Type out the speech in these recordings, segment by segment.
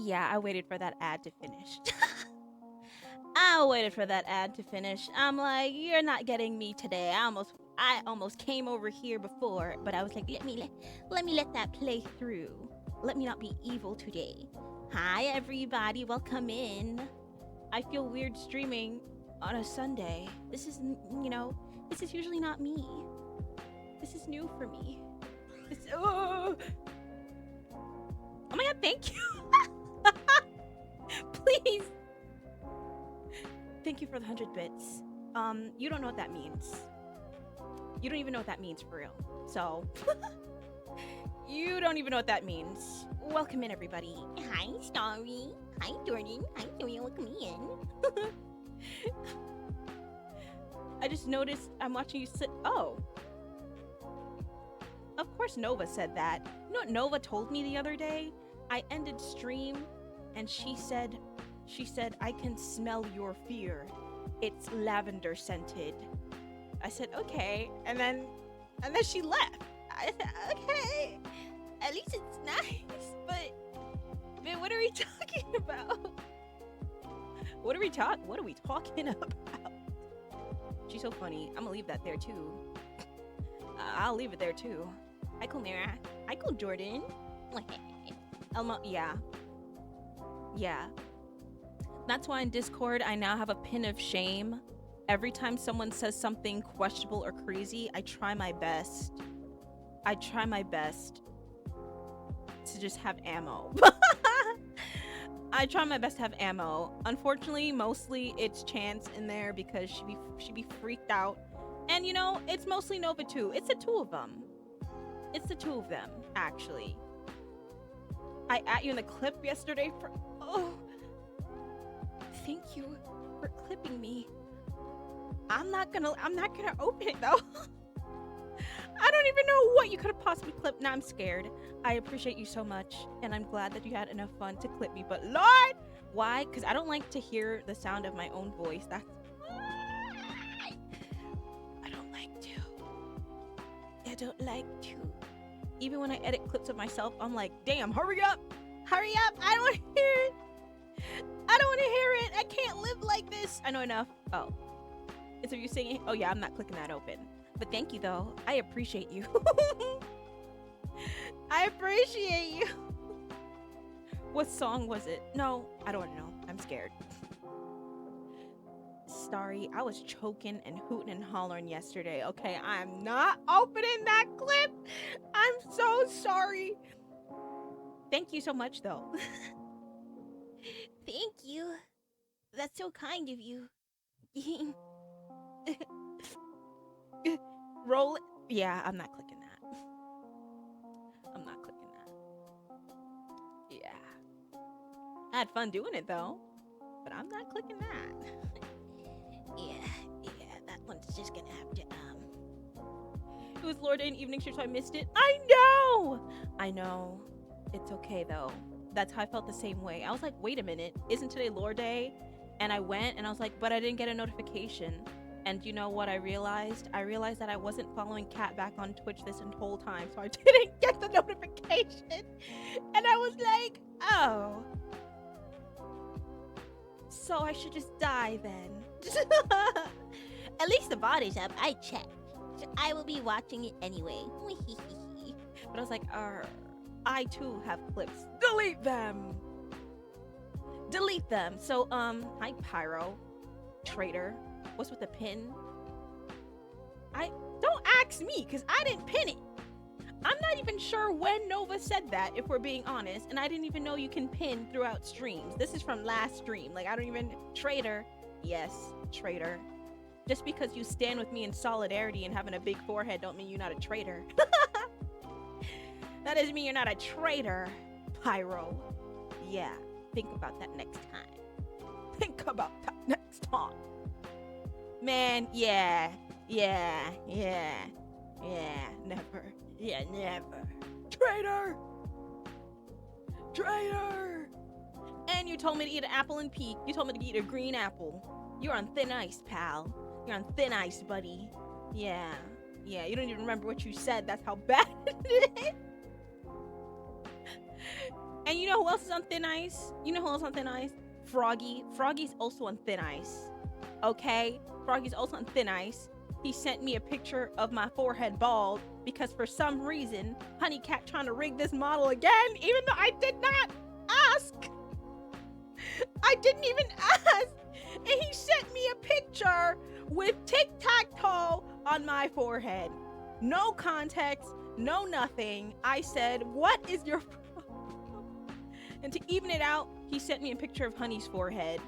Yeah, I waited for that ad to finish. I waited for that ad to finish. I'm like, you're not getting me today. I almost came over here before, but I was like, let me let that play through. Let me not be evil today. Hi everybody, welcome in. I feel weird streaming on a Sunday. This is usually not me. This is new for me. Oh my god, thank you. Please. Thank you for the 100 bits. You don't know what that means. You don't even know what that means for real. So, you don't even know what that means. Welcome in, everybody. Hi, Starry. Hi, Jordan. Hi, Joey. Welcome in. I just noticed I'm watching you sit. Oh. Of course Nova said that. You know what Nova told me the other day? I ended stream and she said, I can smell your fear. It's lavender scented. I said, okay. And then she left. I said, okay. At least it's nice. But what are we talking about? What are we talking about? She's so funny. I'm gonna leave that there too. I'll leave it there too. Hi, cool Meira. Hi, cool Jordan. Elmo, yeah. That's why in Discord I now have a pin of shame. Every time someone says something questionable or crazy, I try my best to just have ammo. I try my best to have ammo. Unfortunately, mostly it's Chance in there because she be freaked out. And you know, it's mostly Nova too. It's the two of them. Actually. I at you in the clip yesterday for thank you for clipping me. I'm not gonna open it though. I don't even know what you could have possibly clipped. Now I'm scared. I appreciate you so much, and I'm glad that you had enough fun to clip me. But Lord, why? Because I don't like to hear the sound of my own voice. That's why. I don't like to. Even when I edit clips of myself, I'm like, damn, hurry up. I don't want to hear it. I can't live like this. I know enough. Oh, it's of you singing. Oh yeah, I'm not clicking that open. But thank you though. I appreciate you. I appreciate you. What song was it? No, I don't want to know. I'm scared. Starry, I was choking and hooting and hollering yesterday. Okay, I'm not opening that clip. I'm so sorry. Thank you so much though. Thank you. That's so kind of you. Roll it. Yeah, I'm not clicking that. Yeah. I had fun doing it though, but I'm not clicking that. yeah, that one's just gonna have to, It was Lord Day in evening shift, so I missed it. I know. It's okay though. That's how I felt the same way. I was like, wait a minute, isn't today Lord Day? And I went and I was like, but I didn't get a notification. And you know what I realized? I realized that I wasn't following Kat back on Twitch this whole time, so I didn't get the notification. And I was like, oh. So I should just die then. At least the body's up. I checked. So I will be watching it anyway. But I was like, I too have clips. Delete them. So, hi Pyro. Traitor. What's with the pin? Don't ask me, because I didn't pin it. I'm not even sure when Nova said that, if we're being honest, and I didn't even know you can pin throughout streams. This is from last stream. Like, I don't even... Traitor. Yes, traitor. Just because you stand with me in solidarity and having a big forehead don't mean you're not a traitor. That doesn't mean you're not a traitor, Pyro. Yeah, think about that next time. Man, yeah, never. Yeah, never. Traitor! And you told me to eat an apple and peak. You told me to eat a green apple. You're on thin ice, pal. You're on thin ice, buddy. Yeah, you don't even remember what you said. That's how bad it is. And you know who else is on thin ice? You know who else on thin ice? Froggy. Froggy's also on thin ice. Okay? Froggy's also on thin ice. He sent me a picture of my forehead bald because for some reason, Honey Cat trying to rig this model again, even though I did not ask. I didn't even ask. And he sent me a picture with tic-tac-toe on my forehead. No context, no nothing. I said, what is your problem? And to even it out, he sent me a picture of Honey's forehead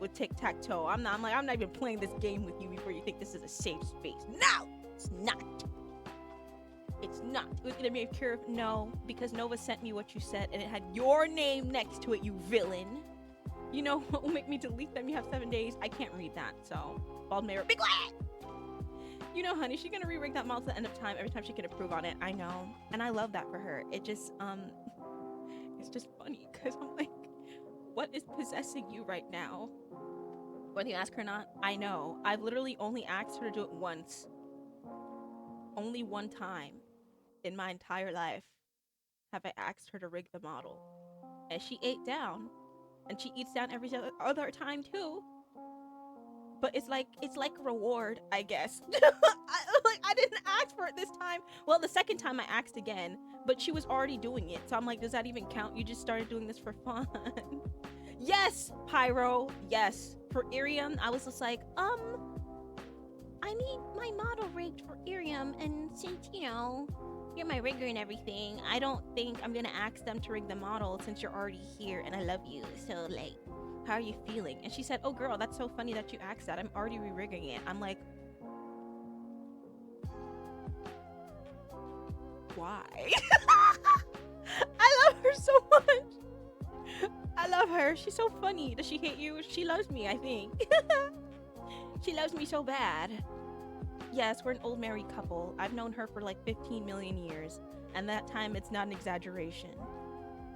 with tic-tac-toe. I'm not even playing this game with you before you think this is a safe space. No, it's not. It's not. It was gonna be a cure. No, because Nova sent me what you said and it had your name next to it, you villain. You know what will make me delete them? You have 7 days. I can't read that, so bald mirror, be quiet. You know, Honey, she's gonna re-rig that model to the end of time every time she can improve on it. I know, and I love that for her. It just it's just funny because I'm like, what is possessing you right now? Whether you ask her or not, I know. I've literally only asked her to do it once. Only one time in my entire life have I asked her to rig the model. And she ate down. And she eats down every other time too. But it's like a reward, I guess. I didn't ask for it this time. Well, the second time I asked again, but she was already doing it. So I'm like, does that even count? You just started doing this for fun. Yes, Pyro. Yes. For Irium, I was just like, I need my model rigged for Irium, and since, you know, you're my rigger and everything, I don't think I'm gonna ask them to rig the model since you're already here and I love you. So, like, how are you feeling? And she said, oh girl, that's so funny that you asked that. I'm already re-rigging it. I'm like, why? I love her so much. I love her. She's so funny. Does she hate you? She loves me, I think. She loves me so bad. Yes, we're an old married couple. I've known her for like 15 million years. And that time, it's not an exaggeration.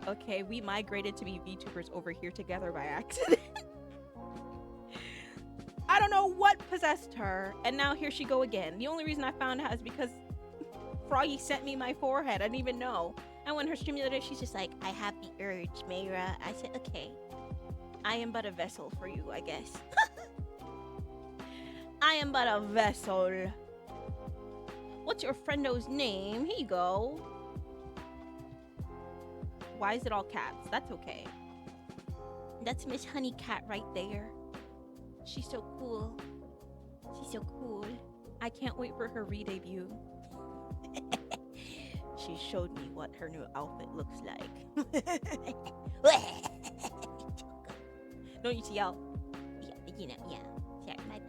Okay, we migrated to be VTubers over here together by accident. I don't know what possessed her. And now here she go again. The only reason I found out is because Froggy sent me my forehead. I didn't even know. And when her stream the other day, she's just like, I have the urge, Meira. I said, okay. I am but a vessel for you, I guess. I am but a vessel. What's your friendo's name? Here you go. Why is it all caps? That's okay. That's Miss Honey Cat right there. She's so cool. She's so cool. I can't wait for her re-debut. She showed me what her new outfit looks like. No need to yell. Yeah, you know, yeah. Sorry, my bad.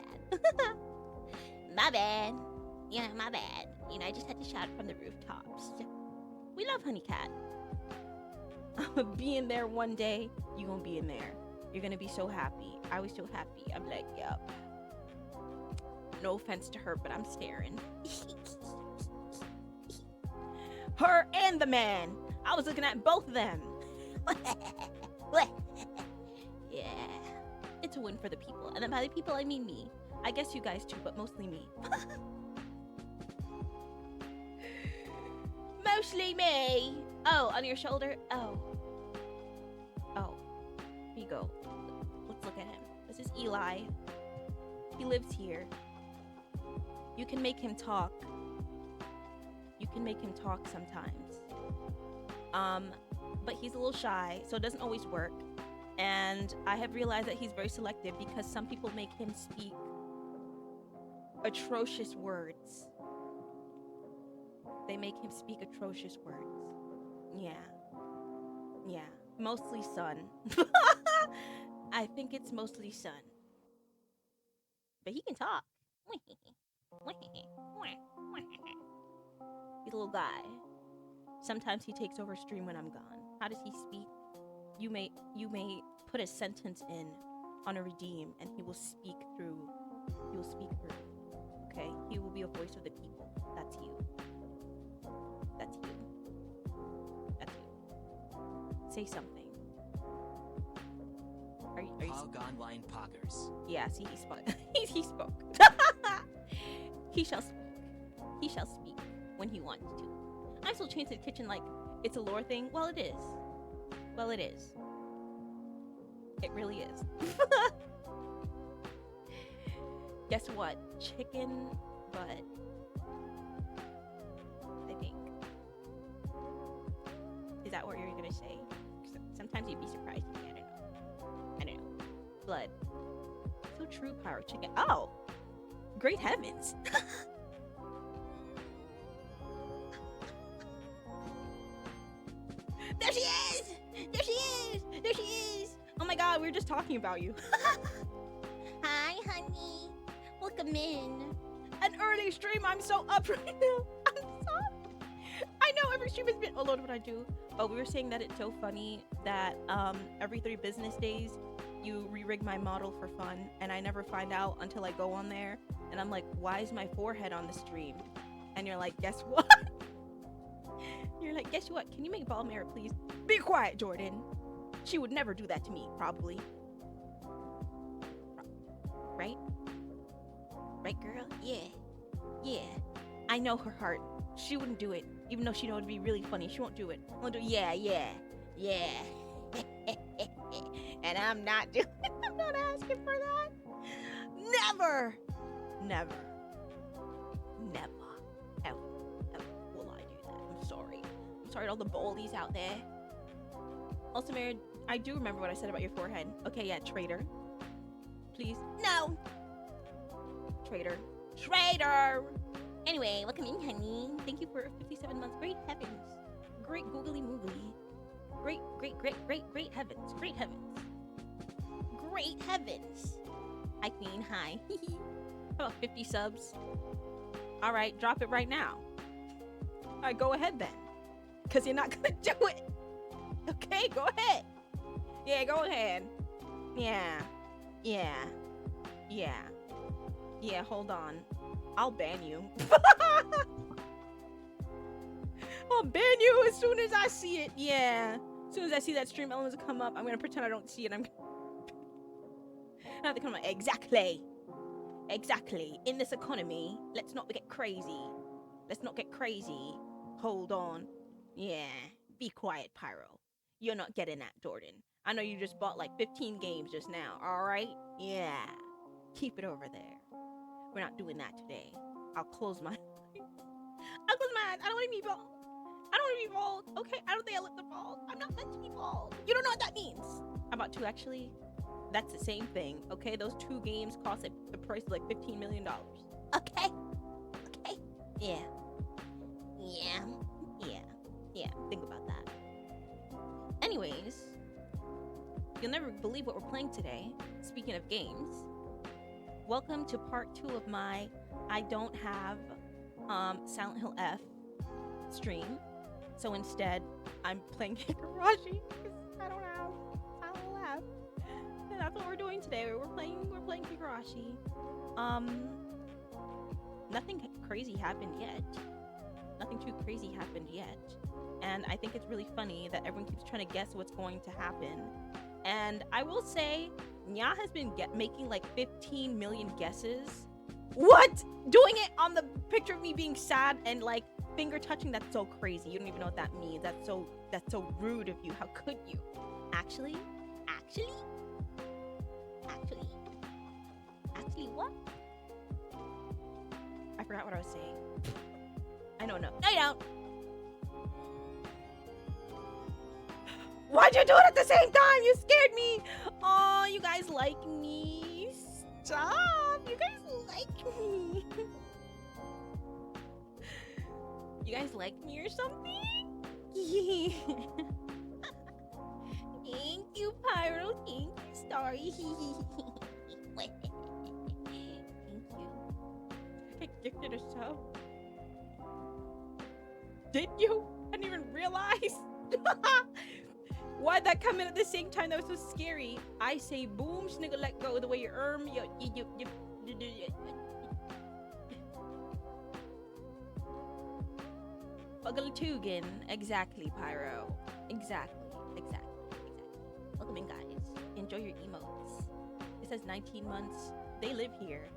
My bad. Yeah, my bad. You know, I just had to shout from the rooftops. We love Honey Cat. I'm gonna be in there one day. You gonna be in there. You're gonna be so happy. I was so happy. I'm like, yep. No offense to her, but I'm staring. Her and the man. I was looking at both of them. Yeah. It's a win for the people. And then by the people, I mean me. I guess you guys too, but mostly me. Mostly me. Oh, on your shoulder? Oh. Oh. Here you go. Let's look at him. This is Eli. He lives here. You can make him talk. You can make him talk sometimes. But he's a little shy, so it doesn't always work. And I have realized that he's very selective because some people make him speak atrocious words. They make him speak atrocious words. Yeah. Yeah. Mostly son. I think it's mostly son. But he can talk. He's a little guy. Sometimes he takes over stream when I'm gone. How does he speak? You may put a sentence in on a redeem and he will speak through. He will speak through. Okay? He will be a voice of the people. That's you. That's you. That's you. Say something. Are you Online Poggers. Yeah, see, he spoke. he spoke. He shall speak. He shall speak when he wants to. I'm still changing the kitchen like it's a lore thing. Well, it is. Well, it is. It really is. Guess what? Chicken butt. I think. Is that what you're gonna say? Sometimes you'd be surprised. I don't know. I don't know. Blood. So true, Pyro Chicken. Oh! Great heavens! There she is! There she is! There she is! Oh my god, we were just talking about you. Hi, honey. Welcome in. An early stream, I'm so up right now. I'm sorry. I know every stream has been... Oh, Lord, what I do? Oh, we were saying that it's so funny that every 3 business days, you re-rig my model for fun, and I never find out until I go on there, and I'm like, why is my forehead on the stream? And you're like, guess what? You're like, guess what? Can you make ball mirror, please? Be quiet, Jordan. She would never do that to me, probably. Right? Right, girl? Yeah. Yeah. I know her heart. She wouldn't do it. Even though she knows it'd be really funny. She won't do it. Won't do it. Yeah, yeah. Yeah. And I'm not doing it. I'm not asking for that. Never. Never. Never. Ever. Ever will I do that. I'm sorry. I'm sorry to all the boldies out there. Also, Mary, I do remember what I said about your forehead. Okay, yeah, traitor. Please. No. Traitor. Traitor! Anyway, welcome in, honey. Thank you for 57 months. Great heavens. Great googly moogly. Great, great, great, great, great heavens. Great heavens. Great heavens. Hi, Queen. Hi. About 50 subs. Alright, drop it right now. Alright, go ahead then. Because you're not going to do it. Okay, go ahead. Yeah, go ahead. Yeah. Yeah. Yeah. Yeah, hold on. I'll ban you. I'll ban you as soon as I see it. Yeah. As soon as I see that stream elements come up, I'm gonna pretend I don't see it. I have to come up. Exactly. Exactly. In this economy, let's not get crazy. Let's not get crazy. Hold on. Yeah. Be quiet, Pyro. You're not getting that, Jordan. I know you just bought like 15 games just now. All right? Yeah. Keep it over there. We're not doing that today. I'll close my I'll close my eyes. I don't want to be bald. I don't want to be bald. Okay, I don't think I look the bald. I'm not meant to be bald. You don't know what that means. I'm about to actually. That's the same thing. Okay, those 2 games cost the price of like $15 million. Okay. Okay. Yeah. Yeah. Yeah. Yeah. Think about that. Anyways, you'll never believe what we're playing today. Speaking of games. Welcome to part 2 of my I don't have Silent Hill F stream. So instead, I'm playing Higurashi because I don't have Silent Hill F. And that's what we're doing today. We're playing Higurashi. Nothing crazy happened yet. Nothing too crazy happened yet. And I think it's really funny that everyone keeps trying to guess what's going to happen. And I will say, Nya has been making like 15 million guesses. What? Doing it on the picture of me being sad and like finger touching? That's so crazy. You don't even know what that means. That's so rude of you. How could you? Actually what? I forgot what I was saying. I don't know. No, you don't. Why'd you do it at the same time? You scared me. Oh, you guys like me. Stop. You guys like me. You guys like me or something? Thank you, Pyro. Thank you, Starry. Thank you. I gifted a sub. Did you? I didn't even realize. Why'd that come in at the same time? That was so scary. I say boom, sniggle, let go. The way you Buggletugan. Exactly, Pyro. Exactly. Welcome in, guys. Enjoy your emotes. It says 19 months. They live here.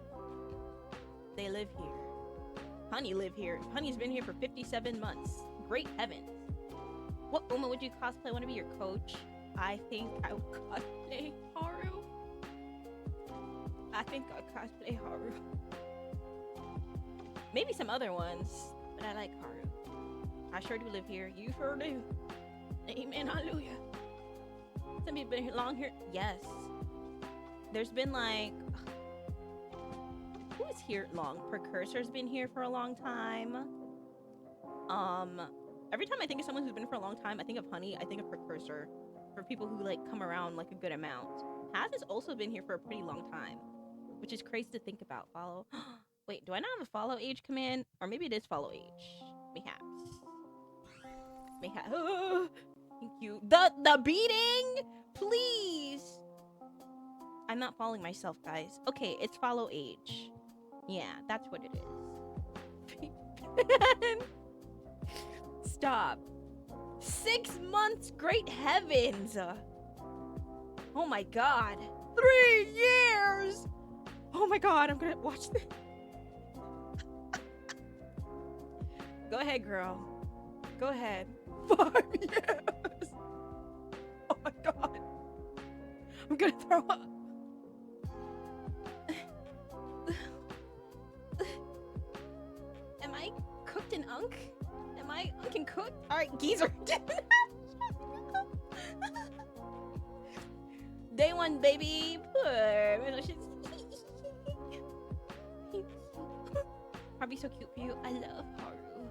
Honey live here. Honey's been here for 57 months. Great heavens. What Uma would you cosplay? I want to be your coach. I think I would cosplay Haru. I think I'd cosplay Haru. Maybe some other ones, but I like Haru. I sure do live here. You sure do. Amen. Hallelujah. Some people been here long here. Yes. There's been like, who is here long? Precursor's been here for a long time. Every time I think of someone who's been for a long time, I think of Honey. I think of Precursor. For people who like come around like a good amount. Haz has also been here for a pretty long time, which is crazy to think about. Follow. Wait, do I not have a follow age command? Or maybe it is follow age. Mayhaps. Thank you. The beating? Please. I'm not following myself, guys. Okay, it's follow age. Yeah, that's what it is. Stop. 6 months, great heavens. Oh my god. 3 years. Oh my god, I'm gonna watch this. Go ahead, girl. Go ahead. 5 years. Oh my god. I'm gonna throw up. Am I cooked in unk? Am I unk and cooked? Alright, geezer. Day 1, baby. Poor. Harvey's so cute for you. I love Haru.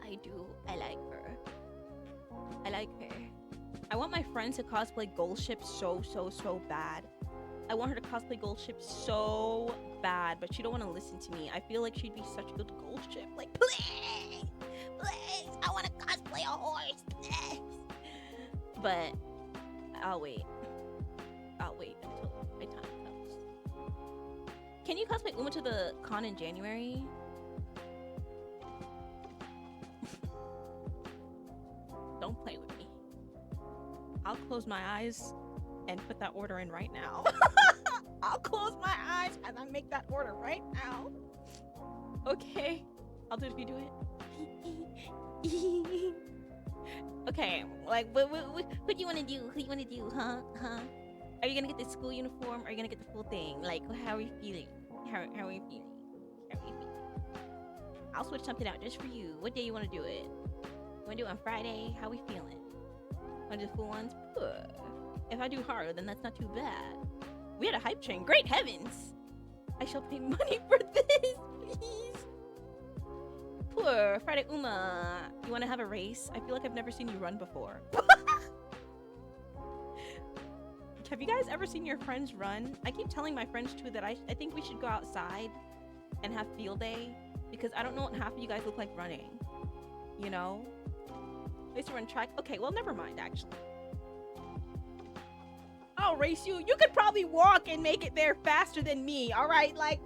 I do. I like her. I like her. I want my friend to cosplay Gold Ship so bad. I want her to cosplay Gold Ship so bad, but she don't want to listen to me. I feel like she'd be such a good Gold Ship. Like, please, please, I want to cosplay a horse, please. But I'll wait. I'll wait until my time comes. Can you cosplay Uma to the con in January? Don't play with me. I'll close my eyes and put that order in right now. I'll close my eyes and I make that order right now. Okay. I'll do it if you do it. Okay, like what do you want to do? Who you want to do, huh? Are you gonna get the school uniform or are you gonna get the full thing? Like, how are you feeling? How are you feeling? How are you feeling? I'll switch something out just for you. What day you want to do it? You want to do it on Friday? How we feeling? Want to do full ones? If I do Haru, then that's not too bad. We had a hype train. Great heavens! I shall pay money for this, please. Poor Friday Uma. You want to have a race? I feel like I've never seen you run before. Have you guys ever seen your friends run? I keep telling my friends too that I think we should go outside and have field day because I don't know what half of you guys look like running. You know? I used to run track. Okay, well, never mind, actually. I'll race you. You could probably walk and make it there faster than me, all right? Like,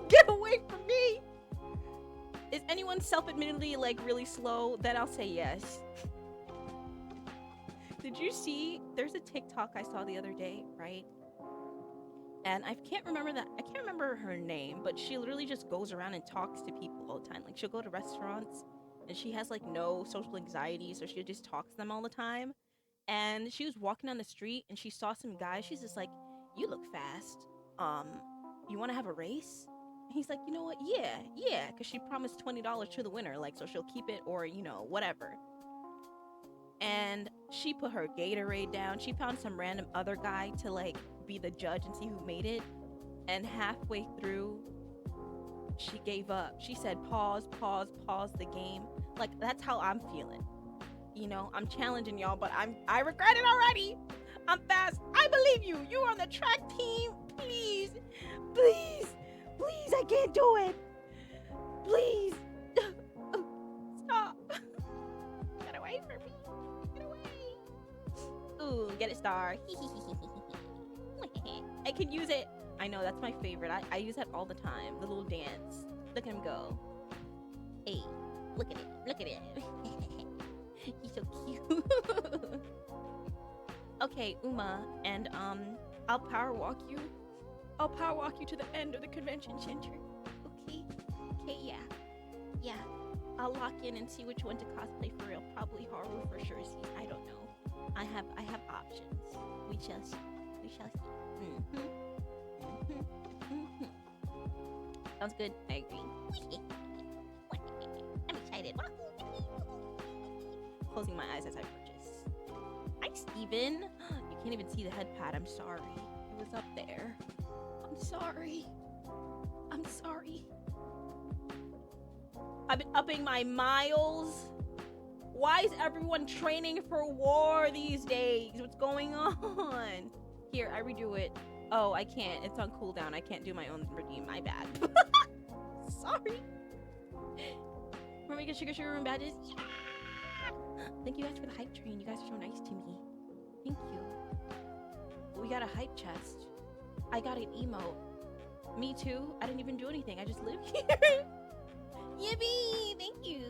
get away from me. Is anyone self-admittedly, like, really slow? Then I'll say yes. Did you see? There's a TikTok I saw the other day, right? And I can't remember her name, but she literally just goes around and talks to people all the time. Like, she'll go to restaurants and she has like no social anxiety, so she just talks to them all the time. And she was walking down the street and she saw some guy. She's just like, "You look fast. You want to have a race?" And he's like, "You know what? Yeah," because she promised $20 to the winner, like, so she'll keep it or, you know, whatever. And she put her Gatorade down. She found some random other guy to like be the judge and see who made it. And halfway through, she gave up. She said, pause the game. Like, that's how I'm feeling. You know, I'm challenging y'all, but I regret it already. I'm fast. I believe you. You are on the track team. Please, I can't do it. Please. Stop. Get away from me. Get away. Ooh, get a star. I can use it. I know, that's my favorite. I use that all the time. The little dance. Look at him go. Hey, look at it. Look at it. He's so cute. Okay, Uma, and I'll power walk you. I'll power walk you to the end of the convention center. Okay, yeah. I'll lock in and see which one to cosplay for real. Probably Haru for sure. See, I don't know. I have options. We shall see. Sounds good. I agree. I'm excited. Closing my eyes as I purchase. Hi, Steven. You can't even see the head pad. I'm sorry. It was up there. I'm sorry. I've been upping my miles. Why is everyone training for war these days? What's going on? Here, I redo it. Oh, I can't. It's on cooldown. I can't do my own redeem. My bad. Sorry. We're making sugar room badges. Yeah! Thank you guys for the hype train. You guys are so nice to me. Thank you. We got a hype chest. I got an emote. Me too. I didn't even do anything. I just live here. Yippee! Thank you.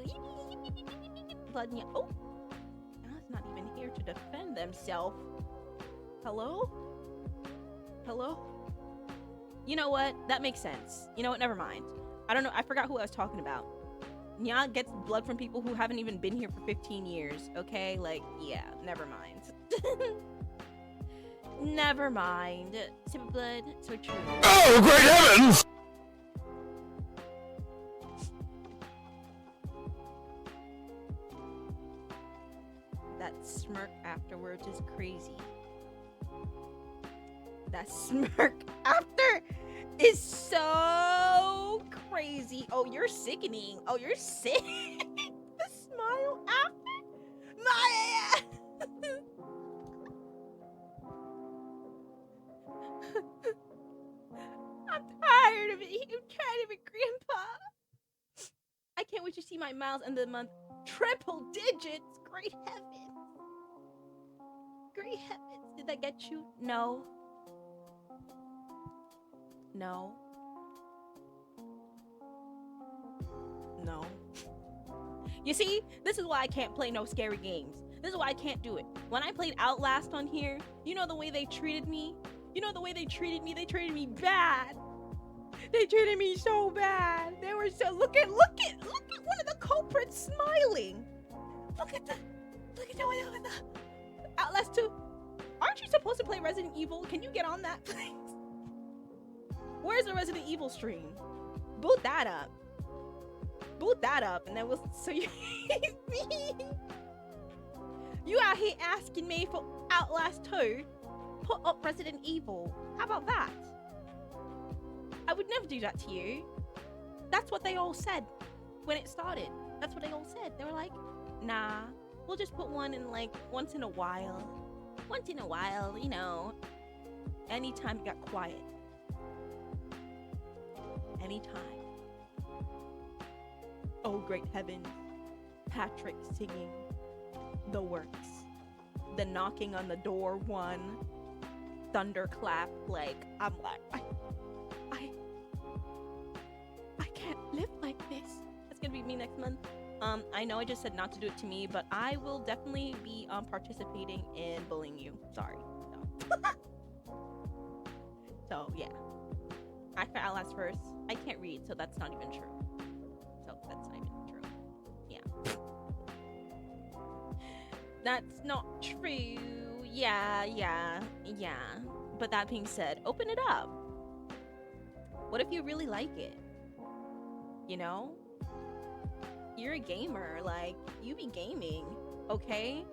Blood. Oh, now it's not even here to defend themselves. Hello? You know what? That makes sense. You know what? Never mind. I don't know. I forgot who I was talking about. Nya gets blood from people who haven't even been here for 15 years. Okay? Like, yeah. Never mind. Never mind. Sip of blood. So true. Oh, great heavens! That smirk afterwards is crazy. That smirk after is so crazy. Oh, you're sickening. Oh, you're sick. The smile after? My I'm tired of it. I'm tired of it, Grandpa. I can't wait to see my miles end of the month. Triple digits. Great heavens. Great heavens. Did that get you? No. No. No. You see, this is why I can't play no scary games. This is why I can't do it. When I played Outlast on here, you know the way they treated me? You know the way they treated me? They treated me bad. They treated me so bad. They were so look at one of the culprits smiling. Look at the one with the Outlast 2. Aren't you supposed to play Resident Evil? Can you get on that, please? Where's the Resident Evil stream? Boot that up. And then we'll so you me. You out here asking me for Outlast 2? Put up Resident Evil. How about that? I would never do that to you. That's what they all said when it started. That's what they all said. They were like, nah, we'll just put one in like once in a while. Once in a while, you know. Anytime it got quiet. Anytime. Oh, great heavens. Patrick singing. The works. The knocking on the door one. Thunderclap. Like, I'm like, I can't live like this. That's gonna be me next month. I know I just said not to do it to me, but I will definitely be participating in bullying you. Sorry. So yeah. After Outlast first, I can't read, so that's not even true. Yeah. That's not true. Yeah. But that being said, open it up. What if you really like it? You know? You're a gamer, like, you be gaming, okay?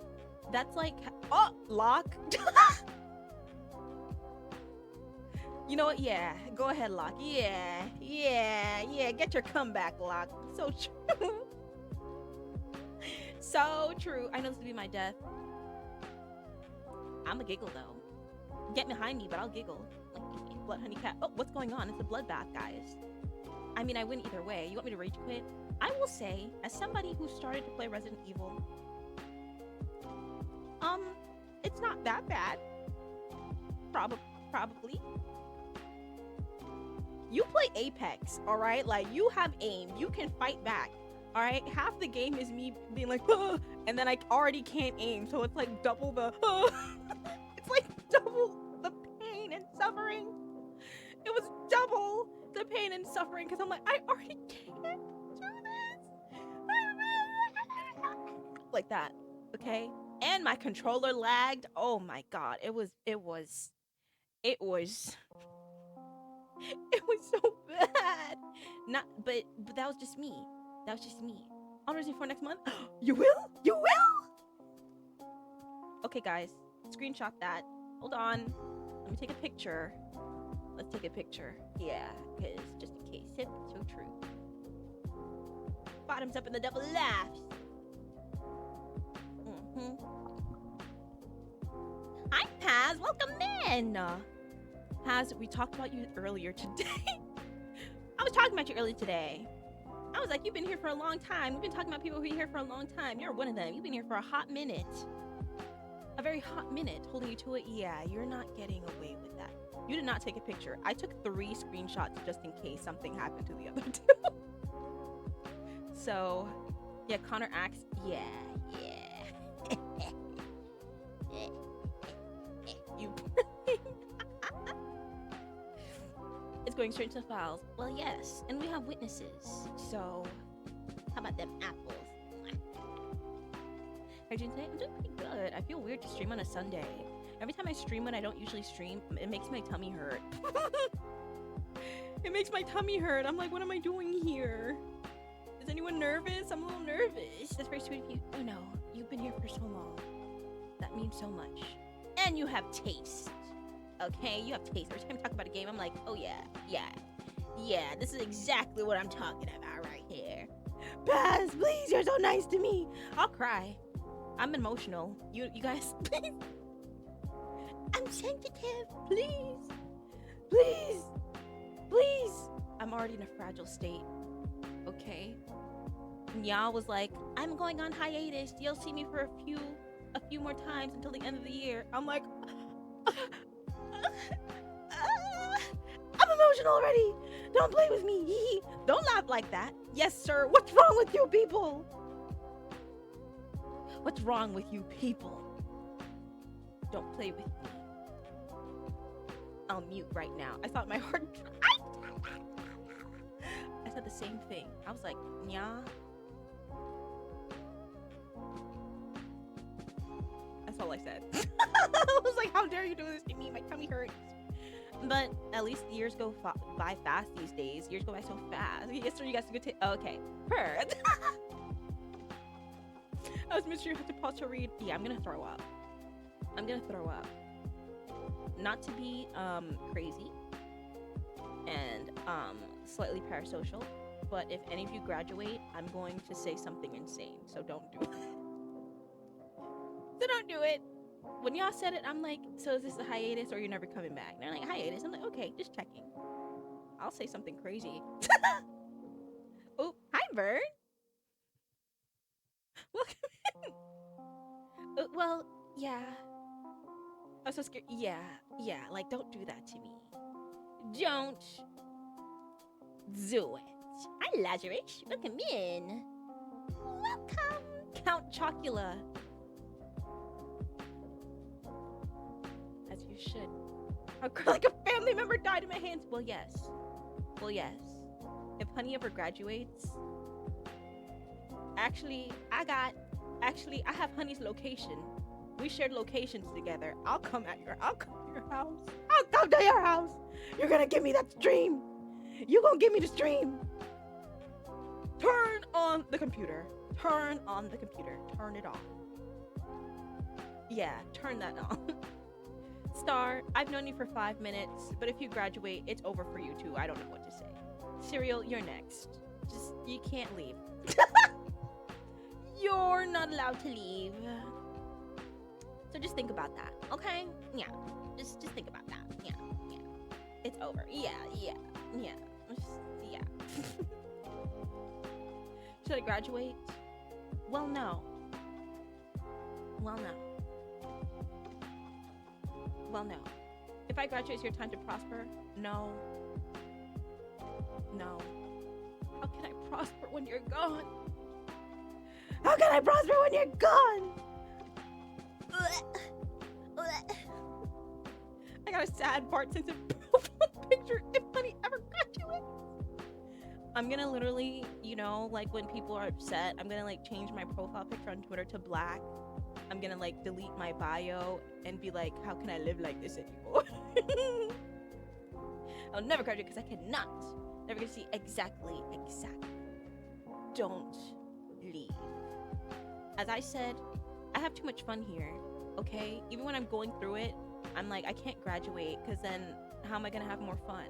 That's like, oh, Locke. You know what? Yeah, go ahead, Locke. Yeah. Get your comeback, Locke. So true. So true. I know this will be my death. I'm a giggle though. Get behind me, but I'll giggle. Like, blood honey cat. Oh, what's going on? It's a bloodbath, guys. I mean, I win either way. You want me to rage quit? I will say, as somebody who started to play Resident Evil, it's not that bad. Probably. You play Apex, all right? Like, you have aim. You can fight back, all right? Half the game is me being like, oh, and then I already can't aim, so it's like double the, it's like double the pain and suffering. It was double the pain and suffering because I'm like, I already can't do this. I'm like that, okay? And my controller lagged. Oh my god, it was it was so bad. Not, but that was just me. That was just me. Honors me for next month. You will? You will? Okay, guys, screenshot that. Hold on. Let me take a picture. Let's take a picture. Yeah, because just in case. Hip, so true. Bottoms up and the devil laughs. Hi, Paz. Welcome in. Paz, we talked about you earlier today. I was talking about you earlier today. I was like, you've been here for a long time. We've been talking about people who are here for a long time. You're one of them. You've been here for a hot minute. A very hot minute. Holding you to it. Yeah, you're not getting away with that. You did not take a picture. I took 3 screenshots just in case something happened to the other 2. So, yeah, Connor asks, yeah. You It's going straight to the files. Well, yes, and we have witnesses. So, how about them apples? How are you doing today? I'm doing pretty good. I feel weird to stream on a Sunday. Every time I stream when I don't usually stream, it makes my tummy hurt. It makes my tummy hurt. I'm like, what am I doing here? Is anyone nervous? I'm a little nervous. That's very sweet of you. Oh no, you've been here for so long. That means so much. And you have taste. Okay, you have taste. Every time I talk about a game, I'm like, oh yeah, this is exactly what I'm talking about right here. Paz, please, you're so nice to me. I'll cry. I'm emotional. You guys, please. I'm sensitive. Please. I'm already in a fragile state. Okay. Nya was like, I'm going on hiatus. You'll see me for a few more times until the end of the year. I'm like, I'm emotional already. Don't play with me. Don't laugh like that. Yes, sir. What's wrong with you people? What's wrong with you people? Don't play with me. I'll mute right now. I thought my heart. I said the same thing. I was like, Nya. That's all I said. I was like, how dare you do this to me? My tummy hurts. But at least years go by fast these days. Years go by so fast. Yesterday you guys could take. Okay. Heard. I was making sure you have to pause to read. Yeah, I'm gonna throw up. Not to be crazy and slightly parasocial, but if any of you graduate, I'm going to say something insane. So don't do it. When y'all said it, I'm like, so is this a hiatus or you're never coming back? And they're like, hiatus. I'm like, okay, just checking. I'll say something crazy. Oh, hi, Bird. Welcome in. Well, yeah. I'm so scared. Yeah, like, don't do that to me. Don't do it. Hi, Lazarus. Welcome in. Welcome, Count Chocula. As you should. I'll cry like a family member died in my hands. Well, yes. If Honey ever graduates, I have Honey's location. We shared locations together. I'll come to your house. I'll come to your house. You're gonna give me that stream. You gonna give me the stream. Turn on the computer. Turn it off. Yeah, turn that on. Star, I've known you for 5 minutes, but if you graduate, it's over for you too. I don't know what to say. Cereal, you're next. Just, you can't leave. You're not allowed to leave. So just think about that, okay? Yeah, just think about that. Yeah. It's over. Yeah. Should I graduate? Well, no. If I graduate, it's your time to prosper? No. How can I prosper when you're gone? I got a sad part since it profile picture if Honey ever graduates. I'm gonna literally, you know, like when people are upset, I'm gonna like change my profile picture on Twitter to black. I'm gonna like delete my bio and be like, how can I live like this anymore? I'll never graduate because I cannot. Never gonna see exactly. Don't leave. As I said, I have too much fun here, okay? Even when I'm going through it, I'm like, I can't graduate because then how am I gonna have more fun?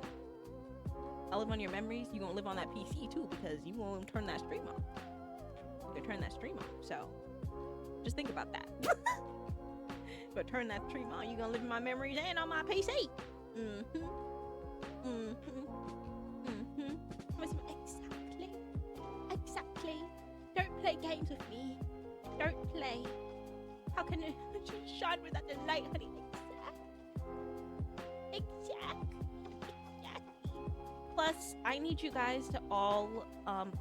I'll live on your memories. You gonna live on that PC too because you won't turn that stream off. You can turn that stream off. So just think about that. But turn that stream on. You gonna live in my memories and on my PC. Exactly. Don't play games with me. Don't play. How can it shine without the light, honey? Exactly. Plus, I need you guys to all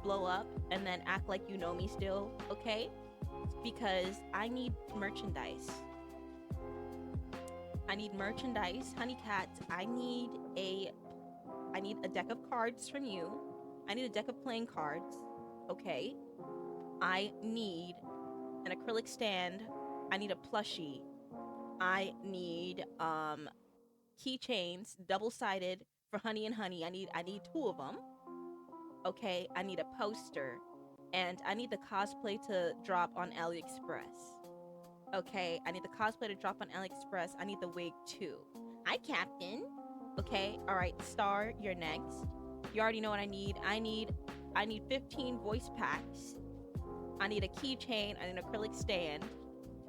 blow up and then act like you know me still, okay? Because I need merchandise. Honey cats. I need a deck of cards from you. I need a deck of playing cards, okay? I need an acrylic stand. I need a plushie. I need keychains, double-sided for Honey and Honey. I need 2 of them. Okay, I need a poster, and I need the cosplay to drop on AliExpress. Okay, I need the cosplay to drop on AliExpress. I need the wig too. Hi, Captain. Okay, all right, Star, you're next. You already know what I need. I need 15 voice packs. I need a keychain. I need an acrylic stand.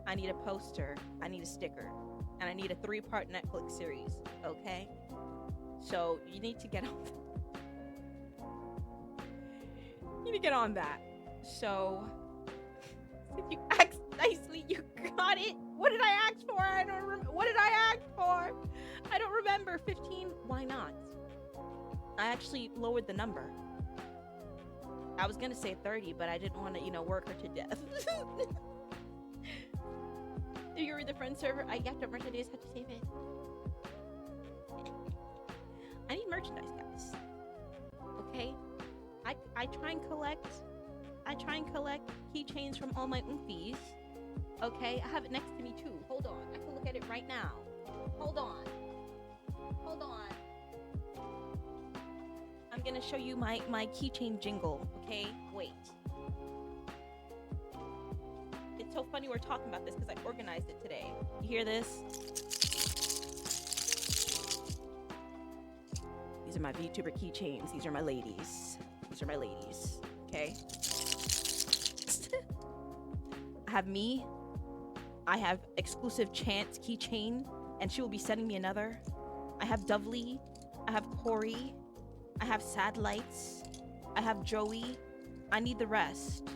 I need a poster. I need a sticker. And I need a 3-part Netflix series. Okay? So you need to get on that. So if you asked nicely, you got it. What did I ask for? What did I ask for? I don't remember. 15. Why not? I actually lowered the number. I was gonna say 30, but I didn't want to, you know, work her to death. If you're in the friend server, I have to merchandise. How to save it? I need merchandise, guys. Okay, I try and collect keychains from all my oomfies. Okay, I have it next to me too. Hold on, I can look at it right now. Hold on. I'm gonna show you my keychain jingle. Okay, wait. It's so funny we're talking about this because I organized it today. You hear this? These are my VTuber keychains. These are my ladies. Okay. I have me. I have exclusive Chance keychain, and she will be sending me another. I have Dovely. I have Corey. I have Sadlights. I have Joey. I need the rest.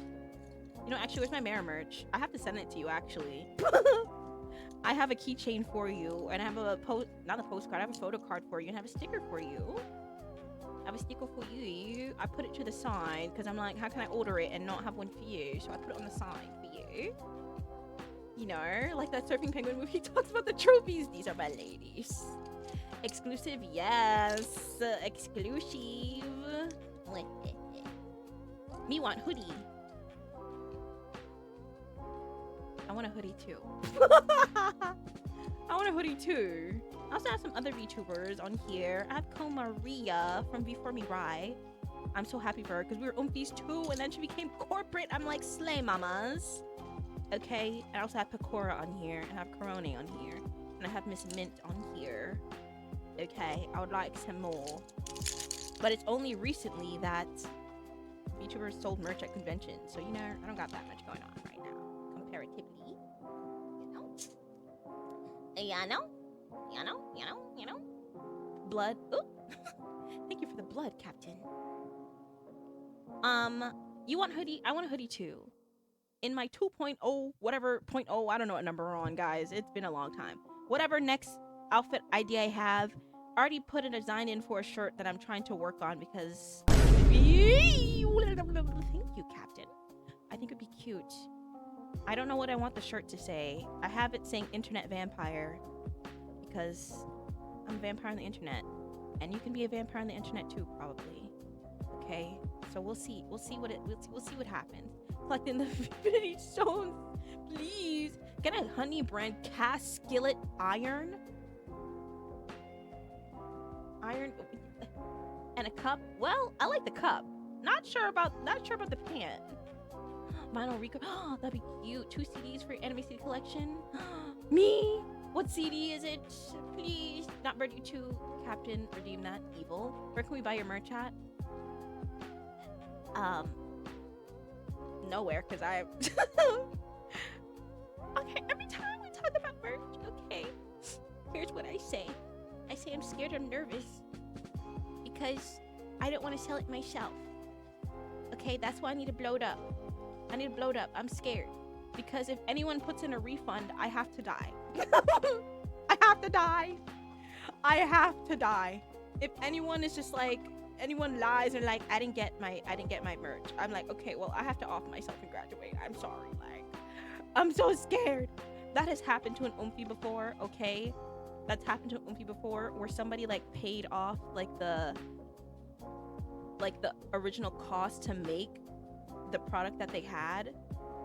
You know, actually, where's my Meira merch? I have to send it to you, actually. I have a keychain for you, and I have not a postcard, I have a photo card for you, and I have a sticker for you. I put it to the side, because I'm like, how can I order it and not have one for you? So I put it on the side for you. You know, like that Surfing Penguin movie talks about the trophies. These are my ladies. Exclusive, yes. Exclusive. Me want hoodie. I want a hoodie too. I want a hoodie too. I also have some other VTubers on here. I have Maria from Before Me Rye. I'm so happy for her because we were oomfies too, and then she became corporate. I'm like, slay mamas. Okay, and I also have Pecora on here, and I have Corone on here, and I have Miss Mint on here. Okay, I would like some more. But it's only recently that VTubers sold merch at conventions, so you know, I don't got that much going on right now, comparatively. You know. Blood. Ooh. Thank you for the blood, Captain. You want hoodie? I want a hoodie too. In my 2.0, whatever, 0.0, I don't know what number we're on, guys. It's been a long time. Whatever next outfit idea I have, I already put a design in for a shirt that I'm trying to work on because... Thank you, Captain. I think it'd be cute. I don't know what I want the shirt to say. I have it saying Internet Vampire because I'm a vampire on the internet. And you can be a vampire on the internet too, probably. Okay? So we'll see. We'll see what happens. Collecting the infinity stones, please. Get a honey brand cast skillet iron. And a cup. Well, I like the cup. Not sure about the pan. Vinyl record. Oh, that'd be cute. 2 CDs for your anime CD collection. Me. What CD is it? Please. Not ready to. Captain, redeem that. Evil. Where can we buy your merch at? Nowhere, because I. Okay, every time we talk about merch, okay. Here's what I say. I say I'm scared or nervous because I don't want to sell it myself. Okay, that's why I need to blow it up. I'm scared because if anyone puts in a refund, I have to die. I have to die. If anyone is just like, anyone lies and like, I didn't get my merch, I'm like, okay, well, I have to off myself and graduate. I'm sorry. Like, I'm so scared. That has happened to an Oomphy before, okay? That's happened to an Oomphy before where somebody like paid off like the original cost to make the product that they had,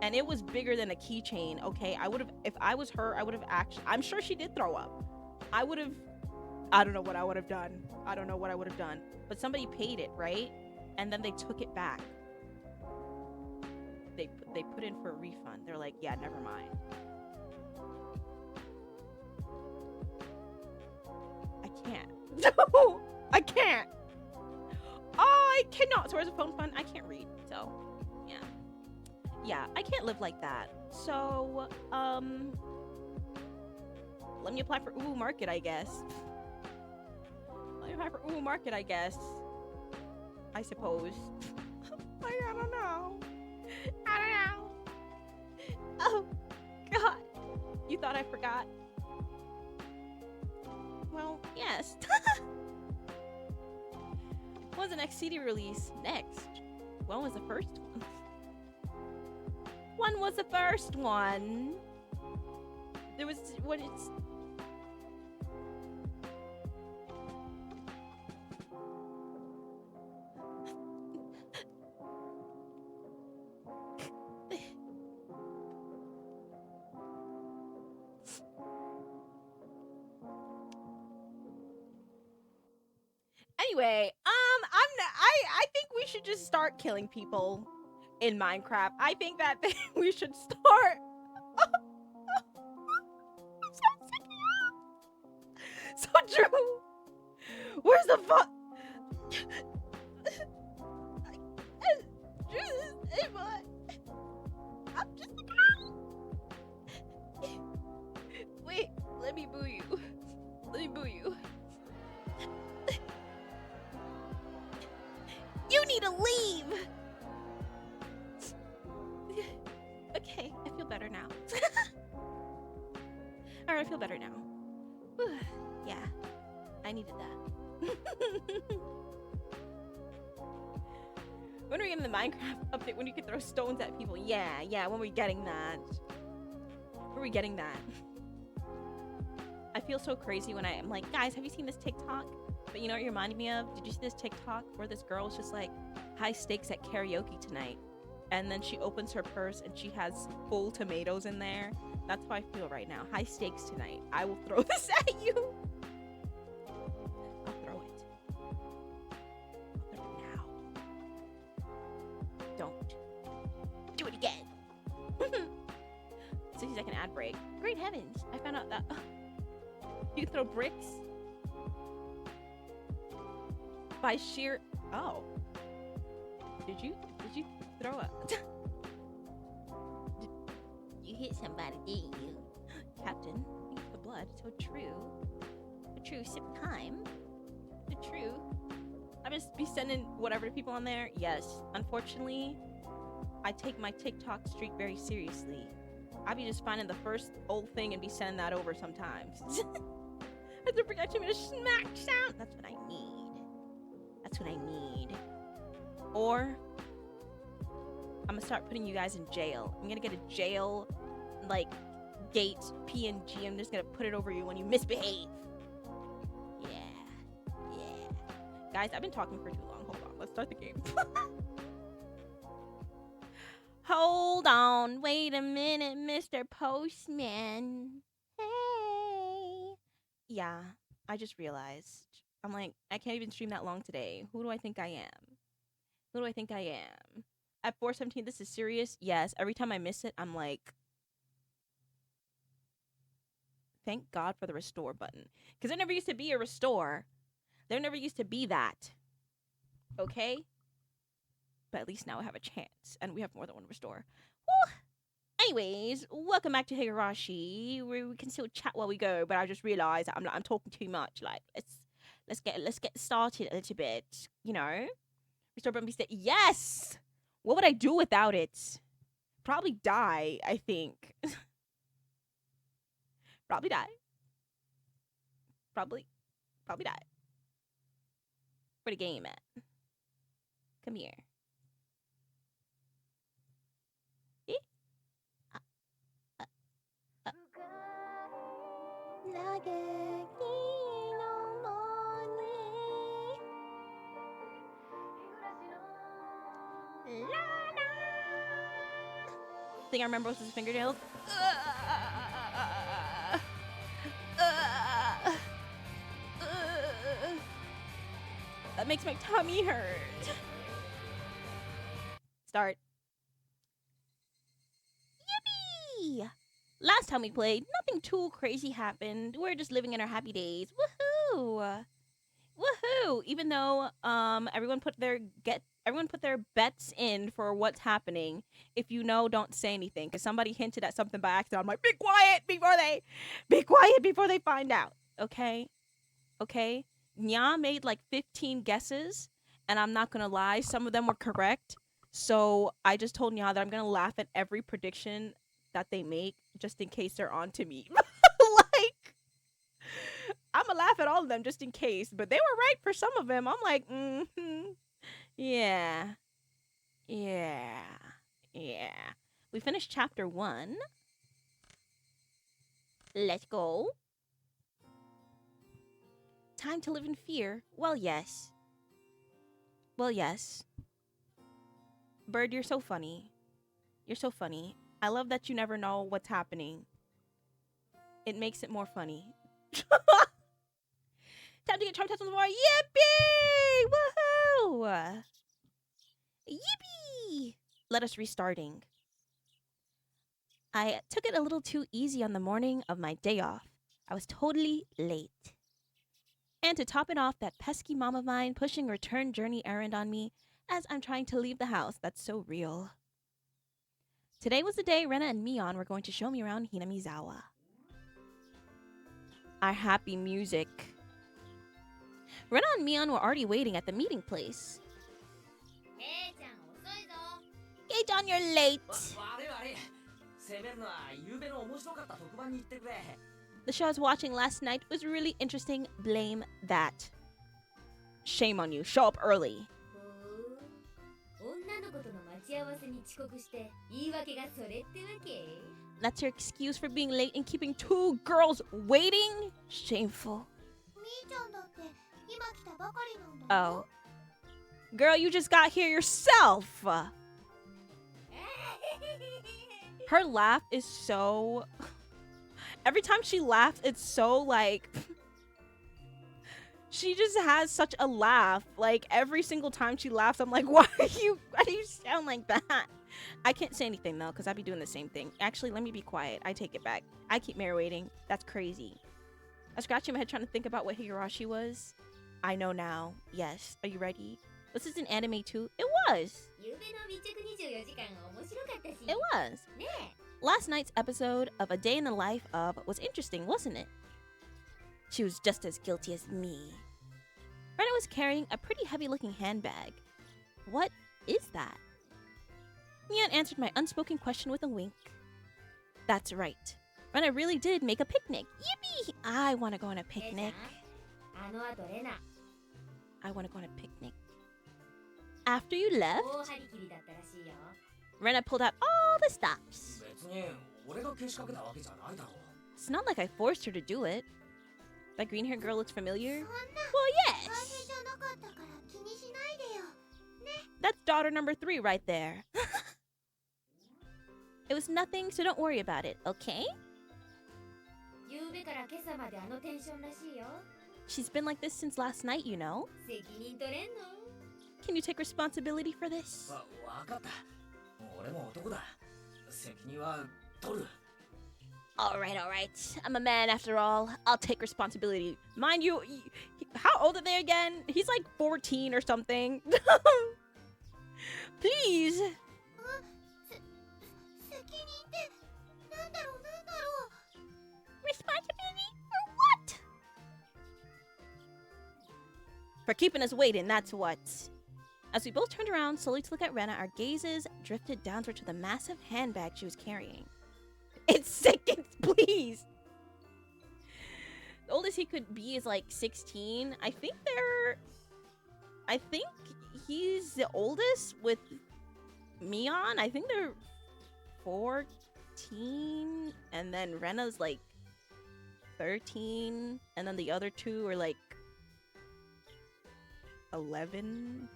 and it was bigger than a keychain. Okay, if I was her, I would have actually, I'm sure she did throw up. I don't know what I would have done. But somebody paid it, right? And then they took it back. They put in for a refund. They're like, yeah, never mind. I can't. No, I can't. I cannot. So where's the phone fund? I can't read. So, yeah, I can't live like that. So, let me apply for Uwu Market, I guess. I suppose. I don't know. Oh, God. You thought I forgot? Well, yes. When's the next CD release? Next? When was the first one? When was the first one? There was... What it's... Anyway, I think we should just start killing people in Minecraft. I think that we should start. So true. Where's the fuck? I'm just a girl. Wait, let me boo you. You need to leave! Okay, I feel better now. Alright, I feel better now. Whew. Yeah, I needed that. When are we getting the Minecraft update when you can throw stones at people? Yeah, when are we getting that? I feel so crazy when I'm like, guys, have you seen this TikTok? But you know what you're reminding me of? Did you see this TikTok where this girl was just like, high stakes at karaoke tonight? And then she opens her purse and she has full tomatoes in there. That's how I feel right now. High stakes tonight. I will throw this at you. I'll throw it. Now. Don't. Do it again. 60-second ad break. Great heavens. I found out that you throw bricks by sheer... Oh. Did you throw a... You hit somebody, didn't you? Captain, eat the blood. So true. The true sip time. The true. I'm just be sending whatever to people on there. Yes. Unfortunately, I take my TikTok streak very seriously. I be just finding the first old thing and be sending that over sometimes. Don't forget to make a smack sound. That's what I need. Or I'm gonna start putting you guys in jail. I'm gonna get a jail like gate PNG. I'm just gonna put it over you when you misbehave. Yeah. Guys, I've been talking for too long. Hold on. Let's start the game. Hold on. Wait a minute, Mr. Postman. Hey. Yeah, I just realized. I'm like, I can't even stream that long today. Who do I think I am? Who do I think I am? At 4:17, this is serious? Yes. Every time I miss it, I'm like, thank God for the restore button. Because there never used to be a restore. There never used to be that. Okay? But at least now I have a chance. And we have more than one restore. Woo! Anyways, welcome back to Higurashi, where we can still chat while we go. But I just realized I'm talking too much. Like, let's get started a little bit. You know? Restore button be still. Yes! What would I do without it? Probably die, I think. Probably die. Probably die. Where the game at? Come here. Eh? Thing I remember was his fingernails. That makes my tummy hurt. Start. Yippee! Last time we played, nothing too crazy happened. We're just living in our happy days. Woohoo! Woohoo! Even though everyone put their bets in for what's happening. If you know, don't say anything, because somebody hinted at something by accident. I'm like, be quiet before they find out. Okay? Nya made like 15 guesses, and I'm not gonna lie, some of them were correct. So I just told Nya that I'm gonna laugh at every prediction that they make, just in case they're on to me. Like, I'm gonna laugh at all of them just in case. But they were right for some of them. I'm like, yeah. We finished chapter 1. Let's go. Time to live in fear. Well, yes. Bird, you're so funny. I love that you never know what's happening. It makes it more funny. Time to get charm tests on the more. Yippee! Woohoo! Yippee! Let us restarting. I took it a little too easy on the morning of my day off. I was totally late. And to top it off, that pesky mom of mine pushing a return journey errand on me as I'm trying to leave the house. That's so real. Today was the day Rena and Mion were going to show me around Hinamizawa. Our happy music. Rena and Mion were already waiting at the meeting place. Hey, John, you're late. The show I was watching last night was really interesting. Blame that. Shame on you. Show up early. That's your excuse for being late and keeping 2 girls waiting? Shameful. Oh. Girl, you just got here yourself. Her laugh is so... Every time she laughs, it's so like... She just has such a laugh. Like, every single time she laughs, I'm like, why do you sound like that? I can't say anything, though, because I'd be doing the same thing. Actually, let me be quiet. I take it back. I keep Meira waiting. That's crazy. I was scratching my head trying to think about what Higurashi was. I know now. Yes. Are you ready? Was this an anime, too? It was. It was. Last night's episode of A Day in the Life of was interesting, wasn't it? She was just as guilty as me. Rena was carrying a pretty heavy-looking handbag. What is that? Mion answered my unspoken question with a wink. That's right. Rena really did make a picnic. Yippee! I want to go on a picnic. After you left, Rena pulled out all the stops. It's not like I forced her to do it. That green-haired girl looks familiar? Well, yes. That's daughter number 3 right there. It was nothing, so don't worry about it, okay? 夕べから今朝まであのテンションらしいよ。 She's been like this since last night, you know? 責任取れんの？ Can you take responsibility for this? わかった。俺も男だ。責任は取る。Alright. I'm a man after all. I'll take responsibility. Mind you, how old are they again? He's like 14 or something. Please. 責任ってなんだろう。 Responsibility for what? For keeping us waiting, that's what. As we both turned around slowly to look at Rena, our gazes drifted downward to the massive handbag she was carrying. It's seconds, please! The oldest he could be is like 16. I think he's the oldest with Mion. I think they're 14. And then Rena's like 13. And then the other two are like 11,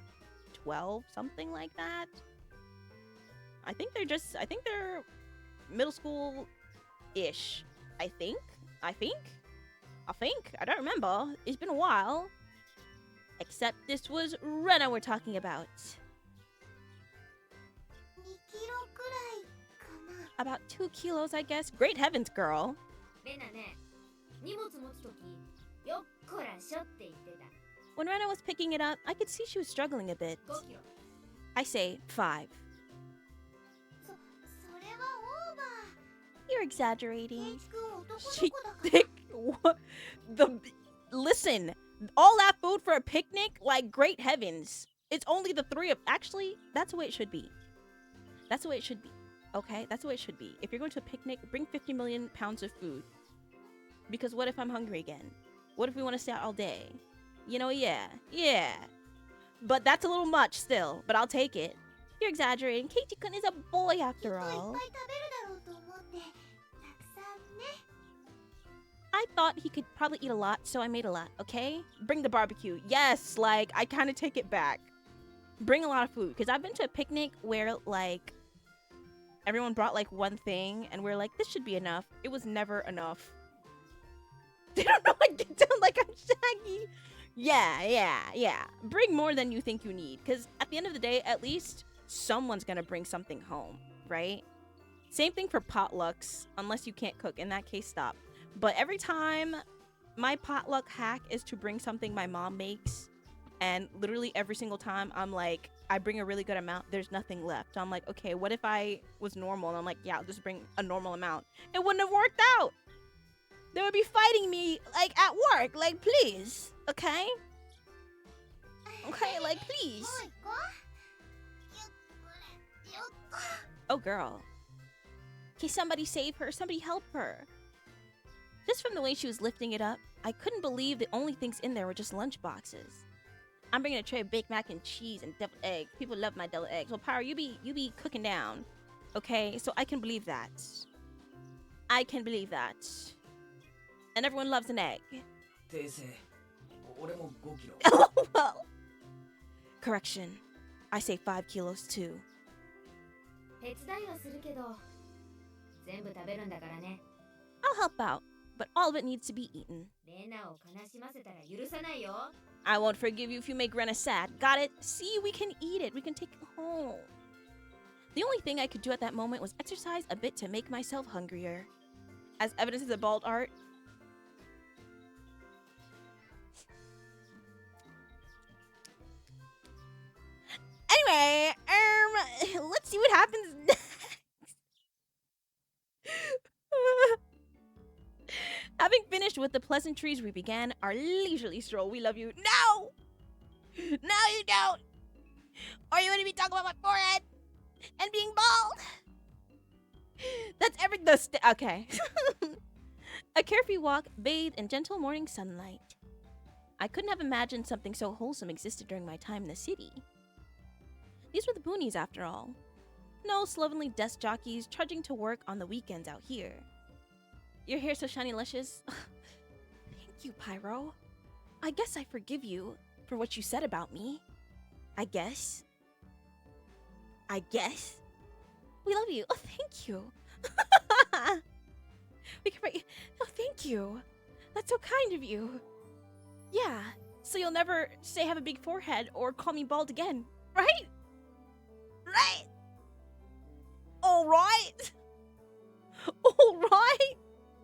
12, something like that. I think they're middle school-ish. I think. I don't remember. It's been a while. Except this was Rena we're talking about. 2キロくらいかな。 About 2 kilos, I guess. Great heavens, girl. レナね、荷物持つとき、よっこらしょって言ってた。 When Rena was picking it up, I could see she was struggling a bit. 5キロ。 I say 5. それはオーバー。 You're exaggerating. ケイチ君男の She 子だから。 thick. What? Listen, all that food for a picnic? Like, great heavens. It's only the 3 of... Actually, that's the way it should be. That's the way it should be. Okay? That's the way it should be. If you're going to a picnic, bring 50 million pounds of food. Because what if I'm hungry again? What if we want to stay out all day? You know, yeah. But that's a little much still. But I'll take it. You're exaggerating. Keiichi-kun is a boy after いっ all. ぱい食べるだろうと思ってたくさんね。 I thought he could probably eat a lot, so I made a lot, okay? Bring the barbecue. Yes, like, I kind of take it back. Bring a lot of food. Because I've been to a picnic where, like, everyone brought, like, one thing, and we're like, this should be enough. It was never enough. They don't know I get down like I'm Shaggy. Yeah. Bring more than you think you need. Because at the end of the day, at least someone's going to bring something home, right? Same thing for potlucks, unless you can't cook. In that case, stop. But every time, my potluck hack is to bring something my mom makes. And literally every single time, I'm like, I bring a really good amount. There's nothing left. So I'm like, okay, what if I was normal? And I'm like, yeah, I'll just bring a normal amount. It wouldn't have worked out. They would be fighting me, like, at work. Like, please. Okay? Okay, like, please. もう行こう。よっこら。 Oh, girl. Okay, somebody save her. Somebody help her. Just from the way she was lifting it up, I couldn't believe the only things in there were just lunch boxes. I'm bringing a tray of baked mac and cheese and deviled eggs. People love my deviled eggs. Well, Pyro, you be cooking down. Okay, so I can believe that. I can believe that. And everyone loves an egg. 訂正。俺も5キロ。 Oh, well. Correction. I say 5 kilos too. 手伝いはするけど、全部食べるんだからね。 I'll help out, but all of it needs to be eaten. レナを悲しませたら許さないよ。 I won't forgive you if you make Rena sad. Got it? See, we can eat it. We can take it home. The only thing I could do at that moment was exercise a bit to make myself hungrier. As evidence of the bald art. Anyway, let's see what happens next. Having finished with the pleasantries, we began our leisurely stroll. We love you. No! No, you don't! Or you want to be talking about my forehead and being bald? That's okay. A carefree walk, bathed in gentle morning sunlight. I couldn't have imagined something so wholesome existed during my time in the city. These were the boonies, after all. No slovenly desk jockeys trudging to work on the weekends out here. Your hair so shiny luscious. Thank you, Pyro. I guess I forgive you for what you said about me. I guess. I guess. We love you. Oh, thank you. We can write. Oh, thank you. That's so kind of you. Yeah. So you'll never say have a big forehead or call me bald again, right? Right. All right. All right.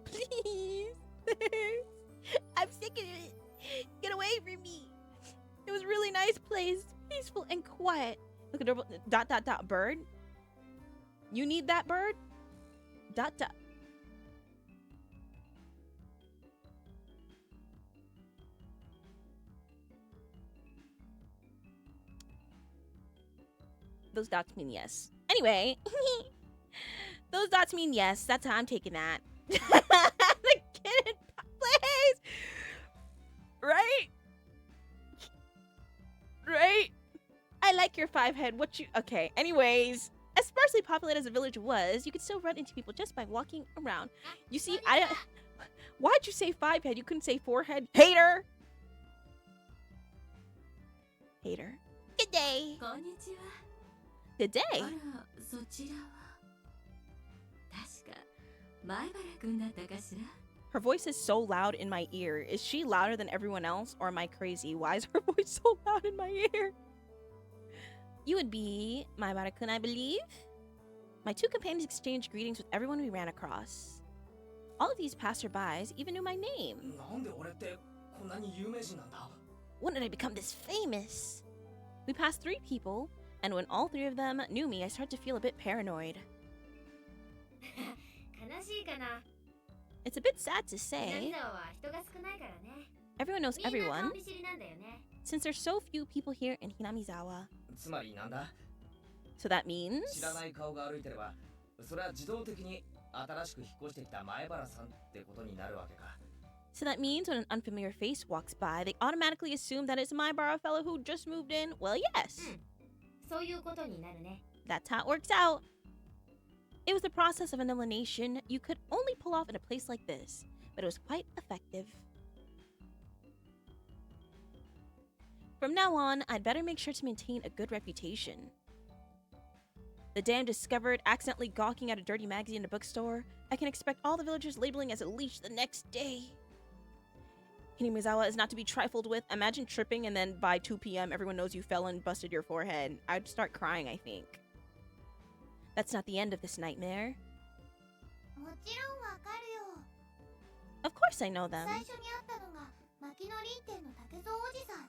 Please. I'm sick of it. Get away from me. It was a really nice place, peaceful and quiet. Look at bird. You need that bird? Dot. Those dots mean yes. Anyway, those dots mean yes. That's how I'm taking that. The kid, please. Right? Right? I like your 5-head. Okay, anyways. As sparsely populated as the village was, you could still run into people just by walking around. You see, why'd you say 5-head? You couldn't say 4-head? Hater! Hater. Good day. こんにちは。 Good day. あら、そちらは。確か、前原くんだったかしら。 Her voice is so loud in my ear. Is she louder than everyone else, or am I crazy? Why is her voice so loud in my ear? You would be Maibara-kun, I believe? My 2 companions exchanged greetings with everyone we ran across. All of these passerbys even knew my name. なんで俺ってこんなに有名人なんだ When did I become this famous? We passed 3 people, and when all 3 of them knew me, I started to feel a bit paranoid. 悲しいかな。 It's a bit sad to 南 say. 沢は人が少ないからね。 Everyone knows みんな everyone, 顔見知りなんだよね。 since there's so few people here in Hinamizawa. つまりなんだ So that means... 知らない顔が歩いてればそれは自動的に新しく引っ越してきた前原さんってことになるわけか So that means when an unfamiliar face walks by, they automatically assume that it's my bar fellow who just moved in? Well, yes. そういうことになるね。 That's how it works out. It was the process of an elimination you could only pull off in a place like this, but it was quite effective. From now on, I'd better make sure to maintain a good reputation. The day I'm discovered accidentally gawking at a dirty magazine in a bookstore, I can expect all the villagers labeling as a leech the next day. Hinamizawa is not to be trifled with. Imagine tripping and then by 2 p.m. everyone knows you fell and busted your forehead. I'd start crying, I think. That's not the end of this nightmare. もちろんわかるよ。 Of course I know them. 最初に会ったのが牧野林店の竹蔵おじさん。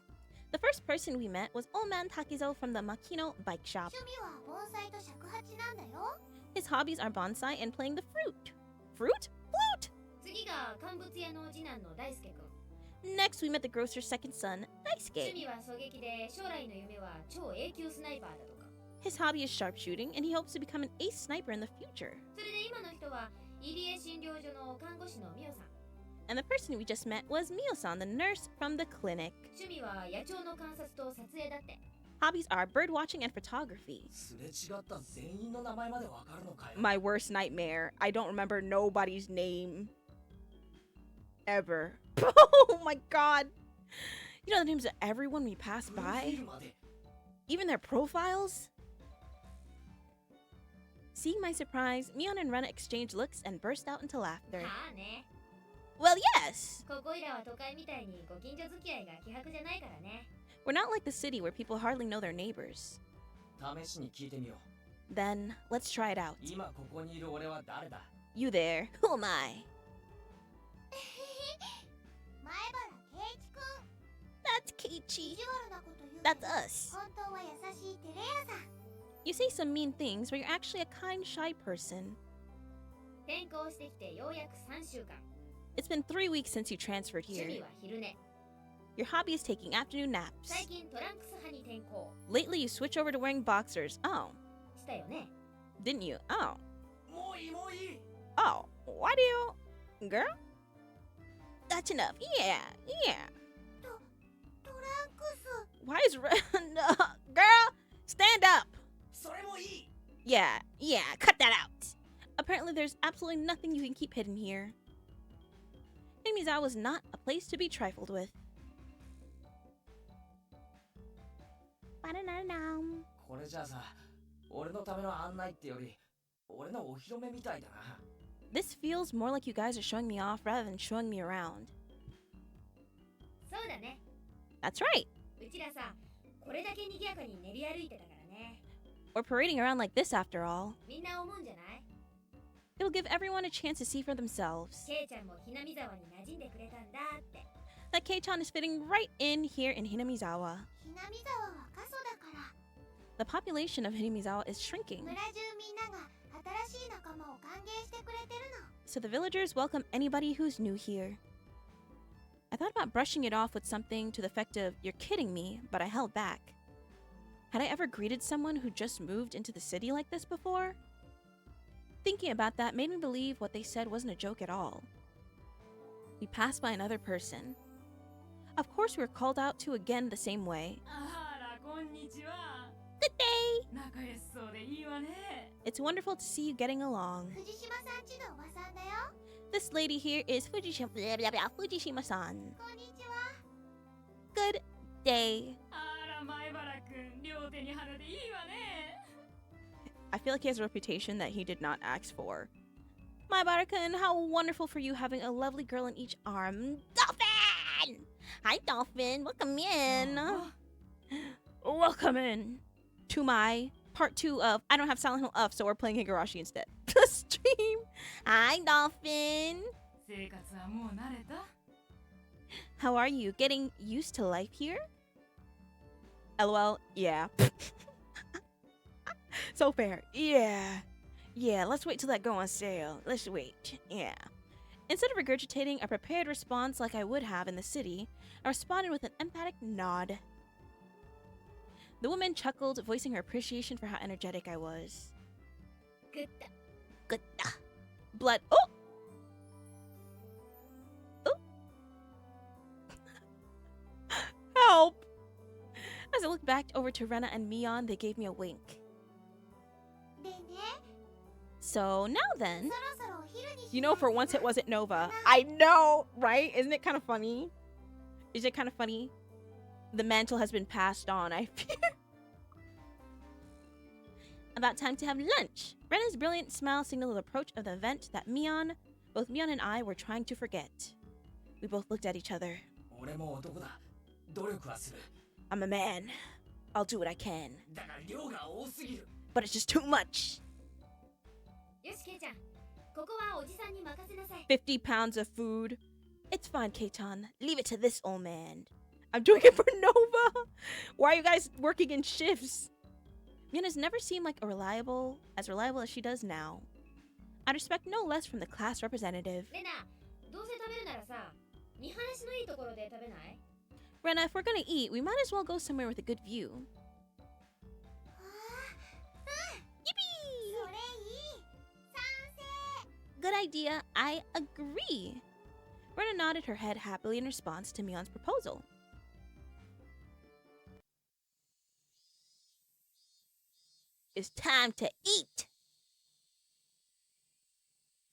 The first person we met was old man Takizo from the Makino bike shop. 趣味は盆栽と尺八なんだよ。 His hobbies are bonsai and playing the fruit. Fruit? Flute! 次が乾物屋の次男の大輔くん。 Next, we met the grocer's second son, 趣 Daisuke. 味は狙撃で将来の夢は超永久スナイパーだとか。 His hobby is sharpshooting, and he hopes to become an ace sniper in the future. それで今の人は入江診療所の看護師のミオさん。 And the person we just met was Mio-san, the nurse from the clinic. 趣味は野鳥の観察と撮影だって。 Hobbies are bird watching and photography. すれ違った全員の名前までわかるのかよ My worst nightmare. I don't remember nobody's name. Ever. Oh my god. You know the names of everyone we pass プロフィ by? ールまで Even their profiles? Seeing my surprise, Mion and Rena exchanged looks and burst out into laughter. はあね。 Well, yes! ここいらは都会みたいにご近所付き合いが希薄じゃないからね。 We're not like the city where people hardly know their neighbors. 試しに聞いてみよ Then, let's try it out. う今ここにいる俺は誰だ You there. Who am I? 前原圭一くん。 That's 意 Keiichi. 地悪なこと言うけ That's ど us. 本当は優しいテレ屋さん。 You say some mean things, but you're actually a kind, shy person. 転校してきてようやく3週間。 It's been 3 weeks since you transferred 趣 here. 味は昼寝。 Your hobby is taking afternoon naps. 最近トランクス派に転向 Lately, you switch over to wearing boxers. Oh, したよね。 didn't you? Oh. もういいもういい Oh, why do you... Girl? That's enough. Yeah, yeah. トランクス。 Why is... No, girl, stand up. それもいい Yeah, cut that out. Apparently, there's absolutely nothing you can keep hidden here. Hinamizawa was not a place to be trifled with. Ba-da-da-dum. これじゃあさ俺のための案内ってより俺のお披露目みたいだな。 This feels more like you guys are showing me off rather than showing me around. そうだね。 That's right. うちらさ、これだけ賑やかに練り歩いてたからね。 We're parading around like this after all. みんな思うんじゃない？ It'll give everyone a chance to see for themselves. ケイちゃんもひなみ沢に馴染んでくれたんだって。 That Kei-chan is fitting right in here in Hinamizawa. ひなみ沢は過疎だから The population of Hinamizawa is shrinking, 村中みんなが新しい仲間を歓迎してくれてるの。 so the villagers welcome anybody who's new here. I thought about brushing it off with something to the effect of, "You're kidding me," but I held back. Had I ever greeted someone who just moved into the city like this before? Thinking about that made me believe what they said wasn't a joke at all. We passed by another person. Of course, we were called out to again the same way. あらこんにちは。 Good day! 仲良しそうでいいわね。 It's wonderful to see you getting along. 藤島さんちのおばさんだよ。 This lady here is Fujishima-san. こんにちは。 Good day. あら前原くん、両手に花でいいわね。 I feel like he has a reputation that he did not ask for. My Barakun, how wonderful for you having a lovely girl in each arm. Dolphin! Hi, Dolphin. Welcome in. Welcome in to my part 2 of I don't have Silent Hill up, so we're playing Higurashi instead. The stream. Hi, Dolphin. 生活はもう慣れた？ How are you? Getting used to life here? LOL, yeah. So fair. Yeah. Yeah, let's wait till that go on sale. Let's wait. Yeah. Instead of regurgitating a prepared response like I would have in the city, I responded with an emphatic nod. The woman chuckled, voicing her appreciation for how energetic I was. グッド。 Good. Blood. Oh! Oh! Help! As I looked back over to Rena and Mion, they gave me a wink. でね、 So now then, そろそろお昼に you know, for once it wasn't Nova. I know, right? Isn't it kind of funny? Is it kind of funny? The mantle has been passed on, I fear. About time to have lunch. Rena's brilliant smile signaled the approach of the event that both Mion and I were trying to forget. We both looked at each other. 俺も男だ。努力はする。 I'm a man. I'll do what I can. だが量が多すぎる。 But it's just too much. よしケイちゃん、ここはおじさんに任せなさい。 50 pounds of food. It's fine, Keitan. Leave it to this old man. I'm doing it for Nova. Why are you guys working in shifts? Mion never seemed like as reliable as she does now. I'd expect no less from the class representative. レナ、どうせ食べるならさ、見晴らしのいいところで食べない？ Rena, if we're gonna eat, we might as well go somewhere with a good view. あー、Yippee! それいい。賛成。 Good idea. I agree. Rena nodded her head happily in response to Mion's proposal. It's time to eat.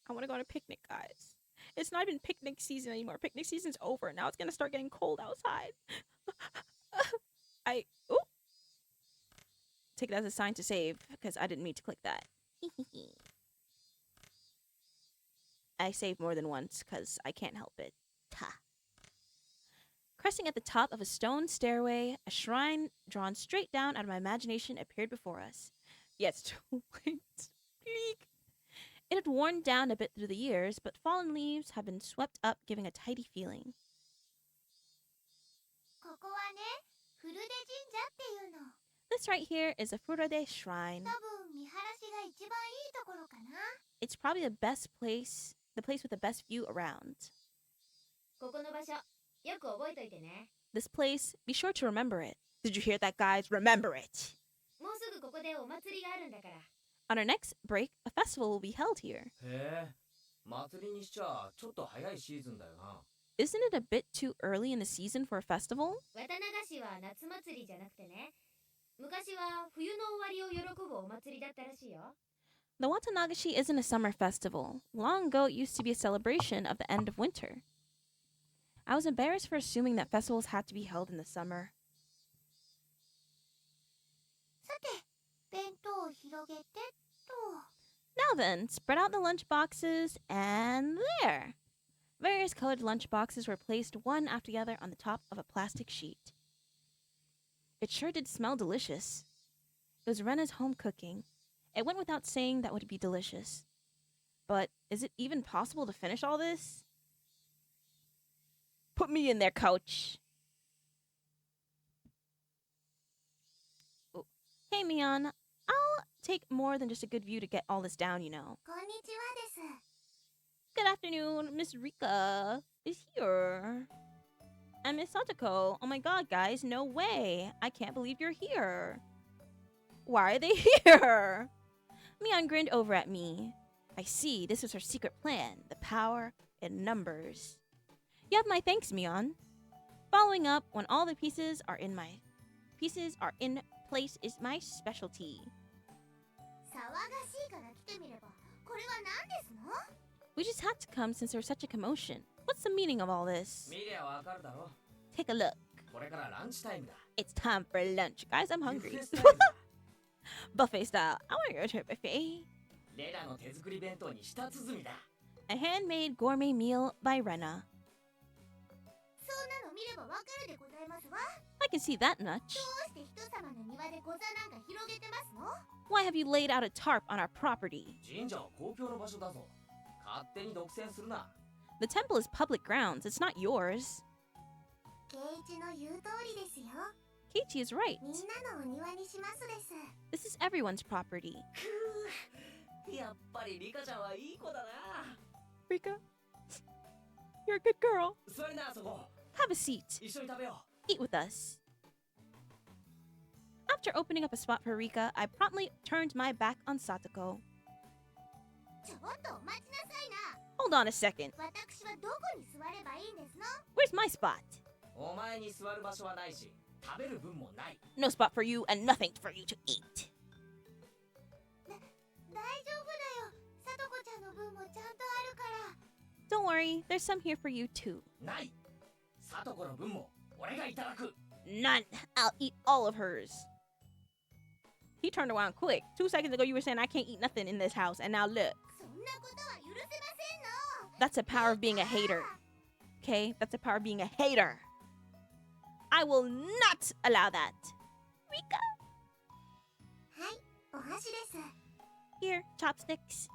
I want to go on a picnic, guys. It's not even picnic season anymore. Picnic season's over. Now it's going to start getting cold outside. Oh. Take it as a sign to save, because I didn't mean to click that. I saved more than once, because I can't help it. Ta. Cresting at the top of a stone stairway, a shrine drawn straight down out of my imagination appeared before us. Yes, too late. Bleak. It had worn down a bit through the years, but fallen leaves had been swept up, giving a tidy feeling. ここはね、古出神社っていうの。 This right here is a Furade shrine. 多分見晴らしが一番いいところかな。 It's probably the place with the best view around. ここの場所、よく覚えといてね。 This place, be sure to remember it. Did you hear that, guys? Remember it. もうすぐここでお祭りがあるんだから。 On our next break, a festival will be held here. へえ、祭りにしちゃちょっと早いシーズンだよな。 Isn't it a bit too early in the season for a festival? 綿流しは夏祭りじゃなくてね、昔は冬の終わりを喜ぶお祭りだったらしいよ。 The Watanagashi isn't a summer festival. Long ago, it used to be a celebration of the end of winter. I was embarrassed for assuming that festivals had to be held in the summer. さて、弁当を広げてと。 Now then, spread out the lunch boxes, and there! Various colored lunch boxes were placed one after the other on the top of a plastic sheet. It sure did smell delicious. It was Rena's home cooking. It went without saying that would be delicious. But is it even possible to finish all this? Put me in there, coach. Oh. Hey, Mion. I'll take more than just a good view to get all this down, you know. こんにちはです。 Good afternoon, Miss Rika is here. And Miss Satoko. Oh my god, guys, no way. I can't believe you're here. Why are they here? Mion grinned over at me. I see, this is her secret plan. The power in numbers. You have my thanks, Mion. Following up when all the pieces are in place is my specialty. 騒がしいから来てみれば、これは何ですの？ We just had to come since there's such a commotion. What's the meaning of all this? 見りゃわかるだろ。 Take a look. これからランチタイムだ。 It's time for lunch. Guys, I'm hungry. ビュッフェスタイルだ Buffet style. I want to go to a buffet. レラの手作り弁当に舌鼓だ。 A handmade gourmet meal by Rena. そんなの見ればわかるでございますわ。 I can see that much. どうして人様の庭でご座なんか広げてますの？ Why have you laid out a tarp on our property? 神社は公共の場所だぞ。勝手に独占するな。 The temple is public grounds. It's not yours. 圭一の言う通りですよ。 Keiichi is right. みんなのお庭にしますです。 This is everyone's property. くーやっぱりリカちゃんはいい子だな。 Rika, you're a good girl. 座りなそこ。 Have a seat. 一緒に食べよ Eat with us. After opening up a spot for Rika, I promptly turned my back on Satoko. ちょっとお待ちなさいな。 Hold on a second. 私はどこに座ればいいんですの？ Where's my spot? う。お前に座る場所はないし、食べる分もない。 No spot for you and nothing for you to eat. 大丈夫だよ。さとこちゃんの分もちゃんとあるから。 Don't worry, there's some here for you too. ない。さとこの分も俺がいただく。 None. I'll eat all of hers. He turned around quick. 2 seconds ago, you were saying I can't eat nothing in this house, and now look. そんなことは許せませんの。 That's the power of being a hater. Okay? That's the power of being a hater. I will not allow that. Rika. はい、お箸です。 Here, chopsticks.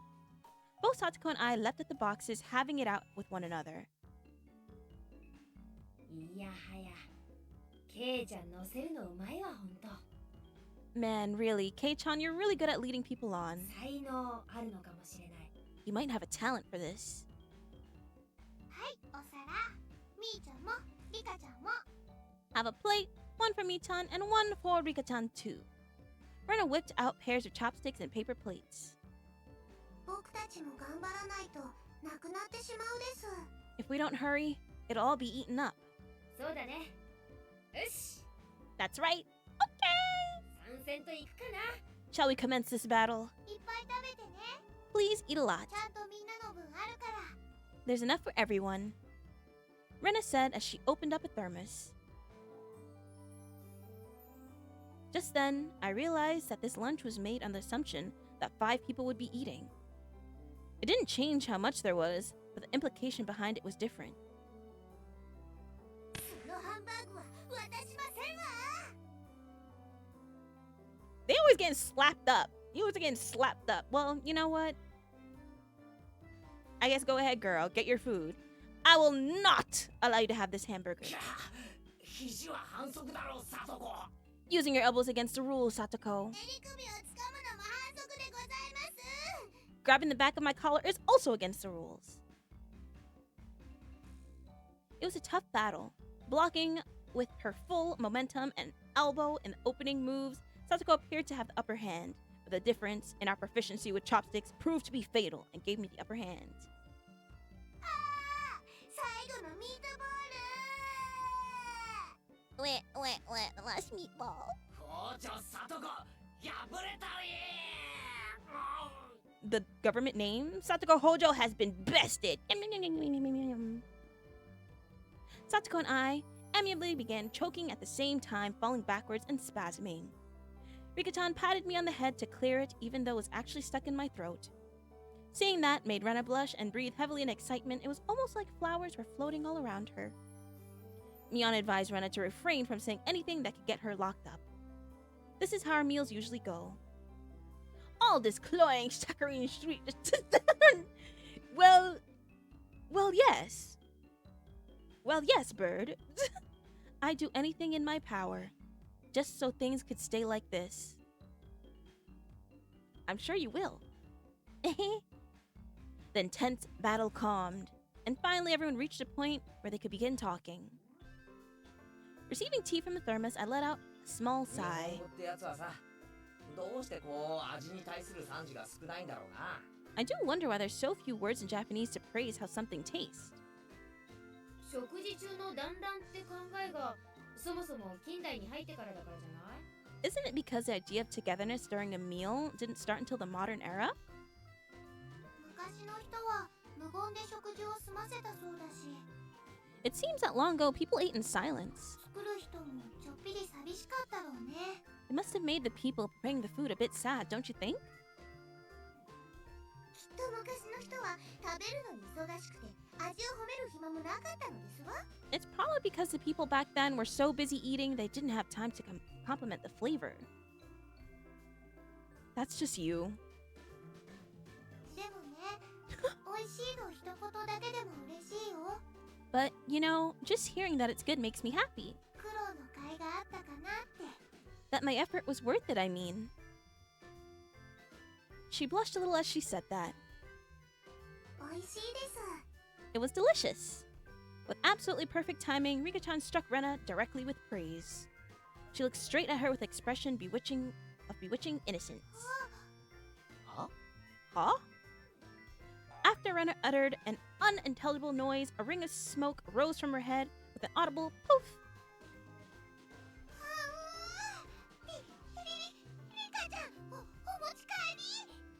Both Satoko and I leapt at the boxes, having it out with one another. いやはやケイちゃん乗せるのうまいわほんと。 Man, really, Kei-chan, you're really good at leading people on. 才能あるのかもしれない。 You might have a talent for this. はい、お皿。みーちゃんも、りかちゃんも。 Have a plate, one for Mi-chan and one for Rika-chan too. Rena whipped out pairs of chopsticks and paper plates. 僕たちも頑張らないとなくなってしまうです。 If we don't hurry, it'll all be eaten up. そうだね。よし That's right. Okay. 参戦といくかな。 Shall we commence this battle? いっぱい食べてね。 Please eat a lot. ちゃんとみんなの分あるから。 There's enough for everyone. Rena said as she opened up a thermos. Just then, I realized that this lunch was made on the assumption that 5 people would be eating. It didn't change how much there was, but the implication behind it was different. そのハンバーグは渡しませんわ。 They always getting slapped up. You always getting slapped up. Well, you know what? I guess go ahead, girl. Get your food. I will not allow you to have this hamburger. いや肘は反則だろうさとこ。 Using your elbows against the rules, Satoko. 襟首をつかむのも反則でございます。 Grabbing the back of my collar is also against the rules. It was a tough battle. Blocking with her full momentum and elbow in the opening moves, Satoko appeared to have the upper hand, but the difference in our proficiency with chopsticks proved to be fatal and gave me the upper hand. ああ、最後のミートボール。 Last meatball. 校長さとこ破れたり。 The government name, Satoko Hojo, has been bested. Satoko and I amiably began choking at the same time, falling backwards and spasming. Rika-chan patted me on the head to clear it, even though it was actually stuck in my throat. Seeing that made Rena blush and breathe heavily in excitement. It was almost like flowers were floating all around her. Mion advised Rena to refrain from saying anything that could get her locked up. This is how our meals usually go. All this cloying, saccharine sweet. Well, yes. Well, yes, Bird. I'd do anything in my power, just so things could stay like this. I'm sure you will. The intense battle calmed, and finally everyone reached a point where they could begin talking. Receiving tea from the thermos, I let out a small 日本 sigh. 語ってやつはさ、どうしてこう味に対する賛辞が少ないんだろうな。 I do wonder why there's so few words in Japanese to praise how something tastes. 食事中の団らんって考えがそもそも近代に入ってからだからじゃない？ Isn't it because the idea of togetherness during a meal didn't start until the modern era? 昔の人は無言で食事を済ませたそうだし、 It seems that long ago people ate in silence. 作る人もちょっぴり寂しかったろうね。 It must have made the people preparing the food a bit sad, don't you think? きっと昔の人は食べるのに忙しくて味を褒める暇もなかったのですわ。 It's probably because the people back then were so busy eating they didn't have time to compliment the flavor. That's just you. でもね、美味しいの一言だけでも嬉しいよ。 But, you know, just hearing that it's good makes me happy. 苦労の甲斐があったかなって。 That my effort was worth it, I mean. She blushed a little as she said that. 美味しいです。 It was delicious. With absolutely perfect timing, Rika-chan struck Rena directly with praise. She looked straight at her with expression of bewitching innocence. は？ Huh? After Rena uttered an unintelligible noise, a ring of smoke rose from her head with an audible poof. リカちゃん、お持ち帰り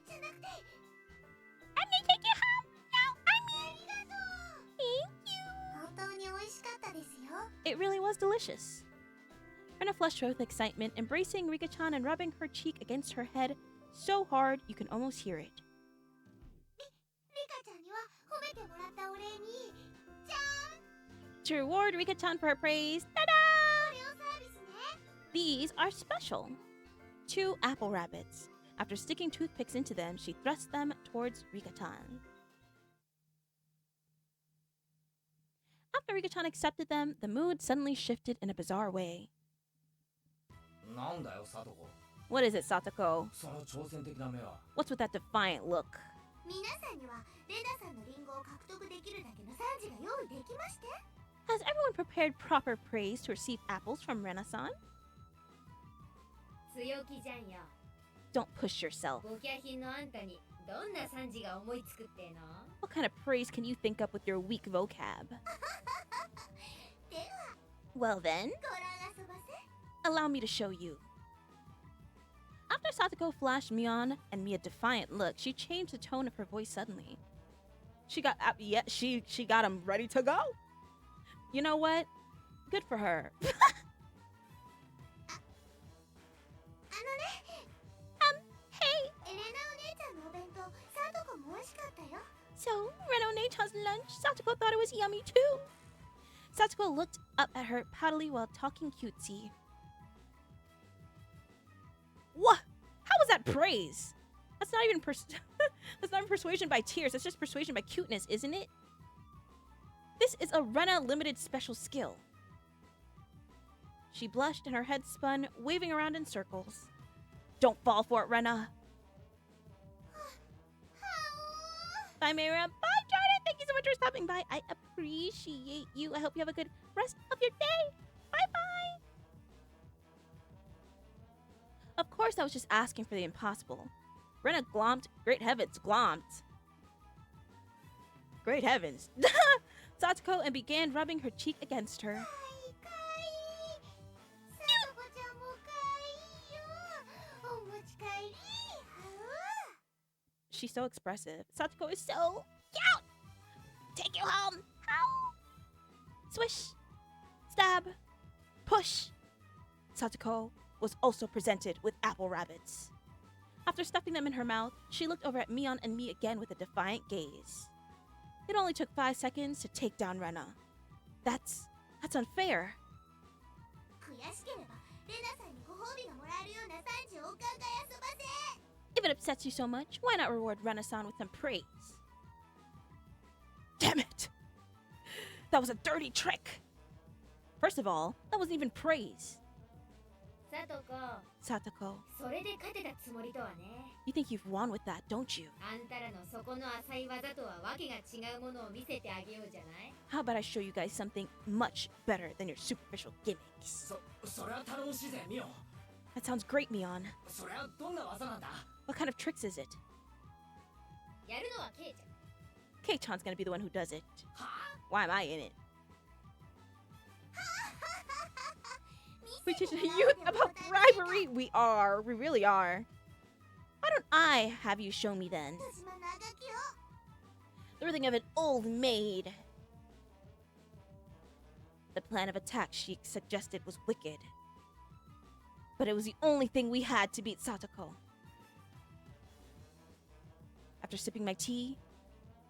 じゃなくて I'm gonna take you home. No, ありがとう。 thank you. 本当に美味しかったですよ。 It really was delicious. Rena flushed her with excitement, embracing Rika-chan and rubbing her cheek against her head so hard you can almost hear it. リカちゃんには褒めてもらったお礼に、じゃーん To reward Rika-chan for her praise, これをサービスね。 these are special. 2 apple rabbits. After sticking toothpicks into them, she thrust them towards Rika-chan. After Rika-chan accepted them, the mood suddenly shifted in a bizarre way. なんだよ、サトコ。 What is it, Satoko? その挑戦的な目は。 What's with that defiant look? 皆さんにはレナさんのリンゴを獲得できるだけの賛辞が用意できまして。 Has everyone prepared proper praise to receive apples from Rena-san? 強気じゃんよ。 Don't push yourself. ご家品のあんたにどんな賛辞が思いつくっての？ What kind of praise can you think up with your weak vocab? では、 Well then, ご覧遊ばせ。 allow me to show you. After Satoko flashed Mion and me a defiant look, she changed the tone of her voice suddenly. She got she got him ready to go. You know what? Good for her. あのね、Hey, エレナお姉ちゃんのお弁当、サトコも美味しかったよ。 so Reno-ne-chan's lunch, Satoko thought it was yummy too. Satoko looked up at her proudly while talking cutesy. What? How was that praise? That's not even that's not persuasion by tears. That's just persuasion by cuteness, isn't it? This is a Rena limited special skill. She blushed and her head spun, waving around in circles. Don't fall for it, Rena. Bye, Meira. Bye, Jordan. Thank you so much for stopping by. I appreciate you. I hope you have a good rest of your day. Bye-bye. Of course, I was just asking for the impossible. Rena glomped. Great heavens, glomped. Great heavens. Satoko and began rubbing her cheek against her. かいかい。サトコちゃんもかいよ。お持ち帰り。She's so expressive. Satoko is so cute. Take you home. How? Swish. Stab. Push. Satoko was also presented with apple rabbits. After stuffing them in her mouth, she looked over at Mion and me again with a defiant gaze. It only took 5 seconds to take down Rena. That's unfair. 悔しければレナさんにご褒美がもらえるような35巻が遊ばせ。 If it upsets you so much, why not reward Rena-san with some praise? Damn it! That was a dirty trick! First of all, that wasn't even praise. さとこ、 Satoko, それで勝てたつもりとはね。 you think you've won with that, don't you? あんたらの底の浅い技とはわけが違うものを見せてあげようじゃない。 How about I show you guys something much better than your superficial gimmicks? それは頼もしいぜミオ。 That sounds great, Mion. それはどんな技なんだ？ What kind of tricks is it? やるのはケイちゃん。 Kei-chan's gonna be the one who does it. はあ？ Why am I in it? 見 We せ teach て the もら youth うでも about ございませんか。 bribery. We are. We really are. Why don't I have you show me then? 私の長きを。 The rhythm of an old maid. The plan of attack she suggested was wicked. But it was the only thing we had to beat Satoko. After sipping my tea,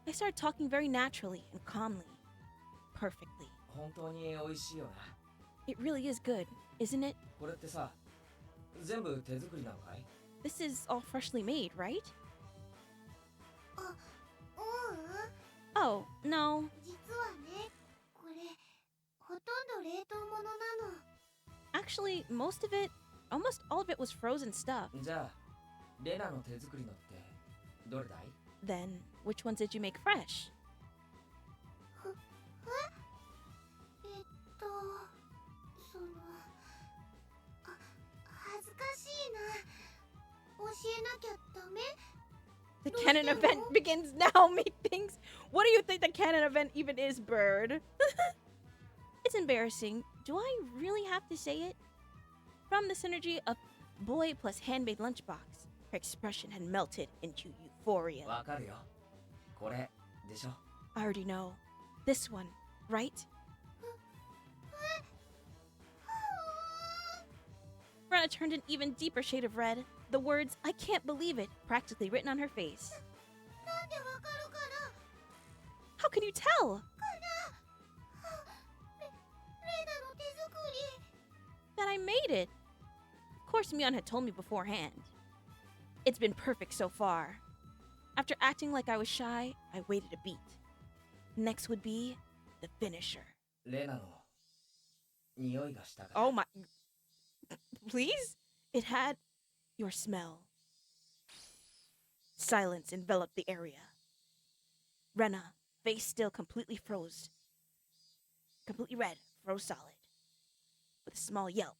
I started talking very naturally and calmly. Perfectly. 本当に美味しいよな。 It really is good, isn't it? これってさ、全部手作りなのかい？ This is all freshly made, right? ううん。 Oh, no. 実はね、これほとんど冷凍物なの。 Actually, most of it, almost all of it was frozen stuff. じゃあ、レナの手作りのってどれだい？ Then, which ones did you make fresh? その恥ずかしいな。教えなきゃダメ？ The canon event begins now, methinks. What do you think the canon event even is, Bird? It's embarrassing. Do I really have to say it? From the synergy of boy plus handmade lunchbox, her expression had melted into euphoria. わかるよ。これでしょ。 I already know. This one, right? Rena turned an even deeper shade of red. The words, I can't believe it, practically written on her face. なんでわかるかな。 How can you tell? レナの手作り。 That I made it. Of course, Mion had told me beforehand. It's been perfect so far. After acting like I was shy, I waited a beat. Next would be the finisher. レナの匂いがしたから。 Oh my. Please? It had your smell. Silence enveloped the area. Rena, face still completely froze. Completely red, froze solid. With a small yelp.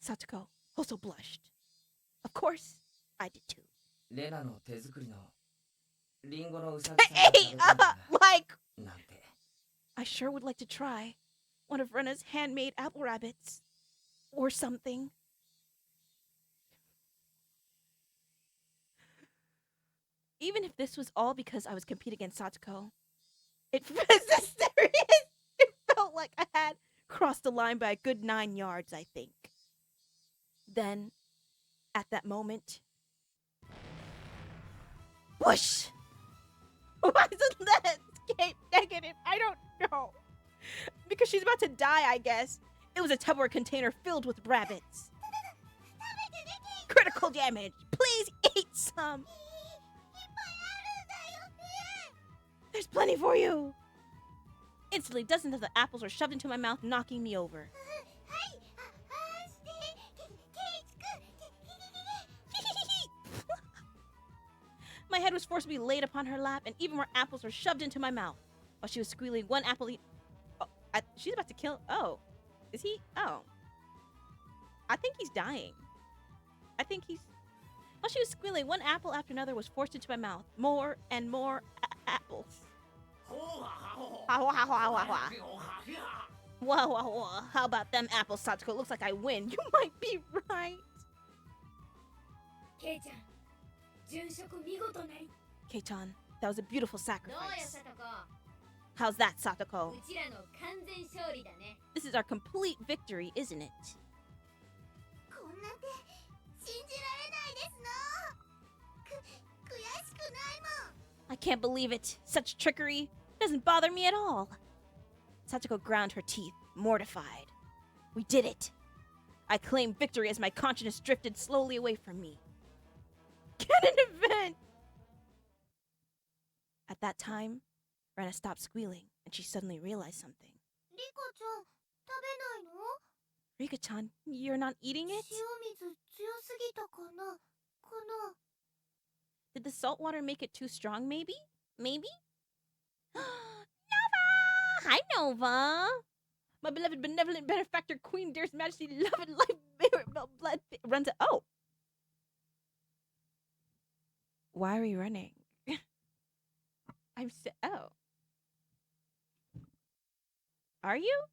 Satoko also blushed. Of course, I did too. レナの手作りのリンゴのうさぎさんが Hey, 食べたんだ like, なんて。 I sure would like to try one of Rena's handmade apple rabbits. Or something. Even if this was all because I was competing against Satoko, it it felt like I had crossed the line by a good 9 yards, I think. Then, at that moment, whoosh! Why isn't that escape negative? I don't know. Because she's about to die, I guess. It was a Tupperware container filled with rabbits. Critical damage. Please eat some. There's plenty for you. Instantly, dozens of the apples were shoved into my mouth, knocking me over. My head was forced to be laid upon her lap, and even more apples were shoved into my mouth. While she was squealing, one apple she's about to kill. Oh. Is he? Oh. I think he's dying. While she was squealing, one apple after another was forced into my mouth. More and more apples. Whoa. How about them apples, Satsuko? Looks like I win. You might be right. ケイちゃん、殉職見事なり。 Keitan, that was a beautiful どうよ、 sacrifice. さとこ。 How's that, Satoko? うちらの完全勝利だね。 This is our complete victory, isn't it? こんんなんて信じられないですの。悔しくないもん。 I can't believe it. Such trickery doesn't bother me at all. Sachiko ground her teeth, mortified. We did it. I claimed victory as my consciousness drifted slowly away from me. Get an event! At that time, Rena stopped squealing, and she suddenly realized something. リコちゃん食べないの？ Rika-chan, you're not eating it? 塩水強すぎたかな？かな？ Did the salt water make it too strong, maybe? Maybe? Nova! Hi, Nova! My beloved, benevolent benefactor, Queen, dearest majesty, love and life, merit, blood, runs a- Oh! Why are we running? Oh. Are you?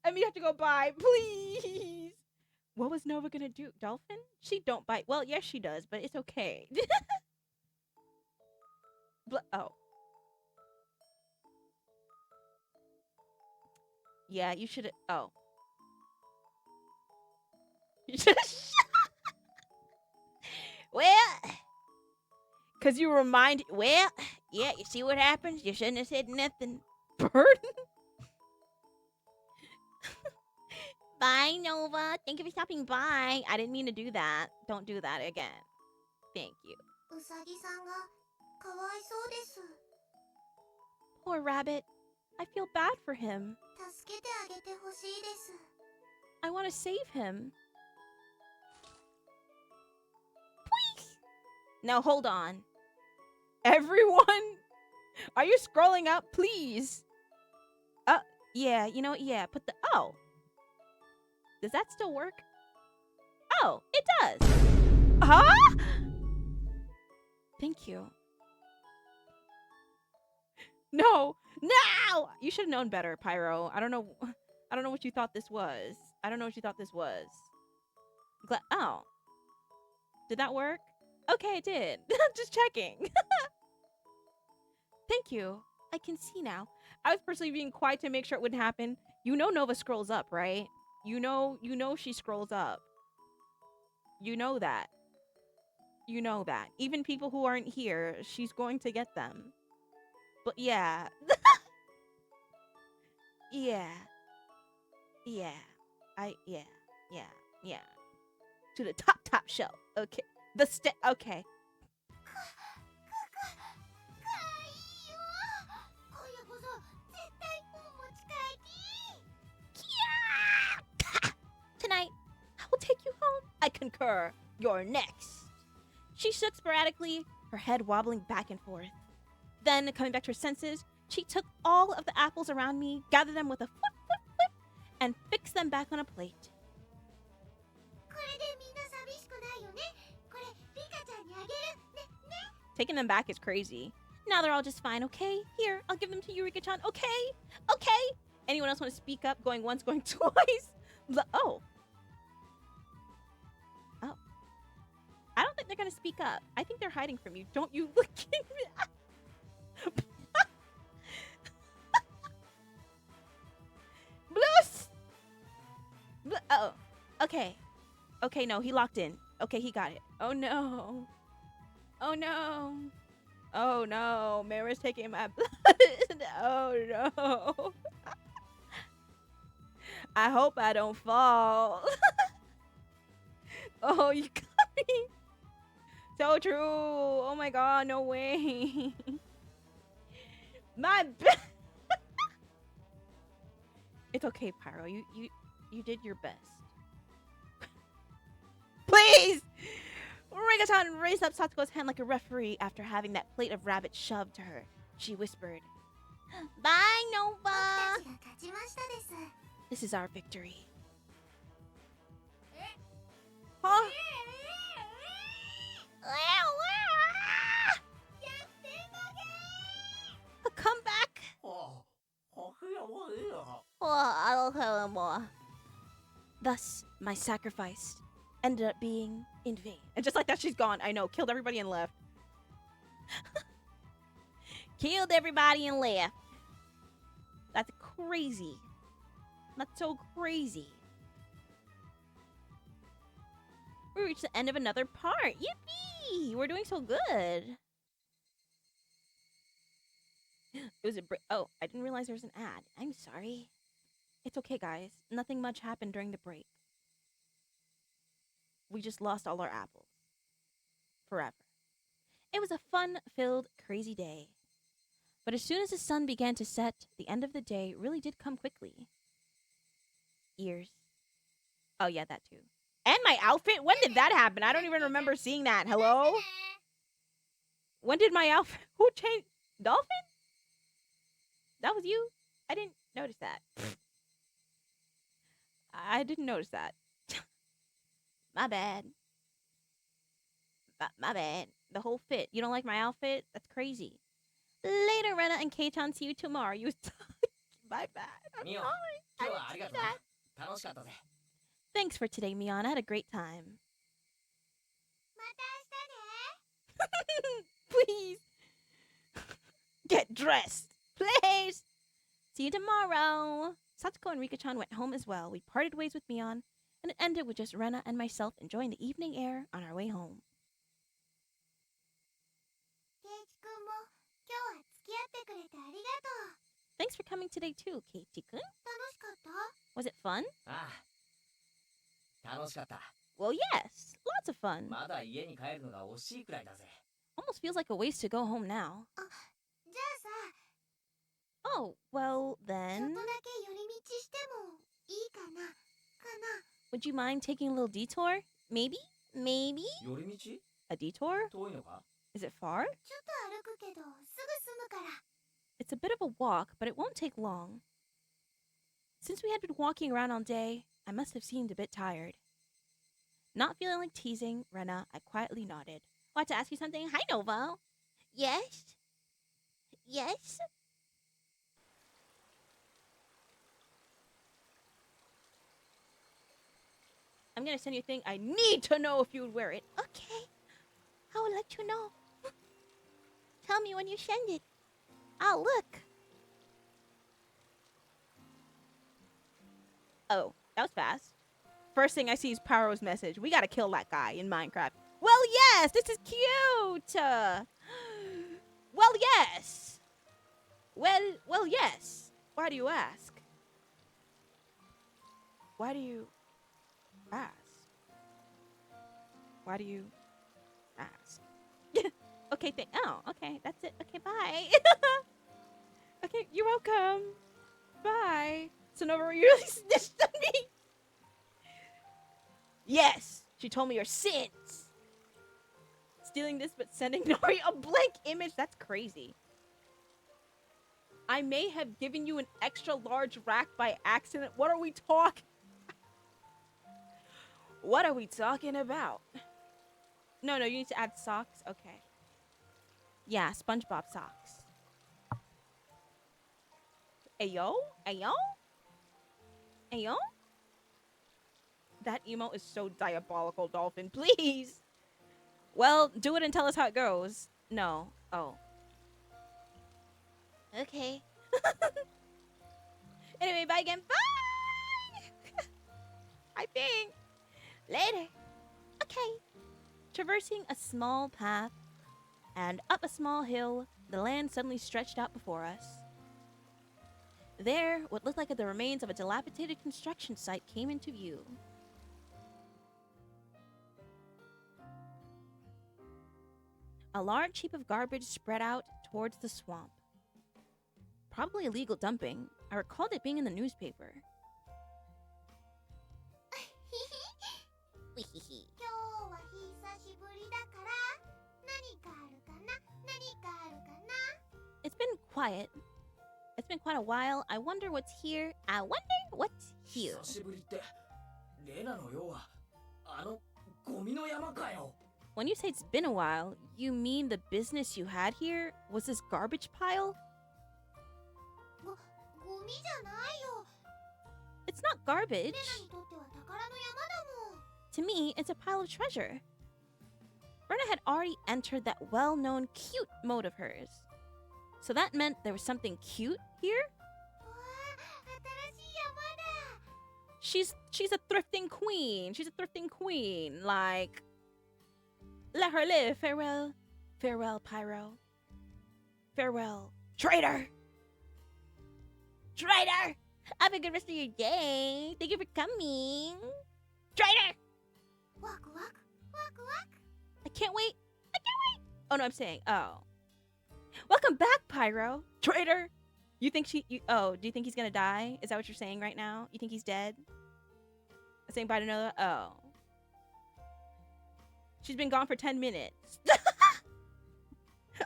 I mean, you have to go by, please! What was Nova gonna do? Dolphin? She don't bite. Well, yes, she does, but it's okay. Oh. Yeah, you should. Oh. You should. Well, cause you remind. Well, yeah. You see what happens? You shouldn't have said nothing. Bird. Bye, Nova. Thank you for stopping by. I didn't mean to do that. Don't do that again. Thank you. うさぎさんがかわいそうです。 Poor rabbit. I feel bad for him. 助けてあげてほしいです。 I want to save him. Please. Now hold on. Everyone, are you scrolling up, please? Yeah, you know, yeah, put the oh. Does that still work? Oh, it does. Huh? Thank you. No. No! You should have known better, Pyro. I don't know what you thought this was. I don't know what you thought this was. Oh. Did that work? Okay, it did. I'm just checking. Thank you. I can see now. I was personally being quiet to make sure it wouldn't happen. You know Nova scrolls up, right? You know she scrolls up. You know that. You know that. Even people who aren't here, she's going to get them. But yeah. Yeah. Yeah. Yeah. To the top shelf. Okay. Okay. 今夜こそ絶対お持ち帰り。 Tonight, I will take you home. I concur. You're next. She shook sporadically, her head wobbling back and forth. Then, coming back to her senses, she took all of the apples around me, gathered them with a flip, and fixed them back on a plate. これでみんな寂しくないよね。これリカちゃんにあげるね。 Taking them back is crazy. Now they're all just fine, okay? Here, I'll give them to you, Rika-chan, okay? Okay? Anyone else want to speak up? Going once, going twice? Oh. I don't think they're gonna speak up. I think they're hiding from you. Don't you look at me. Blues! Oh. Okay. Okay, no, he locked in. Okay, he got it. Oh no. Oh no. Oh no. Meira's taking my blood. Oh no. I hope I don't fall. Oh, you got me. So true. Oh my god, no way. My It's okay, Pyro. You did your best. Please! Rika-chan raised up Satsuko's hand like a referee after having that plate of rabbit shoved to her. She whispered, Bye, Nova! 僕たちが勝ちましたです。 This is our victory. Huh? A comeback? I don't have anymore. Thus, my sacrifice ended up being in vain. And just like that, she's gone. I know. Killed everybody and left. Killed everybody and left. That's crazy. That's so crazy. We reached the end of another part. Yippee! We're doing so good. It was a break. Oh, I didn't realize there was an ad. I'm sorry. It's okay, guys. Nothing much happened during the break. We just lost all our apples. Forever. It was a fun-filled, crazy day. But as soon as the sun began to set, the end of the day really did come quickly. Ears. Oh, yeah, that too. And my outfit? When did that happen? I don't even remember seeing that. Hello? When did my outfit... Who changed... Dolphin? That was you? I didn't notice that. I didn't notice that. My bad. My bad. The whole fit. You don't like my outfit? That's crazy. Later, Rena and Keitan. See you tomorrow. You... My bad. I'm ミオ sorry. 今日はありがとうな楽しかったぜ Thanks for today, Mion. I had a great time. また明日ね Please. Get dressed. Please. See you tomorrow. Satsuko and Rika-chan went home as well. We parted ways with Mion, and it ended with just Rena and myself enjoying the evening air on our way home. ケイチくんも今日は付き合ってくれてありがとう Thanks for coming today too, Keiichi-kun. 楽しかった Was it fun? ああ楽しかった Well, yes. Lots of fun. まだ家に帰るのが惜しいくらいだぜ Almost feels like a waste to go home now. じゃあさ Oh, well ちょっ then... とだけ寄り道してもいいかな Would you mind taking a little detour? Maybe? Maybe? 寄り道 A detour? 遠いのか Is it far? ちょっと歩くけどすぐ済むから It's a bit of a walk, but it won't take long. Since we had been walking around all day, I must have seemed a bit tired. Not feeling like teasing Rena, I quietly nodded. Want to ask you something? Hi, Nova. Yes? Yes? I'm gonna send you a thing. I need to know if you would wear it. Okay. I would like to know. Tell me when you send it. I'll look. Oh, that was fast. First thing I see is Paro's message. We gotta kill that guy in Minecraft. Well, yes, this is cute. Well, yes. Well, yes. Why do you ask? Why do you ask? Why do you ask? Okay, oh, okay, that's it. Okay, bye. Okay, you're welcome. Bye. So Nova really snitched on me. Yes, she told me your sins. Stealing this but sending Nori a blank image? That's crazy. I may have given you an extra large rack by accident. What are we talking? What are we talking about? No, you need to add socks. Okay. Yeah, SpongeBob socks. Ayo? Ayo? Ayo? That emote is so diabolical, Dolphin. Please! Well, do it and tell us how it goes. No. Oh. Okay. Anyway, bye again. Bye! I think. Later. Okay. Traversing a small path and up a small hill, the land suddenly stretched out before us. There, what looked like the remains of a dilapidated construction site came into view. A large heap of garbage spread out towards the swamp. Probably illegal dumping. I recalled it being in the newspaper. 今日は久しぶりだから何かあるかな何かあるかな It's been quiet. It's been quite a while. I wonder what's here. I wonder what's here. 久しぶりってレナのようはあのゴミの山かよ When you say it's been a while, you mean the business you had here was this garbage pile? ゴミじゃないよ It's not garbage. レナにとっては宝の山だもん To me, it's a pile of treasure. Verna had already entered that well-known cute mode of hers. So that meant there was something cute here? わあ新しい山だ she's a thrifting queen. She's a thrifting queen. Like, let her live. Farewell. Farewell, Pyro. Farewell, traitor. Traitor. Have a good rest of your day. Thank you for coming. Traitor. ワクワクワクワク I can't wait. I can't wait. Oh no, I'm saying. Oh. Welcome back, Pyro. Traitor. You think do you think he's gonna die? Is that what you're saying right now? You think he's dead? Saying bye to Noah? Oh. She's been gone for 10 minutes.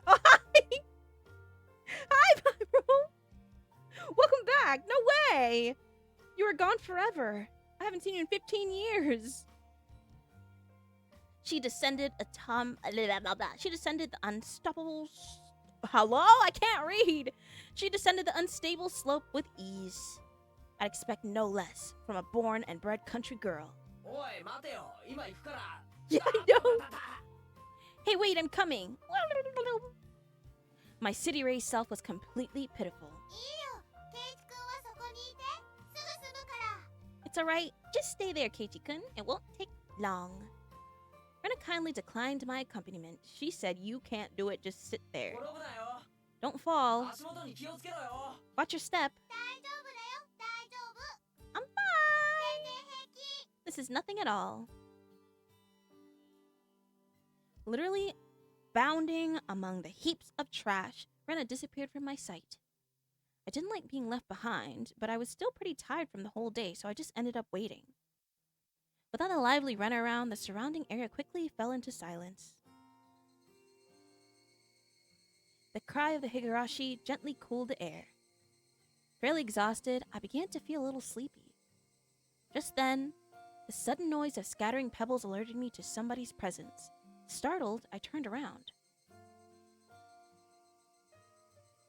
Oh, hi. Hi, Pyro. Welcome back. No way. You were gone forever. I haven't seen you in 15 years. She descended She descended the unstoppable. Hello? I can't read. She descended the unstable slope with ease. I'd expect no less from a born and bred country girl. おい待てよ今行くから Yeah, I know. Hey, wait, I'm coming. My city raised self was completely pitiful. いいよケイチ君はそこにいてすぐ済むから It's alright. Just stay there, Keiichi-kun. It won't take long. Rena kindly declined my accompaniment. She said, you can't do it. Just sit there. 転ぶなよ Don't fall. 足元に気をつけろよ Watch your step. 大丈夫だよ大丈夫 I'm 全 fine. 然平気 This is nothing at all. Literally bounding among the heaps of trash, Rena disappeared from my sight. I didn't like being left behind, but I was still pretty tired from the whole day, so I just ended up waiting. Without a lively runaround, the surrounding area quickly fell into silence. The cry of the Higurashi gently cooled the air. Fairly exhausted, I began to feel a little sleepy. Just then, the sudden noise of scattering pebbles alerted me to somebody's presence. Startled, I turned around.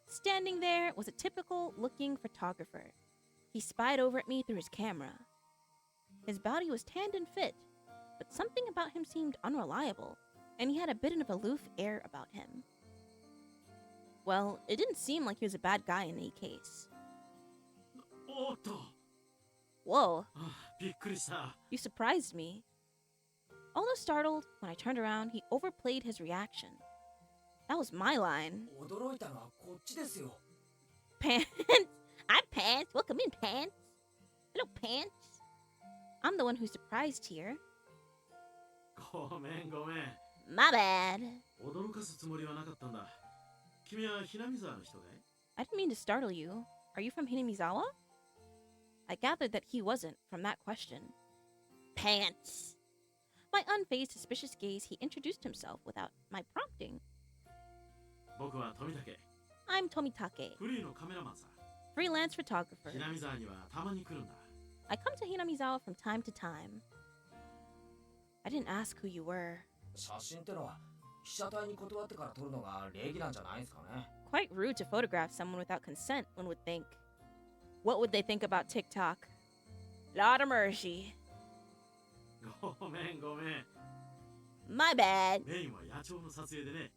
Standing there was a typical-looking photographer. He spied over at me through his camera. His body was tanned and fit, but something about him seemed unreliable, and he had a bit of aloof air about him. Well, it didn't seem like he was a bad guy in any case. おっと Whoa, びっくりした you surprised me. Although startled, when I turned around, he overplayed his reaction. That was my line. 驚いたのはこっちですよ Pants? I'm Pants. Welcome in, Pants. Hello, Pants. I'm the one who's surprised here. ごめんごめん My bad. 驚かすつもりはなかったんだ君はひなみ沢の人かい I didn't mean to startle you. Are you from Hinamizawa? I gathered that he wasn't from that question. Pants. My unfazed, suspicious gaze, he introduced himself without my prompting. 僕は富武 I'm Tomitake, フリーのカメラマンさ freelance photographer. ひなみ沢にはたまに来るんだ I come to Hinamizawa from time to time. I didn't ask who you were. 写真ってのは被写体に断ってから撮るのが礼儀なんじゃないんすかね Quite rude to photograph someone without consent, one would think. What would they think about TikTok? Lot of mercy. ごめんごめん My bad. メインは野鳥の撮影でね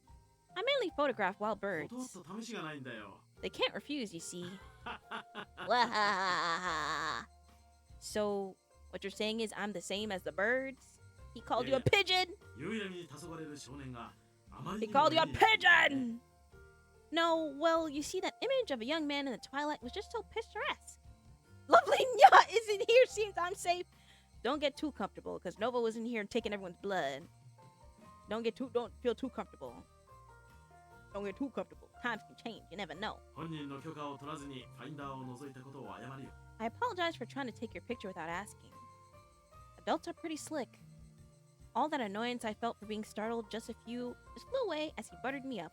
I mainly photograph wild birds. 断った試しがないんだよ They can't refuse, you see. Wahahaha. So, what you're saying is I'm the same as the birds? He called you a pigeon? 夕闇に黄昏れる少年があまり He にも called you a 目に pigeon! No, well, you see, that image of a young man in the twilight was just so picturesque. Lovely Nya isn't here, seems I'm safe. Don't get too comfortable, because Nova was in here taking everyone's blood. Don't feel too comfortable. Don't get too comfortable. Times can change, you never know. 本人の許可を取らずにファインダーを覗いたことを謝るよ I apologize for trying to take your picture without asking. Adults are pretty slick. All that annoyance I felt for being startled just flew away as he buttered me up.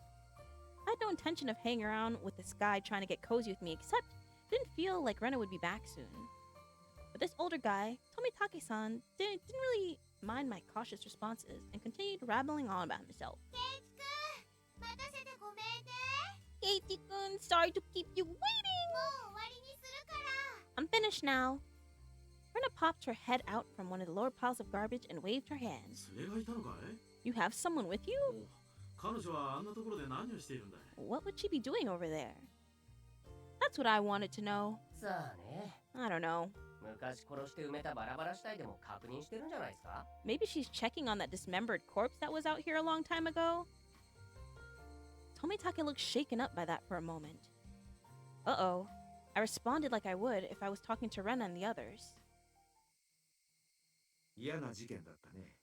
I had no intention of hanging around with this guy trying to get cozy with me, except it didn't feel like Rena would be back soon. But this older guy, Tomitake-san, didn't really mind my cautious responses and continued rambling on about himself. ケイチ君待たせてごめんね Keiichi-kun, sorry to keep you waiting. もう終わりにするから I'm finished now. Rena popped her head out from one of the lower piles of garbage and waved her hand. 連れがいたのかい You have someone with you? お彼女はあんなところで何をしているんだい What would she be doing over there? That's what I wanted to know. さあね I don't know. 昔殺して埋めたバラバラ死体でも確認してるんじゃないですか？ Maybe she's checking on that dismembered corpse that was out here a long time ago. Tomitake looked shaken up by that for a moment. Uh-oh. I responded like I would if I was talking to Rena and the others. 嫌な事件だったね。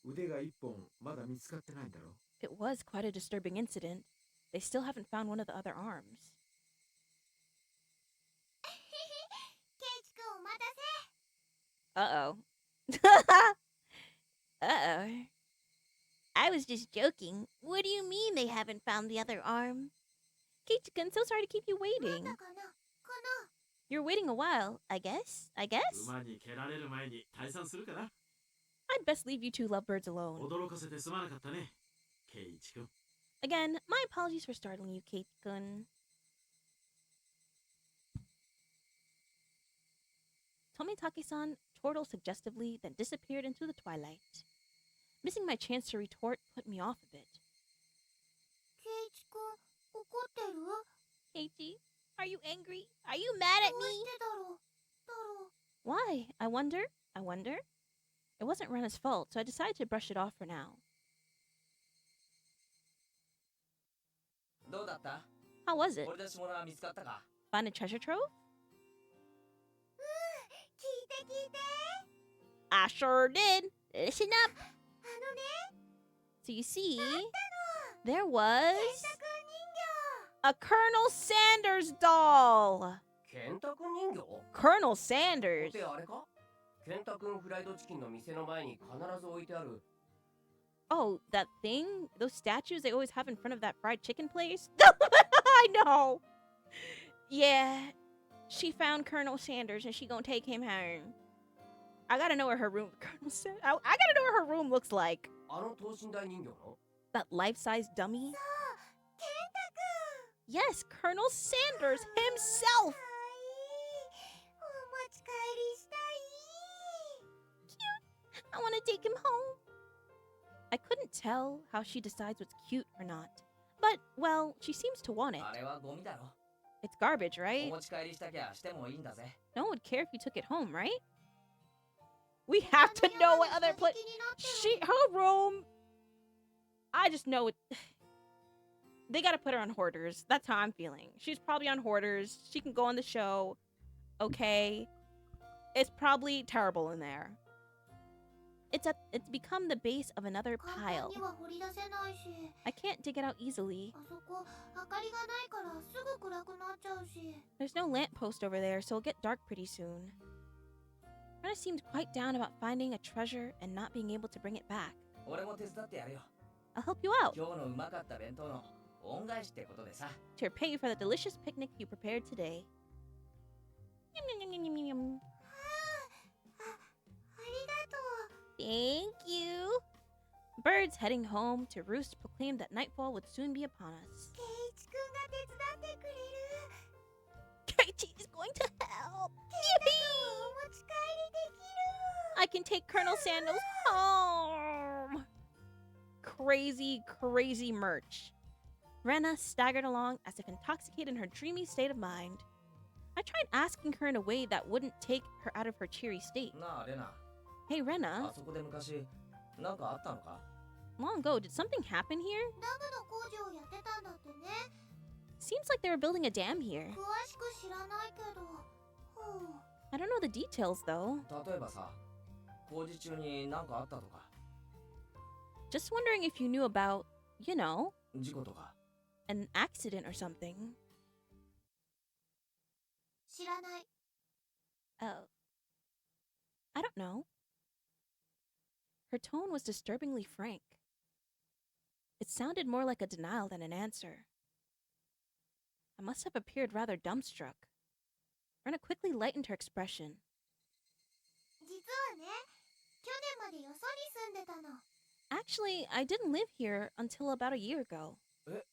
腕が一本まだ見つかってないんだろ。 It was quite a disturbing incident. They still haven't found one of the other arms. ケイチ君お待たせ。 Uh-oh. Uh-oh. I was just joking. What do you mean they haven't found the other arm? Keiichi-kun, so sorry to keep you なん waiting. だかなか You're waiting a while, I guess? 馬に蹴られる前に退散するかな。 I'd best leave you two lovebirds alone. 驚かせてすまなかったね、ケイイチ君。 Again, my apologies for startling you, Keiichi-kun. Tomitake-san chortled suggestively, then disappeared into the twilight. Missing my chance to retort put me off a bit. ケイチ君怒ってる？ Keiichi, are you angry? Are you mad at どう me? してだろう？だろう？ Why? I wonder. It wasn't Rena's fault, so I decided to brush it off for now. どうだった？ How was it? 掘り出し物は見つかったか？ Find a treasure trove? 聞いて聞いて。 I sure did. Listen up. あのね、 So you see, あったの。 there was ケンタ君人 a Colonel Sanders doll. ケンタ君人形？ Colonel Sanders. ってあれか？ケンタ君フライドチキンの店の前に必ず置いてある。 Oh, that thing? Those statues they always have in front of that fried chicken place? I know. Yeah. She found Colonel Sanders and she gonna take him home. I gotta know where her room Colonel Sanders. I gotta know what her room looks like. あの等身大人形の？ That life-size dummy? 形。ケンタ君。 Yes, Colonel Sanders か himself. わいい。お持ち帰りしたい。 I want to take him home. I couldn't tell how she decides what's cute or not. But, well, she seems to want it. あれはゴミだろ。 It's garbage, お right? 持ち帰りしたきゃしてもいいんだぜ。 No one would care if you took it home, right? We have to know what other place. Her room. I just know it. They gotta put her on Hoarders. That's how I'm feeling. She's probably on Hoarders. She can go on the show. Okay. It's probably terrible in there. It's become the base of another 簡単 pile. には掘り出せないし、 I can't dig it out easily. あそこ明かりがないからすぐ暗くなっちゃうし。 There's no lamppost over there, so it'll get dark pretty soon. Rena seemed quite down about finding a treasure and not being able to bring it back. 俺も手伝ってやるよ。 I'll help you out 今日のうまかった弁当の恩返しってことでさ。 to repay you for the delicious picnic you prepared today. Yum, yum, yum, yum, yum, yum. ありがとう。 Thank you. Birds heading home to roost proclaimed that nightfall would soon be upon us. ケイチ君が手伝ってくれる。 Katie is going to help. お Yippee! 持ち帰りできる。 I can take Colonel Sandals home. Crazy, crazy merch. Rena staggered along as if intoxicated in her dreamy state of mind. I tried asking her in a way that wouldn't take her out of her cheery state. なあ、レナ。 Hey, Rena, あそこで昔、なんかあったのか？ long ago, did something happen here? ダムの工事をやってたんだってね。 Seems like they were building a dam here. 詳しく知らないけど。ほう。 I don't know the details, though. 例えばさ、工事中になんかあったとか、 Just wondering if you knew about, you know, 事故とか。 an accident or something. 知らない。 Oh. I don't know. Her tone was disturbingly frank. It sounded more like a denial than an answer. I must have appeared rather dumbstruck. Rena quickly lightened her expression. 実はね、去年までよそに住んでたの。 Actually, I didn't live here until about a year ago. え？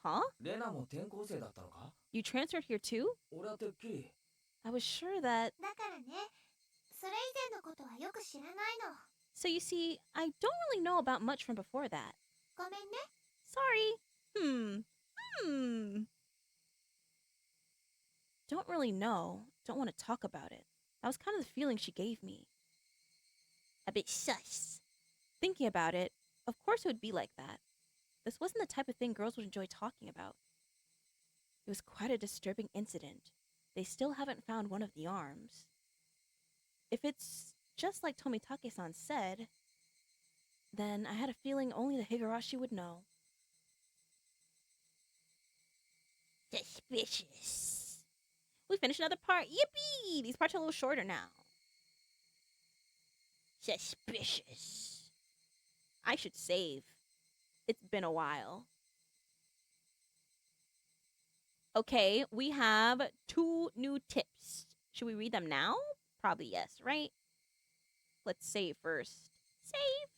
Huh? レナも転校生だったのか？ You transferred here too? 俺はてっきり。 I was sure that... だからね、それ以前のことはよく知らないの。 So you see, I don't really know about much from before that. ごめんね。 Sorry. Don't really know. Don't want to talk about it. That was kind of the feeling she gave me. A bit sus. Thinking about it, of course it would be like that. This wasn't the type of thing girls would enjoy talking about. It was quite a disturbing incident. They still haven't found one of the arms. If it's just like Tomitake-san said, then I had a feeling only the Higurashi would know. Suspicious. We finished another part. Yippee! These parts are a little shorter now. Suspicious. I should save. It's been a while. Okay, we have 2 new tips. Should we read them now? Probably yes, right? Let's save first. Save.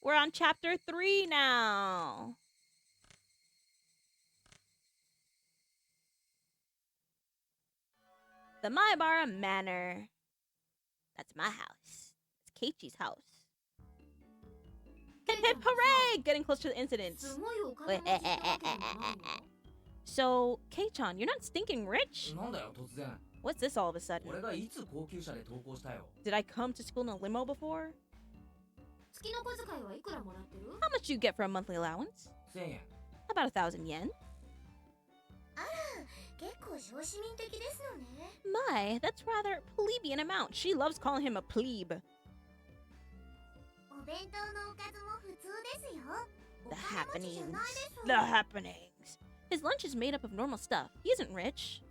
We're on chapter 3 now. The Maibara Manor. That's my house. It's Keiichi's house. Hip hip hooray! Getting close to the incidents. すごいお金持ちってわけでもないの So, Kei-chan, you're not stinking rich? なんだよ突然 What's this all of a sudden? 俺がいつ高級車で登校したよ Did I come to school in a limo before? 月の小遣いはいくらもらってる How much do you get for a monthly allowance? 1000円 About 1,000 yen. 結構小市民的ですのね。 My, that's rather plebeian amount. She loves calling him a plebe. お弁当のおかずも普通ですよ。お The 金持ちじゃ happenings. ないです The happenings. His lunch is made up of normal stuff. He isn't rich.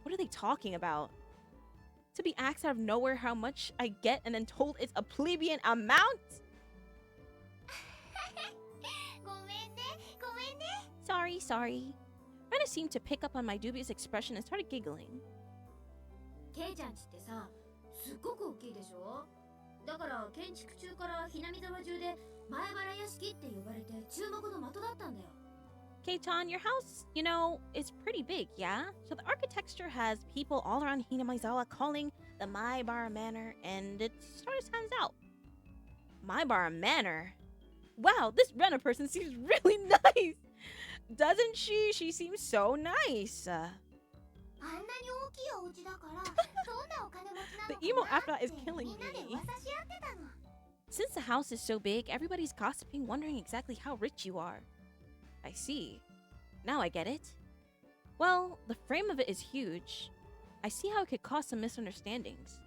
What are they talking about? To be asked out of nowhere how much I get and then told it's a plebeian amount? ごめんね、ごめんね。 Sorry, sorry. Rena seemed to pick up on my dubious expression and started giggling. ケイちゃんちってさ、すっごく大きいでしょ。だから建築中からひなみ沢中で前原屋敷って呼ばれて注目の的だったんだよ。 Keitan, your house, you know, is pretty big, yeah? So the architecture has people all around Hinamizawa calling the Maibara Manor, and it sort of stands out. Maibara Manor? Wow, this Rena person seems really nice! Doesn't she? She seems so nice. あんなに大きいお家だから、どんなお金持ちなの The emo か after な that っ is て killing みんなで me. 噂し合ってたの。 Since the house is so big, everybody's gossiping, wondering exactly how rich you are. I see. Now I get it. Well, the frame of it is huge. I see how it could cause some misunderstandings.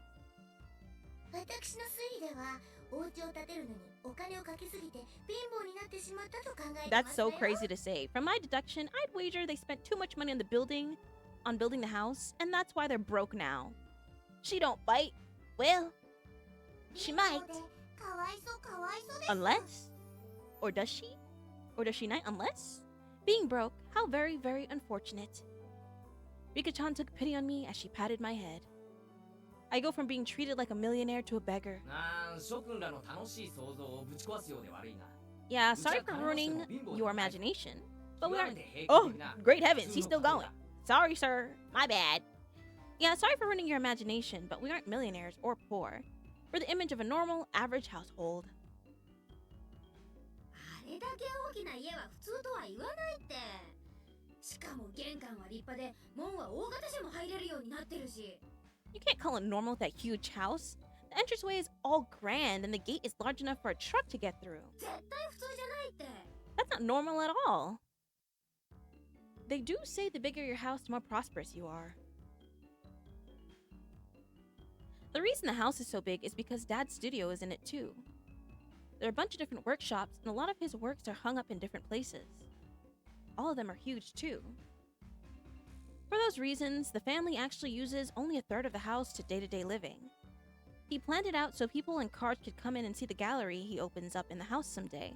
私の推理では、お家を建てるのにお金をかけすぎて貧乏になってしまったと考えてま That's すわ so よ。 crazy to say. From my deduction, I'd wager they spent too much money on building the house, and that's why they're broke now. She don't bite. Well, she 貧 might. 乏でかわいそうかわいそうです。 Unless? Or does she? Or does she not? Unless? Being broke, how very, very unfortunate. Rika-chan took pity on me as she patted my head. I go from being treated like a millionaire to a beggar. 諸君らの楽しい想像をぶち壊すようで悪いな Yeah, sorry for ruining your imagination. But we 極 aren't. めて平均 Oh, 的な great heavens, 普 he's 通の still 家庭 going. だ Sorry, sir. My bad. Yeah, sorry for ruining your imagination, but we aren't millionaires or poor. We're the image of a normal, average household. あれだけ大きな家は普通とは言わないって。しかも玄関は立派で、門は大型車も入れるようになってるし。 You can't call it normal with that huge house. The entranceway is all grand, and the gate is large enough for a truck to get through. 絶対普通じゃないって。 That's not normal at all. They do say the bigger your house, the more prosperous you are. The reason the house is so big is because Dad's studio is in it too. There are a bunch of different workshops, and a lot of his works are hung up in different places. All of them are huge too. For those reasons, the family actually uses only a third of the house to day-to-day living. He planned it out so people and cars could come in and see the gallery he opens up in the house someday.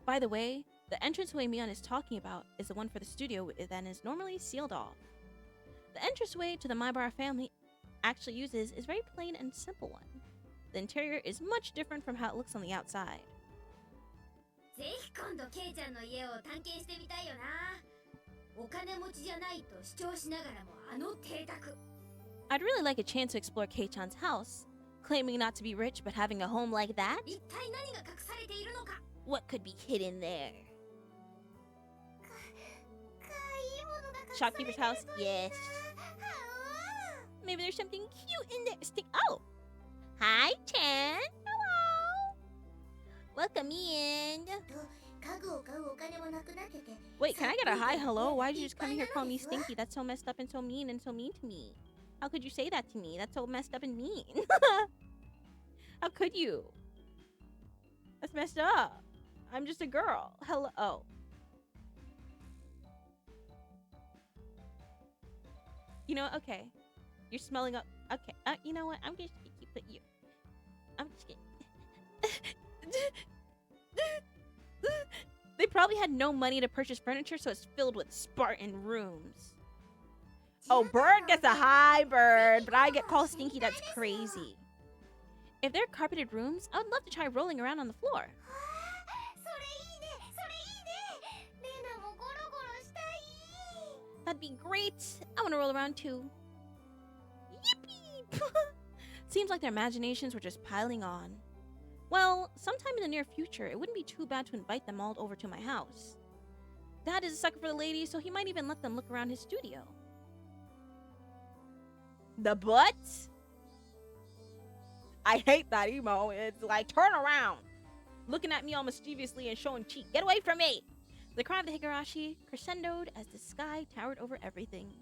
By the way, the entranceway Mion is talking about is the one for the studio that is normally sealed off. The entranceway to the Maibara family actually uses is very plain and simple one. The interior is much different from how it looks on the outside. ぜひ今度ケイちゃんの家を探検してみたいよな。お金持ちじゃないと主張しながらもあの邸宅。 I'd really like a chance to explore Kei-chan's house, claiming not to be rich but having a home like that. 一体何が隠されているのか。 What could be hidden there? かいいものが隠 shopkeeper's house? Yes. Maybe there's something cute in there. Oh! Hi, Chan. Hello. Welcome in. と家具を買うお金もなくなってて Wait, can I get a hi, hello? Why did you just come in here calling me stinky? That's so messed up and so mean to me. How could you say that to me? That's so messed up and mean. How could you? That's messed up. I'm just a girl. Hello. Oh. You know what? Okay. You're smelling up. Okay. You know what? I'm just gonna keep it you. I'm just kidding. They probably had no money to purchase furniture, so it's filled with Spartan rooms. Oh, Bird gets a high bird, but I get called stinky. That's crazy. If they're carpeted rooms, I would love to try rolling around on the floor. それいいねそれいいねレナもゴロゴロしたい That'd be great. I want to roll around too. Yippee! Seems like their imaginations were just piling on. Well, sometime in the near future, it wouldn't be too bad to invite them all over to my house. Dad is a sucker for the ladies, so he might even let them look around his studio. The butt? I hate that emo. It's like, turn around. Looking at me all mischievously and showing cheek. Get away from me! The cry of the Higurashi crescendoed as the sky towered over everything.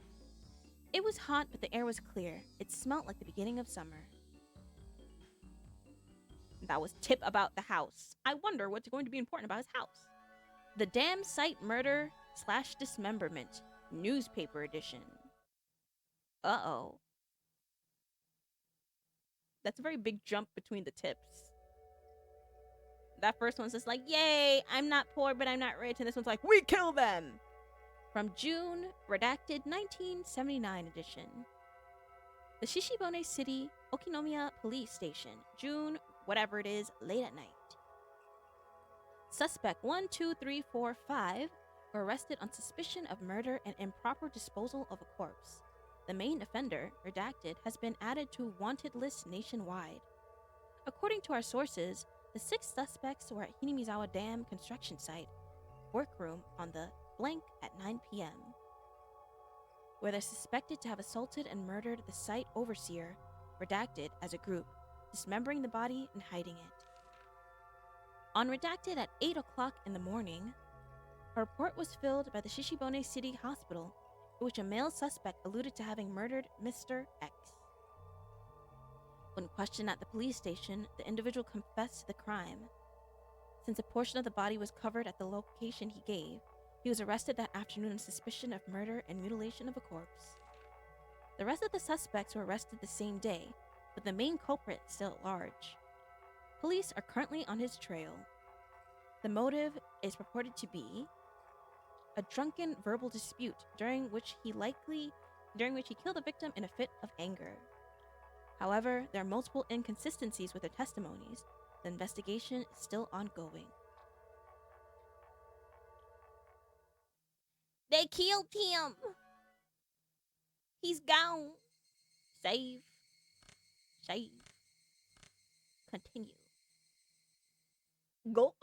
It was hot, but the air was clear. It smelt like the beginning of summer. That was tip about the house. I wonder what's going to be important about his house. The Damn Site Murder / Dismemberment, newspaper edition. Uh-oh. That's a very big jump between the tips. That first one's just like, yay, I'm not poor, but I'm not rich. And this one's like, we kill them. From June, redacted 1979 edition. The Shishibone City Okinomiya Police Station, June, whatever it is, late at night. Suspect 1, 2, 3, 4, 5 were arrested on suspicion of murder and improper disposal of a corpse. The main offender, redacted, has been added to wanted lists nationwide. According to our sources, the 6 suspects were at Hinamizawa Dam construction site, workroom on the blank at 9 p.m., where they're suspected to have assaulted and murdered the site overseer, redacted, as a group, dismembering the body and hiding it. On redacted at 8 o'clock in the morning, a report was filled by the Shishibone City Hospital in which a male suspect alluded to having murdered Mr. X. When questioned at the police station, the individual confessed to the crime. Since a portion of the body was covered at the location he gave, he was arrested that afternoon on suspicion of murder and mutilation of a corpse. The rest of the suspects were arrested the same day, but the main culprit still at large. Police are currently on his trail. The motive is purported to be a drunken verbal dispute during which he killed the victim in a fit of anger. However, there are multiple inconsistencies with their testimonies. The investigation is still ongoing. They killed him! He's gone! Save. Continue. Go.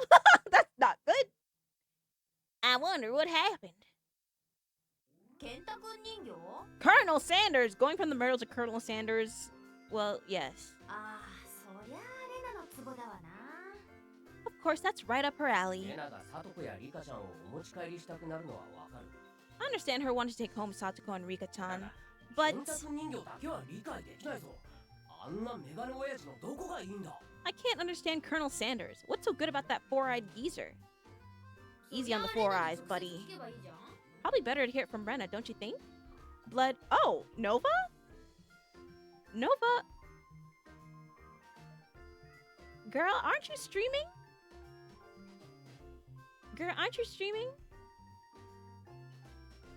That's not good. I wonder what happened. ケンタ君人形 Colonel Sanders! Going from the murder to Colonel Sanders. Well, yes. ああ、そりゃあレナのツボだわな。 Of course, that's right up her alley. レナがサトコやリカちゃんをお持ち帰りしたくなるのはわかる。 I understand her wanting to take home Satoko and Rika-chan, だが but ケンタ君人形だけは理解できないぞ。あんなメガネ親父のどこがいいんだ。 I can't understand Colonel Sanders. What's so good about that four-eyed geezer? Easy on the four eyes, buddy. Probably better to hear it from Brenna, don't you think? Blood. Oh, Nova? Nova? Girl, aren't you streaming? Girl, aren't you streaming?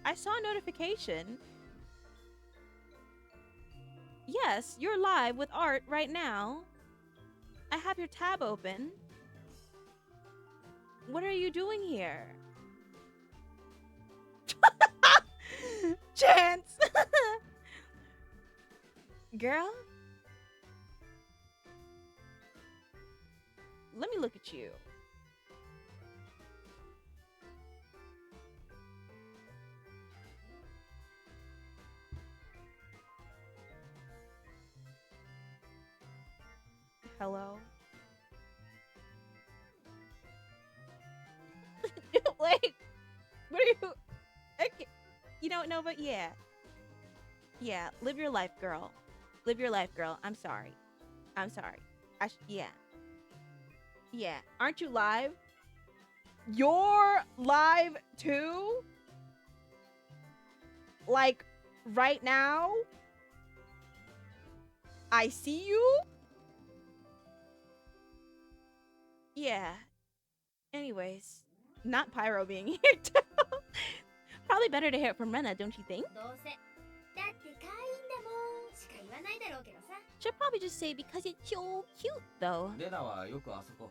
I saw a notification. Yes, you're live with Art right now. I have your tab open. What are you doing here? Chance! Girl? Let me look at you. Hello? Wait, what are you? Okay. You don't know, but yeah. Yeah, live your life, girl. Live your life, girl. I'm sorry. I'm sorry. Yeah. Yeah. Aren't you live? You're live too? Like, right now? I see you? Yeah. Anyways, not Pyro being here too. Probably better to hear it from Rena, don't you think? どうせだって会員だもんしか言わないだろうけどさ Should probably just say because it's so cute though. レナはよくあそこ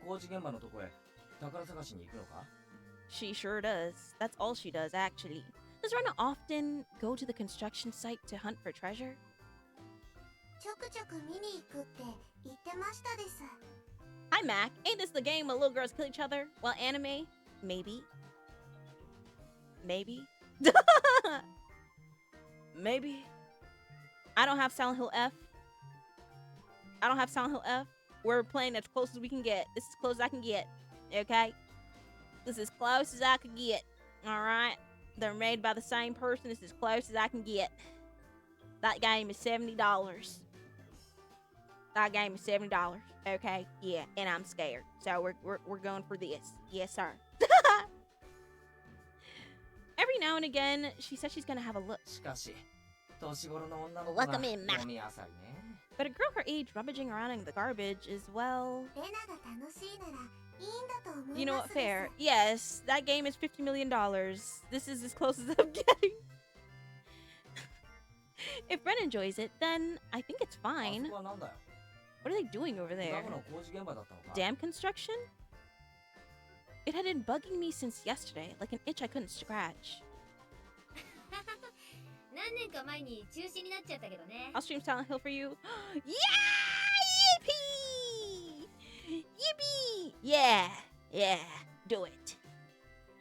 工事現場のとこへ宝探しに行くのか？ She sure does. That's all she does, actually. Does Rena often go to the construction site to hunt for treasure? ちょくちょく見に行くって言ってましたです。 Hi, Mac. Ain't this the game where little girls kill each other? Well, anime? Maybe. Maybe. Maybe. I don't have Silent Hill F. I don't have Silent Hill F. We're playing as close as we can get. This is as close as I can get. Okay? This is as close as I can get. Alright? They're made by the same person. This is as close as I can get. That game is $70. That game is $70. Okay? Yeah, and I'm scared. So we're going for this. Yes, sir. Every now and again, she says she's gonna have a look. しかし年頃の女の子が Welcome in, Mac. 飲み漁りね。 But a girl her age rummaging around in the garbage is, well... レナが楽しいならいいんだと思います。 You know what, fair. Yes, that game is $50 million. This is as close as I'm getting. If Bren enjoys it, then I think it's あ fine. そこはなんだよ。 What are they doing over ダ there? ムの工事現場だったのか？ Dam construction? It had been bugging me since yesterday, like an itch I couldn't scratch. 何年か前に中止になっちゃったけどね I'll stream Silent Hill for you. Yeah! Yippee! Yippee! Yeah! Yeah! Do it.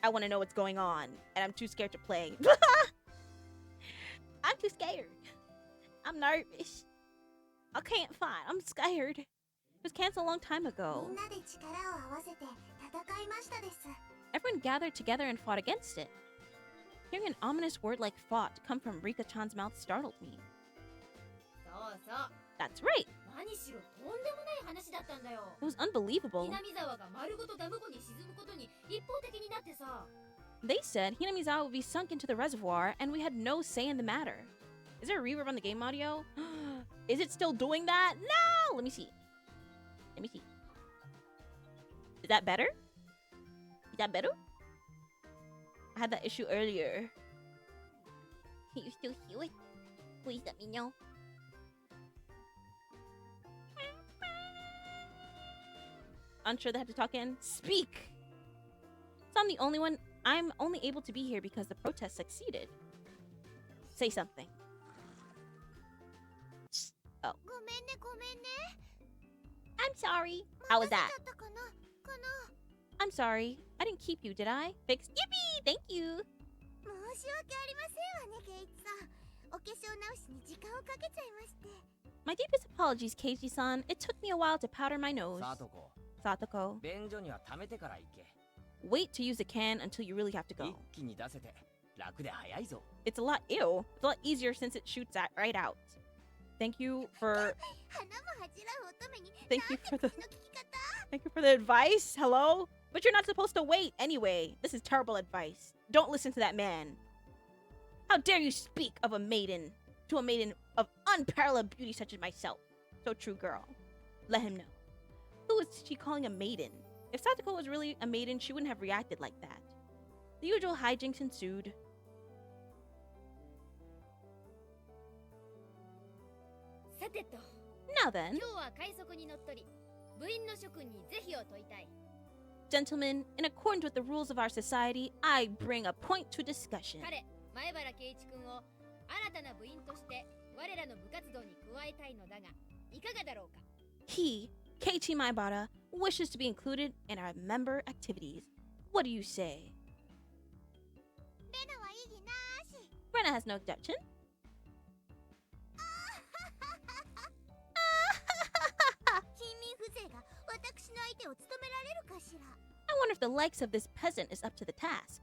I want to know what's going on, and I'm too scared to play. I'm too scared. I'm nervous. I can't fight. I'm scared. It was canceled a long time み ago. んなで力を合わせて戦いましたです。 Everyone gathered together and fought against it. Hearing an ominous word like fought come from Rika-chan's mouth startled me. そうそう That's right. 何しろとんでもない話だったんだよ It was unbelievable. 南沢が丸ごとダム湖に沈むことに一方的になってさ They said Hinamizawa would be sunk into the reservoir and we had no say in the matter. Is there a reverb on the game audio? Is it still doing that? No! Let me see. Let me see. Is that better? Is that better? I had that issue earlier. Can you still hear it? Please let me know. Unsure they had to talk in? Speak! So I'm only able to be here because the protest succeeded. Say something. Oh. ごめんねごめんね。 I'm sorry. How was that? だったかなかな。 I'm sorry. I didn't keep you, did I? Fixed. Yippee! Thank you. 申し訳ありませんわねケイチさん。お化粧直しに時間をかけちゃいまして。 My deepest apologies, Keiji-san. It took me a while to powder my nose. さとこ Satoko. 便所には溜めてから行け。 Wait to use the can until you really have to 一 go. 気に出せて楽で早いぞ。 It's a lot ew. It's a lot easier since it shoots that right out. Thank you for 花も恥じらう乙女に Thank you for the 口の聞き方。 Thank you for the advice. Hello? But you're not supposed to wait anyway. This is terrible advice. Don't listen to that man. How dare you speak of a maiden to a maiden of unparalleled beauty such as myself. So true, girl. Let him know. Who is she calling a maiden? If Satoko was really a maiden, she wouldn't have reacted like that. The usual hijinks ensued. さてと Now then, 今日は快速に乗っ取り部員の諸君に是非を問いたい gentlemen, in accordance with the rules of our society, I bring a point to discussion. 彼前原圭一君を新たな部員として我らの部活動に加えたいのだがいかがだろうか He, Keiichi Maibara, wishes to be included in our member activities. What do you say? レナは異議なし。 Rena has no objection. 貧民風情が私の相手を務められるかしら。 I wonder if the likes of this peasant is up to the task.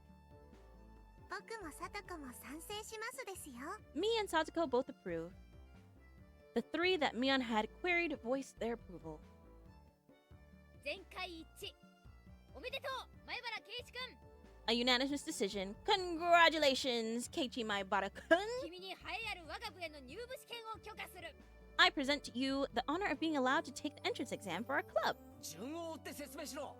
僕も貞子も賛成しますですよ。 Me and Satsuko both approve. The three that Mion had queried voiced their approval. 全会一致。おめでとう、前原圭一くん。 A unanimous decision. Congratulations, Keiichi Maibara-kun. 君に栄えある我が部への入部試験を許可する。 I present to you the honor of being allowed to take the entrance exam for our club. 順を追って説明しろ。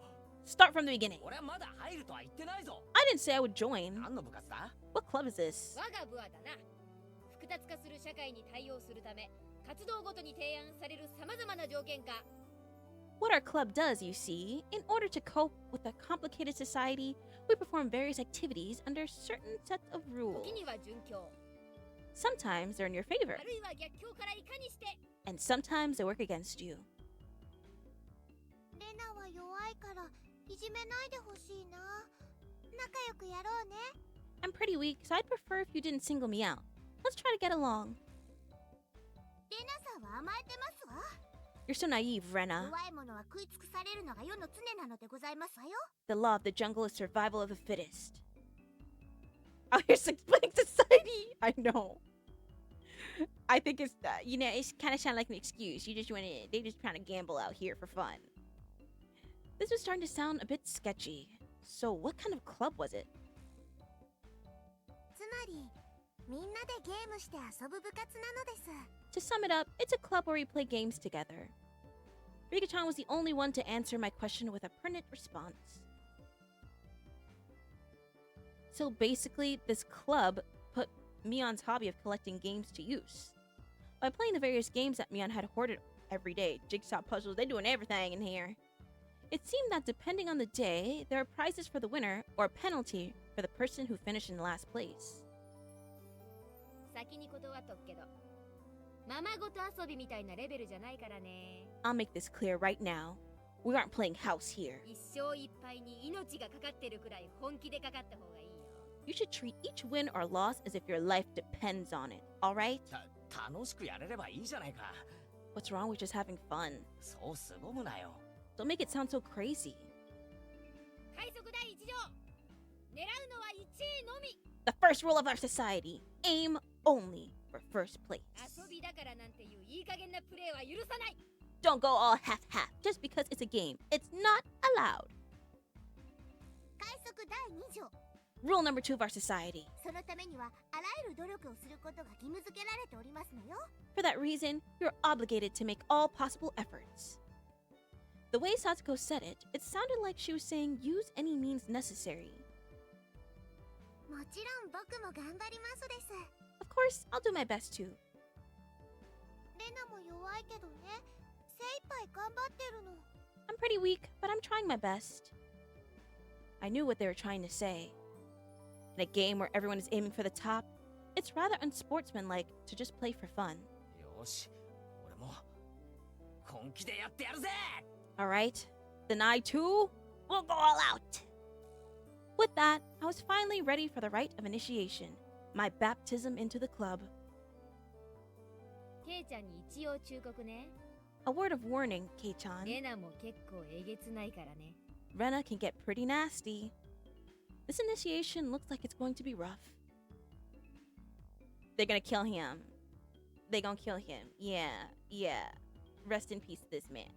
Start from the beginning. 俺はまだ入るとは言ってないぞ。 I didn't say I would join. 何の部活だ？ What club is this? 我が部はだな。複雑化する社会に対応するため、活動ごとに提案される様々な条件か。 What our club does, you see, in order to cope with a complicated society, we perform various activities under certain sets of 時 rules. には順境、 Sometimes they're in your favor, あるいは逆境からいかにして。 and sometimes they work against you. レナは弱いからいじめないでほしいな。仲良くやろうね。 I'm pretty weak, so I'd prefer if you didn't single me out. Let's try to get along. レナさんは甘えてますわ。 You're so naive, Rena. 弱い者は食い尽くされるのが世の常なのでございますわよ。 The law of the jungle is survival of the fittest. Oh, here's explaining society. I know. I think it's, it's kind of sound like an excuse. They just trying to gamble out here for fun. This was starting to sound a bit sketchy. So what kind of club was it? つまりみんなでゲームして遊ぶ部活なのです。 To sum it up, it's a club where we play games together. Rika-chan was the only one to answer my question with a pertinent response. So basically, this club put Mion's hobby of collecting games to use. By playing the various games that Mion had hoarded every day, jigsaw puzzles, they're doing everything in here. It seemed that depending on the day, there are prizes for the winner or a penalty for the person who finished in last place. 先に断っとくけど、ままごと遊びみたいなレベルじゃないからね。 I'll make this clear right now. We aren't playing house here. 一生いっぱいに命がかかってるくらい本気でかかった方がいいよ。 You should treat each win or loss as if your life depends on it, alright? 楽しくやれればいいじゃないか。 What's wrong with just having fun? そうすぼむなよ。 Don't make it sound so crazy. 海賊第一条、狙うのは1位のみ。 The first rule of our society, aim only for first place. 遊びだからなんていういい加減なプレーは許さない。 Don't go all half-half just because it's a game. It's not allowed. 快速第2条。 Rule number 2 of our society. そのためにはあらゆる努力をすることが義務付けられておりますのよ。 For that reason, you're obligated to make all possible efforts. The way Satsuko said it, it sounded like she was saying use any means necessary. もちろん僕も頑張りますです。 Of course, I'll do my best too. レナも弱いけどね。精一杯頑張ってるの。 I'm pretty weak, but I'm trying my best. I knew what they were trying to say. In a game where everyone is aiming for the top, it's rather unsportsmanlike to just play for fun. よし、俺も本気でやってやるぜ。 Alright, then I too will go all out. With that, I was finally ready for the rite of initiation, my baptism into the club. ケイちゃんに一応忠告ね。 A word of warning, Kei-chan. レナも結構えげつないからね。 Rena can get pretty nasty. This initiation looks like it's going to be rough. They're gonna kill him. They're gonna kill him. Yeah. Rest in peace, this man.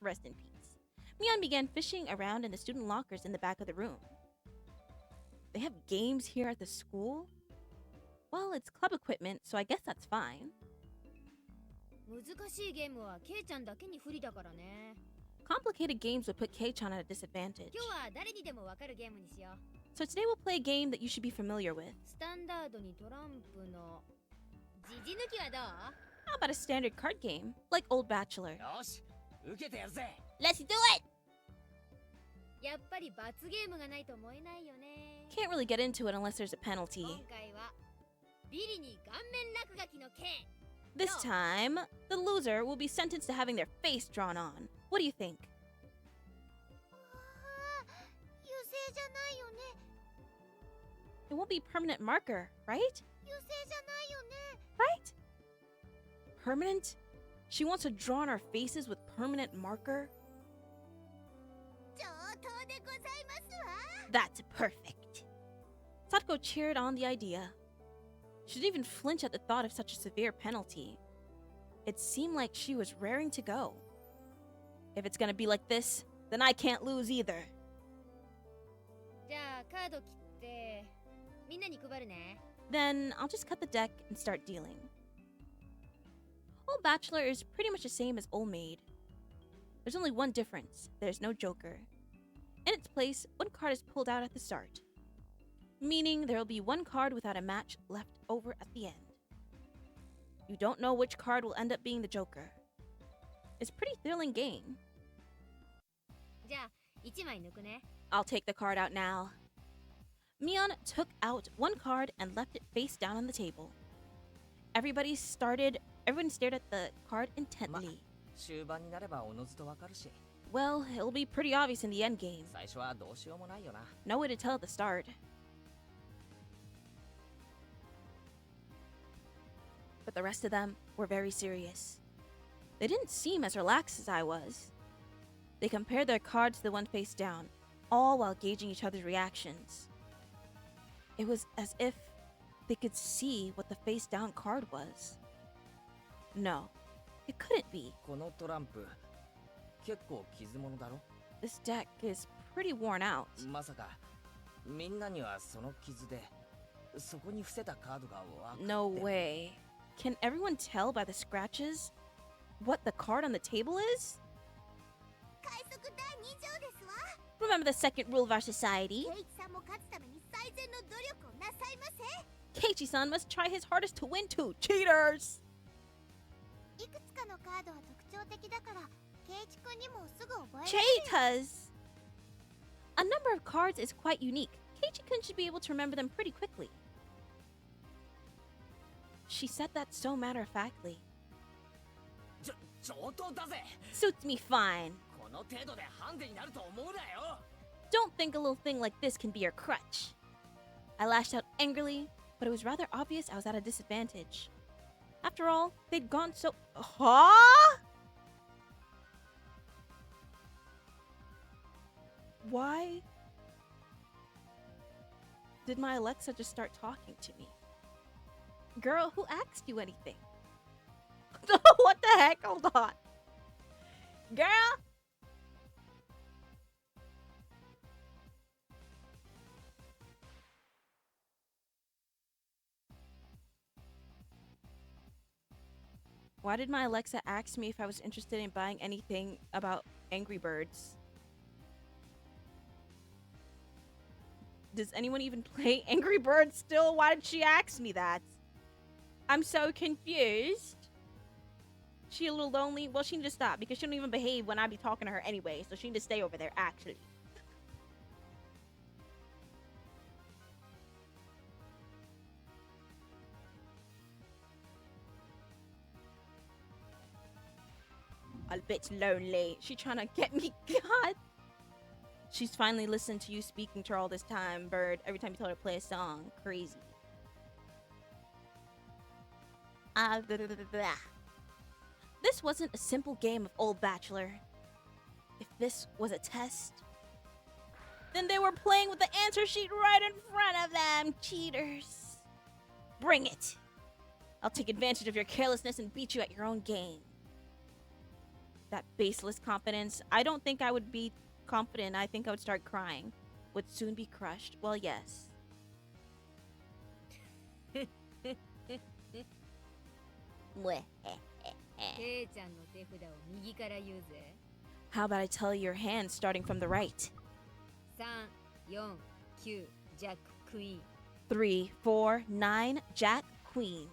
Rest in peace. Mion began fishing around in the student lockers in the back of the room. They have games here at the school? Well, it's club equipment, so I guess that's fine. 難しいゲームはケイちゃんだけに不利だからね。 Complicated games would put Kei-chan at a disadvantage. 今日は誰にでもわかるゲームにしよう。 So today we'll play a game that you should be familiar with. スタンダードにトランプのジジ抜きはどう？ How about a standard card game, like Old Bachelor? よし、受けてやるぜ。 Let's do it! やっぱり罰ゲームがないと燃えないよね。 Can't really get into it unless there's a penalty. 今回はビリに顔面落書きの刑。 This time, the loser will be sentenced to having their face drawn on. What do you think? 優勢じゃないよね。 It won't be permanent marker, right? 優勢じゃないよね。 Right? Permanent? She wants to draw on our faces with permanent marker? 上等でございますわ。 That's perfect. Satoko cheered on the idea. She didn't even flinch at the thought of such a severe penalty. It seemed like she was raring to go. If it's gonna be like this, then I can't lose either. じゃあカード切ってみんなに配るね。 Then I'll just cut the deck and start dealing. Old Bachelor is pretty much the same as Old Maid. There's only one difference. There's no Joker. In its place, one card is pulled out at the start, meaning there will be one card without a match left over at the end. You don't know which card will end up being the Joker. It's a pretty thrilling game. じゃあ1枚抜くね。 I'll take the card out now. Mion took out one card and left it face down on the table. Everyone stared at the card intently. 終盤になればおのずとわかるし、 Well, it'll be pretty obvious in the end game. 最初はどうしようもないよな。 No way to tell at the start. But the rest of them were very serious. They didn't seem as relaxed as I was. They compared their cards to the one face down, all while gauging each other's reactions. It was as if they could see what the face down card was. No, it couldn't be. このトランプ、結構傷物だろ。 This deck is pretty worn out. まさかみんなにはその傷でそこに伏せたカードがわかって。 No way. Can everyone tell by the scratches what the card on the table is? 快速第2条ですわ。 Remember the second rule of our society? ケイチさんも勝つために最善の努力をなさいませ。 Keiichi-san must try his hardest to win too. Cheaters! いくつかのカードは特徴的だから、ケイチ君にもすぐ覚えられる。 Cheetahs! A number of cards is quite unique. Keiichi-kun should be able to remember them pretty quickly. She said that so matter-of-factly. 上等だぜ。 Suits me fine. この程度でハンデになると思うなよ。 Don't think a little thing like this can be your crutch. I lashed out angrily, but it was rather obvious I was at a disadvantage. After all, they'd gone so... Huh? Why did my Alexa just start talking to me? Girl, who asked you anything? What the heck? Hold on. Girl? Why did my Alexa ask me if I was interested in buying anything about Angry Birds? Does anyone even play Angry Birds still? Why did she ask me that? I'm so confused. She a little lonely? Well, she need to stop because she don't even behave when I be talking to her anyway, so she need to stay over there, actually. A bit lonely. She trying to get me. God. She's finally listened to you speaking to her all this time, Bird. Every time you tell her to play a song. Crazy. This wasn't a simple game of Old Bachelor. If this was a test, then they were playing with the answer sheet right in front of them. Cheaters. Bring it. I'll take advantage of your carelessness and beat you at your own game. That baseless confidence. I don't think I would be confident. I think I would start crying. Would soon be crushed. Well, yes. How about I tell you your hand starting from the right? 3、4、9、ジャック、クイーン。 3, 4, 9, Jack, Queen.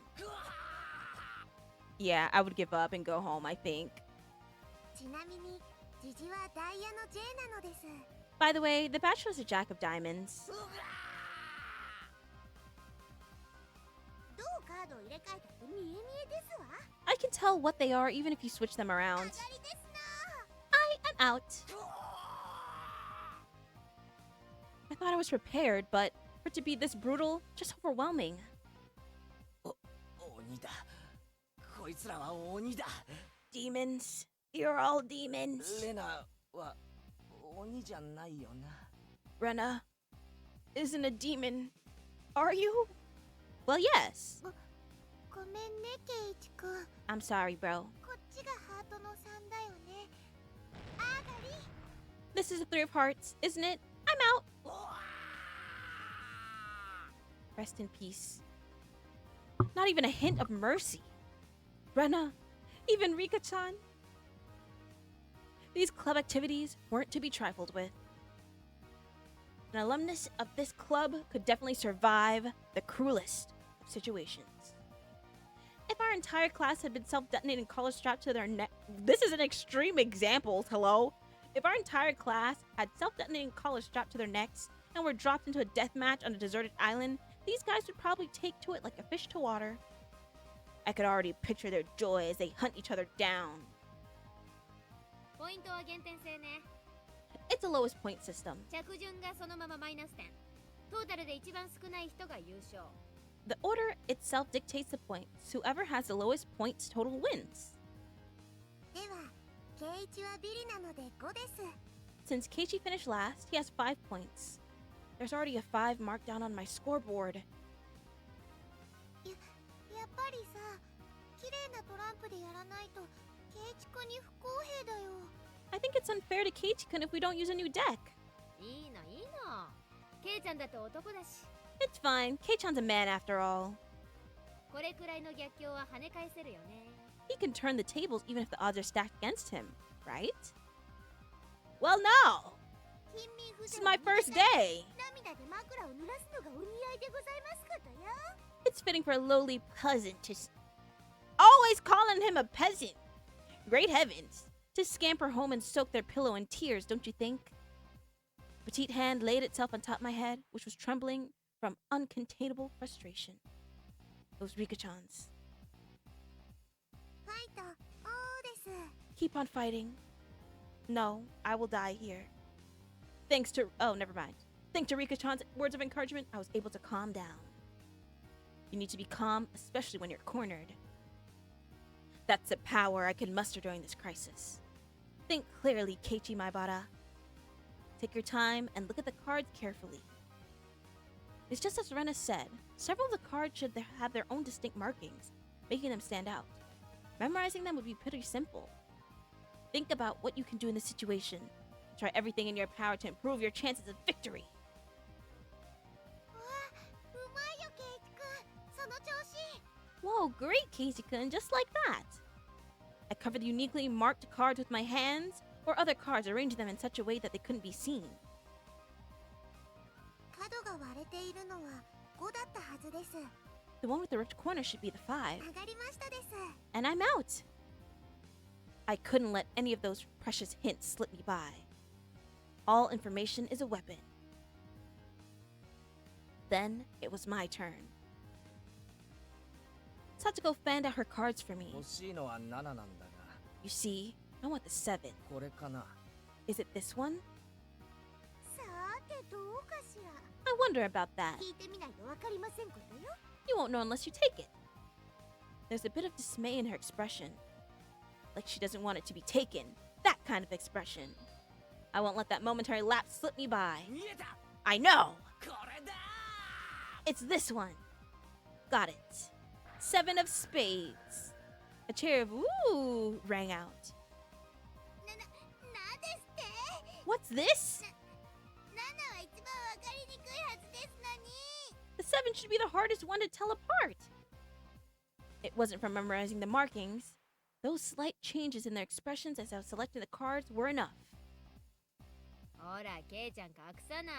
Yeah, I would give up and go home, I think. ちなみに、ジジはダイヤの J なのです。 By the way, the Bachelor's a Jack of Diamonds. どうカードを入れ替えたって見え見えですわ。 I can tell what they are even if you switch them around. 上がりですな。 I am out. I thought I was prepared, but for it to be this brutal, just overwhelming. 鬼だ。こいつらは鬼だ。 Demons. You're all demons. レナは鬼じゃないよな。 Rena isn't a demon. Are you? Well, yes. ごめんねケイチくん。 I'm sorry, bro. こっちがハートの3だよね。あがり。 This is the Three of Hearts, isn't it? I'm out. Rest in peace. Not even a hint of mercy. Rena, even Rika-chan. These club activities weren't to be trifled with. An alumnus of this club could definitely survive the cruelest of situations. If our entire class had been self-detonating collars strapped to their neck, this is an extreme example, hello? If our entire class had self-detonating collars strapped to their necks and were dropped into a death match on a deserted island, these guys would probably take to it like a fish to water. I could already picture their joy as they hunt each other down. ポイントは減点制ね。 It's a lowest point system. 着順がそのままマイナス点。トータルで一番少ない人が優勝。 The order itself dictates the points. Whoever has the lowest points total wins. ではケイチはビリなので5です。 Since Keiichi finished last, he has 5 points. There's already a 5 marked down on my scoreboard. やっぱりさ、綺麗なトランプでやらないとケイチくんに不公平だよ。 I think it's unfair to Keiichi-kun if we don't use a new deck. いいのいいの。ケイちゃんだと男だし。 It's fine. Kei-chan's a man after all. これくらいの逆境は跳ね返せるよね。 He can turn the tables even if the odds are stacked against him, right? Well, no! 貧民不 This 正 is my first day! 涙で枕を濡らすのがお似合いでございますことよ。 It's fitting for a lowly peasant to... Always calling him a peasant! Great heavens! To scamper home and soak their pillow in tears, don't you think? A petite hand laid itself on top of my head, which was trembling from uncontainable frustration. Those Rika-chans. ファイト、おーです。 Keep on fighting. No, I will die here. Thanks to... Oh, never mind. Thanks to Rika-chan's words of encouragement, I was able to calm down. You need to be calm, especially when you're cornered. That's the power I can muster during this crisis. Think clearly, Keiichi Maibara. Take your time and look at the cards carefully. It's just as Rena said, several of the cards should have their own distinct markings, making them stand out. Memorizing them would be pretty simple. Think about what you can do in this situation. Try everything in your power to improve your chances of victory. うわ、うまいよケイチくん。その調子。 Whoa, great, Keiichi-kun, just like that. I covered the uniquely marked cards with my hands, or other cards, arranging them in such a way that they couldn't be seen. 角が割れているのは5だったはずです。 The one with the ripped corner should be the 5, 上がりましたです。 and I'm out. I couldn't let any of those precious hints slip me by. All information is a weapon. Then it was my turn. Satsuko fanned out her cards for me. 欲しいのは7なんだが、 You see, I want the 7. これかな。 Is it this one? さーてどうかしら。 I wonder about that. 聞いてみないとわかりませんことよ。 You won't know unless you take it. There's a bit of dismay in her expression. Like she doesn't want it to be taken. That kind of expression. I won't let that momentary lapse slip me by. 見えた。 I know! これだ。 It's this one. Got it. 7 of spades. A cheer of ooh rang out. なんですって。 What's this? 7は一番わかりにくいはずですのに。 The 7 should be the hardest one to tell apart. It wasn't from memorizing the markings. Those slight changes in their expressions as I was selecting the cards were enough. ほらケイちゃん隠さない。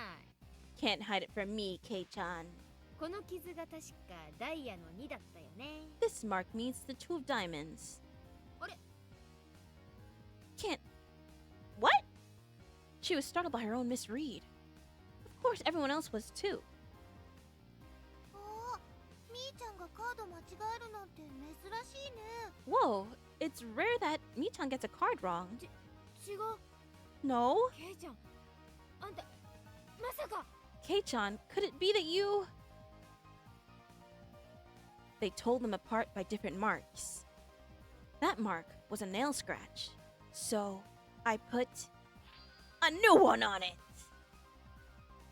Can't hide it from me, Kei-chan. この傷が確かダイヤの2だったよね。 This mark means the 2 of diamonds. あれ Can't. What? She was startled by her own misread. Of course, everyone else was too. おー、みーちゃんがカード間違えるなんて珍しいね。 Whoa, it's rare that Mi-chan gets a card wrong. 違う。 No? ケイちゃんあんたまさか。 Kei-chan, could it be that you... They told them apart by different marks. That mark was a nail scratch. So I put a new one on it.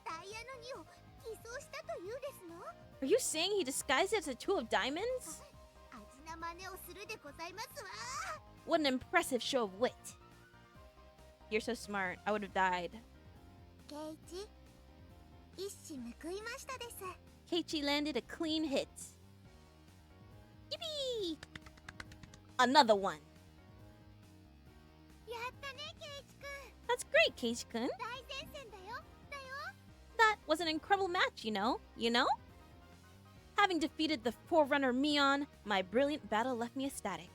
ダイヤの2を偽装したというですの？ Are you saying he disguised it as a two of diamonds? 味な真似をするでございますわ。 What an impressive show of wit. You're so smart. I would have died. ケイチ、一矢報いましたです。 Keiichi landed a clean hit. Yippee! Another one. やったね、ケイチくん。 That's great, Keiichi-kun. 大前線だよ。だよ。 That was an incredible match, you know? You know? Having defeated the Forerunner Mion, my brilliant battle left me ecstatic.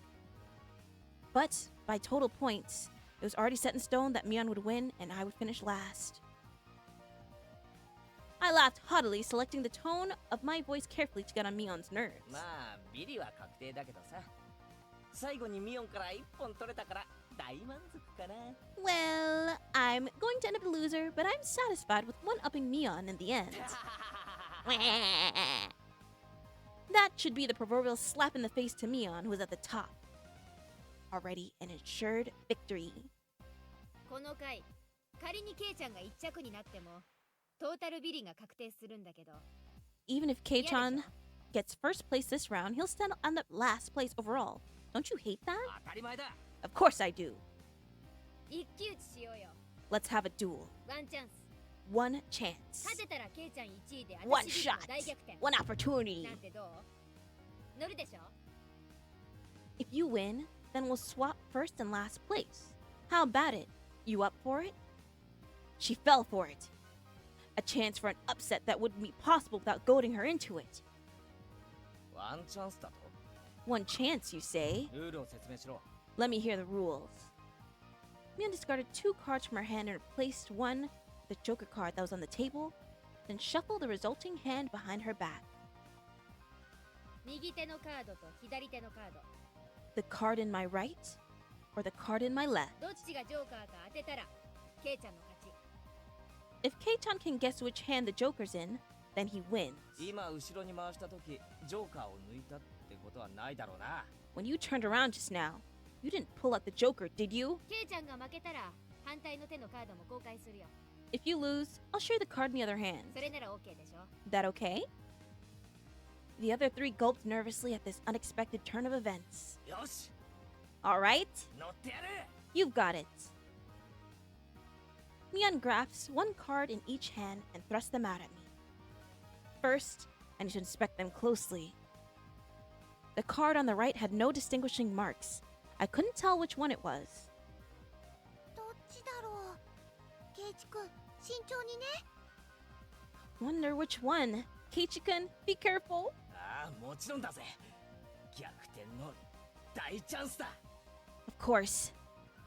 But, by total points, it was already set in stone that Mion would win and I would finish last. I laughed haughtily, selecting the tone of my voice carefully to get on Mion's nerves. まあビリは確定だけどさ、最後にミオンから1本取れたから大満足かな。 Well, I'm going to end up a loser, but I'm satisfied with one-upping Mion in the end. That should be the proverbial slap in the face to Mion, who is at the top. Already an ensured victory. この回仮にケイちゃんが1着になってもトータルビリが確定するんだけど Even if Kei-chan gets first place this round, he'll still end up last place overall. Don't you hate that? 当たり前だ。 Of course I do. 一騎打ちしようよ。 Let's have a duel. ワンチャンス One chance. 勝てたらケイちゃん1位で One 私ビリの shot. 大逆転 One opportunity. なんてどう？乗るでしょ？ If you win, then we'll swap first and last place. How about it? You up for it? She fell for it. A chance for an upset that wouldn't be possible without goading her into it. ワンチャンスだと。 One chance, you say? ルールを説明しろ。 Let me hear the rules. Mion discarded 2 cards from her hand and replaced one with the Joker card that was on the table, then shuffled the resulting hand behind her back. 右手のカードと左手のカード The card in my right, or the card in my left. どっちがジョーカーか当てたらケイちゃんの勝ち If Kei-chan can guess which hand the Joker's in, then he wins. 今後ろに回した時ジョーカーを抜いたってことはないだろうな。 When you turned around just now, you didn't pull out the Joker, did you? ケイちゃんが負けたら反対の手のカードも公開するよ If you lose, I'll share the card in the other hand. それなら OK でしょ That okay? The other 3 gulped nervously at this unexpected turn of events. よし Alright, 乗ってやる。 you've got it. Mion grasps 1 card in each hand and thrusts them out at me. First, I need to inspect them closely. The card on the right had no distinguishing marks. I couldn't tell which one it was. どっちだろう。ケイチくん、慎重にね。 Wonder which one. Keiichi-kun, be careful. ああもちろんだぜ。逆転の大チャンスだ。 Of course,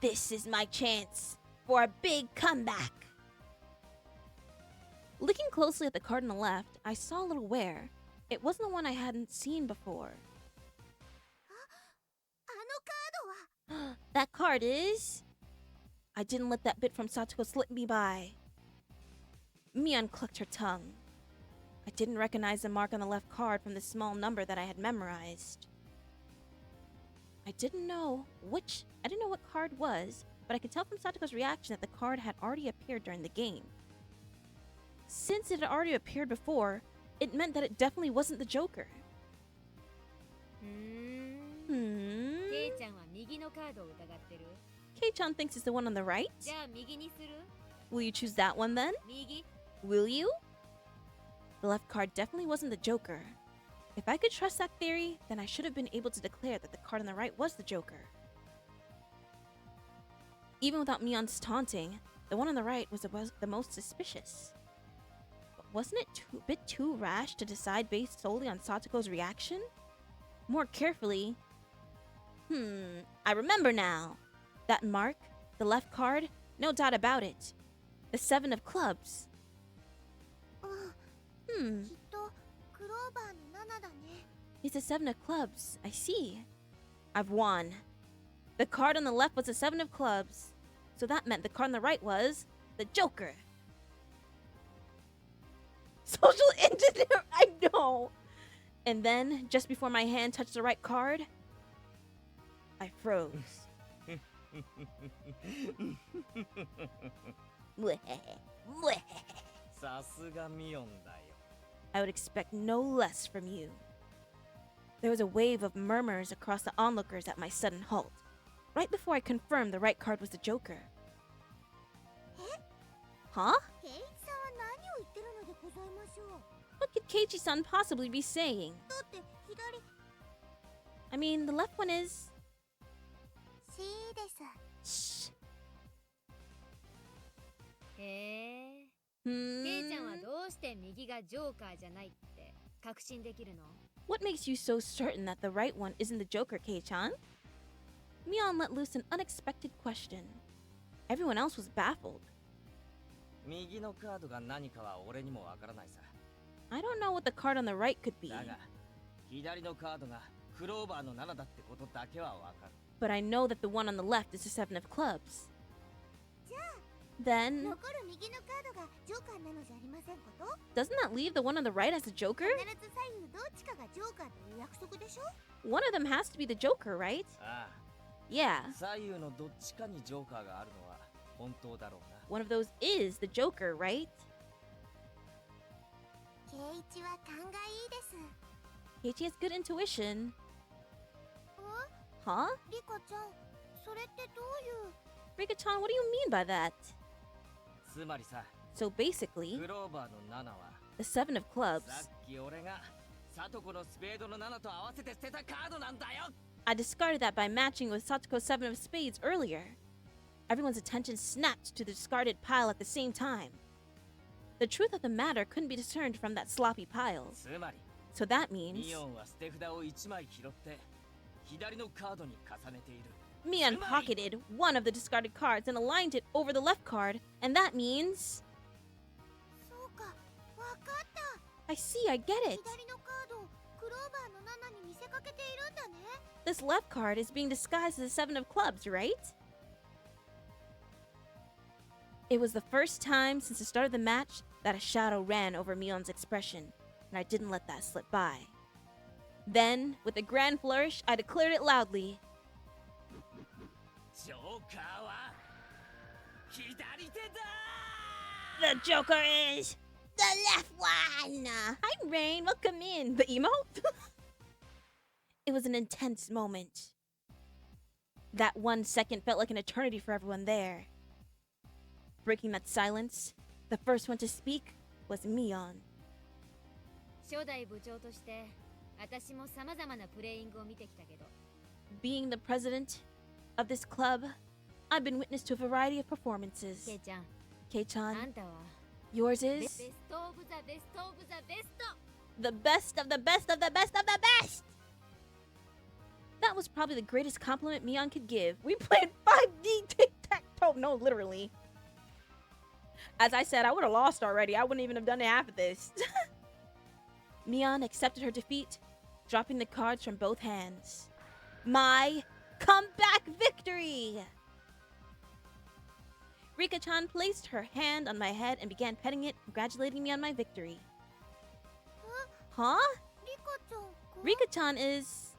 this is my chance for a big comeback. Looking closely at the card on the left, I saw a little wear. It wasn't the one I hadn't seen before. あのカードは。 That card is... I didn't let that bit from Satoko slip me by. Mion clucked her tongue. I didn't recognize the mark on the left card from the small number that I had memorized. I didn't know what card was, but I could tell from Satoko's reaction that the card had already appeared during the game. Since it had already appeared before, it meant that it definitely wasn't the Joker. ふーん Hmm. ケイちゃんは右のカードを疑ってる Kei-chan thinks it's the one on the right. じゃあ右にする Will you choose that one then? 右 Will you? The left card definitely wasn't the Joker. If I could trust that theory, then I should have been able to declare that the card on the right was the Joker. Even without Mion's taunting, the one on the right was the most suspicious. But wasn't it a bit too rash to decide based solely on Satoko's reaction? More carefully... I remember now. That mark, the left card, no doubt about it. The 7 of clubs. うん。きっとクローバーの7だね。 It's a 7 of clubs. I see. I've won. The card on the left was a 7 of clubs. So that meant the card on the right was the Joker. Social engineer, I know. And then, just before my hand touched the right card, I froze. さすがミオンだよ。 I would expect no less from you. There was a wave of murmurs across the onlookers at my sudden halt, right before I confirmed the right card was the Joker. Huh? ケイイチさんは何を言ってるのでございましょう。 What could Keiichi-san possibly be saying? だって左 I mean, the left one is... C です。 Shh. へえ。 Hmm? ケイちゃんはどうして右がジョーカーじゃないって確信できるの？ What makes you so certain that the right one isn't the Joker, Kei-chan? Mion let loose an unexpected question. Everyone else was baffled. 右のカードが何かは俺にもわからないさ。 I don't know what the card on the right could be, だが、左のカードがクローバーの7だってことだけはわかる。 but I know that the one on the left is the Seven of Clubs. じゃあ Then, 残る右のカードがジョーカーなのじゃありませんこと？ doesn't that leave the one on the right as the Joker? 必ず左右どっちかがジョーカーという約束でしょ？ One of them has to be the Joker, right? あ Yeah, あ、左右のどっちかにジョーカーがあるのは本当だろうな。 one of those is the Joker, right? ケイイチは勘がいいです。 Keiichi has good intuition. お Huh? リカちゃん、それってどういう？ Rika-chan, what do you mean by that? つまりさ、 So basically, クローバーの7は the Seven of さ Clubs. っき俺がサトコのスペードの7と合わせて捨てたカードなんだよ。 I discarded that by matching with Satoko's Seven of Spades earlier. Everyone's attention snapped to the discarded pile at the same time. The truth of the matter couldn't be discerned from that sloppy pile. つまり So that means ミオンは捨て札を1枚拾って左のカードに重ねている。 Mion pocketed one of the discarded cards and aligned it over the left card, and that means... そうか、わかった。 I see, I get it. 左のカードをクローバーの7に見せかけているんだね。 This left card is being disguised as the Seven of Clubs, right? It was the first time since the start of the match that a shadow ran over Mion's expression, and I didn't let that slip by. Then, with a grand flourish, I declared it loudly. ジョーカーは左手だ。 The Joker is the left one! Hi, Rain, welcome in. The emote? It was an intense moment. That 1 second felt like an eternity for everyone there. Breaking that silence, the first one to speak was Mion. 初代部長として私も様々なプレイングを見てきたけど、 Being the president of this club, I've been witness to a variety of ケ performances. イちゃん、 Kei-chan, あんたは yours ベ is ストオブザベストオブザベスト。 the best of the best of the best of the best! That was probably the greatest compliment Mion could give. We played 5D tic-tac-toe. No, literally. As I said, I would have lost already. I wouldn't even have done half of this. Mion accepted her defeat, dropping the cards from both hands. My comeback victory! Rika-chan placed her hand on my head and began petting it, congratulating me on my victory. Huh? リカちゃんか？ Rika-chan is...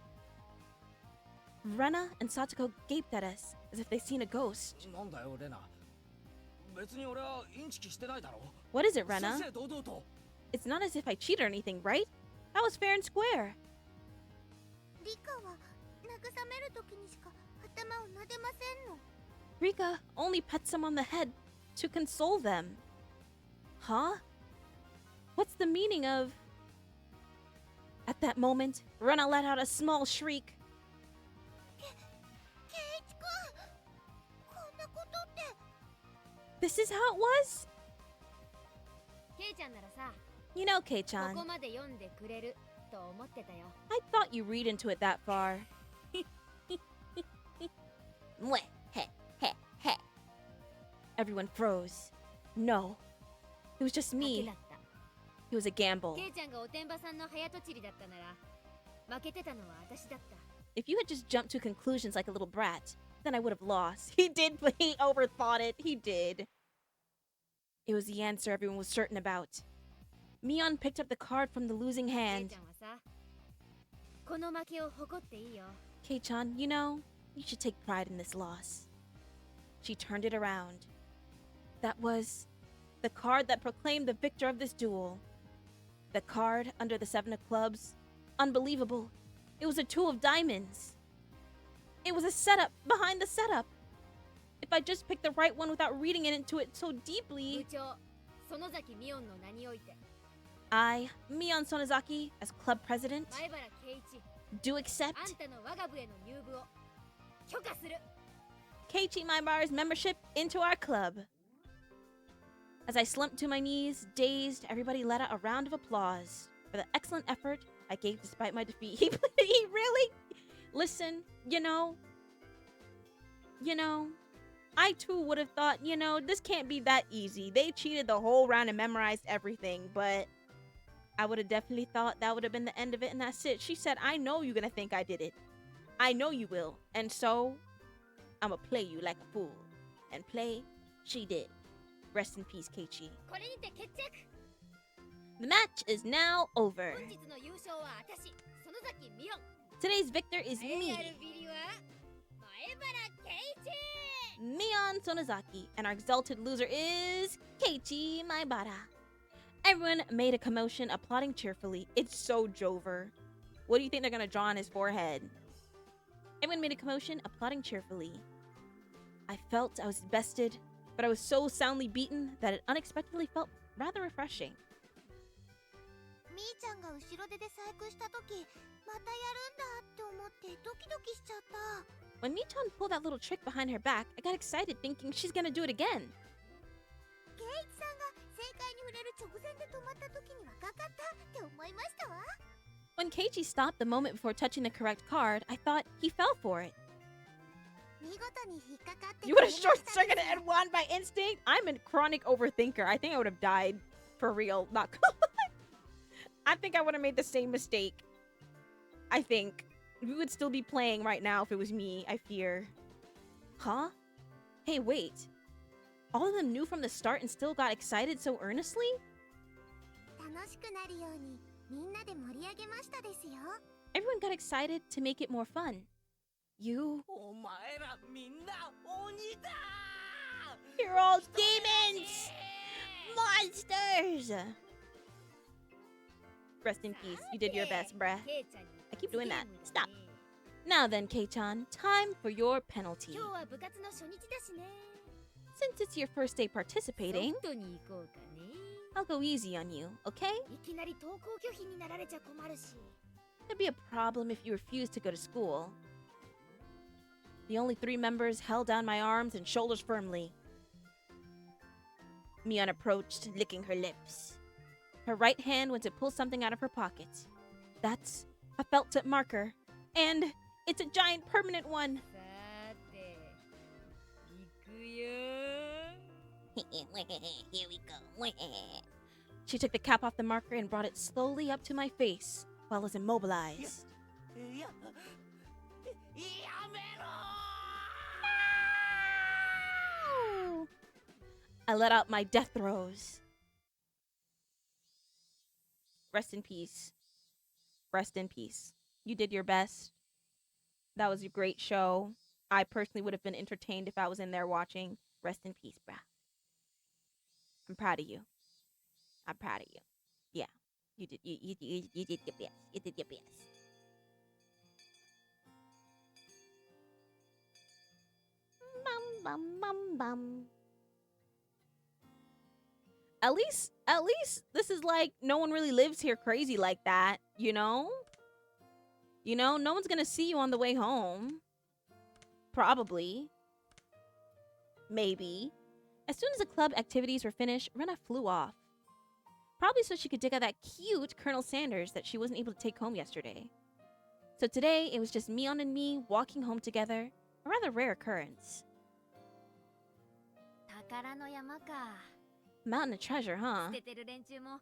Rena and Satoko gaped at us as if they'd seen a ghost. なんだよレナ。別に俺はインチキしてないだろ。 What is it, Rena? 正々堂々と。 It's not as if I cheated or anything, right? That was fair and square. リカは慰めるときにしか頭を撫でませんの。 Rika only pets them on the head to console them. Huh? What's the meaning of... At that moment, Rena let out a small shriek. ケイイチくん、こんなことって。 This is how it was? ケイちゃんならさ、 You know, こ Kei-chan, こまで読んでくれると思ってたよ。 I thought you read into it that far. Mwah, heh, heh, heh. Everyone froze. No. It was just 賭け me. だった。 It was a gamble. ケイちゃんがおてんばさんの早とちりだったなら、負けてたのは私だった。 If you had just jumped to conclusions like a little brat, then I would have lost. He did, but he overthought it. He did. It was the answer everyone was certain about. Mion picked up the card from the losing ケイ hand. ちゃんはさ、この負けを誇っていいよ。 Kei-chan, you know, you should take pride in this loss. She turned it around. That was the card that proclaimed the victor of this duel. The card under the 7 of clubs. Unbelievable. It was a 2 of diamonds. It was a setup behind the setup. If I just picked the right one without reading into it so 部 deeply, 長園崎美音の名において I, Mion Sonozaki, as club president, 前原圭一 do accept あんたの我が部への入部を許可する Keiichi Maibara's membership into our club. As I slumped to my knees, dazed, everybody let out a round of applause for the excellent effort I gave despite my defeat. He really? Listen, you know, I too would have thought, this can't be that easy. They cheated the whole round and memorized everything, but I would have definitely thought that would have been the end of it, and that's it. She said, I know you're gonna think I did it. I know you will. And so, I'ma play you like a fool. And play, she did. Rest in peace, Keiichi. これにて決着 The match is now over. 本日の優勝は私園崎美音 Today's victor is 栄え me, あるビリは前原圭一 Mion Sonozaki, and our exalted loser is Keiichi Maibara. Everyone made a commotion, applauding cheerfully. It's so Jover. What do you think they're gonna draw on his forehead? Everyone made a commotion, applauding cheerfully. I felt I was bested, but I was so soundly beaten that it unexpectedly felt rather refreshing. みーちゃんが後ろ手で細工した時またやるんだって思ってドキドキしちゃった When Mi-chan pulled that little trick behind her back, I got excited thinking she's gonna do it again. ケイチさんが正解に触れる直前で止まった時にはかかったって思いましたわ When Keiichi stopped the moment before touching the correct card, I thought he fell for it. 見事に引っかかって You would have くれま short したね circuited and won by instinct? I'm a chronic overthinker. I think I would have died for real. Not gonna lie. I think I would have made the same mistake. I think. We would still be playing right now if it was me, I fear. Huh? Hey, wait. All of them knew from the start and still got excited so earnestly? 楽しくなるようにみんなで盛り上げましたですよ Everyone got excited to make it more fun. You... お前らみんな鬼だ You're all demons! Monsters! Rest in peace. You did your best, bruh. ケイちゃんに I keep doing that. 罰ゲームだね Stop. Now then, Kei-chan, time for your penalty. 今日は部活の初日だしね Since it's your first day participating, ソフトに行こうかね I'll go easy on you, okay? いきなり登校拒否になられちゃ困るし There'd be a problem if you refused to go to school. The only 3 members held down my arms and shoulders firmly. Mion approached, licking her lips. Her right hand went to pull something out of her pocket. That's a felt tip marker. And it's a giant permanent one. さーて行くよ Here we go. She took the cap off the marker and brought it slowly up to my face while I was immobilized. いややめろ I let out my death throes. Rest in peace. Rest in peace. You did your best. That was a great show. I personally would have been entertained if I was in there watching. Rest in peace, bruh. I'm proud of you. I'm proud of you. Yeah. You did you did your best. You did your best. Bum bum bum bum. At least this is like no one really lives here crazy like that, you know? You know, no one's gonna see you on the way home. Probably. Maybe. As soon as the club activities were finished, Rena flew off. Probably so she could dig out that cute Colonel Sanders that she wasn't able to take home yesterday. So today, it was just Mion and me walking home together. A rather rare occurrence. 宝の山か Mountain of treasure, huh? 捨ててる連中も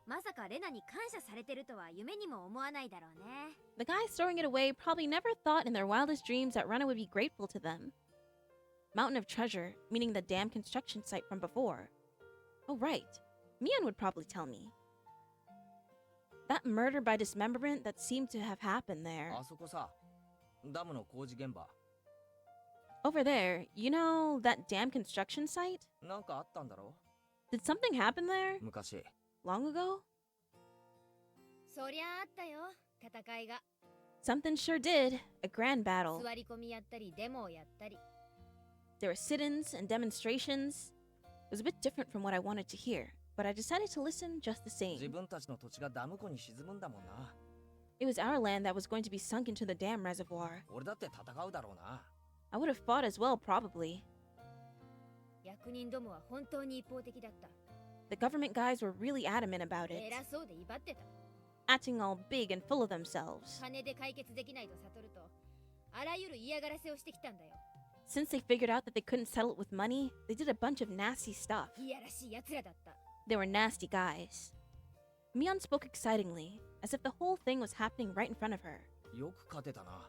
まさかレナに感謝されてるとは夢にも思わないだろうね The guys throwing it away probably never thought in their wildest dreams that Rena would be grateful to them. Mountain of treasure, meaning the dam construction site from before. Oh, right. Mion would probably tell me. That murder by dismemberment that seemed to have happened there. あそこさダムの工事現場 Over there, you know that dam construction site? なんかあったんだろ Did something happen there 昔 long ago? そりゃあったよ、戦いが。 Something sure did. A grand battle. 座り込みやったりデモをやったり。 There were sit-ins and demonstrations. It was a bit different from what I wanted to hear, but I decided to listen just the 自 same. 分たちの土地がダム湖に沈むんだもんな It was our land that was going to be sunk into the dam reservoir. 俺だって戦うだろうな I would have fought as well, probably. 役人どもは本当に一方的だった。 The government guys were really adamant about it, 偉そうで威張ってた。 acting all big and full of themselves. 金で解決できないと悟ると、あらゆる嫌がらせをしてきたんだよ。 Since they figured out that they couldn't settle it with money, they did a bunch of nasty stuff. いやらしい奴らだった。 They were nasty guys. Mion spoke excitingly, as if the whole thing was happening right in front of her. よく勝てたな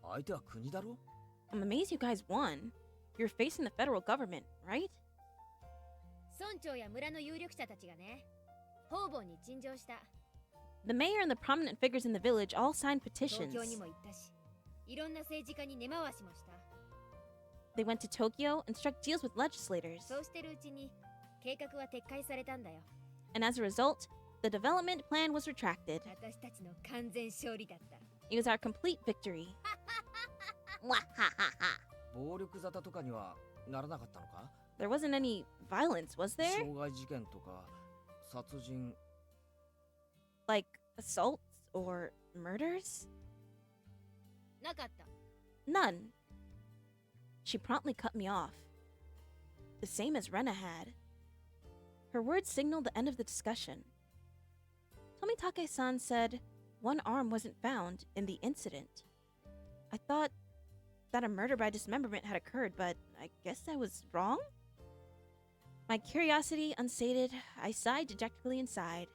相手は国だろ I'm amazed you guys won. You're facing the federal government, right? 村長や村の有力者たちがね、方々に陳情した。 The mayor and the prominent figures in the village all signed 東 petitions. 京にも行ったし、いろんな政治家に根回しもした。 They went to Tokyo and struck deals with legislators. そうしてるうちに計画は撤回されたんだよ。 And as a result, the development plan was retracted. 私たちの完全勝利だった。 It was our complete victory. 暴力沙汰とかにはならなかったのか There wasn't any violence, was there? 傷害事件とか殺人 Like assaults or murders? なかった。 None. She promptly cut me off. The same as Rena had. Her words signaled the end of the discussion. Tomitake-san said one arm wasn't found in the incident. I thought that a murder by dismemberment had occurred, but I guess I was wrong? My curiosity unsated, I sighed dejectedly inside.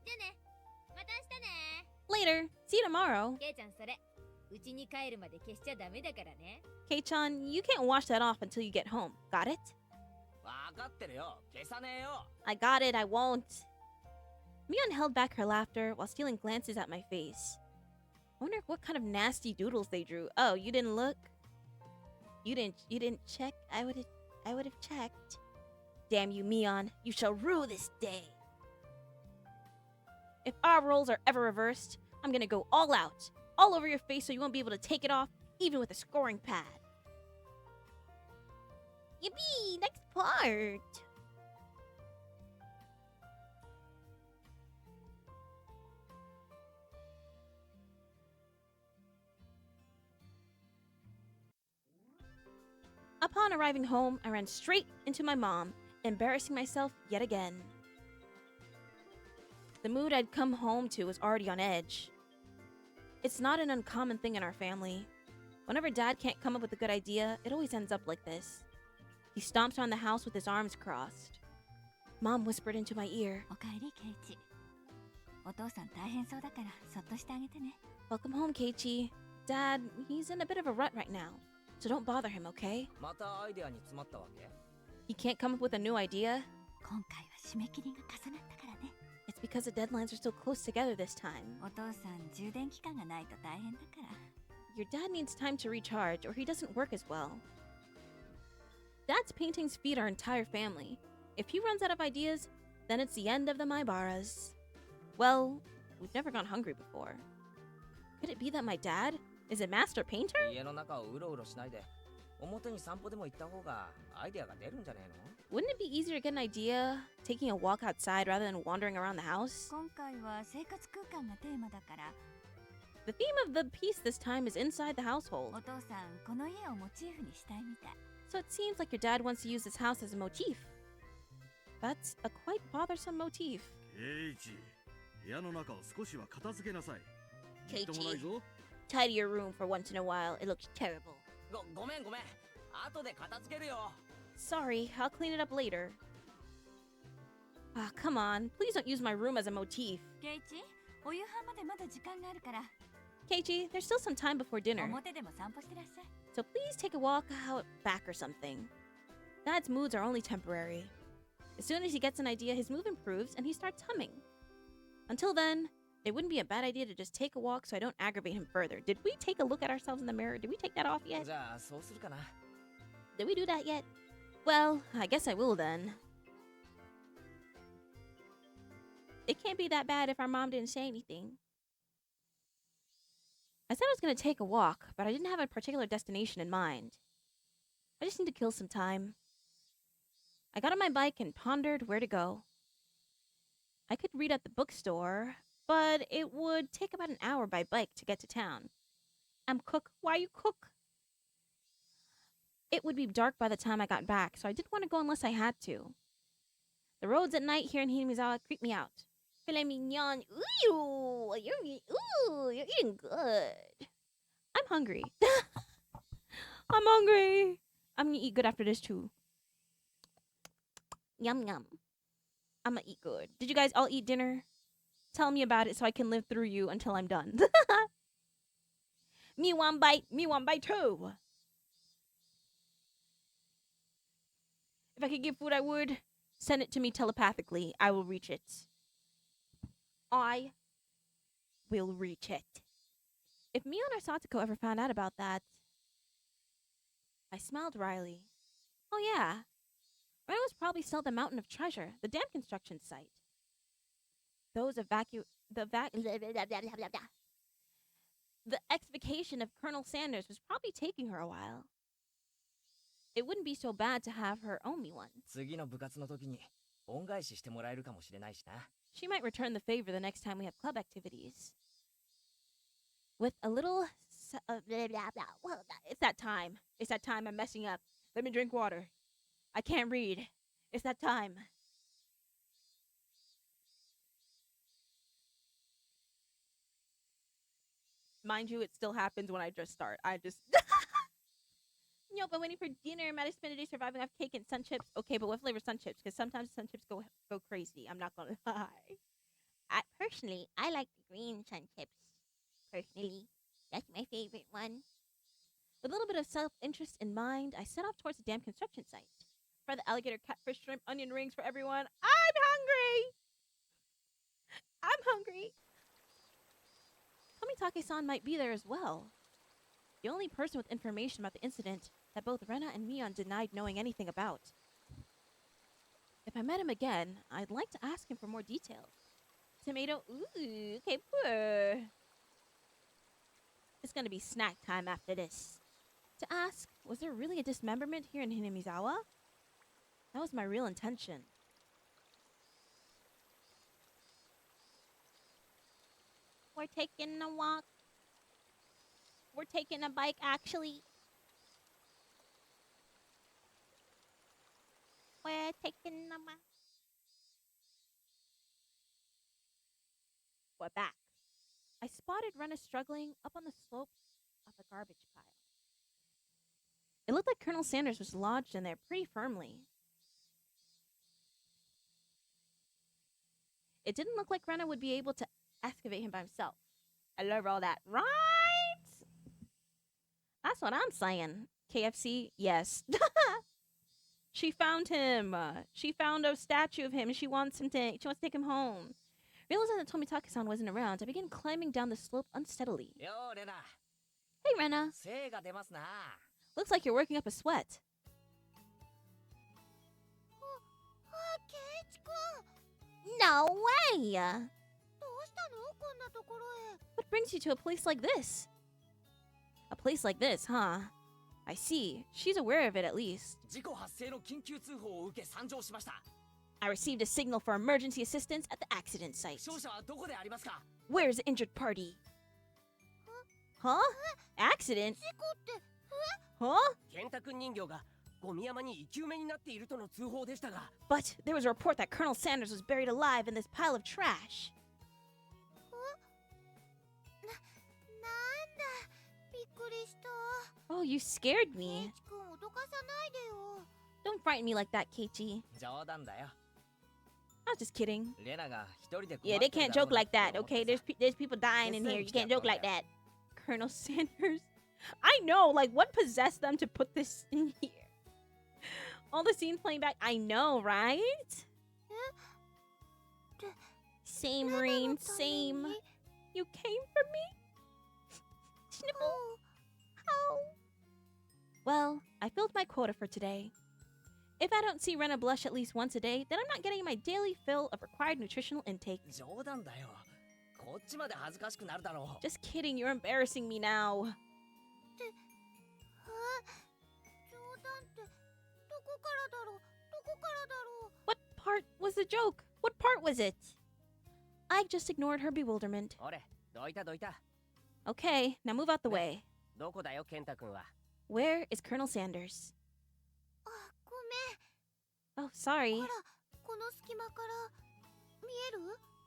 じゃあね。また明日ね。 Later! See you tomorrow! ケイちゃんそれ、うちに帰るまで消しちゃダメだからね。 Kei-chan, you can't wash that off until you get home. Got it? 分かってるよ消さねえよ I got it, I won't. Mion held back her laughter while stealing glances at my face. I wonder what kind of nasty doodles they drew. Oh, you didn't look? You didn't check? I would have checked. Damn you, Mion. You shall rue this day. If our roles are ever reversed, I'm gonna go all out. All over your face so you won't be able to take it off, even with a scoring pad. Yippee! Next part! Upon arriving home, I ran straight into my mom, embarrassing myself yet again. The mood I'd come home to was already on edge. It's not an uncommon thing in our family. Whenever Dad can't come up with a good idea, it always ends up like this. He stomps around the house with his arms crossed. Mom whispered into my ear, おかえりケイチ。お父さん大変そうだからそっとしてあげてね。 Welcome home, Keiichi. Dad, he's in a bit of a rut right now, so don't bother him, okay? またアイデアに詰まったわけ He can't come up with a new idea? 今回は締め切りが重なったからね。 It's because the deadlines are so close together this time. お父さん充電期間がないと大変だから。 Your dad needs time to recharge, or he doesn't work as well. Dad's paintings feed our entire family. If he runs out of ideas, then it's the end of the Maibaras. Well, we've never gone hungry before. Could it be that my dad is a master painter? 家の中をうろうろしないで表に散歩でも行った方がアイデアが出るんじゃねえの Wouldn't it be easier to get an idea taking a walk outside rather than wandering around the house? 今回は生活空間がテーマだから、 The theme of the piece this time is inside the household. お父さんこの家をモチーフにしたいみたい。 So it seems like your dad wants to use this house as a motif. That's a quite bothersome motif. ケイチ、部屋の中を少しは片付けなさい。みっともないぞ。 Tidy your room for once in a while. It looks terrible. ごめん後で片付けるよ Sorry, I'll clean it up later. Ah, come on. Please don't use my room as a motif. ケイチ、お夕飯までまだ時間があるから、 Keiichi, there's still some time before dinner. 表でも散歩してらっしゃい。 So please take a walk out back or something. Dad's moods are only temporary. As soon as he gets an idea, his mood improves and he starts humming. Until then, It wouldn't be a bad idea to just take a walk so I don't aggravate him further. Did we take a look at ourselves in the mirror? Did we take that off yet? じゃあそうするかな。 Did we do that yet? Well, I guess I will then. It can't be that bad if our mom didn't say anything. I said I was going to take a walk, but I didn't have a particular destination in mind. I just need to kill some time. I got on my bike and pondered where to go. I could read at the bookstore, but it would take about an hour by bike to get to town. I'm cook. Why you cook? It would be dark by the time I got back, so I didn't want to go unless I had to. The roads at night here in Hinamizawa creep me out. Filet mignon. Ooh, you're eating good. I'm hungry. I'm hungry. I'm gonna eat good after this too. Yum yum. I'm gonna eat good. Did you guys all eat dinner? Tell me about it so I can live through you until I'm done. Me one bite too. If I could give food, I would. Send it to me telepathically. I will reach it. I will reach it. If Mion or Satoko ever found out about that... I smiled wryly. Oh yeah. Ren was probably still at the Mountain of Treasure, the dam construction site. The excavation of Colonel Sanders was probably taking her a while. It wouldn't be so bad to have her own me one. 次の部活の時に恩返ししてもらえるかもしれないしな。 She might return the favor the next time we have club activities. With a little... It's that time. It's that time I'm messing up. Let me drink water. I can't read. It's that time. Mind you, it still happens when I just start. I just... No, but waiting for dinner. Might have spent a day surviving off cake and sun chips. Okay, but what flavor sun chips? Because sometimes sun chips go crazy. I'm not gonna lie. Personally, I like the green sun chips. Personally, that's my favorite one. With a little bit of self-interest in mind, I set off towards the dam construction site. For the alligator, catfish, shrimp, onion rings for everyone. I'm hungry. Tomitake-san might be there as well. The only person with information about the incident that both Rena and Mion denied knowing anything about. If I met him again, I'd like to ask him for more details. Tomato, ooh, okay, poor. It's gonna be snack time after this. To ask, was there really a dismemberment here in Hinamizawa? That was my real intention. We're taking a walk. We're taking a bike, actually. We're taking a walk. We're back. I spotted Rena struggling up on the slope of the garbage pile. It looked like Colonel Sanders was lodged in there pretty firmly. It didn't look like Rena would be able to excavate him by himself. I love all that, right? That's what I'm saying. KFC, yes. She found him. She found a statue of him, and she wants to take him home. Realizing that Tomitake-san wasn't around, I began climbing down the slope unsteadily. Yo, Rena. Hey, Rena. 精が出ますな。 Looks like you're working up a sweat. No way! What brings you to a place like this? A place like this, huh? I see. She's aware of it at least. 事故発生の緊急通報を受け参上しました。 I received a signal for emergency assistance at the accident site. 負傷者はどこでありますか？ Where's the injured party? Huh? Accident? Huh? 健太君人形がゴミ山に生き埋めになっているとの通報でしたが。 But there was a report that Colonel Sanders was buried alive in this pile of trash. Oh, you scared me. Don't frighten me like that, Keiichi. 冗談だよ。 I was just kidding. レナが一人で困って Yeah, る they can't だろう joke な like that, って思って okay? さ There's people dying in here. You can't joke like Yeah. that. Colonel Sanders. I know, like, what possessed them to put this in here? All the scenes playing back. I know, right? Same, Marine. Same. You came for me? Snipple. How? Well, I filled my quota for today. If I don't see Rena blush at least once a day, then I'm not getting my daily fill of required nutritional intake. 冗談だよ。こっちまで恥ずかしくなるだろう。 Just kidding, you're embarrassing me now. 冗談ってどこからだろうどこからだろう What part was the joke? What part was it? I just ignored her bewilderment. ほれ、どいたどいた。 Okay, now move out the way. どこだよ、健太くんは。 Where is Colonel Sanders? あ、ごめん Oh, sorry. ほらこの隙間から見える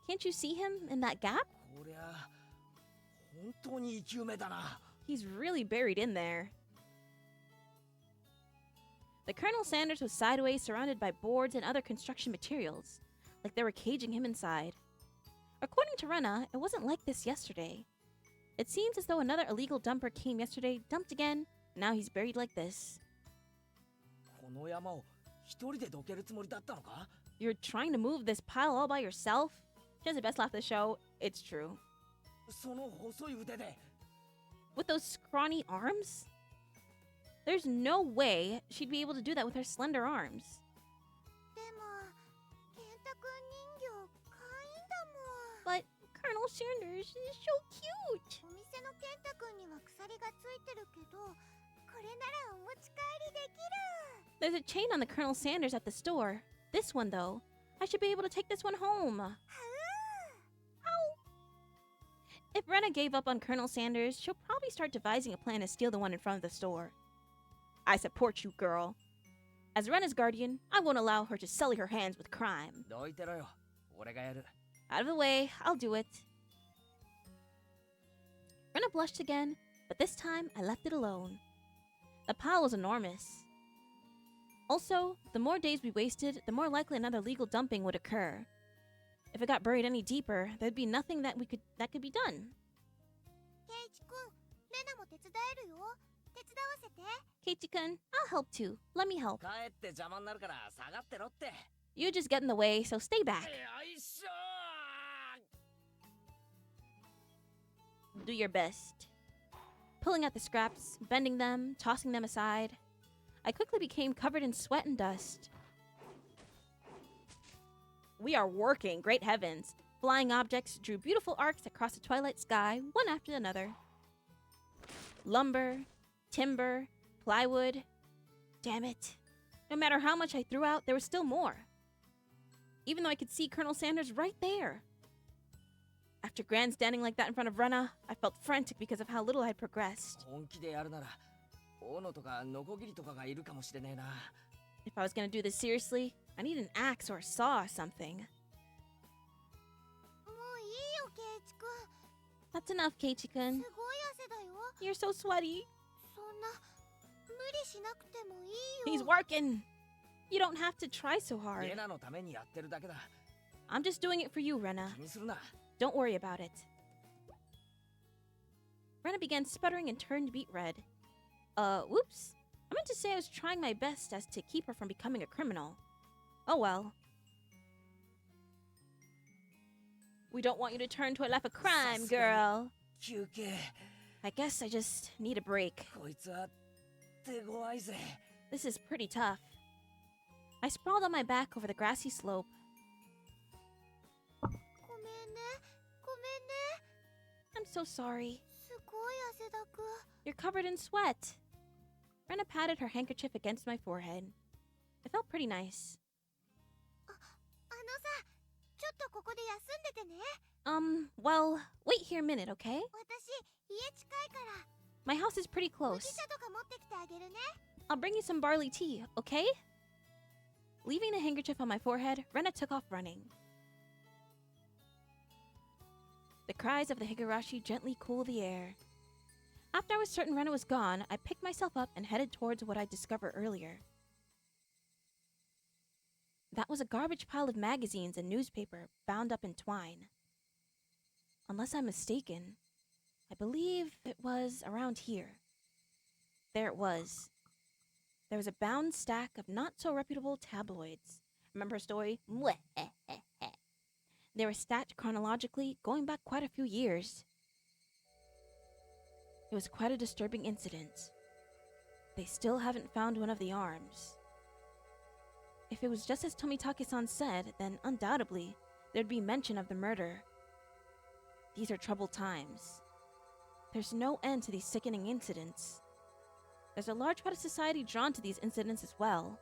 Can't you see him in that gap? こりゃ、本当に生き埋めだな。 He's really buried in there. The Colonel Sanders was sideways, surrounded by boards and other construction materials, like they were caging him inside. According to Rena, it wasn't like this yesterday. It seems as though another illegal dumper came yesterday, dumped again, and now he's buried like this. この山を一人でどけるつもりだったのか？ You're trying to move this pile all by yourself? She has the best laugh of the show. It's true. その細い腕で。 With those scrawny arms? There's no way she'd be able to do that with her slender arms. でも健太くん人形可愛いんだもん But Colonel Sanders is so cute. お店の健太くんには鎖がついてるけどこれならお持ち帰りできる There's a chain on the Colonel Sanders at the store. This one, though, I should be able to take this one home. Ow. If Rena gave up on Colonel Sanders, she'll probably start devising a plan to steal the one in front of the store. I support you, girl. As Rena's guardian, I won't allow her to sully her hands with crime. どいてろよ。俺がやる。 Out of the way, I'll do it. Rena blushed again, but this time I left it alone. The pile was enormous. Also, the more days we wasted, the more likely another legal dumping would occur. If it got buried any deeper, there'd be nothing that could be done. ケイチくんレナも手伝えるよ手伝わせて Keiichi-kun, I'll help too. Let me help. 帰って邪魔になるから下がってろって。 You just get in the way, so stay back. よいしょ Do your best. Pulling out the scraps, bending them, tossing them aside. I quickly became covered in sweat and dust. We are working, great heavens. Flying objects drew beautiful arcs across the twilight sky, one after another. Lumber, timber, plywood. Damn it. No matter how much I threw out, there was still more. Even though I could see Colonel Sanders right there. After grandstanding like that in front of Rena, I felt frantic because of how little I'd progressed. 本気でやるなら、斧とかノコギリとかがいるかもしれねえな。 If I was gonna do this seriously, I need an axe or a saw or something. もういいよケイチくん That's enough, Keiichi-kun. すごい汗だよ You're so sweaty. そんな無理しなくてもいい He's よ working. You don't have to try so hard. レナのためにやってるだけだ。 I'm just doing it for you, Rena. 気にするな。 Don't worry about it. Rena began sputtering and turned beet red. Whoops. I meant to say I was trying my best as to keep her from becoming a criminal. Oh well. We don't want you to turn to a life of crime, girl. 休憩。 I guess I just need a break. こいつは手強いぜ。 This is pretty tough. I sprawled on my back over the grassy slope. ごめんねごめんね I'm so sorry. すごい汗だく You're covered in sweat. Rena patted her handkerchief against my forehead. It felt pretty nice. あのさちょっとここで休んでてね Well, wait here a minute, okay? 私家近いから My house is pretty 麦 close. 茶とか持ってきてあげるね I'll bring you some barley tea, okay? Leaving the handkerchief on my forehead, Rena took off running. The cries of the Higurashi gently cooled the air. After I was certain Rena was gone, I picked myself up and headed towards what I discovered earlier. That was a garbage pile of magazines and newspaper bound up in twine. Unless I'm mistaken, I believe it was around here. There it was. There was a bound stack of not-so-reputable tabloids. Remember her story? They were stacked chronologically, going back quite a few years. It was quite a disturbing incident. They still haven't found one of the arms. If it was just as Tomitake-san said, then undoubtedly there'd be mention of the murder. These are troubled times. There's no end to these sickening incidents. There's a large part of society drawn to these incidents as well.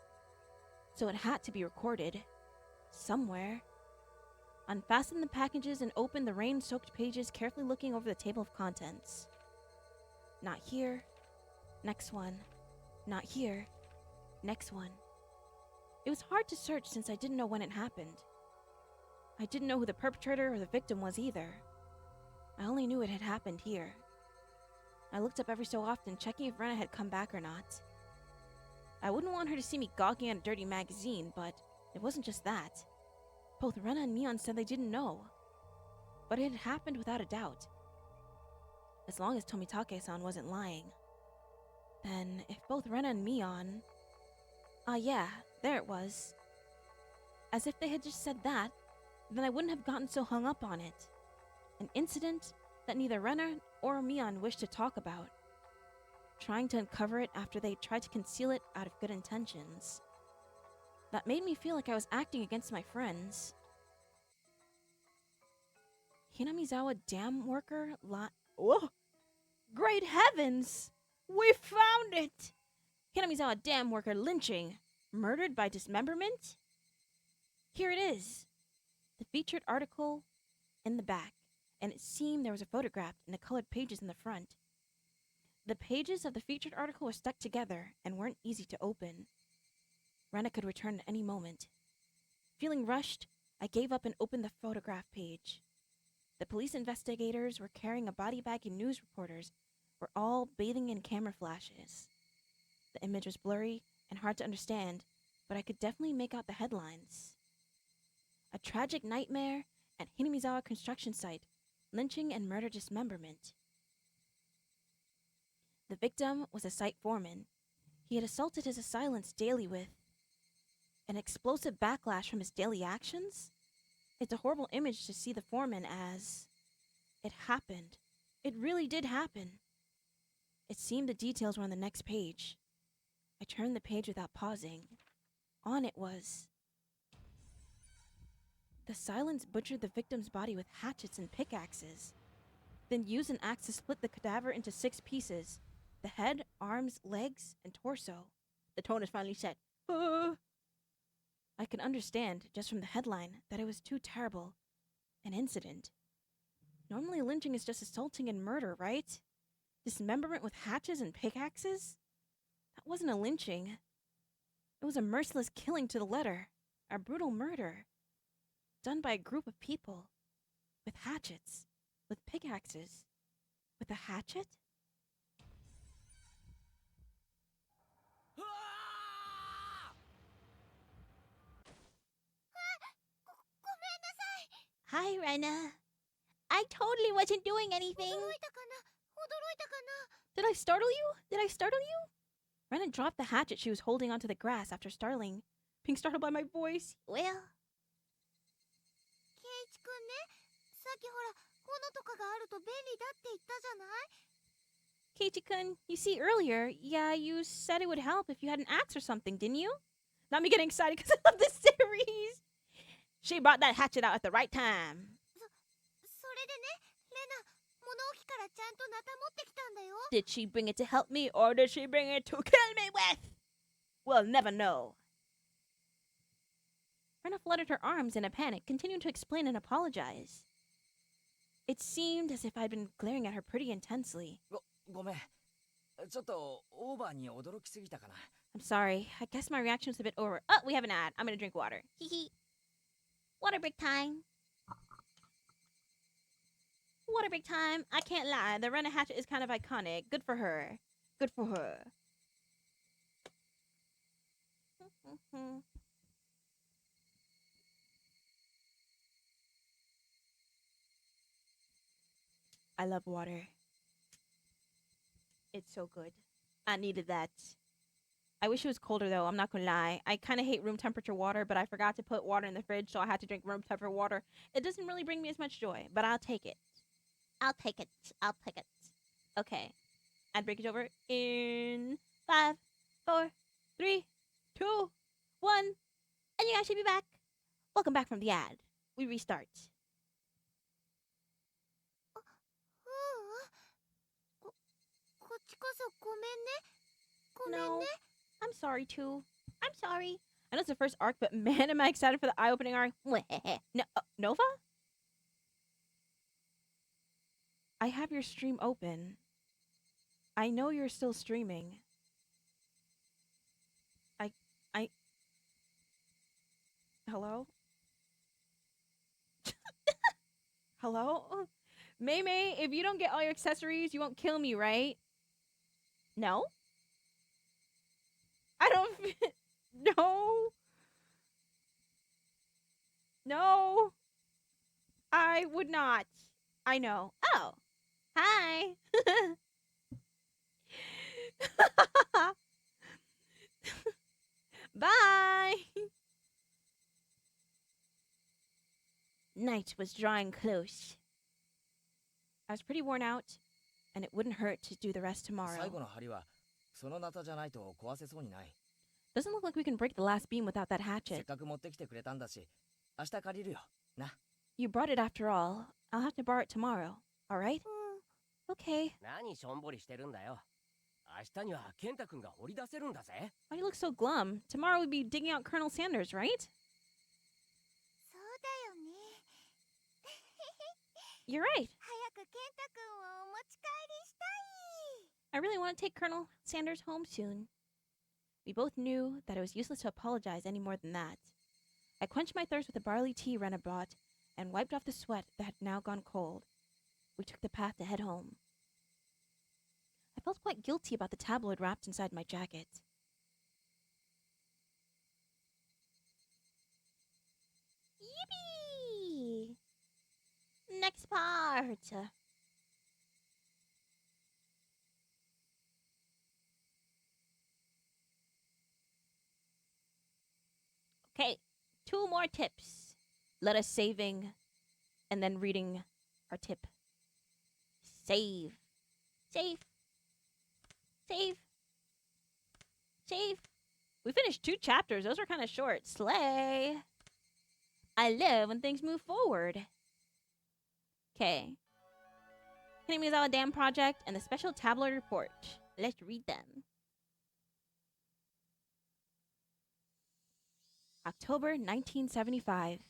So it had to be recorded. Somewhere. Unfasten the packages and open the rain-soaked pages, carefully looking over the table of contents. Not here. Next one. Not here. Next one. It was hard to search since I didn't know when it happened. I didn't know who the perpetrator or the victim was either. I only knew it had happened here. I looked up every so often, checking if Rena had come back or not. I wouldn't want her to see me gawking at a dirty magazine, but it wasn't just that. Both Rena and Mion said they didn't know. But it had happened without a doubt. As long as Tomitake-san wasn't lying. Then, if both Rena and Mion... yeah, there it was. As if they had just said that, then I wouldn't have gotten so hung up on it. An incident that neither Rena or Mion wished to talk about. Trying to uncover it after they tried to conceal it out of good intentions. That made me feel like I was acting against my friends. Hinamizawa dam worker Whoa! Great heavens! We found it! Hinamizawa dam worker lynching. Murdered by dismemberment? Here it is. The featured article in the back, and it seemed there was a photograph in the colored pages in the front. The pages of the featured article were stuck together and weren't easy to open. Rena could return at any moment. Feeling rushed, I gave up and opened the photograph page. The police investigators were carrying a body bag and news reporters were all bathing in camera flashes. The image was blurry and hard to understand, but I could definitely make out the headlines. A tragic nightmare at Hinamizawa construction site, lynching and murder dismemberment. The victim was a site foreman. He had assaulted his assailants daily with an explosive backlash from his daily actions. It's a horrible image to see the foreman as... It happened. It really did happen. It seemed the details were on the next page. I turned the page without pausing. On it was... The assailants butchered the victim's body with hatchets and pickaxes, then used an axe to split the cadaver into 6 pieces. The head, arms, legs, and torso. The tone is finally set. I could understand, just from the headline, that it was too terrible. An incident. Normally lynching is just assaulting and murder, right? Dismemberment with hatchets and pickaxes? That wasn't a lynching. It was a merciless killing to the letter. A brutal murder. Done by a group of people. With hatchets. With pickaxes. With a hatchet? Hi, Rena. I totally wasn't doing anything. Did I startle you? Did I startle you? Rena dropped the hatchet she was holding onto the grass after being startled by my voice. Well... ケイイチくんね、さっきほら、斧とかがあると便利だって言ったじゃない？ Keiichi-kun, you see earlier, yeah, you said it would help if you had an axe or something, didn't you? Not me getting excited because I love this series. She brought that hatchet out at the right time. それでね、レナ、物置からちゃんとナタ持ってきたんだよ。 Did she bring it to help me or did she bring it to kill me with? We'll never know. Rena fluttered her arms in a panic, continuing to explain and apologize. It seemed as if I'd been glaring at her pretty intensely. ごめん。ちょっとオーバーに驚きすぎたかな。 I'm sorry. I guess my reaction was a bit over. Oh, we have an ad. I'm gonna drink water. Hee hee. Water break time. Water break time. I can't lie. The Rena hatchet is kind of iconic. Good for her. Good for her. I love water. It's so good. I needed that. I wish it was colder though. I'm not gonna lie. I kind of hate room temperature water, but I forgot to put water in the fridge, so I had to drink room temperature water. It doesn't really bring me as much joy, but I'll take it. I'll take it. I'll take it. Okay. Ad break is over in 5, 4, 3, 2, 1, and you guys should be back. Welcome back from the ad. We restart. こっちこそごめんね。ごめん No, ね。 I'm sorry too. I'm sorry. I know it's the first arc, but man, am I excited for the eye-opening arc. No, Nova? I have your stream open. I know you're still streaming. I... Hello? Hello? May, if you don't get all your accessories, you won't kill me, right? No? I don't... No. No. I would not. I know. Oh. Hi. Bye. Night was drawing close. I was pretty worn out, and it wouldn't hurt to do the rest 最 tomorrow. 後の針はそのナタじゃないと壊せそうにない。 Doesn't look like we can break the last beam without that せっ hatchet. かく持ってきてくれたんだし、明日借りるよ。な。 You brought it after all. I'll have to borrow it tomorrow. All right? Okay. 何しょんぼりしてるんだよ。明日には健太くんが掘り出せるんだぜ。 Why do you look so glum? Tomorrow we'd be digging out Colonel Sanders, right? そうだよね。 You're right. 早く健太くんをお持ち帰りしたい。 I really want to take Colonel Sanders home soon. We both knew that it was useless to apologize any more than that. I quenched my thirst with the barley tea Rena brought and wiped off the sweat that had now gone cold. We took the path to head home. I felt quite guilty about the tabloid wrapped inside my jacket. Yippee! Next part! Okay, 2 more tips. Let us saving and then reading our tip. Save. Save. Save. Save. We finished 2 chapters. Those are kind of short. Slay. I love when things move forward. Okay. Hinamizawa Dam Project and the Special Tabloid Report. Let's read them. October 1975.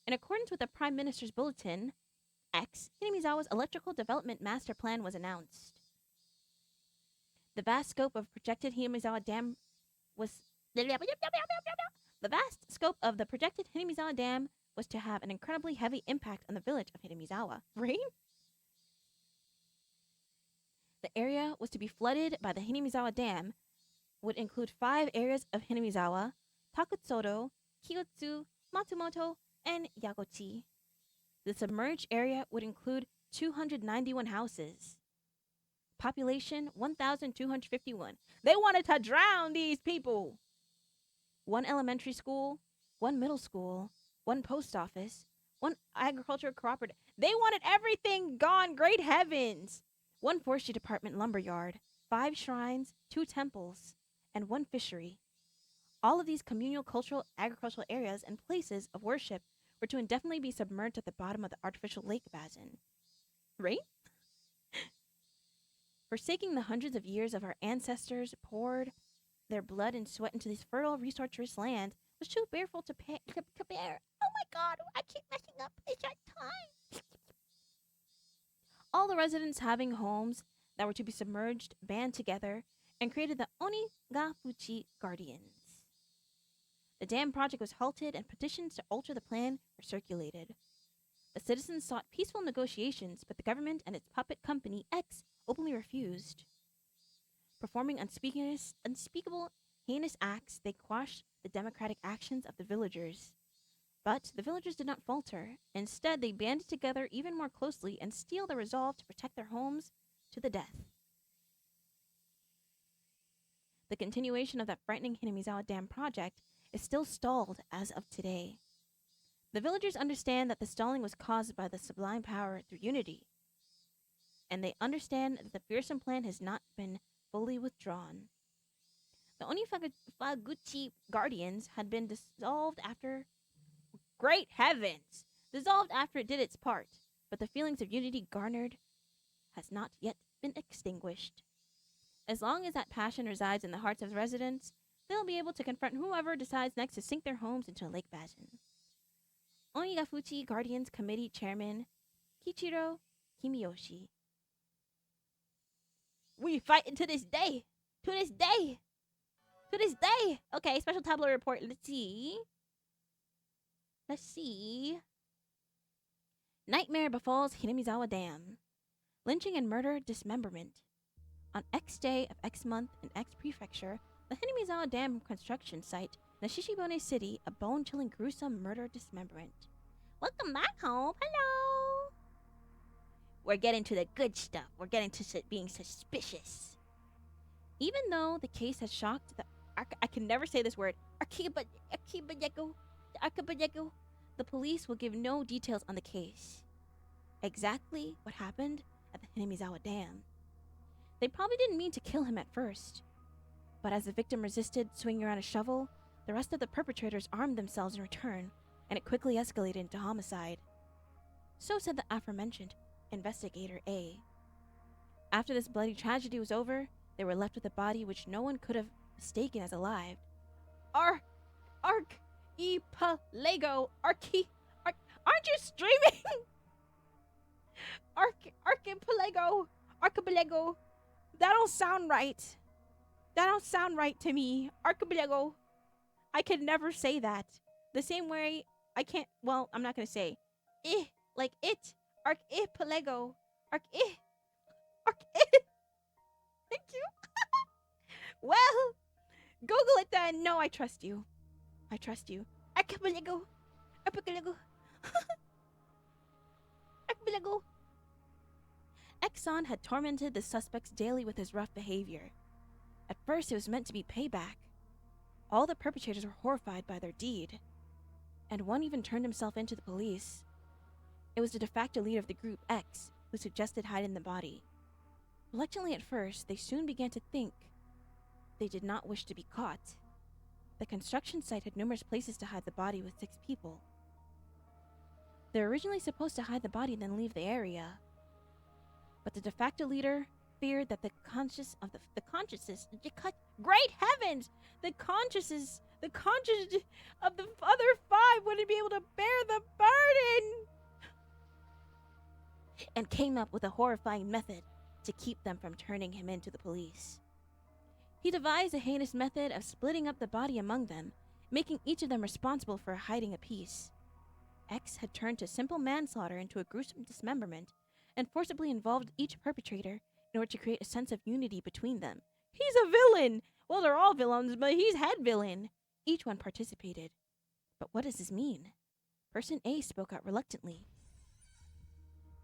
In accordance with the Prime Minister's Bulletin, X, Hinamizawa's Electrical Development Master Plan was announced. The vast scope of projected Hinamizawa Dam was... The vast scope of the projected Hinamizawa Dam was to have an incredibly heavy impact on the village of Hinamizawa. Right? The area was to be flooded by the Hinamizawa Dam, would include 5 areas of Hinamizawa, Takutsudo, Kiyotsu, Matsumoto, and Yagochi. The submerged area would include 291 houses. Population 1,251. They wanted to drown these people. 1 elementary school, 1 middle school, 1 post office, 1 agriculture cooperative. They wanted everything gone. Great heavens. 1 forestry department lumberyard, 5 shrines, 2 temples, and 1 fishery. All of these communal, cultural, agricultural areas and places of worship were to indefinitely be submerged at the bottom of the artificial lake basin. Right? Forsaking the hundreds of years of our ancestors poured their blood and sweat into this fertile, resource-rich land was too fearful to bear. Oh my god, I keep messing up. It's that time. All the residents having homes that were to be submerged band together and created the Onigafuchi Guardians. The dam project was halted and petitions to alter the plan were circulated. The citizens sought peaceful negotiations, but the government and its puppet company, X, openly refused. Performing unspeakable, heinous acts, they quashed the democratic actions of the villagers. But the villagers did not falter. Instead, they banded together even more closely and steeled their resolve to protect their homes to the death. the continuation of that frightening Hinamizawa Dam project is still stalled as of today. The villagers understand that the stalling was caused by the sublime power through unity, and they understand that the fearsome plan has not been fully withdrawn. The Onifaguchi Guardians had been dissolved after. Great heavens! Dissolved after it did its part, but the feelings of unity garnered has not yet been extinguished. As long as that passion resides in the hearts of the residents, they'll be able to confront whoever decides next to sink their homes into a lake basin. Onigafuchi Guardians Committee Chairman Kichiro Kimiyoshi. We fighting to this day! To this day! To this day! Okay, special tabloid report. Let's see. Nightmare befalls Hinamizawa Dam. Lynching and murder dismemberment. On X day of X month in X prefecture, the Hinamizawa Dam construction site, Nashishibone City, a bone-chilling gruesome murder dismemberment. Welcome back home. Hello. We're getting to the good stuff. We're getting to being suspicious. Even though the case has shocked the I can never say this word. Archipelago. The police will give no details on the case. Exactly what happened at the Hinamizawa Dam. They probably didn't mean to kill him at first. But as the victim resisted swinging around a shovel, the rest of the perpetrators armed themselves in return, and it quickly escalated into homicide. So said the aforementioned Investigator A. After this bloody tragedy was over, they were left with a body which no one could have mistaken as alive. Archipelago. Aren't you streaming? Archipelago. That don't sound right. That don't sound right to me. Archipelago. I could never say that. The same way I can't. Well, I'm not gonna say. Like it. Archipelago. Thank you. Well, Google it then. No, I trust you. Archipelago. Exxon had tormented the suspects daily with his rough behavior. At first, it was meant to be payback. All the perpetrators were horrified by their deed, and one even turned himself in to the police. It was the de facto leader of the group, X, who suggested hiding the body. Reluctantly at first, they soon began to think they did not wish to be caught. The construction site had numerous places to hide the body with 6 people. They were originally supposed to hide the body and then leave the area. But the de facto leader feared that the consciousness of the other 5 wouldn't be able to bear the burden, and came up with a horrifying method to keep them from turning him in to the police. He devised a heinous method of splitting up the body among them, making each of them responsible for hiding a piece. X had turned to simple manslaughter into a gruesome dismemberment, and forcibly involved each perpetrator in order to create a sense of unity between them. He's a villain! Well, they're all villains, but he's head villain. Each one participated. But what does this mean? Person A spoke out reluctantly.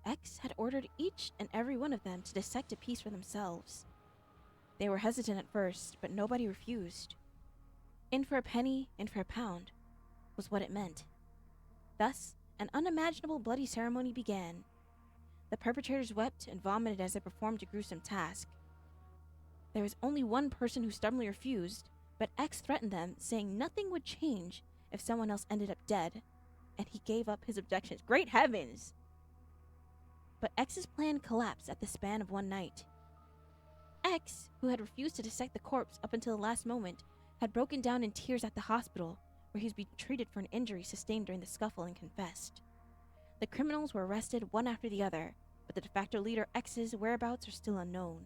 X had ordered each and every one of them to dissect a piece for themselves. They were hesitant at first, but nobody refused. In for a penny, in for a pound, was what it meant. Thus, an unimaginable bloody ceremony began. The perpetrators wept and vomited as they performed a gruesome task. There was only one person who stubbornly refused, but X threatened them, saying nothing would change if someone else ended up dead, and he gave up his objections. Great heavens! But X's plan collapsed at the span of one night. X, who had refused to dissect the corpse up until the last moment, had broken down in tears at the hospital, where he was being treated for an injury sustained during the scuffle, and confessed. The criminals were arrested one after the other, but the de facto leader X's whereabouts are still unknown.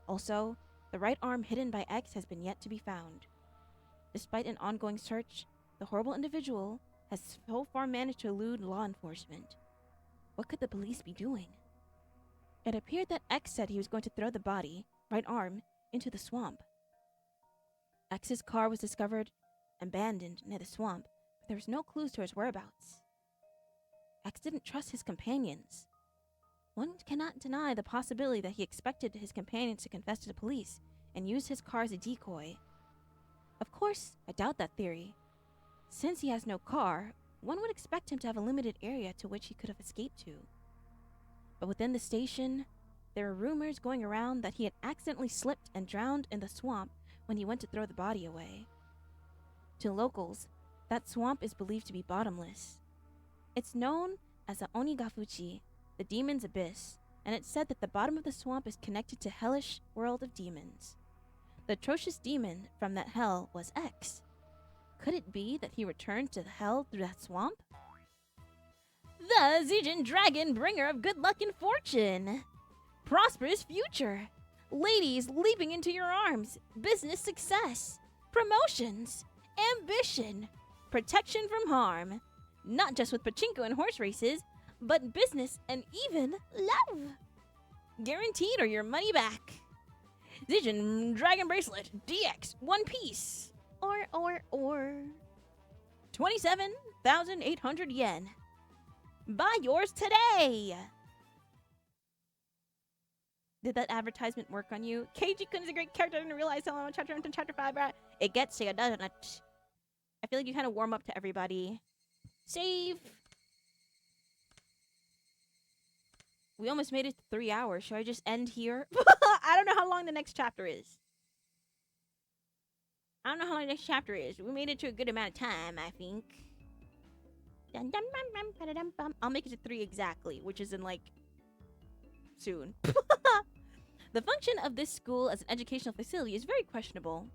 Also, the right arm hidden by X has been yet to be found. Despite an ongoing search, the horrible individual has so far managed to elude law enforcement. What could the police be doing? It appeared that X said he was going to throw the body, right arm, into the swamp. X's car was discovered abandoned near the swamp, but there was no clues to his whereabouts. X didn't trust his companions. One cannot deny the possibility that he expected his companions to confess to the police, and used his car as a decoy. Of course, I doubt that theory. Since he has no car, one would expect him to have a limited area to which he could have escaped to. But within the station, there are rumors going around that he had accidentally slipped and drowned in the swamp when he went to throw the body away. To locals, that swamp is believed to be bottomless. It's known as the Onigafuchi, the demon's abyss, and it's said that the bottom of the swamp is connected to hellish world of demons. The atrocious demon from that hell was X. Could it be that he returned to hell through that swamp? The Zijin Dragon, bringer of good luck and fortune. Prosperous future. Ladies leaping into your arms. Business success. Promotions. Ambition. Protection from harm. Not just with pachinko and horse races, but business and even love. Guaranteed or your money back. Zijin Dragon Bracelet. DX. One piece. Or. 27,800 yen. Buy yours today! Did that advertisement work on you? Keiji-kun is a great character. I didn't realize how long chapter into chapter 5, right? It gets you, doesn't it? I feel like you kind of warm up to everybody. Save! We almost made it to 3 hours. Should I just end here? I don't know how long the next chapter is. I don't know how long the next chapter is. We made it to a good amount of time, I think. I'll make it to 3 exactly, which is in like soon. The function of this school as an educational facility is very questionable.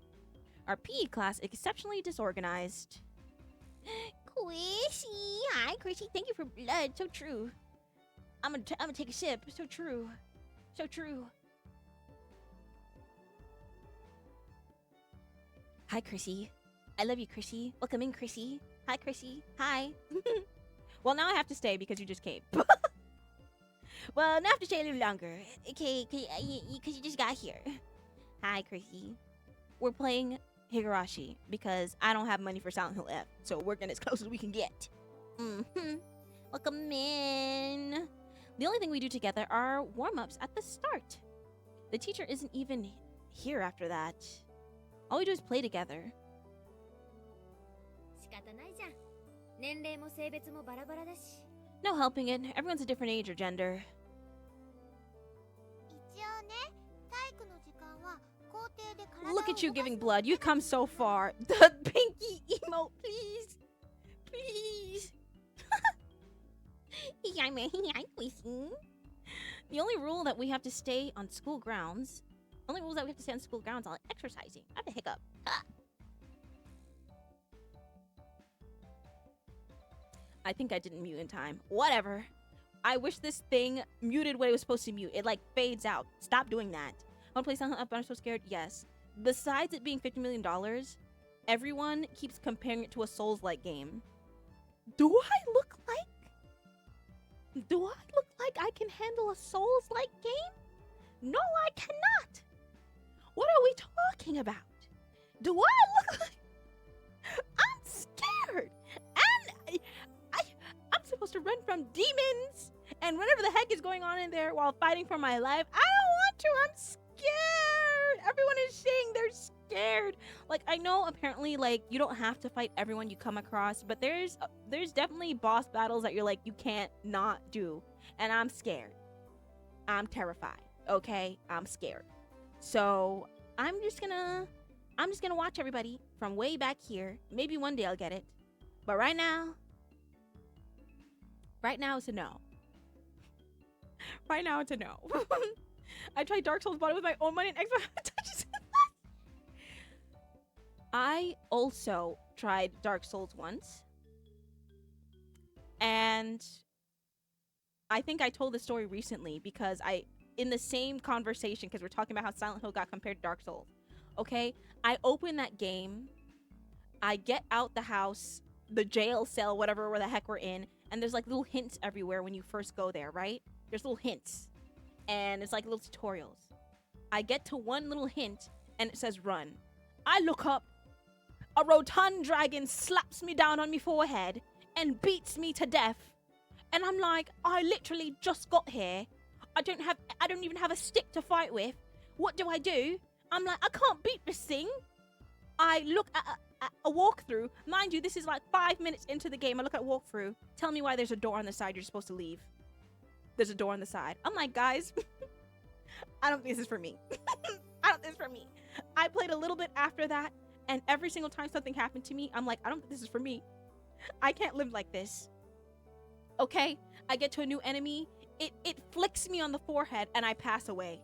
Our PE class is exceptionally disorganized. Chrissy, hi Chrissy, thank you for blood. So true. I'm gonna take a sip. So true. So true. Hi Chrissy. I love you, Chrissy. Welcome in, Chrissy. Hi, Chrissy. Hi. Well, now I have to stay because you just came. Well, now I have to stay a little longer. Okay, because you just got here. Hi, Chrissy. We're playing Higurashi because I don't have money for Silent Hill F, so we're getting as close as we can get. Welcome in. The only thing we do together are warm-ups at the start. The teacher isn't even here after that. All we do is play together. No helping it. Everyone's a different age or gender. Look at you giving blood. You've come so far. The pinky emote, please. Please. The only rule that we have to stay on school grounds. Only rules that we have to stay on school grounds are exercising. I have a hiccup. I think I didn't mute in time. Whatever. I wish this thing muted what it was supposed to mute. It like fades out. Stop doing that. I want to play something up, but I'm so scared. Yes. Besides it being $50 million, everyone keeps comparing it to a Souls-like game. Do I look like I can handle a Souls-like game? No, I cannot. What are we talking about? Do I look like... I'm scared. And I'm supposed to run from demons and whatever the heck is going on in there while fighting for my life. I don't want to. I'm scared. Everyone is saying they're scared. Like, I know apparently like you don't have to fight everyone you come across, but there's definitely boss battles that you're like you can't not do. And I'm scared. I'm terrified. Okay? I'm scared. So I'm just gonna watch everybody from way back here. Maybe one day I'll get it. But right now it's a no. Right now it's a no. I tried Dark Souls, bought it with my own money and Xbox touches. I also tried Dark Souls once. And I think I told the story recently because in the same conversation, because we're talking about how Silent Hill got compared to Dark Souls. Okay? I open that game. I get out the house, the jail cell, whatever, where the heck we're in. And there's like little hints everywhere when you first go there, right? There's little hints. And it's like little tutorials. I get to one little hint and it says run. I look up. A rotund dragon slaps me down on my forehead and beats me to death. And I'm like, I literally just got here. I don't even have a stick to fight with. What do? I'm like, I can't beat this thing. I look at a walkthrough. Mind you, this is like 5 minutes into the game. I look at walkthrough. Tell me why there's a door on the side you're supposed to leave. There's a door on the side. I'm like, guys, I don't think this is for me. I don't think this is for me. I played a little bit after that, and every single time something happened to me, I'm like, I don't think this is for me. I can't live like this. Okay? I get to a new enemy. It flicks me on the forehead, and I pass away.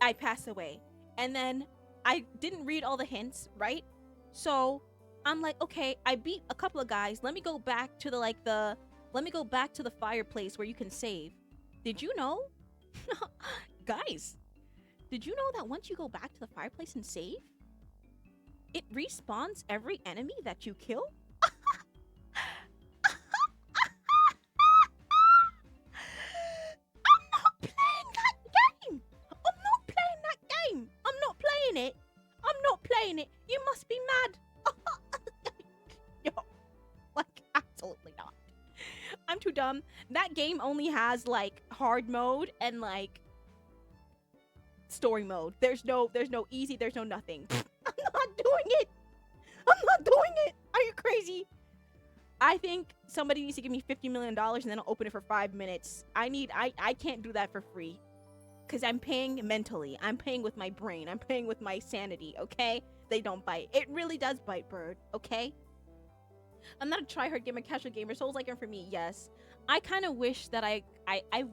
I pass away. And then I didn't read all the hints, right? So I'm like, okay, I beat a couple of guys. Let me go back to the fireplace where you can save. Did you know? Guys, did you know that once you go back to the fireplace and save, it respawns every enemy that you kill? You must be mad. Yo, like, absolutely not. I'm too dumb. That game only has like hard mode and like story mode. There's no easy, there's no nothing. I'm not doing it. I'm not doing it. Are you crazy? I think somebody needs to give me $50 million and then I'll open it for 5 minutes. I can't do that for free. Because I'm paying mentally. I'm paying with my brain. I'm paying with my sanity, okay? They don't bite. It really does bite, Bird, okay? I'm not a tryhard gamer, casual gamer. Souls like for me, yes. I kind of wish that I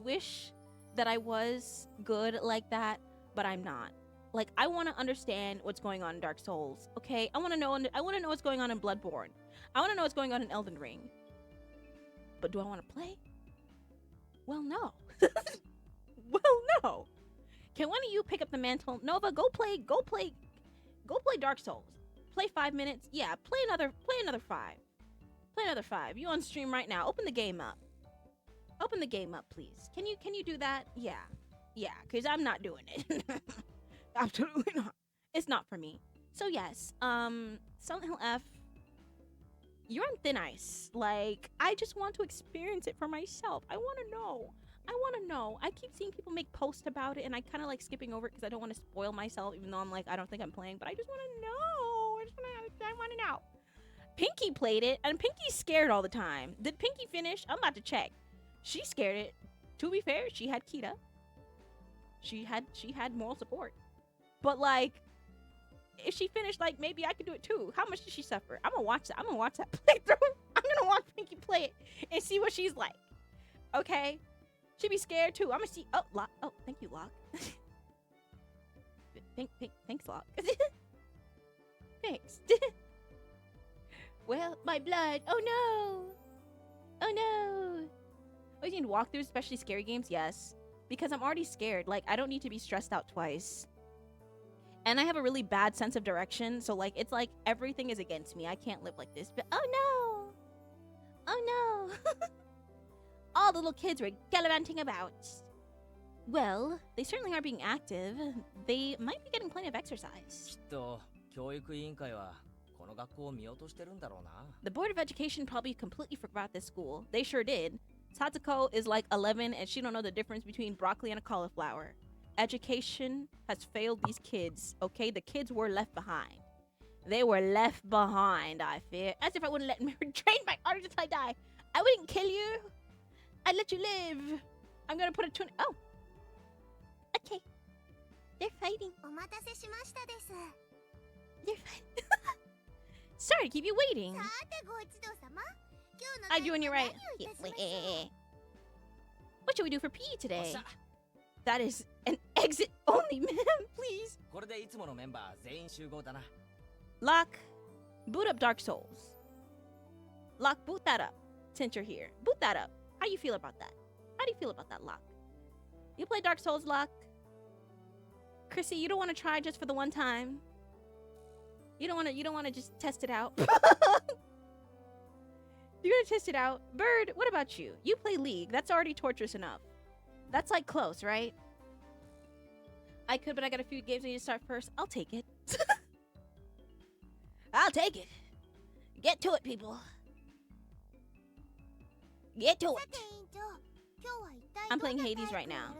wish that I was good like that, but I'm not. Like, I want to understand what's going on in Dark Souls, okay? I want to know what's going on in Bloodborne. I want to know what's going on in Elden Ring. But do I want to play? Well, no. Well, no. Can one of you pick up the mantle? Nova, go play Dark Souls. Play 5 minutes. Yeah, play another 5. Play another 5. You on stream right now. Open the game up. Open the game up, please. Can you do that? Yeah. Yeah, because I'm not doing it. Absolutely not. It's not for me. So yes, Silent Hill F, you're on thin ice. Like, I just want to experience it for myself. I want to know. I keep seeing people make posts about it, and I kind of like skipping over it because I don't want to spoil myself, even though I'm like, I don't think I'm playing, but I just want to know. I want to know. Pinky played it, and Pinky's scared all the time. Did Pinky finish? I'm about to check. She scared it. To be fair, she had Kita. She had moral support. But like, if she finished, like, maybe I could do it too. How much did she suffer? I'm gonna watch that. I'm gonna watch that playthrough. I'm gonna watch Pinky play it and see what she's like. Okay? She'd be scared too. I'm gonna see. Oh, Locke. Oh, thank you, Locke. Thanks, Locke. Thanks. Well, my blood. Oh no. Oh no. Oh, you need walkthroughs, especially scary games? Yes. Because I'm already scared. Like, I don't need to be stressed out twice. And I have a really bad sense of direction. So, like, it's like everything is against me. I can't live like this. But, oh no. Oh no. All the little kids were gallivanting about. Well, they certainly are being active. They might be getting plenty of exercise. The Board of Education probably completely forgot this school. They sure did. Satsuko is like 11 and she don't know the difference between broccoli and a cauliflower. Education has failed these kids, okay? The kids were left behind. They were left behind, I fear. As if I wouldn't let me drain my art until I die. I wouldn't kill you. I'd let you live. I'm gonna put a 20. Oh. Okay. They're fighting. They're fighting. Sorry to keep you waiting. I do, and you're right. What should we do for PE today? That is an exit only, ma'am, please. Locke, boot up Dark Souls. Locke, boot that up since you're here. Boot that up. How you feel about that? How do you feel about that, Locke? You play Dark Souls, Locke? Chrissy, you don't want to try just for the one time? You don't want to just test it out? You're gonna test it out. Bird, what about you? You play League. That's already torturous enough. That's like close, right? I could, but I got a few games I need to start first. I'll take it. I'll take it. Get to it, people. Get to it. I'm playing Hades right now.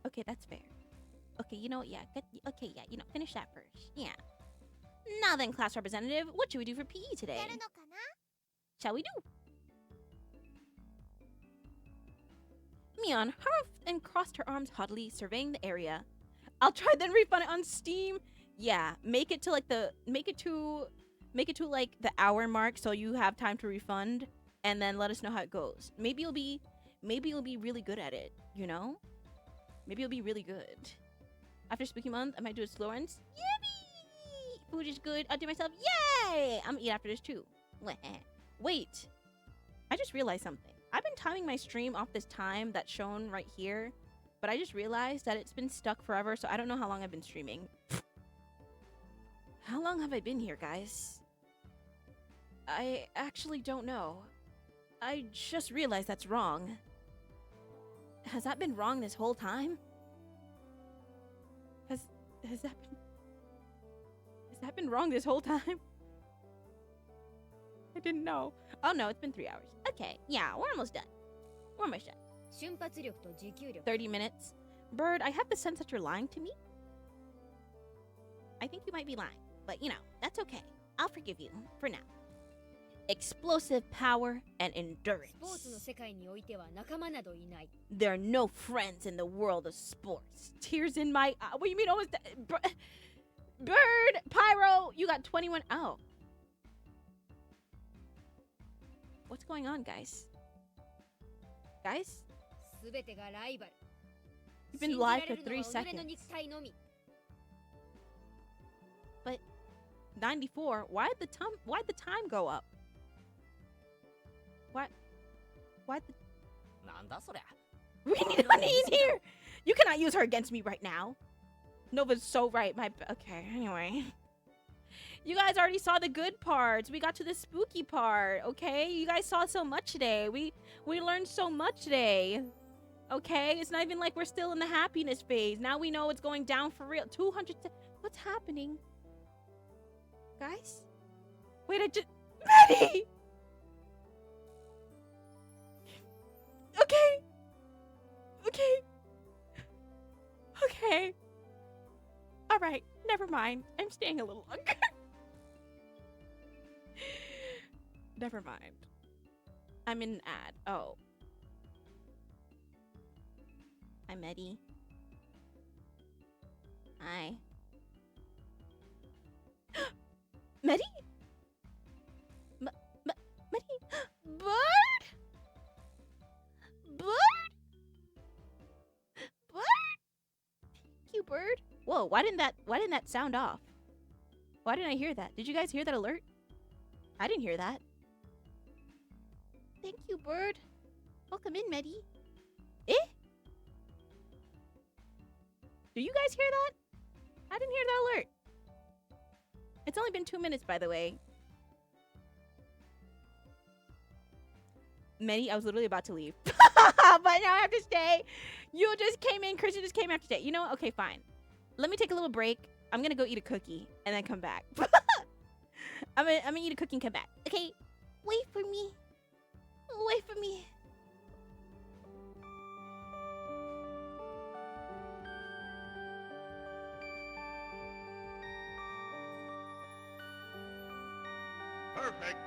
Okay, that's fair. Okay, you know, yeah. Okay, yeah, you know, finish that first. Yeah. Now then, class representative, what should we do for PE today? やるのかな Shall we do? Mion huffed and crossed her arms haughtily, surveying the area. I'll try then refund it on Steam. Yeah, make it to like the hour mark so you have time to refund, and then let us know how it goes. Maybe you'll be really good at it, you know? Maybe you'll be really good. After Spooky Month, I might do a slow runs. Yippee! Food is good. I'll do myself. Yay! I'm gonna eat after this too. Wait. I just realized something. I've been timing my stream off this time that's shown right here, but I just realized that it's been stuck forever, so I don't know how long I've been streaming. How long have I been here, guys? I actually don't know. I just realized that's wrong. Has that been wrong this whole time? Has that been wrong this whole time? I didn't know. Oh no, it's been 3 hours. Okay, yeah, we're almost done. 30 minutes. Bird, I have the sense that you're lying to me. I think you might be lying, but you know, that's okay. I'll forgive you for now. Explosive power and endurance. There are no friends in the world of sports. Tears in my eye. What do you mean almost? Bird, Pyro, you got 21. Oh. What's going on, guys? Guys? You've been live for 3 seconds. But 94, why'd the time go up? Why'd the... なんだそりゃ We need money in here! You cannot use her against me right now. Nova's so right. Okay, anyway. You guys already saw the good parts. We got to the spooky part, okay? You guys saw so much today. We learned so much today. Okay? It's not even like we're still in the happiness phase. Now we know it's going down for real. 200... What's happening? Guys? Wait, I just... Maddie! Okay. Okay. Okay. Alright, never mind. I'm staying a little longer. Never mind. I'm in an ad. Oh. I'm Eddie. Hi. Medi? Medi? Bird? Bird? Bird? Thank you, Bird. Whoa, why didn't that sound off? Why didn't I hear that? Did you guys hear that alert? I didn't hear that. Thank you, Bird. Welcome in, Medi. Eh? Do you guys hear that? I didn't hear that alert. It's only been 2 minutes, by the way. Medi, I was literally about to leave. But now I have to stay. You just came in. Christian just came after stay. You know what? Okay, fine. Let me take a little break. I'm gonna go eat a cookie and then come back. I'm gonna eat a cookie and come back. Okay? Wait for me. Wait for me. Perfect.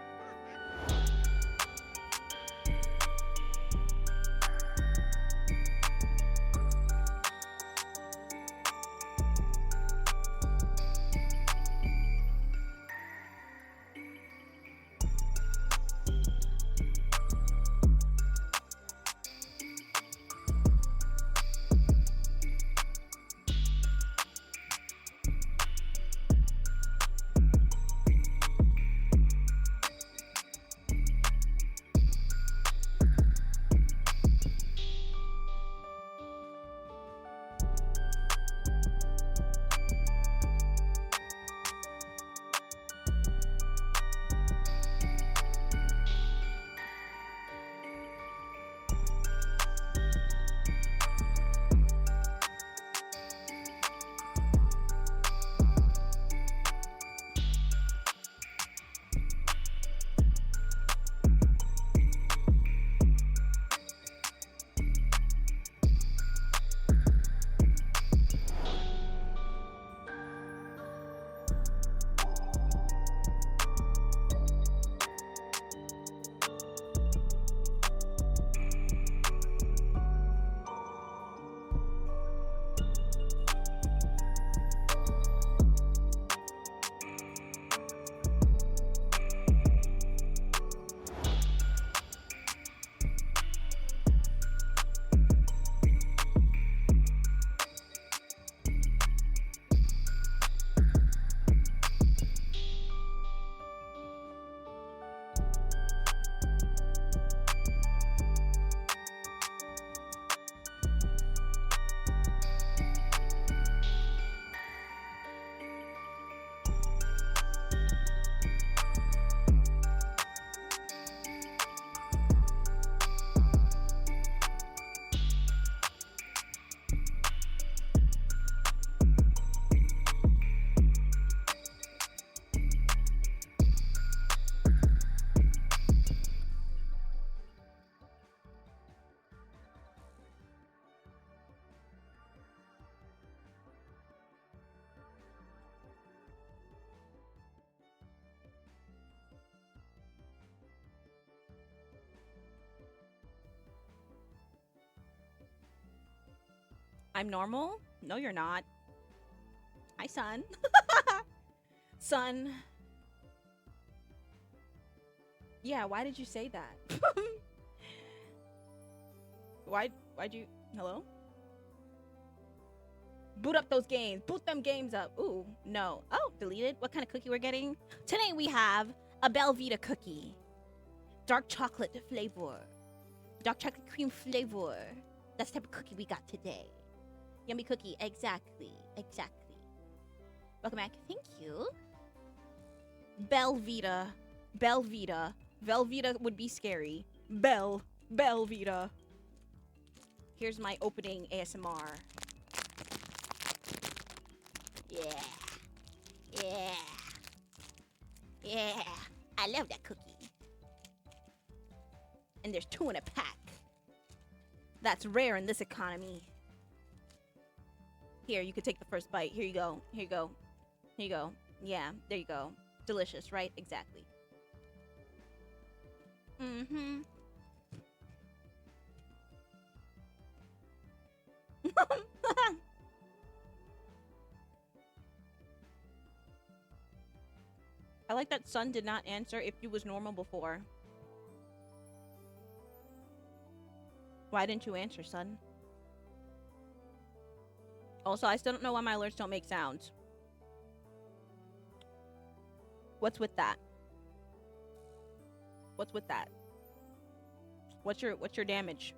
I'm normal? No, you're not. Hi, son. Son. Yeah, why did you say that? Why'd you... Hello? Boot up those games. Boot them games up. Ooh, no. Oh, deleted. What kind of cookie we're getting? Today we have a Belvita cookie. Dark chocolate flavor. Dark chocolate cream flavor. That's the type of cookie we got today. Yummy cookie. Exactly. Exactly. Welcome back. Thank you. Belvita. Belvita. Velveeta would be scary. Belvita. Here's my opening ASMR. Yeah. Yeah. Yeah. I love that cookie. And there's 2 in a pack. That's rare in this economy. Here, you could take the first bite. Here you go. Here you go. Here you go. Yeah, there you go. Delicious, right? Exactly. Mm-hmm. I like that Sun did not answer if you was normal before. Why didn't you answer, Sun? Also, I still don't know why my alerts don't make sounds. What's with that? What's with that? What's your damage?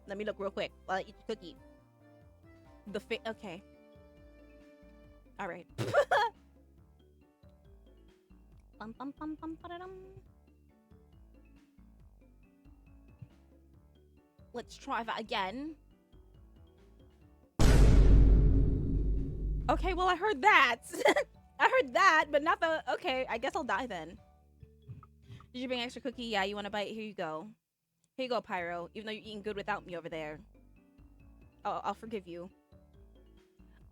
Let me look real quick while I eat the cookie. Okay. All right. Bum, bum, bum, bum, ba-da-dum. Let's try that again. Okay, well, I heard that. I heard that, but not the... Okay, I guess I'll die then. Did you bring extra cookie? Yeah, you want a bite? Here you go. Here you go, Pyro. Even though you're eating good without me over there. Oh, I'll forgive you.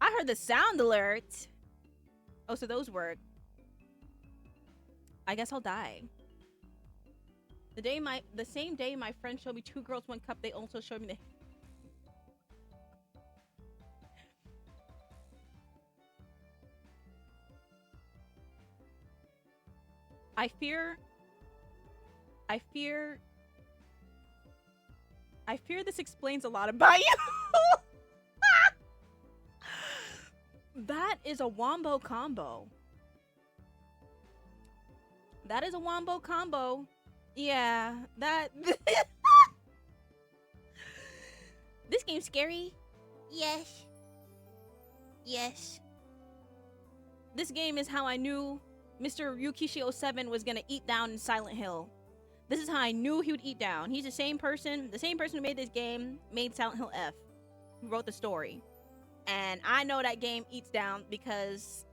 I heard the sound alert. Oh, so those work. I guess I'll die. The same day my friend showed me 2 girls, 1 cup, they also showed me the... I fear this explains a lot about you. That is a wombo combo. That is a wombo combo. Yeah, that... This game's scary. Yes. Yes. This game is how I knew Mr. Ryukishi07 was gonna eat down in Silent Hill. This is how I knew he would eat down. He's the same person who made this game, made Silent Hill F, who wrote the story. And I know that game eats down because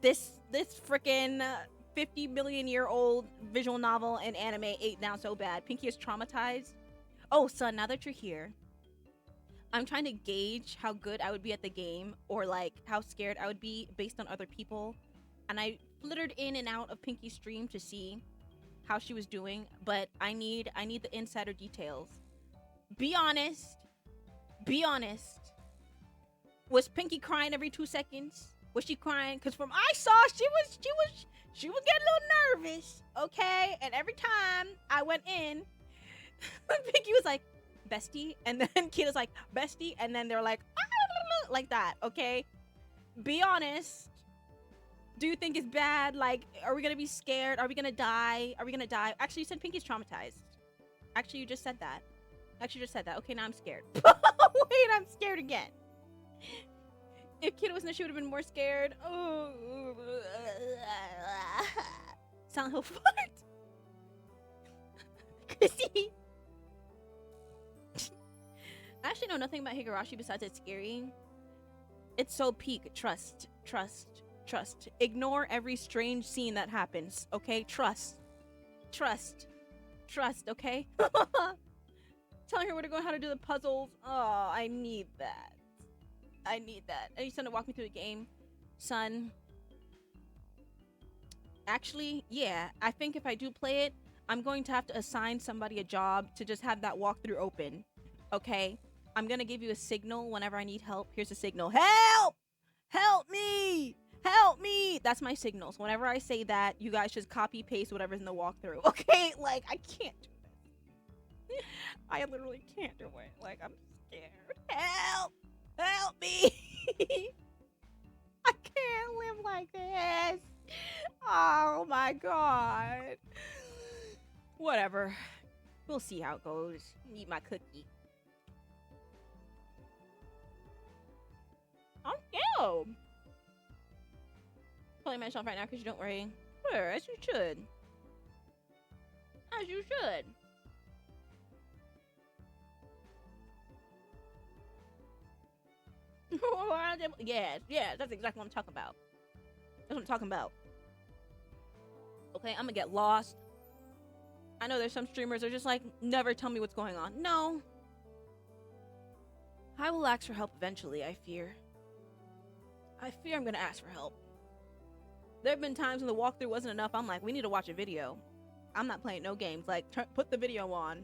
this freaking 50 million year old visual novel and anime ate down so bad. Pinky is traumatized. Oh, son, now that you're here, I'm trying to gauge how good I would be at the game, or like how scared I would be based on other people. And I flittered in and out of Pinky's stream to see how she was doing, but I need the insider details. Be honest. Be honest. Was Pinky crying every 2 seconds? Was she crying? Because from I saw, she was getting a little nervous, okay? And every time I went in, Pinky was like, bestie, and then Kid was like, bestie, and then they're like, like that, okay? Be honest. Do you think it's bad? Like, are we gonna be scared? Are we gonna die? Are we gonna die? Actually, you said Pinky's traumatized. Actually, you just said that. Okay, now I'm scared. Wait, I'm scared again. If Kid wasn't there, she would have been more scared. Oh. Silent Hill fart. Chrissy. I actually know nothing about Higurashi besides it's scary. It's so peak. Trust. Ignore every strange scene that happens, okay? Trust, okay? Telling her where to go and how to do the puzzles. Oh, I need that. I need someone to walk me through the game. Son. Actually, yeah. I think if I do play it, I'm going to have to assign somebody a job to just have that walkthrough open. Okay? I'm gonna give you a signal whenever I need help. Here's a signal. Help! Help me! Help me! That's my signal. So whenever I say that, you guys just copy paste whatever's in the walkthrough. Okay? Like, I can't do this. I literally can't do it. Like, I'm scared. Help! Help me! I can't live like this. Oh my god. Whatever. We'll see how it goes. Eat my cookie. I'm scared. Pulling myself right now because you don't worry. Sure, as you should. As you should. Yeah, that's exactly what I'm talking about. That's what I'm talking about. Okay, I'm gonna get lost. I know there's some streamers that are just like, never tell me what's going on. No. I will ask for help eventually, I fear. I fear I'm gonna ask for help. There have been times when the walkthrough wasn't enough. I'm like, we need to watch a video. I'm not playing no games. Like, put the video on.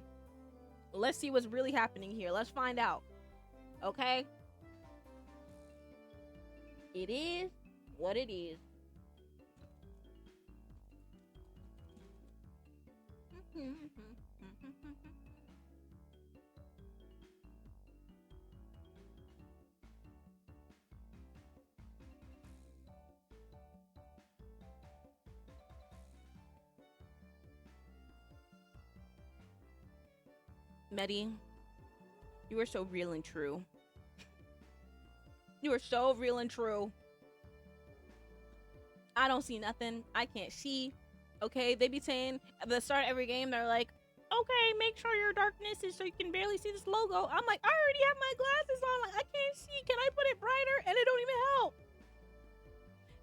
Let's see what's really happening here. Let's find out. Okay? It is what it is. Medi, you are so real and true. You are so real and true. I don't see nothing. I can't see. Okay, they be saying at the start of every game, they're like, okay, make sure your darkness is so you can barely see this logo. I'm like, I already have my glasses on. Like, I can't see. Can I put it brighter? And it don't even help.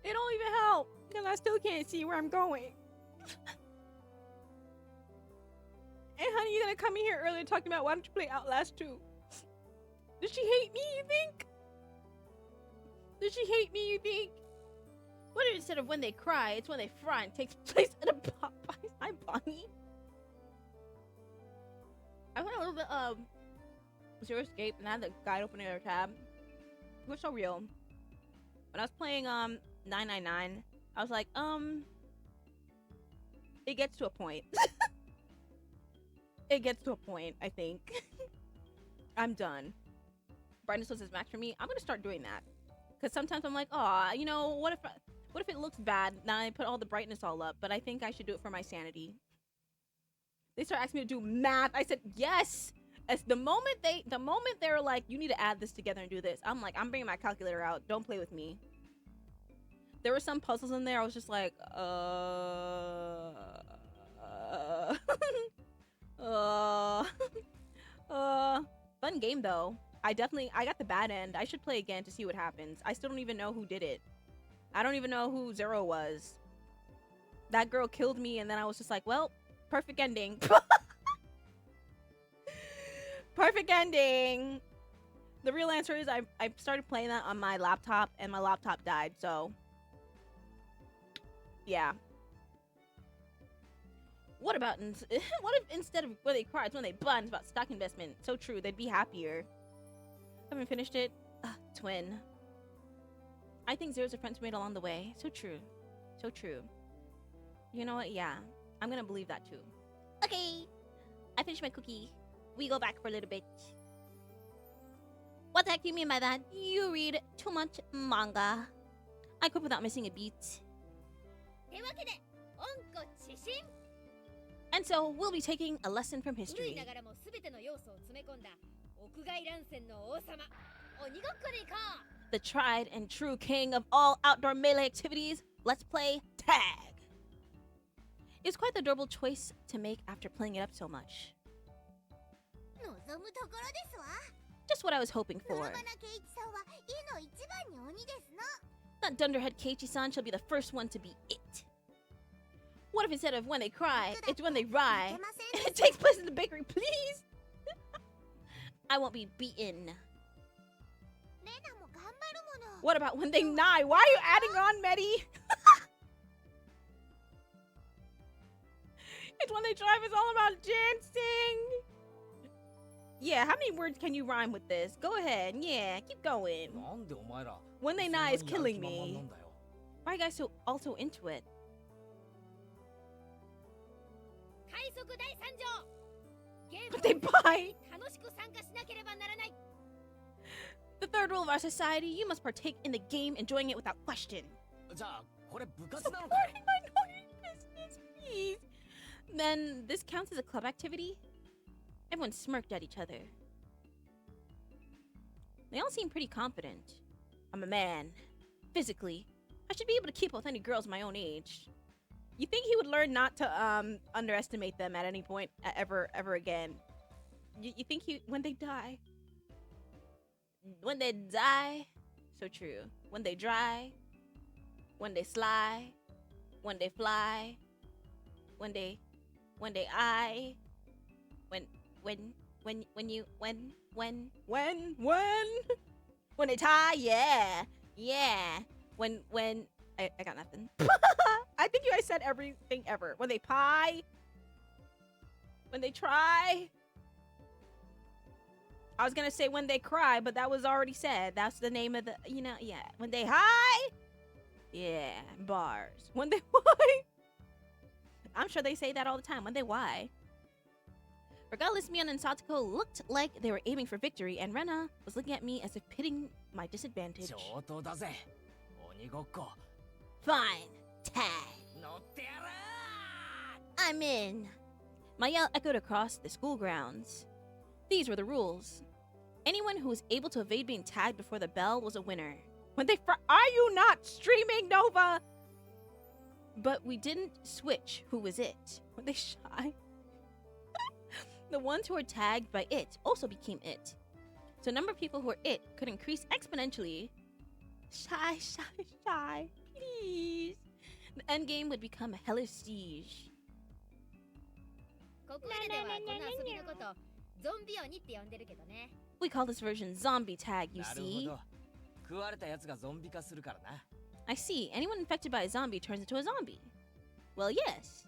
It don't even help because I still can't see where I'm going. And honey, you're gonna come in here earlier talking about why don't you play Outlast 2? Does she hate me, you think? Does she hate me, you think? What if instead of when they cry, it's when they fry and takes place in a Popeyes? Hi, Bonnie. I went a little bit of Zero Escape and I had the guide open in their tab. It was so real. When I was playing 999, I was like, it gets to a point. It gets to a point, I think. I'm done. Brightness was his max for me. I'm gonna start doing that. Because sometimes I'm like, oh, you know, what if it looks bad? Now I put all the brightness all up, but I think I should do it for my sanity. They start asking me to do math. I said, yes. As the moment they're like, you need to add this together and do this, I'm like, I'm bringing my calculator out. Don't play with me. There were some puzzles in there. I was just like, fun game though. I got the bad end. I should play again to see what happens. I still don't even know who did it. I don't even know who Zero was. That girl killed me and then I was just like, well, perfect ending. Perfect ending. The real answer is I started playing that on my laptop and my laptop died, so yeah. What if instead of when they cry, it's when they bun? It's about stock investment. So true. They'd be happier. Haven't finished it. Twin. I think Zero's a friend to made along the way. So true. So true. You know what? Yeah. I'm gonna believe that too. Okay. I finished my cookie. We go back for a little bit. What the heck do you mean by that? You read too much manga. I quit without missing a beat. And so, we'll be taking a lesson from history. The tried and true king of all outdoor melee activities, let's play tag. It's quite the adorable choice to make after playing it up so much. Just what I was hoping for. That dunderhead Keiichi-san shall be the first one to be it. What if instead of when they cry, it's when they rye? It takes place in the bakery, please! I won't be beaten. What about when they nigh? Why are you adding on, Medi? It's when they drive, it's all about dancing! Yeah, how many words can you rhyme with this? Go ahead. Yeah, keep going. なんでお前ら When they そんな nigh is にやる killing 気満々 me. なんだよ Why are you guys so also into it? 快速第3条ゲーム But they buy. 楽しく参加しなければならない The third rule of our society, you must partake in the game, enjoying it without question. じゃあこれ部活なのか Supporting minority business, please. Then this counts as a club activity? Everyone smirked at each other. They all seemed pretty confident. I'm a man. Physically, I should be able to keep up with any girls my own age. You think he would learn not to underestimate them at any point ever again? You think when they die? When they die? So true. When they dry? When they sly? When they fly? When they eye? When they tie? Yeah. When I got nothing. I think you guys said everything ever. When they pie? When they try? I was gonna say when they cry, but that was already said. That's the name of the, yeah. When they high? Yeah, bars. When they why? I'm sure they say that all the time. When they why? Regardless, Mion and Satoko looked like they were aiming for victory, and Rena was looking at me as if pitting my disadvantage. 上等だぜ鬼ごっこ Fine. Tag. 乗ってやる I'm in. My yell echoed across the school grounds. These were the rules. Anyone who was able to evade being tagged before the bell was a winner. When they are you not streaming, Nova? But we didn't switch who was it. Were they shy? The ones who were tagged by it also became it. So the number of people who were it could increase exponentially. Shy. Please. The endgame would become a hellish siege. ここまでではこの遊びのことゾンビ鬼って呼んでるけどね We call this version zombie tag, you なるほ see. ど食われたやつがゾンビ化するからな I see. Anyone infected by a zombie turns into a zombie. Well, yes.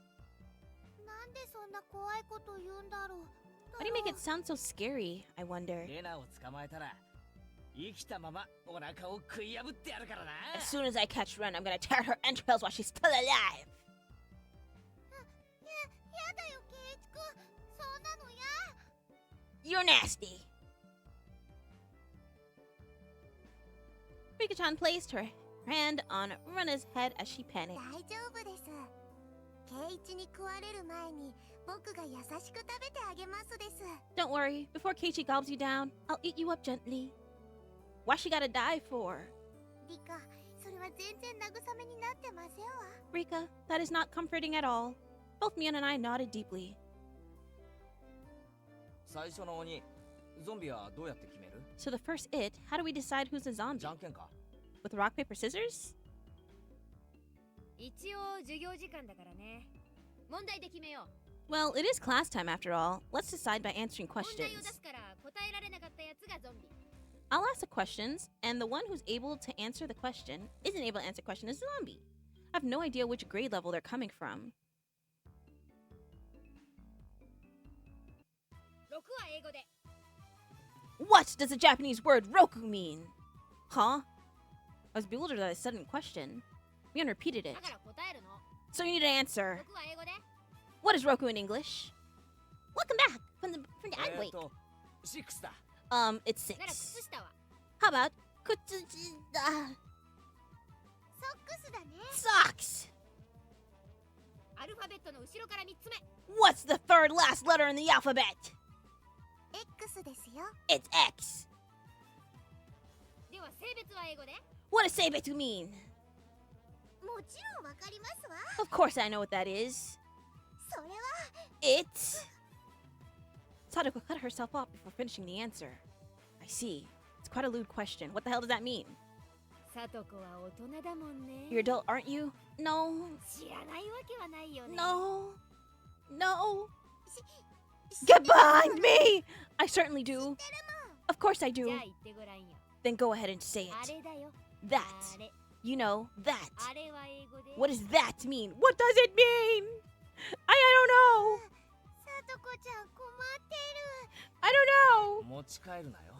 なんでそんな怖いこと言うんだろう Why do you make it sound so scary, I wonder? レナを捕まえたら生きたままお腹を食い破ってやるからな As soon as I catch Ren, I'm gonna tear her entrails while she's still alive. やだよケイチ君そんなのや You're nasty. Rika-chan placed her hand on Rena's head as she panicked. 大丈夫ですケイチに食われる前に僕が優しく食べてあげますです Don't worry, before Keiichi gobbles you down, I'll eat you up gently. Why she gotta die for? リカそれは全然慰めになってませんわ Rika, that is not comforting at all. Both Mion and I nodded deeply. 最初の鬼ゾンビはどうやって決める So the first it, how do we decide who's a じ zombie? ゃんけんか With rock, paper, scissors? 一応授業時間だからね問題で決めよう Well, it is class time after all. Let's decide by answering 問題を出 questions. すから答えられなかったやつがゾンビ I'll ask the questions, and the one who's able to answer the question, isn't able to answer the question, is a zombie. I have no idea which grade level they're coming from. 6は英語で What does the Japanese word roku mean? Huh? I was bewildered at a sudden question. Mion repeated it. だから答えるの So you need to answer. 6は英語で What is roku in English? Welcome back from the ad break. 6だ It's なら 6. 靴下は How about ソックスだね socks? アルファベットの後ろから3つ目 What's the third last letter in the alphabet? X ですよ It's X. では性別は英語で What does seibetu mean? もちろんわかりますわ Of course I know what that is. それは It's... Sadako cut herself off before finishing the answer. I see. It's quite a lewd question. What the hell does that mean? サトコは大人だもんね You're adult, aren't you? No. 知らないわけはないよね No. No. 知 Get behind me! I certainly do. ってる Of course I じ do. ゃあ言ってごらんよ Then go ahead and say あ it. れだよ That. あれ You know, that. あれは英語で What does that mean? What does it mean? I don't know. サトコちゃん困ってる I don't know. ち帰るなよ。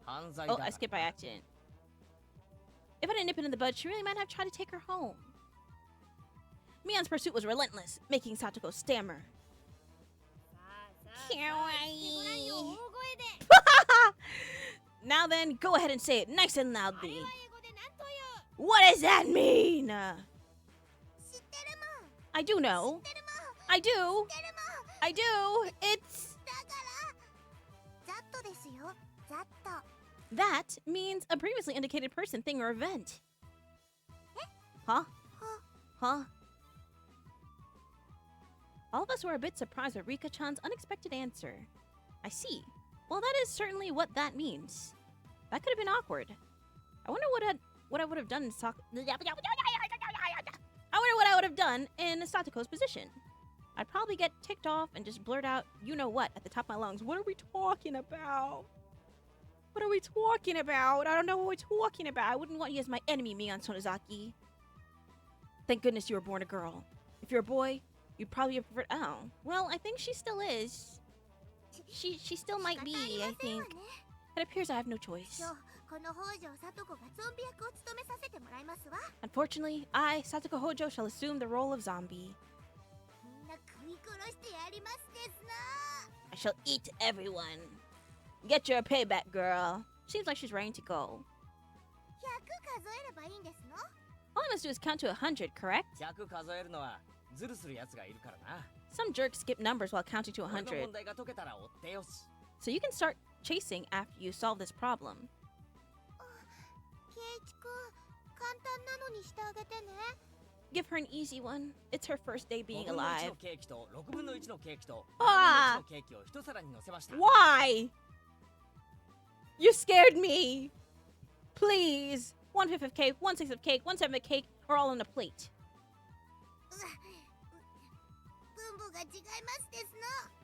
犯罪だ Oh, から I skipped by accident. If I didn't nip it in the bud, she really might have tried to take her home. Mion's pursuit was relentless, making Satoko stammer. さあしてごらんよ大声で Now then, go ahead and say it nice and あれ loudly. は英語でなんという What does that mean? 知ってるもん I do 知 know. ってるもん I do. 知ってるもん I do. It's... だからザットですよザット That means a previously indicated person, thing, or event. Huh? Huh? All of us were a bit surprised at Rika-chan's unexpected answer. I see. Well, that is certainly what that means. That could have been awkward. I wonder what I would have done in Satoko's position. I'd probably get ticked off and just blurt out, you know what, at the top of my lungs. What are we talking about? What are we talking about? I don't know what we're talking about. I wouldn't want you as my enemy, Mion Sonozaki. Thank goodness you were born a girl. If you're a boy, you'd probably have preferred... Oh, well, I think she still is. She still might be, I think. It appears I have no choice. 今日この北条サトコがゾンビ役を務めさせてもらいますわ Unfortunately, I, Satoko Hojo, shall assume the role of zombie. みんな食い殺してやりますですな I shall eat everyone. Get your payback, girl. Seems like she's ready to go. 100数えればいいんですの All I must do is count to 100, correct? 100数えるのはズルするやつがいるからな。 Some jerks skip numbers while counting to 俺の100. 問題が解けたら追ってよし。 So you can start chasing after you solve this problem. ケイチくん簡単なのにしてあげてね Give her an easy one. It's her first day being 5分の1 alive. のケーキと6分の1のケーキとあー7分の1のケーキを一皿に乗せました。 Why? You scared me. Please. 1/5 of cake, 1/6 of cake, 1/7 of cake, or all on a plate. 分母が違いますですの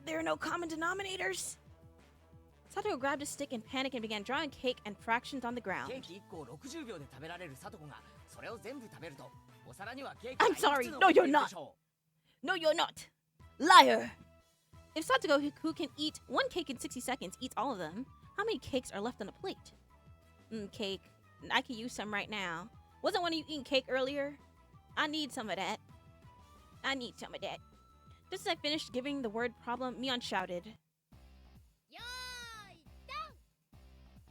There are no common denominators. Satoko grabbed a stick in panic and began drawing cake and fractions on the ケ ground. ーキ1個を60秒で食べられるサトコがそれを全部食べるとお皿にはケーキ I'm がいくつ sorry. 残 No, って you're いる not. でしょう。 No, you're not. Liar. If Satoko, who can eat one cake in 60 seconds, eats all of them, how many cakes are left on the plate? Cake. I could use some right now. Wasn't one of you eating cake earlier? I need some of that. I need some of that. Just as I finished giving the word problem, Mion shouted, よーいドン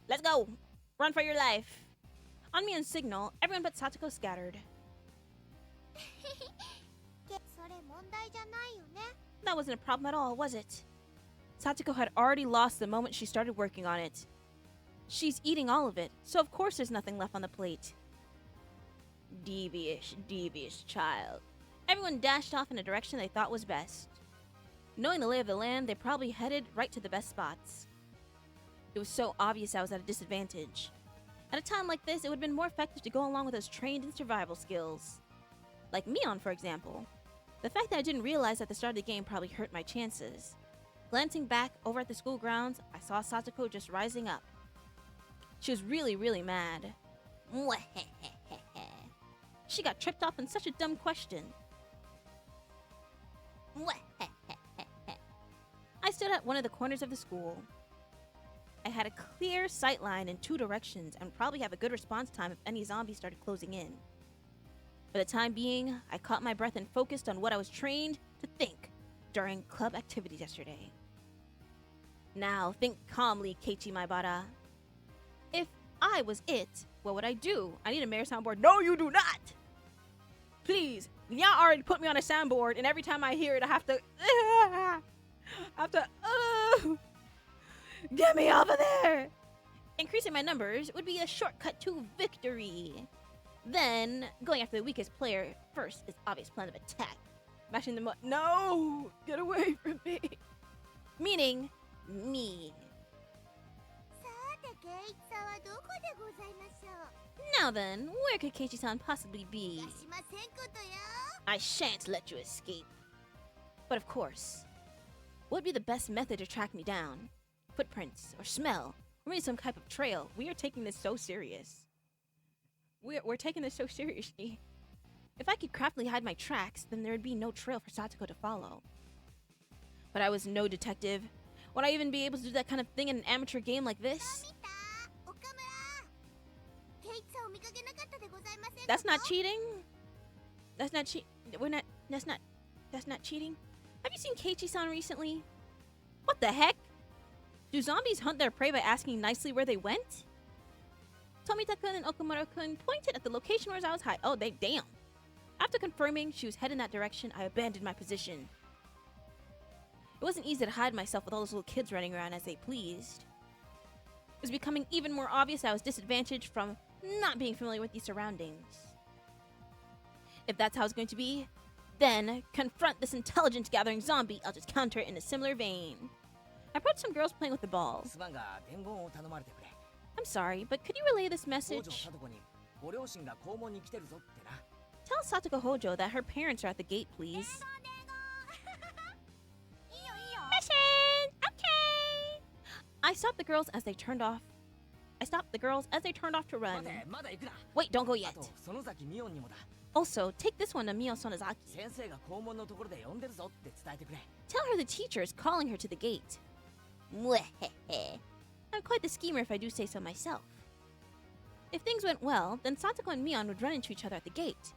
Let's go! Run for your life! On Mion's signal, everyone but Satoko scattered. それ問題じゃないよね That wasn't a problem at all, was it? Satoko had already lost the moment she started working on it. She's eating all of it, so of course there's nothing left on the plate. Devious, devious child. Everyone dashed off in a direction they thought was best. Knowing the lay of the land, they probably headed right to the best spots. It was so obvious I was at a disadvantage. At a time like this, it would have been more effective to go along with those trained in survival skills. Like Mion, for example. The fact that I didn't realize at the start of the game probably hurt my chances. Glancing back over at the school grounds, I saw Satoko just rising up. She was really, really mad. She got tripped off in such a dumb question. I stood at one of the corners of the school. I had a clear sight line in two directions and probably have a good response time if any zombies started closing in. For the time being, I caught my breath and focused on what I was trained to think during club activities yesterday. Now, think calmly, Keiichi Maibara. If I was it, what would I do? I need a meira soundboard. No, you do not! Please, y'all already put me on a soundboard, and every time I hear it, I have to... Get me off of there! Increasing my numbers would be a shortcut to victory. Then, going after the weakest player first is obvious plan of attack. Mashing them up. No! Get away from me! Meaning, me. さてケイチさんはどこでございましょう Now then, where could Keiichi-san possibly be? 出しませんことよ I shan't let you escape. But of course, what would be the best method to track me down? Footprints, or smell, or maybe some type of trail. We are taking this so serious. We're taking this so seriously. If I could craftily hide my tracks, then there would be no trail for Satoko to follow. But I was no detective. Would I even be able to do that kind of thing in an amateur game like this? 岡村ケイチさんを見かけなかったでございませんか That's not cheating. That's not cheat. We're not. That's not cheating. Have you seen Keiichi-san recently? What the heck? Do zombies hunt their prey by asking nicely where they went? Tomita-kun and Okumura-kun pointed at the location where I was hiding. Oh, they damn. After confirming she was headed in that direction, I abandoned my position. It wasn't easy to hide myself with all those little kids running around as they pleased. It was becoming even more obvious I was disadvantaged from not being familiar with these surroundings. If that's how it's going to be, then confront this intelligence gathering zombie. I'll just counter it in a similar vein. I approached some girls playing with the ball. すまんが伝言を頼まれてくれ。 I'm sorry, but could you relay this 北条 message? 聡子にご両親が校門に来てるぞってな。 Tell Satoko Hojo that her parents are at the gate, please. いいよいいよ Mission! Okay! I stopped the girls as they turned off. To 待 run. て、まだ行くな。 Wait, don't go あ yet. と園崎美音にもだ。 Also, take this one to Mio Sonozaki. 先生が校門のところで呼んでるぞって伝えてくれ。 Tell her the teacher is calling her to the gate. Mwehehe. I'm quite the schemer if I do say so myself. If things went well, then Satoko and Mion would run into each other at the gate.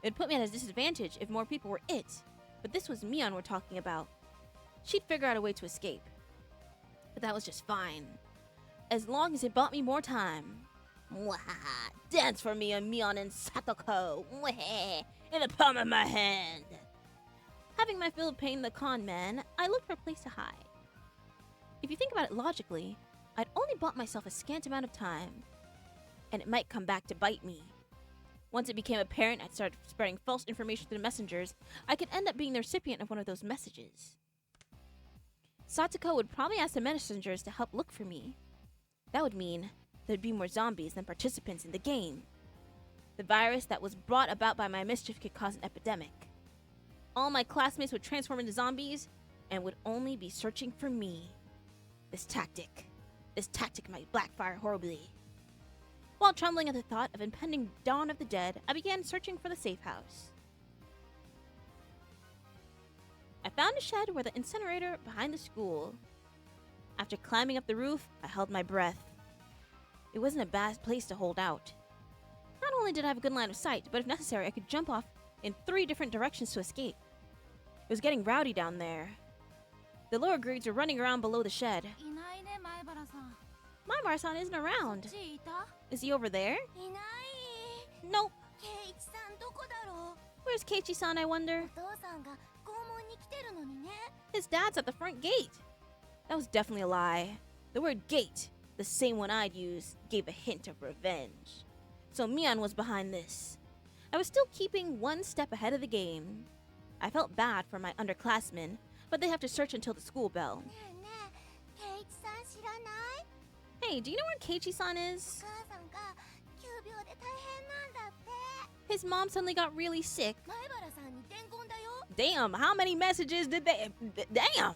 It would put me at a disadvantage if more people were it, but this was Mion we're talking about. She'd figure out a way to escape. But that was just fine. As long as it bought me more time. Mwahaha. Dance for me and Mion and Satoko. Mwahaha. In the palm of my hand. Having my fill of pain the con man, I looked for a place to hide. If you think about it logically, I'd only bought myself a scant amount of time, and it might come back to bite me. Once it became apparent I'd started spreading false information to the messengers, I could end up being the recipient of one of those messages. Satoko would probably ask the messengers to help look for me. That would mean there'd be more zombies than participants in the game. The virus that was brought about by my mischief could cause an epidemic. All my classmates would transform into zombies and would only be searching for me. This tactic might backfire horribly. While trembling at the thought of impending dawn of the dead, I began searching for the safe house. I found a shed where the incinerator behind the school. After climbing up the roof, I held my breath. It wasn't a bad place to hold out. Not only did I have a good line of sight, but if necessary, I could jump off in 3 different directions to escape. It was getting rowdy down there. The lower grades were running around below the shed. いないね前原さん Maimara-san isn't around. こっちいた Is he over there? いない Nope. ケイチさんどこだろう Where's Keiichi-san, I wonder? お父さんが校門に来てるのにね His dad's at the front gate. That was definitely a lie. The word gate, the same one I'd use, gave a hint of revenge. So Mion was behind this. I was still keeping 1 step ahead of the game. I felt bad for my underclassmen, but they have to search until the school bell. ねえねえケイチさん知らない Hey, do you know where Keiichi-san is? お母さんが急病で大変なんだって His mom suddenly got really sick. 前原さんに伝言だよ Damn, how many messages did they... Damn!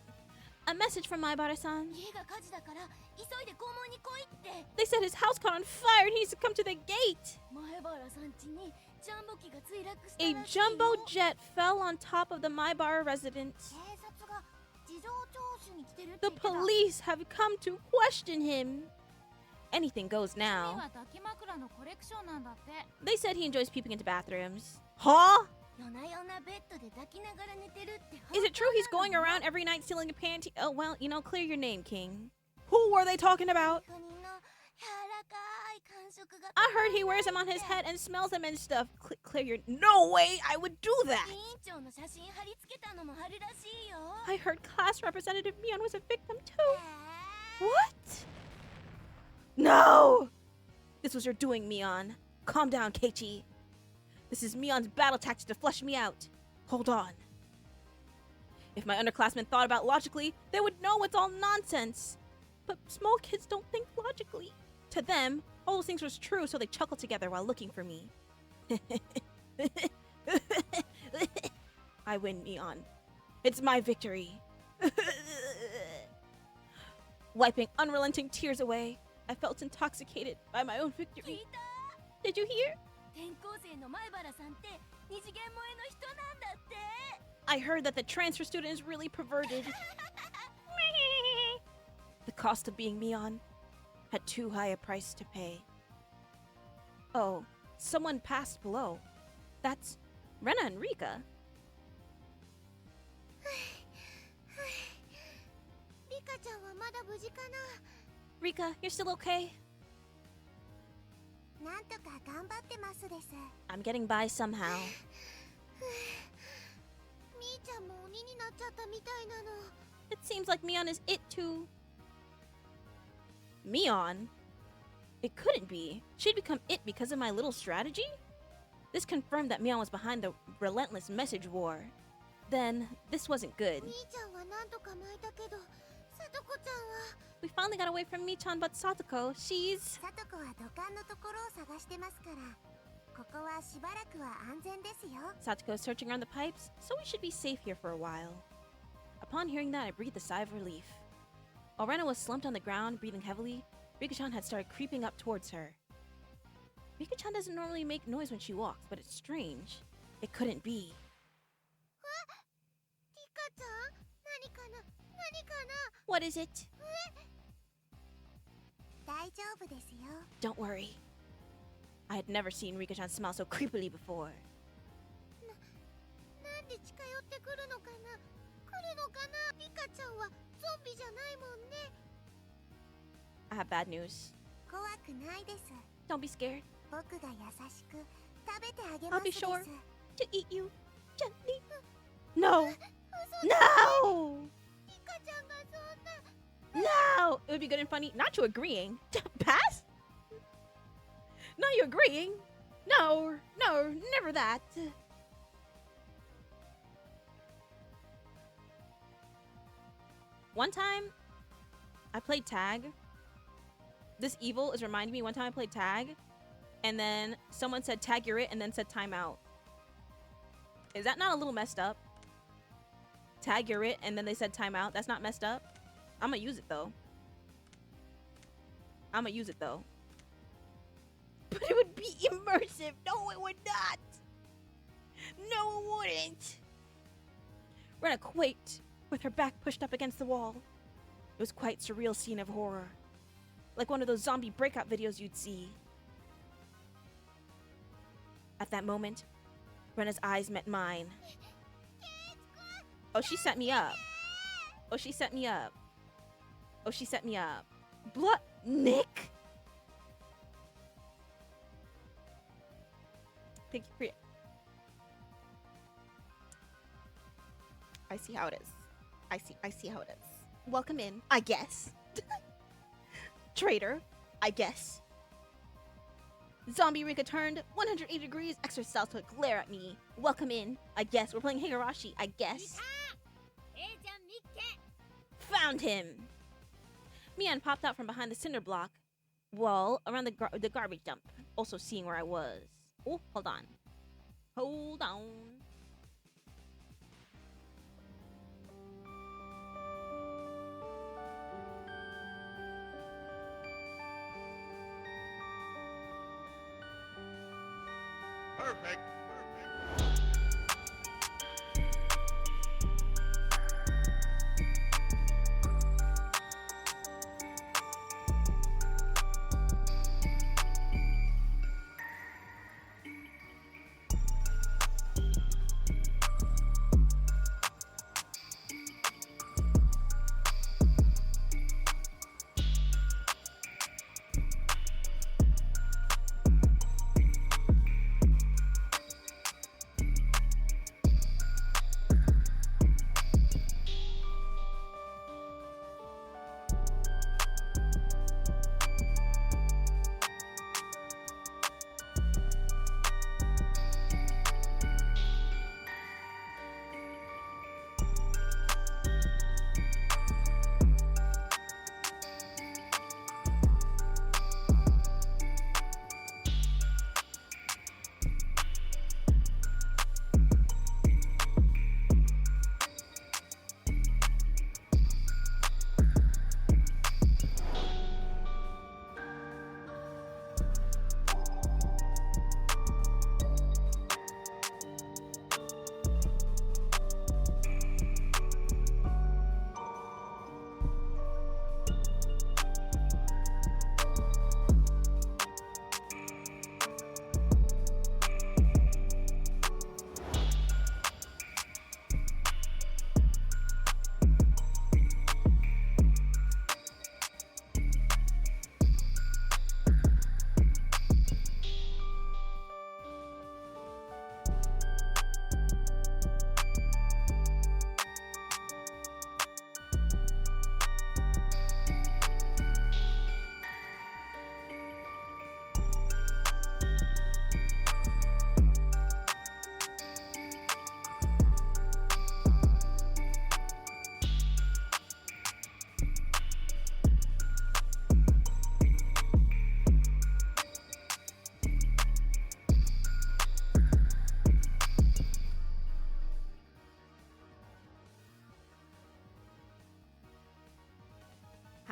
A message from Maibara-san. 家が火事だから急いで校門に来いって They said his house caught on fire and he needs to come to the gate. 前原さん家にジャンボ機が墜落したらしい A よ jumbo jet fell on top of the Maibara residence. 警察が事情聴取に来てるって The 言ってた police have come to question him. Anything goes 君 now. は抱き枕のコレクションなんだって They said he enjoys peeping into bathrooms. Huh? 夜な夜なベッドで抱きながら寝てるって Is it true he's going around every night stealing a panty? Oh, well, you know, clear your name, King. Who were they talking about? 国の柔らかい感触が I heard he wears them on his head and smells them and stuff. Clear your... No way I would do that. 委員長の写真貼り付けたのもあるらしいよ I heard class representative Mion was a victim too. へ What? No! This was your doing, Mion. Calm down, Keiichi. This is Mion's battle tactic to flush me out. Hold on. If my underclassmen thought about logically, they would know it's all nonsense. But small kids don't think logically. To them, all those things was true, so they chuckled together while looking for me. I win, Mion. It's my victory. Wiping unrelenting tears away, I felt intoxicated by my own 聞い victory. た Did you hear? 転校生の前原さんって二次元萌えの人なんだって I heard that the transfer student is really perverted. cost of being Mion had too high a price to pay. Oh, someone passed below. That's Rena and Rika. リカちゃんはまだ無事か Rika, you're still okay? ななんとか頑張ってますです。 I'm getting by somehow. みーちゃんも鬼になっちゃったみたいなの。 It seems like Mion is it too. Mion? It couldn't be. She'd become it because of my little strategy? This confirmed that Mion was behind the relentless message war. Then, this wasn't good. みーちゃんはなんとか巻いたけど、さとこちゃんは。 We finally got away from Michan, but Satoko, she's... さとこは土管のところを探してますから、ここはしばらくは安全ですよ。 Satoko is searching around the pipes, so we should be safe here for a while. Upon hearing that, I breathed a sigh of relief. While Rena was slumped on the ground, breathing heavily, Rika-chan had started creeping up towards her. Rika-chan doesn't normally make noise when she walks, but it's strange. It couldn't be. リカちゃん、何かな、何かな。 What is it? 大丈夫ですよ。 Don't worry. I had never seen Rika-chan smile so creepily before. なんで近寄ってくるのかな、来るのかな。リカちゃんはゾンビじゃないもんね。 I have bad news. 怖くないです。 Don't be scared. 僕が優しく食べてあげま I'll す be です。 sure to eat you gently. No! No! リカちゃんがそんな。 No! It would be good and funny. Not you agreeing. Pass? Not you agreeing. No, no, never that. One time, I played tag. This evil is reminding me one time I played tag, and then someone said tag you're it, and then said timeout. Is that not a little messed up? Tag you're it, and then they said timeout. That's not messed up. I'm gonna use it though. I'm gonna use it though. But it would be immersive. No, it would not. No, it wouldn't. Rena quaked with her back pushed up against the wall. It was quite a surreal scene of horror. Like one of those zombie breakout videos you'd see. At that moment, Rena's eyes met mine. Oh, she set me up. Oh, she set me up. Oh, she set me up. Blood. Nick? Thank you for your... I see how it is. I see how it is. Welcome in, I guess. Traitor, I guess. Zombie Rika turned 180 degrees, extra stealth to glare at me. Welcome in, I guess. We're playing Higurashi, I guess. Found him! Mian popped out from behind the cinder block wall around the garbage dump, also seeing where I was. Oh, hold on. Hold on. Perfect.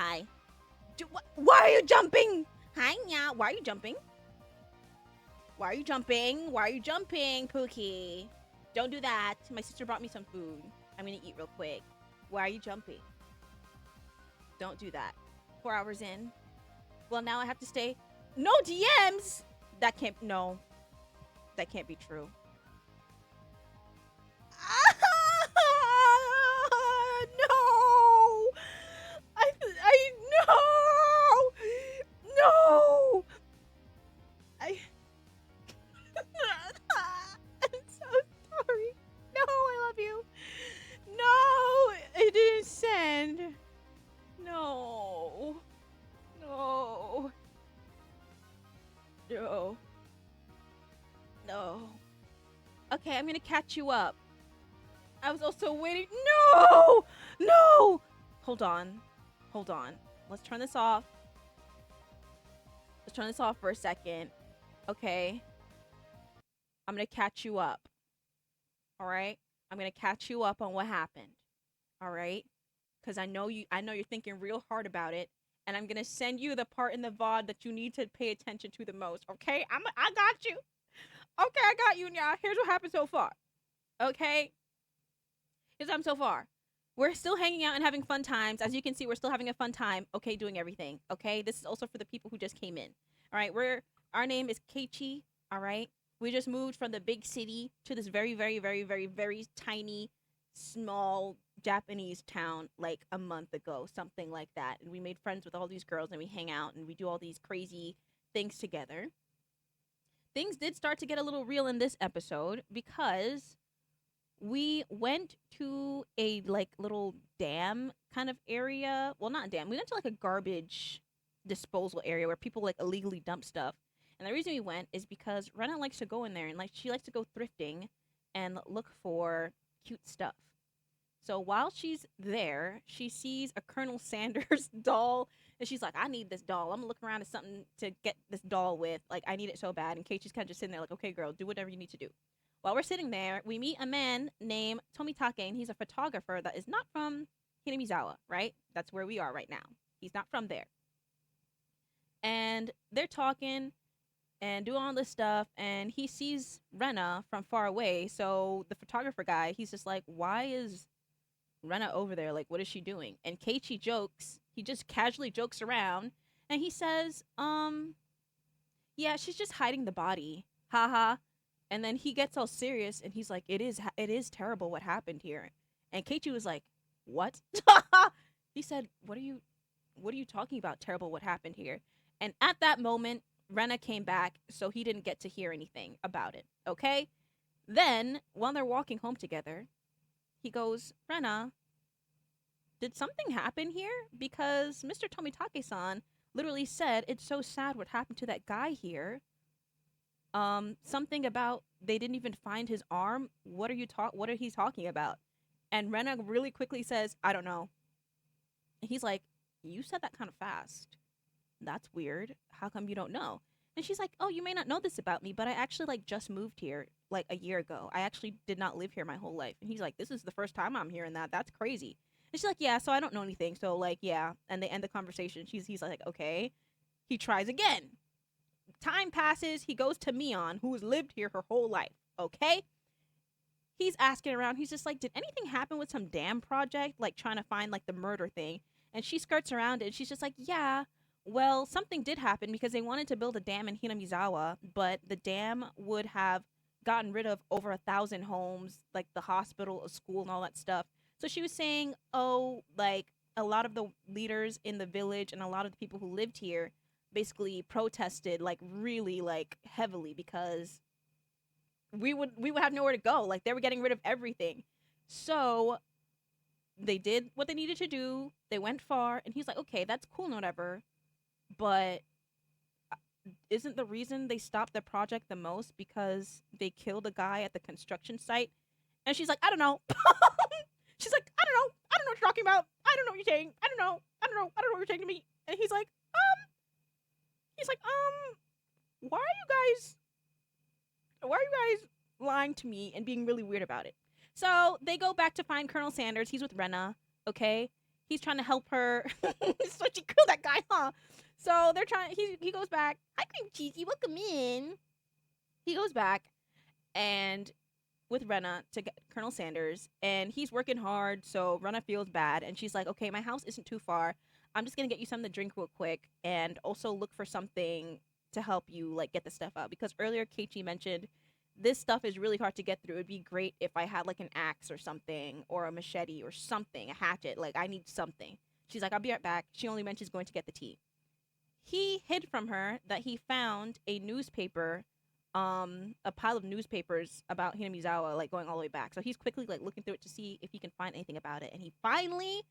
Hi. Why are you jumping? Hi, yeah. Why are you jumping? Why are you jumping? Why are you jumping, Pookie? Don't do that. My sister brought me some food. I'm gonna eat real quick. Why are you jumping? Don't do that. 4 hours in. Well, now I have to stay. No DMs! That can't, no. That can't be true. No! No! I'm so sorry. No, I love you. No, it didn't send. No. No. No. No. Okay, I'm gonna catch you up. I was also waiting. No! No! Hold on. Hold on. Let's turn this off. Let's turn this off for a second. Okay. I'm gonna catch you up. Alright? I'm gonna catch you up on what happened. Alright? Because I know you're thinking real hard about it. And I'm gonna send you the part in the VOD that you need to pay attention to the most. Okay? I got you. Okay, I got you now. Here's what happened so far. Okay? Here's what happened so far. We're still hanging out and having fun times. As you can see, we're still having a fun time. Okay, doing everything. Okay? This is also for the people who just came in. Alright, our name is Keiichi. Alright? We just moved from the big city to this very, very, very, very, very tiny, small Japanese town like a month ago, something like that. And we made friends with all these girls and we hang out and we do all these crazy things together. Things did start to get a little real in this episode because we went to a like little dam kind of area. Well, not dam. We went to like a garbage disposal area where people like illegally dump stuff. And the reason we went is because Rena likes to go in there and like she likes to go thrifting and look for cute stuff. So while she's there, she sees a Colonel Sanders doll and she's like, I need this doll. I'm looking around at something to get this doll with. Like, I need it so bad. And Keiichi's kind of just sitting there like, okay, girl, do whatever you need to do. While we're sitting there, we meet a man named Tomitake, and he's a photographer that is not from Hinamizawa, right? That's where we are right now. He's not from there. And they're talking and doing all this stuff, and he sees Rena from far away. So the photographer guy, he's just like, why is Rena over there? Like, what is she doing? And Keiichi jokes. He just casually jokes around, and he says, yeah, she's just hiding the body. Haha. And then he gets all serious, and he's like, it is terrible what happened here. And Keiichi was like, what? He said, what are you talking about? Terrible what happened here. And at that moment, Rena came back, so he didn't get to hear anything about it. Okay? Then, while they're walking home together, he goes, Rena, did something happen here? Because Mr. Tomitake-san literally said it's so sad what happened to that guy here. Something about they didn't even find his arm. What are he talking about? And Rena really quickly says, I don't know. And he's like, you said that kind of fast. That's weird. How come you don't know? And she's like, oh, you may not know this about me, but I actually like just moved here like a year ago. I actually did not live here my whole life. And he's like, this is the first time I'm hearing that. That's crazy. And she's like, yeah, so I don't know anything. So like, yeah. And they end the conversation. He's like, okay. He tries again. Time passes. He goes to Mion, who has lived here her whole life. Okay. He's asking around. He's just like, did anything happen with some dam project? Like trying to find like the murder thing. And she skirts around it. And she's just like, yeah. Well, something did happen because they wanted to build a dam in Hinamizawa, but the dam would have gotten rid of over 1,000 homes, like the hospital, a school, and all that stuff. So she was saying, oh, like a lot of the leaders in the village and a lot of the people who lived here basically protested like really like heavily because we would have nowhere to go. Like they were getting rid of everything. So they did what they needed to do. They went far, and he's like, okay, that's cool and whatever. But isn't the reason they stopped the project the most because they killed a guy at the construction site? And she's like, I don't know. She's like, I don't know. I don't know what you're talking about. I don't know what you're saying. I don't know. I don't know. I don't know what you're saying to me. And he's like, why are you guys lying to me and being really weird about it? So they go back to find Colonel Sanders. He's with Rena. Okay. He's trying to help her. So she killed that guy, huh? So they're trying. He goes back. Hi, cream cheesy. Welcome in. He goes back and with Rena to get Colonel Sanders, and he's working hard. So Rena feels bad, and she's like, "Okay, my house isn't too far. I'm just gonna get you something to drink real quick, and also look for something to help you like get the stuff out because earlier Keiichi mentioned this stuff is really hard to get through. It'd be great if I had like an axe or something or a machete or something, a hatchet. Like I need something." She's like, "I'll be right back." She only mentions going to get the tea. He hid from her that he found a newspaper, a pile of newspapers about Hinamizawa, like going all the way back. So he's quickly like looking through it to see if he can find anything about it. And he finally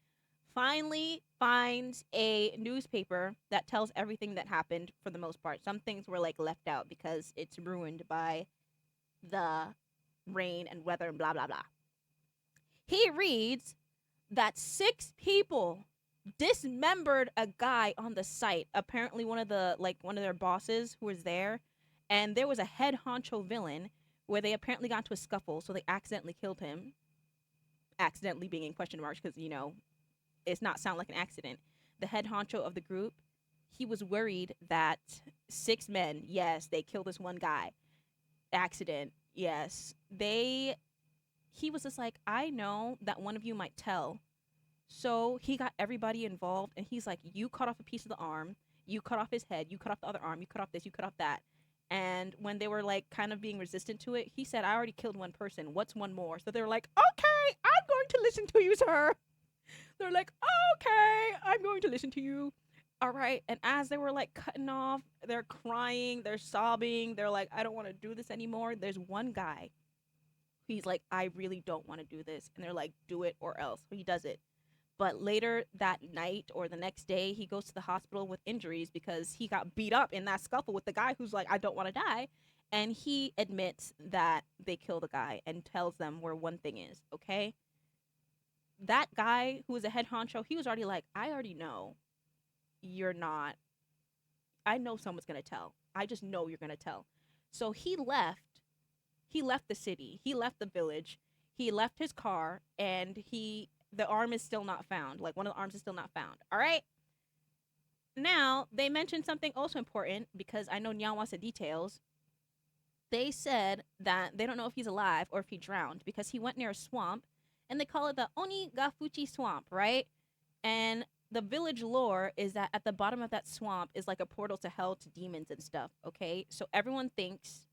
finds a newspaper that tells everything that happened for the most part. Some things were like left out because it's ruined by the rain and weather and blah blah blah. He reads that 6 people dismembered a guy on the site. Apparently one of their bosses who was there, and there was a head honcho villain where they apparently got into a scuffle, so they accidentally killed him. Accidentally being in question marks because, you know, it's not sound like an accident. The head honcho of the group, he was worried that 6 men, yes, they killed this one guy. Accident, yes. He was just like, I know that one of you might tell. So he got everybody involved, and he's like, you cut off a piece of the arm, you cut off his head, you cut off the other arm, you cut off this, you cut off that. And when they were like kind of being resistant to it, he said, I already killed one person. What's one more? So they were like, okay, I'm going to listen to you, sir. They're like, okay, I'm going to listen to you. All right. And as they were like cutting off, they're crying, they're sobbing. They're like, I don't want to do this anymore. There's one guy. He's like, I really don't want to do this. And they're like, do it or else. So he does it. But later that night or the next day, he goes to the hospital with injuries because he got beat up in that scuffle with the guy who's like, I don't want to die. And he admits that they killed the guy and tells them where one thing is, okay? That guy who was a head honcho, he was already like, I already know you're not. I know someone's going to tell. I just know you're going to tell. So he left. He left the city. He left the village. He left his car, and the arm is still not found. Like, one of the arms is still not found. All right? Now, they mentioned something also important because I know Nyan wants the details. They said that they don't know if he's alive or if he drowned because he went near a swamp, and they call it the Onigafuchi swamp, right? And the village lore is that at the bottom of that swamp is like a portal to hell to demons and stuff, okay? So everyone thinks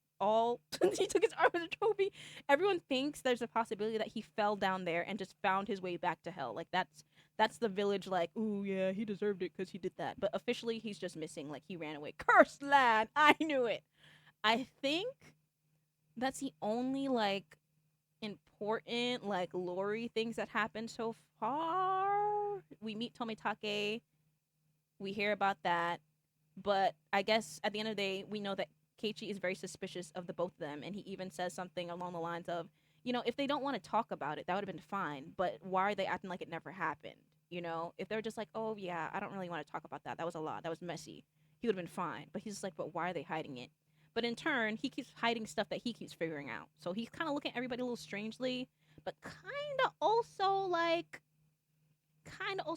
he took his arm as a trophy. Everyone thinks there's a possibility that he fell down there and just found his way back to hell. Like that's the village like, ooh yeah, he deserved it because he did that. But officially he's just missing, like he ran away. Cursed land! I knew it. I think that's the only like important like lore things that happened so far. We meet Tomitake. We hear about that. But I guess at the end of the day, we know that Keiichi is very suspicious of the both of them, and he even says something along the lines of, you know, if they don't want to talk about it, that would have been fine, but why are they acting like it never happened? You know, if they're just like, oh yeah, I don't really want to talk about that. That was a lot. That was messy. He would have been fine. But he's just like, but why are they hiding it? But in turn, he keeps hiding stuff that he keeps figuring out. So he's kind of looking at everybody a little strangely, but kind of also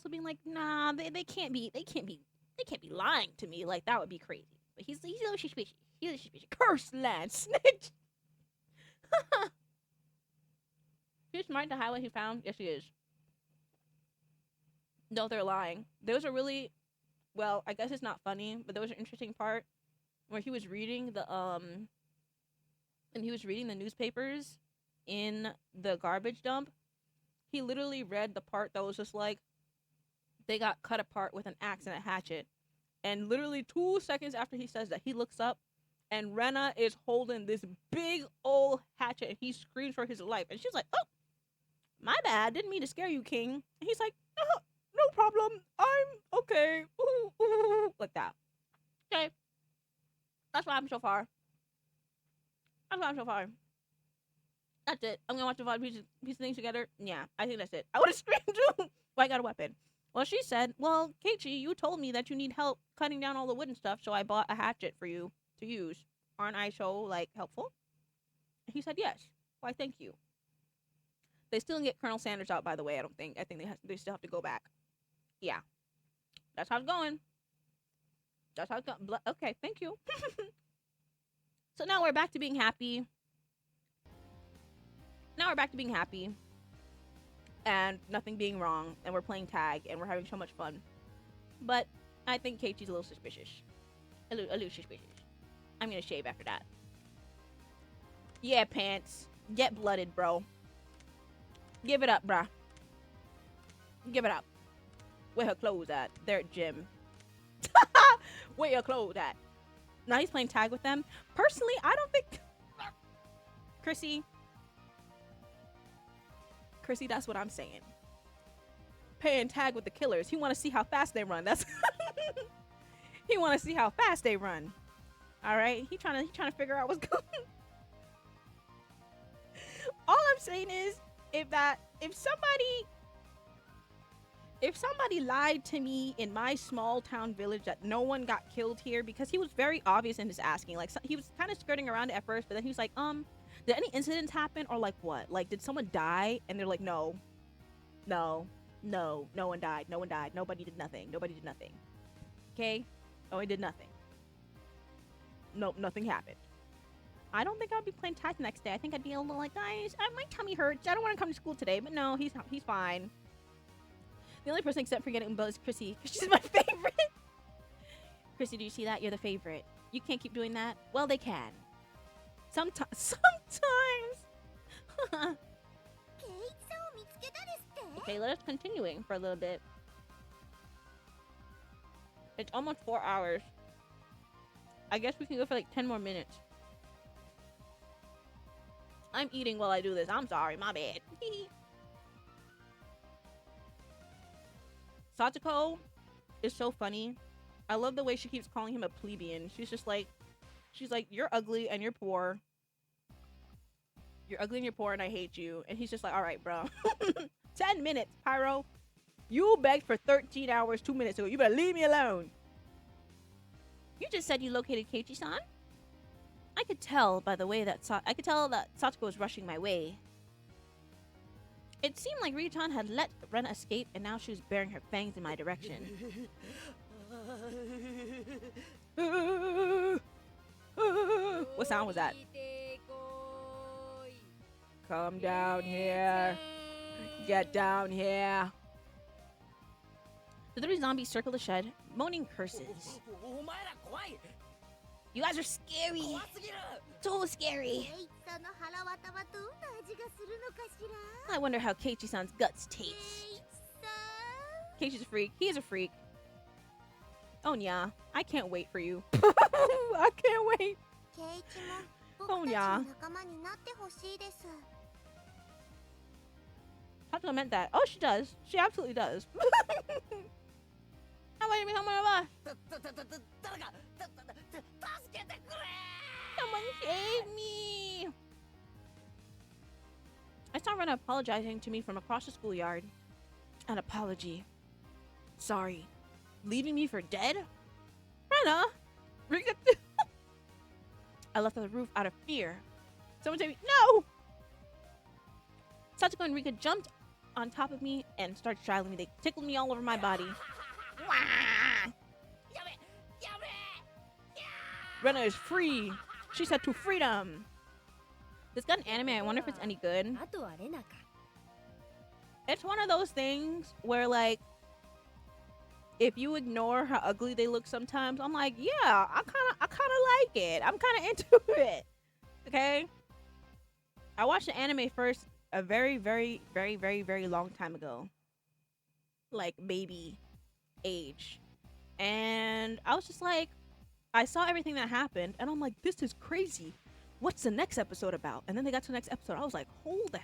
being like, nah, they can't be lying to me. Like that would be crazy. But he's a little suspicious. He's a suspicious. Cursed land snitch. She's smart to hide what he found. Yes, she is. No, they're lying. There was a really, well, I guess it's not funny, but there was an interesting part where he was reading the newspapers in the garbage dump. He literally read the part that was just like, they got cut apart with an axe and a hatchet. And literally 2 seconds after he says that, he looks up, and Rena is holding this big old hatchet, and he screams for his life. And she's like, oh, my bad. Didn't mean to scare you, King. And he's like, no problem. I'm okay. Ooh, ooh, like that. Okay. That's what happened so far. That's it. I'm gonna watch the five pieces things together. Yeah, I think that's it. I would have screamed too. Well, I got a weapon. Well, she said, well, Keiichi, you told me that you need help cutting down all the wood and stuff, so I bought a hatchet for you to use. Aren't I so, like, helpful? And he said, yes. Why, thank you. They still didn't get Colonel Sanders out, by the way, I don't think. I think they still have to go back. Yeah, that's how it's going. That's how it's going. Okay, thank you. So now we're back to being happy. Now we're back to being happy. And nothing being wrong. And we're playing tag. And we're having so much fun. But I think Keiichi's a little suspicious. A little suspicious. I'm gonna shave after that. Yeah, pants. Get blooded, bro. Give it up, bruh. Give it up. Where her clothes at? They're at gym. Where your clothes at? Now he's playing tag with them. Personally, I don't think... Chrissy, that's what I'm saying. Playing tag with the killers. He want to see how fast they run. That's... He want to see how fast they run. All right? He trying to figure out what's going on. All I'm saying is, if somebody lied to me in my small town village that no one got killed here, because he was very obvious in his asking, like, so he was kind of skirting around it at first, but then he was like, did any incidents happen, or like what? Like, did someone die? And they're like, no one died. Nobody did nothing. Okay? No one did nothing. No, nothing happened. I don't think I'd be playing tag the next day. I think I'd be a little like, guys, my tummy hurts. I don't want to come to school today. But no, he's fine. The only person except for getting buzzed is Chrissy, because she's my favorite. Chrissy, do you see that? You're the favorite. You can't keep doing that. Well, they can. Sometimes. Okay, let us continuing for a little bit. It's almost 4 hours. I guess we can go for like 10 more minutes. I'm eating while I do this. I'm sorry, my bad. Satoko is so funny. I love the way she keeps calling him a plebeian. She's like, you're ugly and you're poor. You're ugly and you're poor and I hate you. And he's just like, all right, bro. 10 minutes, Pyro. You begged for 13 hours, 2 minutes ago. You better leave me alone. You just said you located Keiichi-san? I could tell by the way that Satoko was rushing my way. It seemed like Ryutan had let Ren escape, and now she was baring her fangs in my direction. What sound was that? Come down here. Get down here. The three zombies circle the shed, moaning curses. You guys are scary. So scary. I wonder how Keiichi-san's guts taste. Keiichi's a freak. He is a freak. Oh yeah, I can't wait for you. I can't wait. Oh yeah. Satoko meant that. Oh, she does. She absolutely does. Someone save me! I saw Rena apologizing to me from across the schoolyard. An apology. Sorry. Leaving me for dead? Rena! I left on the roof out of fear. Someone say, no! Satoko and Rika jumped on top of me and started straddling me. They tickled me all over my body. Rena is free. She said to freedom. This got an anime. I wonder if it's any good. It's one of those things where, like, if you ignore how ugly they look sometimes, I'm like, yeah, I kind of like it. I'm kind of into it. Okay? I watched the anime first a very, very, very, very, very long time ago. Like, baby age. And I was just like, I saw everything that happened, and I'm like, this is crazy. What's the next episode about? And then they got to the next episode. I was like, hold.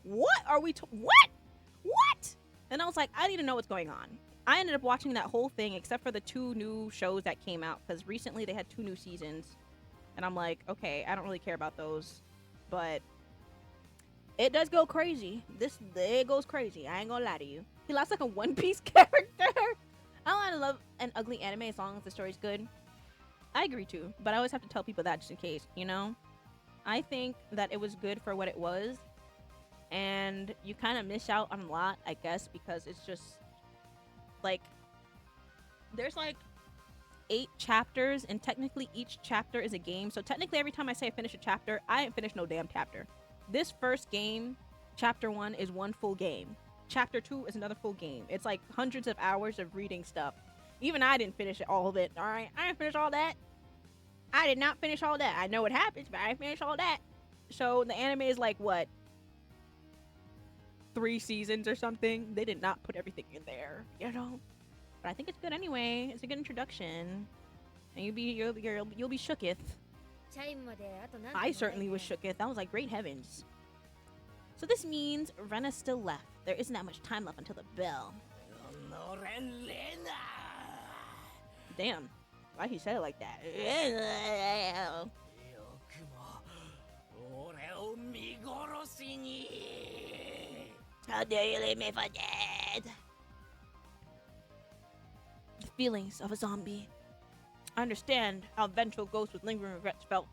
What are we what? And I was like, I need to know what's going on. I ended up watching that whole thing except for the 2 new shows that came out, because recently they had 2 new seasons. And I'm like, okay, I don't really care about those. But it does go crazy. It goes crazy. I ain't gonna lie to you. He looks like a One Piece character. I love an ugly anime as long as the story's good. I agree too, but I always have to tell people that just in case, you know? I think that it was good for what it was, and you kind of miss out on a lot, I guess, because it's just Like, there's like 8 chapters, and technically each chapter is a game. So technically every time I say I finish a chapter, I ain't finished no damn chapter. This first game, chapter 1, is one full game. Chapter 2 is another full game. It's like hundreds of hours of reading stuff. Even I didn't finish all of it. All right, I didn't finish all that. I did not finish all that. I know what happens, but I didn't finish all that. So the anime is like what, 3 seasons or something. They did not put everything in there, you know. But I think it's good anyway. It's a good introduction, and you'll be shooketh. チャイムまであと何分も I certainly was shooketh. I was like, great heavens. So this means Rena's still left. There isn't that much time left until the bell. Damn. Why he said it like that? How dare you leave me for dead? The feelings of a zombie. I understand how vengeful ghosts with lingering regrets felt.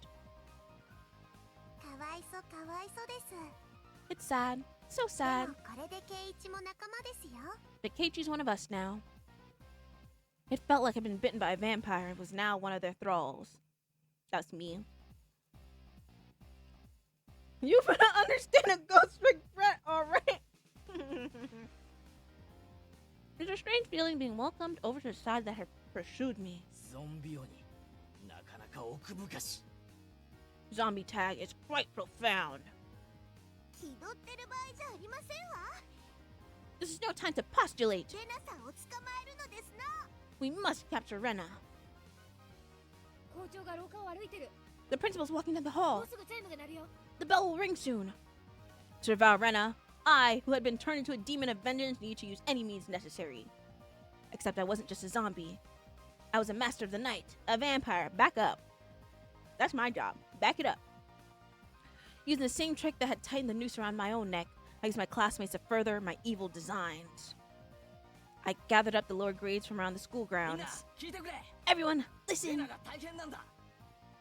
かわいそうかわいそうです。 It's sad. So で sad. もこれでケイイチも仲間ですよ。 But Keiichi's one of us now. It felt like I'd been bitten by a vampire and was now one of their thralls. That's me. You better understand a ghost's regret, alright? There's a strange feeling being welcomed over to the side that had pursued me. ゾンビ鬼なかなか奥深し Zombie tag is quite profound. 気取ってる場合じゃありませんわ。 This is no time to postulate. レナさんを捕まえるのですな。 We must capture Rena. 校長が廊下を歩いてる。 The principal's walking down the も hall. うすぐチャイムが鳴るよ。 The bell will ring soon. To devour Rena, I, who had been turned into a demon of vengeance, need to use any means necessary. Except I wasn't just a zombie. I was a master of the night, a vampire. Back up. That's my job. Back it up. Using the same trick that had tightened the noose around my own neck, I used my classmates to further my evil designs. I gathered up the lower grades from around the school みんな grounds. 聞いてくれ Everyone, レ listen. ナが大変なんだ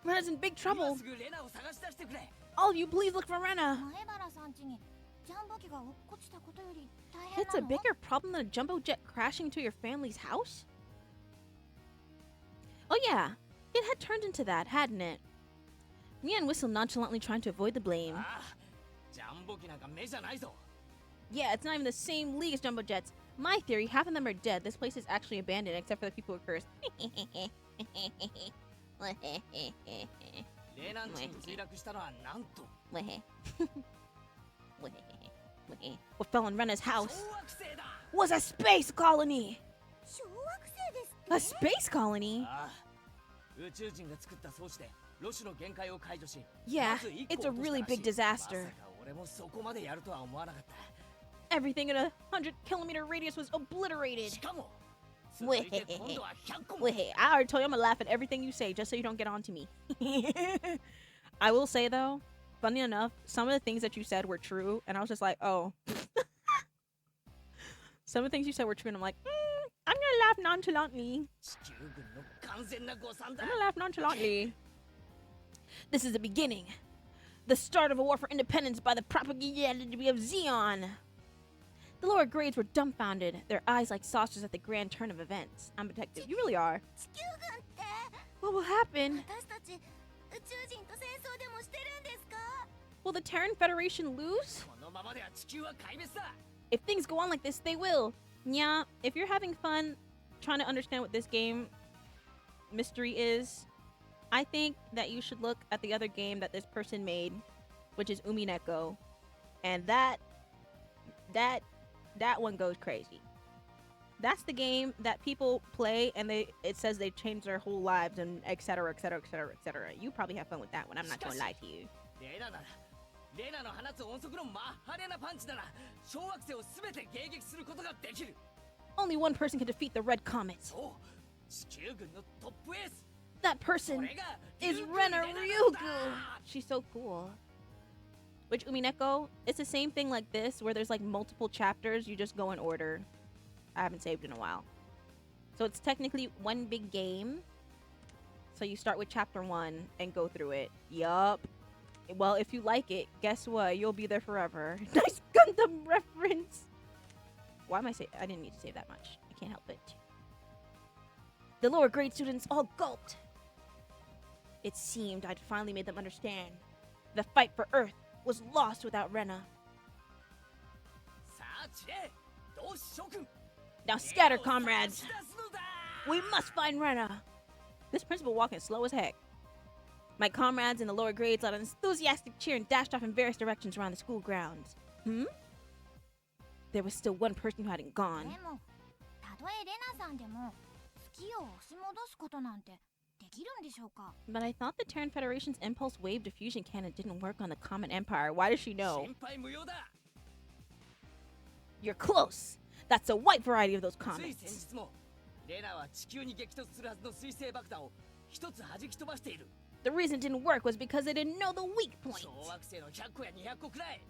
Rena's in big 今 trouble. すぐレナを探し出してくれ All of you, please look for Rena. 前原さん家にジャンボ機が落っこちたことより大変 It's a なの。 bigger problem than a jumbo jet crashing into your family's house? Oh yeah, it had turned into that, hadn't it? Mian whistled nonchalantly, trying to avoid the blame. ああジャンボ機なんか目じゃないぞ Yeah, it's not even the same league as jumbo jets. My theory, half of them are dead. This place is actually abandoned, except for the people who are cursed. レナンチに墜落したのはなんと What fell on Rena's 小 house 惑星だ was a space colony! 小惑星ですって。 A space colony? ああ宇宙人が作った装置でロシュの限界を解除し Yeah, まず一個 it's a 落とした really らしい big disaster. まさか俺もそこまでやるとは思わなかった Everything in a 100-kilometer radius was obliterated. しかも続いて今度は100個も Wait, I already told you I'm gonna laugh at everything you say just so you don't get on to me. I will say though, funny enough, some of the things that you said were true, and I was just like, oh. Some of the things you said were true, and I'm like, I'm gonna laugh nonchalantly. 地球軍の完全な誤算だ I'm gonna laugh nonchalantly. This is the beginning. The start of a war for independence by the propaganda of Xeon. The lower grades were dumbfounded, their eyes like saucers at the grand turn of events. I'm a detective. You really are. 地球軍って What will happen? 私たち宇宙人と戦争でもしてるんですか？ Will the Terran Federation lose? このままでは地球は壊滅だ If things go on like this, they will. Yeah, if you're having fun trying to understand what this game mystery is, I think that you should look at the other game that this person made, which is Umineko. And that one goes crazy. That's the game that people play and it says they change their whole lives and etc, etc, etc, etc. You probably have fun with that one. I'm not gonna lie to you. レナならレナの放つ音速のマッハレナパンチなら小惑星を全て迎撃することができる Only one person can defeat the Red Comet. そう地球軍のトップエース That こ person れが is リュウグウ Rena レナなんだ Ryugu. She's so cool. Which Umineko, it's the same thing like this, where there's like multiple chapters, you just go in order. I haven't saved in a while. So it's technically one big game. So you start with chapter 1 and go through it. Yup. Well, if you like it, guess what? You'll be there forever. Nice Gundam reference. Why am I saying? I didn't need to say that much. can't help it. The lower grade students all gulped. It seemed I'd finally made them understand. The fight for Earth was lost without Rena. さあチレどうし諸君 Now scatter, comrades. We must find Rena. This principal walking slow as heck. My comrades in the lower grades let an enthusiastic cheer and dashed off in various directions around the school grounds. There was still one person who hadn't gone. でもたとえレナさんでも月を押し戻すことなんてできるんでしょうか But I thought the Terran Federation's impulse wave diffusion cannon didn't work on the Common Empire. Why does she know? 心配無用だ You're close. That's a white variety of those つい comets. 先日もレナは地球に激突するはずの水星爆弾を一つ弾き飛ばしている The reason it didn't work was because they didn't know the weak point. 小惑星の100個や200個くらい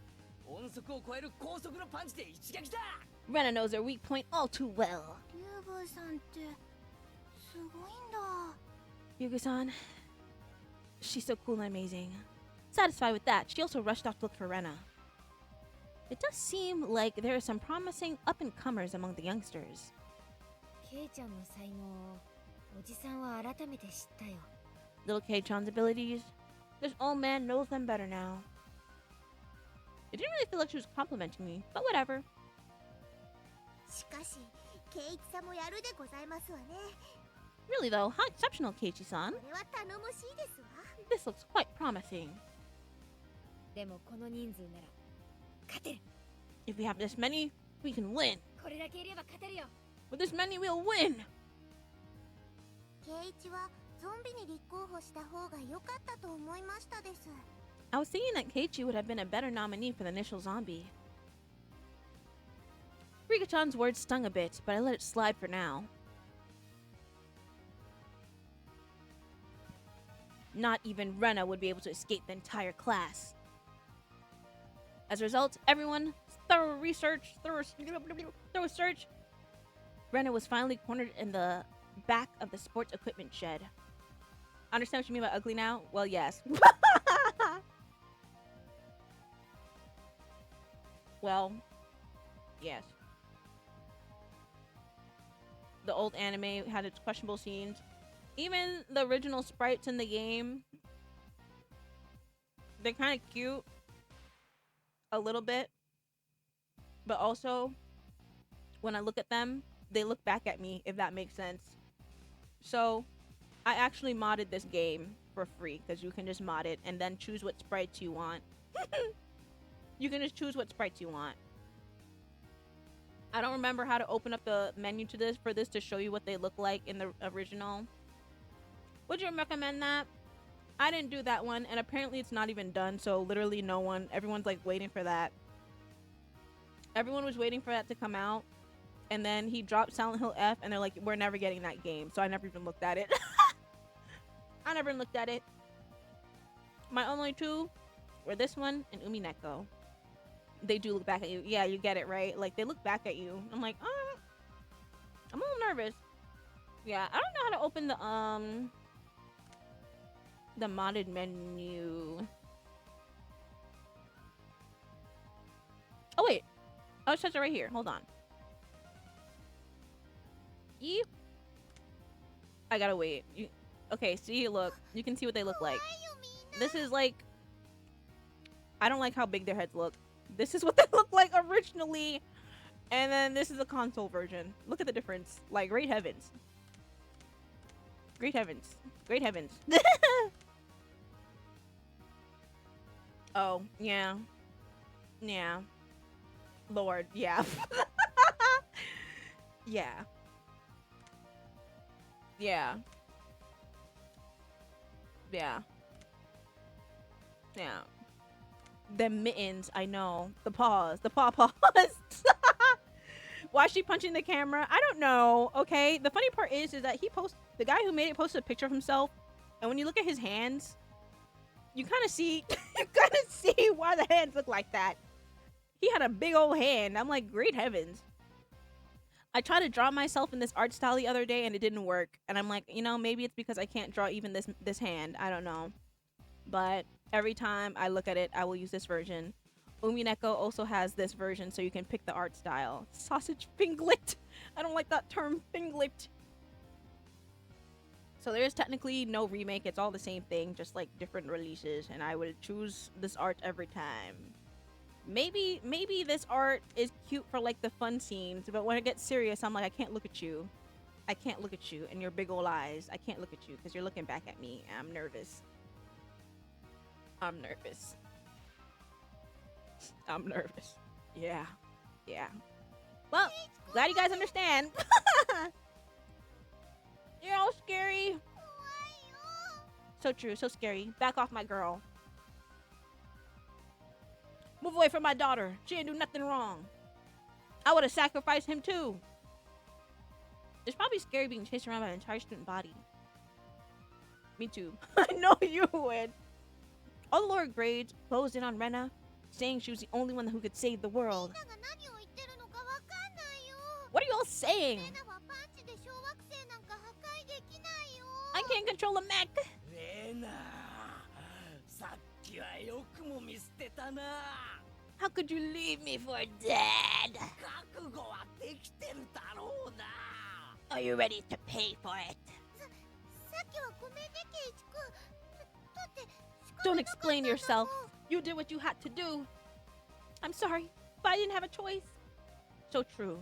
音速を超える高速のパンチで一撃だ Rena knows their weak point all too well. リュウブイさんってすごいんだ Yuga-san, she's so cool and amazing. Satisfied with that, she also rushed off to look for Rena. It does seem like there are some promising up-and-comers among the youngsters. ケイちゃんの才能をおじさんは改めて知ったよ Little Kei-chan's abilities, this old man knows them better now. It didn't really feel like she was complimenting me, but whatever. しかしケイチさんもやるでございますわね Really though, how exceptional, Keiichi-san. これは頼もしいですわ This looks quite promising. でもこの人数なら勝てる If we have this many, we can win. これだけいれば勝てるよ With this many, we'll win. ケイチはゾンビに立候補した方が良かったと思いましたです I was thinking that Keiichi would have been a better nominee for the initial zombie. Rika-chan's words stung a bit, but I let it slide for now. Not even Rena would be able to escape the entire class. As a result, everyone, thorough search. Rena was finally cornered in the back of the sports equipment shed. Understand what you mean by ugly now? Well, yes. Well, yes. The old anime had its questionable scenes. Even the original sprites in the game, they're kind of cute. A little bit. But also, when I look at them, they look back at me, if that makes sense. So, I actually modded this game for free, because you can just mod it and then choose what sprites you want. You can just choose what sprites you want. I don't remember how to open up the menu to this for this to show you what they look like in the original. Would you recommend that? I didn't do that one, and apparently it's not even done, so literally no one, everyone's like waiting for that. Everyone was waiting for that to come out, and then he dropped Silent Hill F, and they're like, we're never getting that game, so I never even looked at it. I never looked at it. My only two were this one and Umineko. They do look back at you. Yeah, you get it, right? Like, they look back at you. I'm like, I'm a little nervous. Yeah, I don't know how to open the modded menu. Oh, wait. Oh, it says it right here. Hold on. Yep. I gotta wait. Okay, see, look. You can see what they look like. This is like... I don't like how big their heads look. This is what they look like originally. And then this is the console version. Look at the difference. Like, great heavens. Great heavens. Great heavens. Oh, yeah. Yeah. Lord, yeah. Yeah. Yeah. Yeah. Yeah. The mittens, I know. The paws. The paws. Why is she punching the camera? I don't know. Okay. The funny part is that the guy who made it posted a picture of himself, and when you look at his hands, you kind of see why the hands look like that. He had a big old hand. I'm like, great heavens. I tried to draw myself in this art style the other day and it didn't work. And I'm like, you know, maybe it's because I can't draw even this hand. I don't know. But every time I look at it, I will use this version. Umineko also has this version, so you can pick the art style. Sausage finglet. I don't like that term, finglipped. So there is technically no remake. It's all the same thing, just like different releases. And I will choose this art every time. Maybe this art is cute for like the fun scenes, but when it gets serious, I'm like, I can't look at you. I can't look at you and your big old eyes. I can't look at you because you're looking back at me. I'm nervous. I'm nervous. I'm nervous. Yeah. Yeah. Well, glad you guys understand. You're all scary. So true, so scary. Back off my girl. Move away from my daughter. She didn't do nothing wrong. I would have sacrificed him too. It's probably scary being chased around by an entire student body. Me too. I know you would. All the lower grades closed in on Rena, saying she was the only one who could save the world. What are you all saying? I can't control a mech. レナさっきはよくも見捨てたな How could you leave me for dead? 覚悟はできてるだろうな Are you ready to pay for it? さっきはごめんねケイチ君。だって仕方 Don't なかった explain んだもん。 yourself. You did what you had to do. I'm sorry, but I didn't have a choice. So true.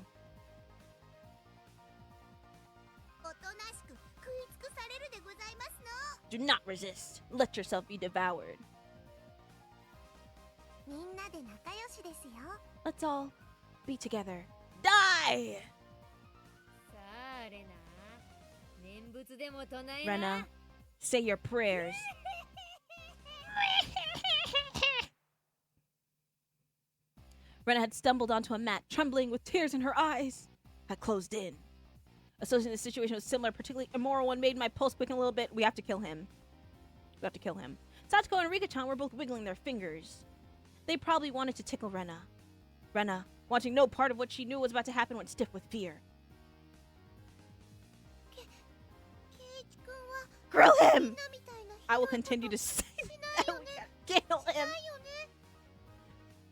おとなしく食い尽くされるでございますの。 Do not resist. Let yourself be devoured. みんなで仲良しですよ。 Let's all be together. Die! さあレナ念仏でも唱え Rena, say your prayers. Rena had stumbled onto a mat, trembling with tears in her eyes. I closed in. Associating the situation was similar, particularly immoral one made my pulse quicken a little bit. We have to kill him. We have to kill him. Satsuko and Rika-chan were both wiggling their fingers. They probably wanted to tickle Rena. Rena, wanting no part of what she knew was about to happen, went stiff with fear. ケイチ君は Grill みん him! なみたいな I will ひどいこと continue to say しないよね。 kill し him. ないよね。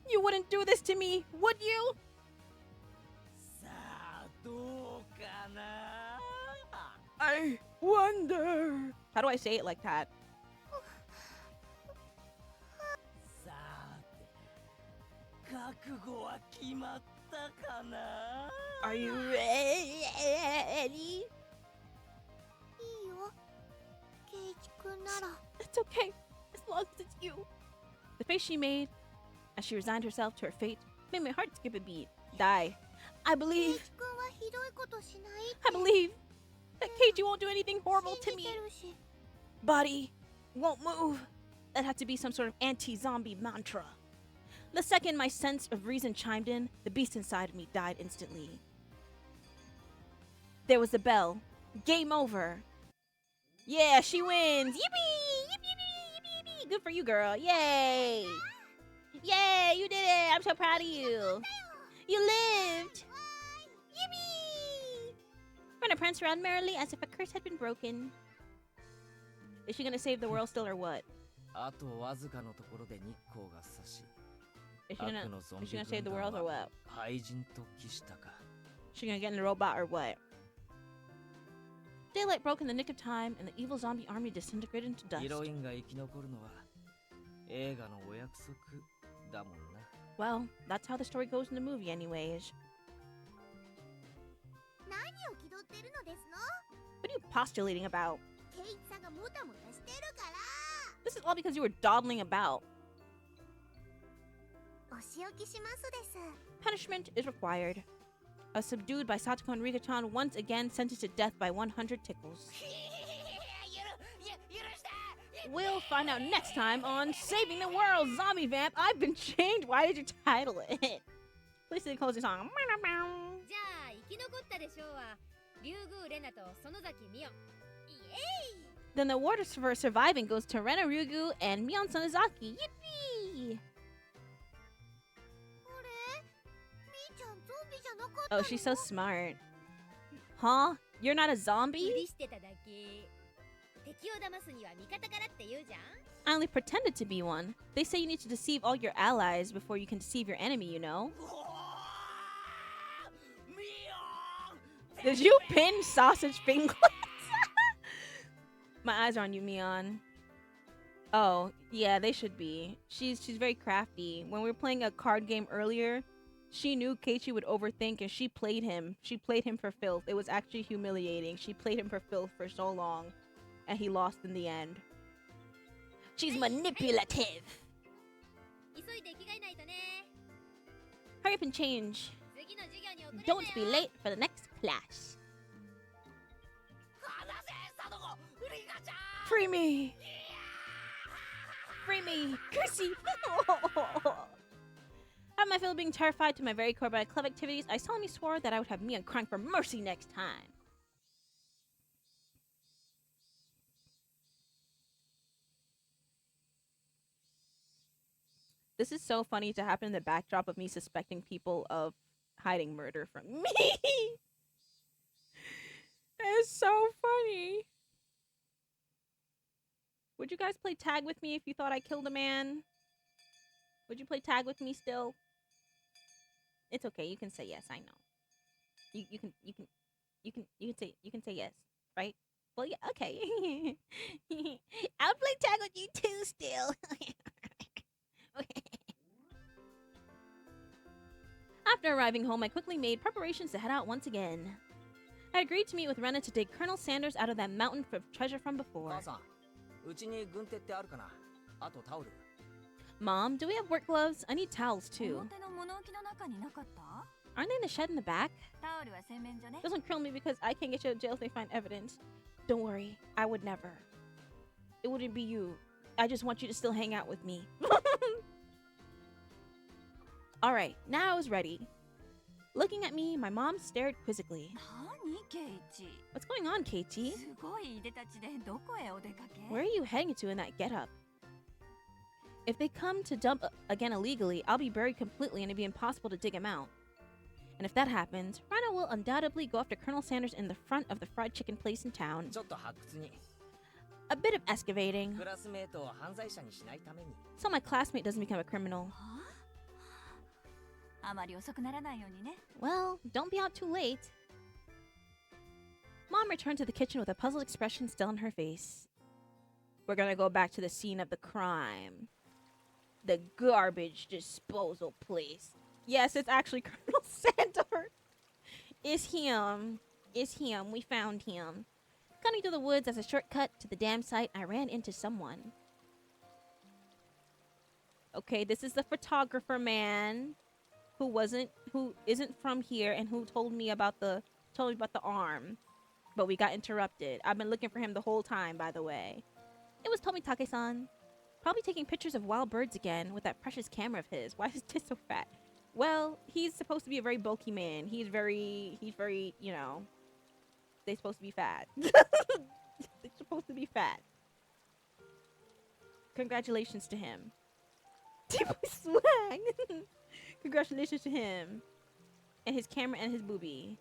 You wouldn't do this to me, would you? さあどうかな I wonder. How do I say it like that? さて覚悟は決まったかな Are you ready? いいよ。ケイチ君なら。 It's okay, as long as it's you. The face she made as she resigned herself to her fate made my heart skip a beat. Die. I ケイ believe, チ君はひどいことしないって I believe that Keiji won't do anything horrible 信 to じ me. てるし。 Body won't move. That had to be some sort of anti-zombie mantra. The second my sense of reason chimed in, the beast inside of me died instantly. There was the bell. Game over. Yeah, she wins. Yippee! Yippee, yippee, yippee, yippee. Good for you, girl. Yay! Yay, you did it. I'm so proud of you. You lived. Yippee! Rena pranced around merrily as if a curse had been broken. Is she gonna save the world still or what? あとわずかのところで日光が差し Is she 悪 gonna のゾン is ビ she gonna save the 軍 world 団 or は what? 廃人と帰したか She gonna get in the robot or what? Daylight broke in the nick of time, and the evil zombie army disintegrated into dust. ヒロインが生き残るのは映画のお約束だもんな Well, that's how the story goes in the movie, anyways. 何を気取ってるのですの？ What are you postulating about? ケイチさんがもたもたしてるから。 This is all because you were dawdling about. お仕置きしますです。 Punishment is required. Subdued by Satoko and Rika-chan, once again sentenced to death by 100 tickles. We'll find out next time on Saving the World, Zombie Vamp. I've been changed. Why did you title it? Please see the closing song. じゃあ生き残ったでしょうは竜宮レナと園崎美代 Then the award for surviving goes to Rena Ryugu and Mion Sonozaki. Yippee! あれ？みーちゃんゾンビじゃなかったの？ Oh, she's so smart. Huh? You're not a 無 zombie? 理してただけ敵を騙すには味方からって言うじゃん I only pretended to be one. They say you need to deceive all your allies before you can deceive your enemy, you know? ミオン Did you pin sausage finglets? My eyes are on you, Mion. Oh, yeah, they should be. She's very crafty. When we were playing a card game earlier, she knew Keiichi would overthink and she played him. She played him for filth. It was actually humiliating. She played him for filth for so long and he lost in the end. She's manipulative. 急いで着替えないとね。 Hurry up and change. 次の授業に遅れる Don't be late for the next class. 離せサドコリカちゃん Free me. Free me. Chrissy. Out of my feel being terrified to my very core by my club activities, I solemnly swore that I would have Mion crying for mercy next time. This is so funny to happen in the backdrop of me suspecting people of hiding murder from me. It's so funny. Would you guys play tag with me if you thought I killed a man? Would you play tag with me still? It's okay. You can say yes. I know. You can say yes, right? Well, yeah. Okay. I'll play tag with you too. Still. After arriving home, I quickly made preparations to head out once again. I agreed to meet with Rena to dig Colonel Sanders out of that mountain of treasure from before. 母さんうちに軍手ってあるかなあとタオル Mom, do we have work gloves? I need towels too. 表の物置の中になかった Aren't they in the shed in the back? タオルは洗面所ね Doesn't kill me because I can't get you to jail if they find evidence. Don't worry, I would never. It wouldn't be you. I just want you to still hang out with me. Alright, now I was ready. Looking at me, my mom stared quizzically. 何ケイチ What's going on, Keiichi? すごいいでたちでどこへお出かけ Where are you heading to in that getup? If they come to dump again illegally, I'll be buried completely and it'd be impossible to dig him out. And if that happens, Rhino will undoubtedly go after Colonel Sanders in the front of the fried chicken place in town. ちょっと発掘に A bit of excavating, クラスメートを犯罪者にしないために so my classmate doesn't become a criminal. はああまり遅くならないようにね Well, don't be out too late. Mom returned to the kitchen with a puzzled expression still on her face. We're gonna go back to the scene of the crime. The garbage disposal place. Yes, it's actually Colonel Sanders. It's him. It's him. We found him. Cutting through the woods as a shortcut to the dam site, I ran into someone. Okay, this is the photographer man who isn't from here and who told me about the arm. But we got interrupted. I've been looking for him the whole time, by the way. It was Tomitake-san. Probably taking pictures of wild birds again with that precious camera of his. Why is this so fat? Well, he's supposed to be a very bulky man. He's very, you know, they're supposed to be fat. They're supposed to be fat. Congratulations to him. Swag. Congratulations to him. And his camera and his boobie.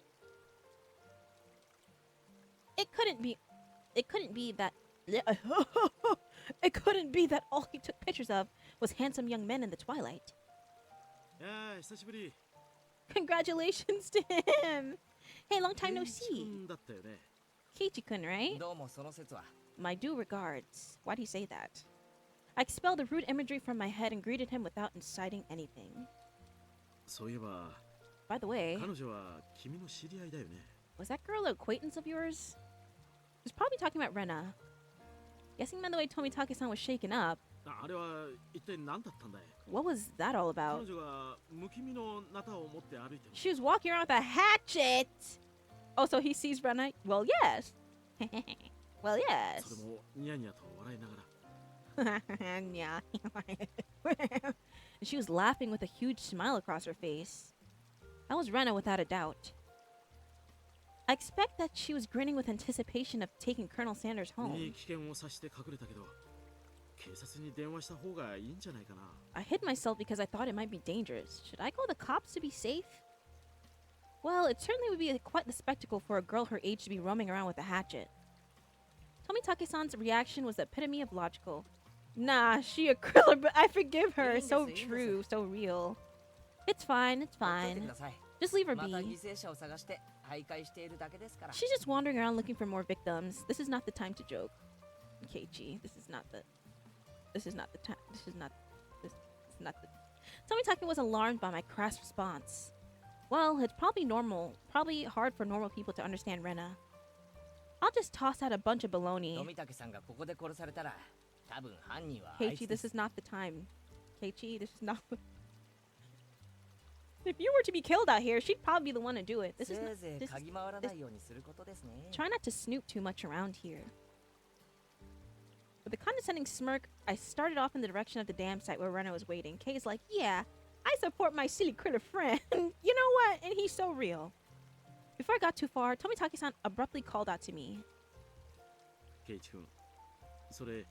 It couldn't be that it couldn't be that all he took pictures of was handsome young men in the twilight. いやー久しぶり Congratulations to him. Hey, long time no ケイチ see. 君だったよね Keiichi-kun, right? どうもその説は My due regards. Why'd he say that? I expelled the rude imagery from my head and greeted him without inciting anything. そういえば By the way, 彼女は君の知り合いだよね was that girl an acquaintance of yours? He was probably talking about Rena. Guessing by the way Tomitake-san was shaken up, あれは一体何だったんだい what was that all about? 彼女が無気味のナタを持って歩いてる She was walking around with a hatchet! Oh, so he sees Rena? Well, yes. Well, それ yes. もニヤニヤと笑いながら Yeah. And she was laughing with a huge smile across her face. That was Rena without a doubt. I expect that she was grinning with anticipation of taking Colonel Sanders い home. い危険を察して隠れたけど警察に電話した方がいいんじゃないかな I hid myself because I thought it might be dangerous. Should I call the cops to be safe? Well, it certainly would be quite the spectacle for a girl her age to be roaming around with a hatchet. Tomitake-san's reaction was the epitome of logical. Nah, she a kriller, but I forgive her. So true, so real. It's fine, it's ほっといて fine. ください Just leave her また be. 犠牲者を探して徘徊しているだけですから。 She's just wandering around looking for more victims. This is not the time to joke. Keiichi, this is not the time. This is not the... Tomitake was alarmed by my crass response. Well, it's probably hard for normal people to understand Rena. I'll just toss out a bunch of baloney. 富武さんがここで殺されたら、多分犯人はあいつ Keiichi, で this す。 is not the time. Keiichi, this is not... If you were to be killed out here, she'd probably be the one to do it. This is せ not... いぜい This 嗅ぎ回らないようにすることですね。 Try not to snoop too much around here. With a condescending smirk, I started off in the direction of the dam site where Rena was waiting. Kay's like, yeah, I support my silly critter friend. You know what? And he's so real. Before I got too far, Tomitake-san abruptly called out to me. ケイチ君、それ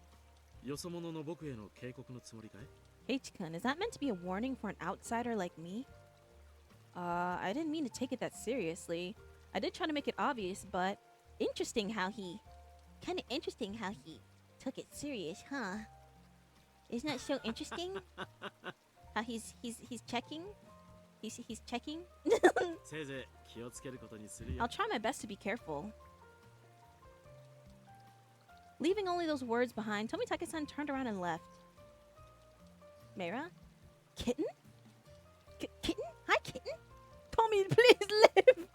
よそ者の僕への警告のつもりかい？ Keiichi-kun, is that meant to be a warning for an outsider like me? I didn't mean to take it that seriously. I did try to make it obvious, but interesting how he took it serious, huh? Isn't that so interesting? How he's checking? He's checking? せいぜい気をつけることにするよ。 I'll try my best to be careful. Leaving only those words behind, Tomitake-san turned around and left. Meira? Kitten? Kitten? Hi, kitten? Tommy, please live!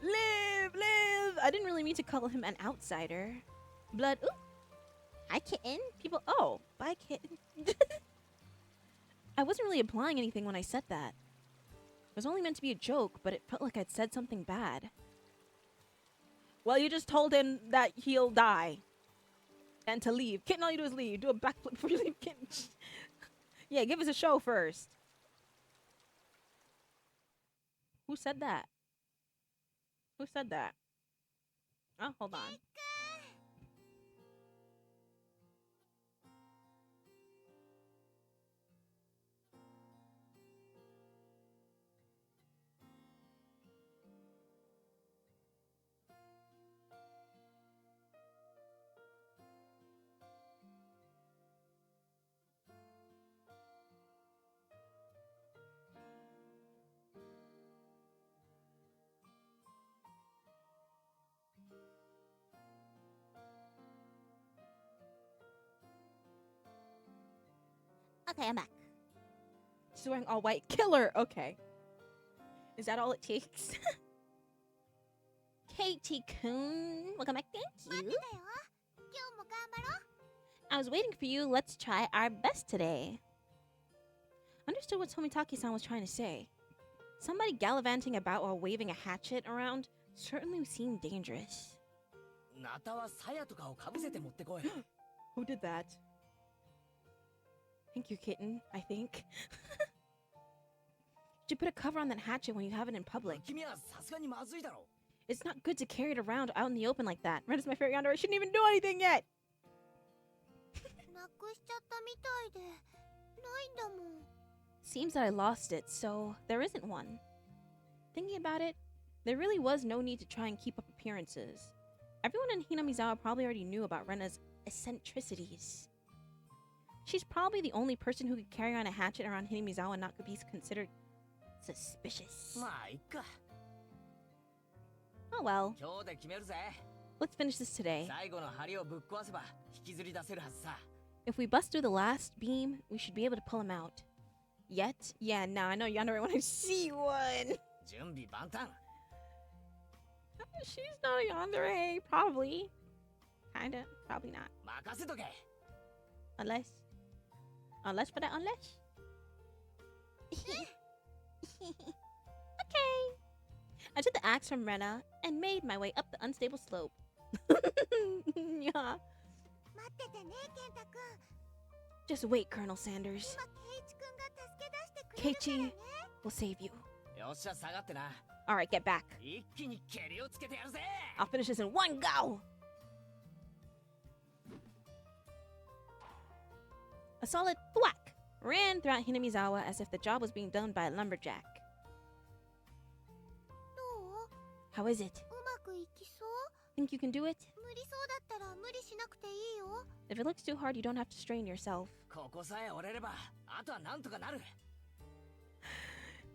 Live! I didn't really mean to call him an outsider. Blood. Ooh. Hi, kitten. People. Oh, bye, kitten. I wasn't really implying anything when I said that. It was only meant to be a joke, but it felt like I'd said something bad. Well, you just told him that he'll die. And to leave. Kitten, all you do is leave. Do a backflip before you leave, kitten. Yeah, give us a show first. Who said that? Who said that? Oh, hold on. Okay, I'm back. She's wearing all white. Killer! Okay. Is that all it takes? Katie-kun. Welcome back. Thank you. I was waiting for you. Let's try our best today. Understood what Tomitake-san was trying to say. Somebody gallivanting about while waving a hatchet around certainly seemed dangerous. ナタは鞘とかをかぶせて持ってこい。 Who did that? Thank you, kitten, I think. You put a cover on that hatchet when you have it in public. 君はさすがにまずいだろ。 It's not good to carry it around out in the open like that. Red is my favorite yonder. I shouldn't even do anything yet. なくしちゃったみたいでないんだもん。 Seems that I lost it, so there isn't one. Thinking about it, there really was no need to try and keep up appearances. Everyone in Hinamizawa probably already knew about Rena's eccentricities. She's probably the only person who could carry on a hatchet around Hinamizawa and not be considered suspicious. まあいっか。 Oh well, 今日で決めるぜ。 let's finish this today. 最後の針をぶっ壊せば引きずり出せるはずさ。 If we bust through the last beam, we should be able to pull him out. Yet? Yeah, no, I know Yandere when I see one. 準備万端。 She's not a yandere, probably. Kinda, probably not. 任せとけ。 Unless for that unless? Okay. I took the axe from Rena and made my way up the unstable slope. Yeah. 待っててね、ケンタくん。 Just wait, Colonel Sanders. 今、ケイチくんが助け出してくれるからね。 Keiichi will save you. よっしゃ下がってな。 Alright, get back. 一気に蹴りをつけてやるぜ。 I'll finish this in one go! A solid thwack ran throughout Hinamizawa as if the job was being done by a lumberjack. どう？ How is it? うまくいきそう？ Think you can do it? 無理そうだったら無理しなくていいよ。 If it looks too hard, you don't have to strain yourself. ここさえ折れれば、あとはなんとかなる。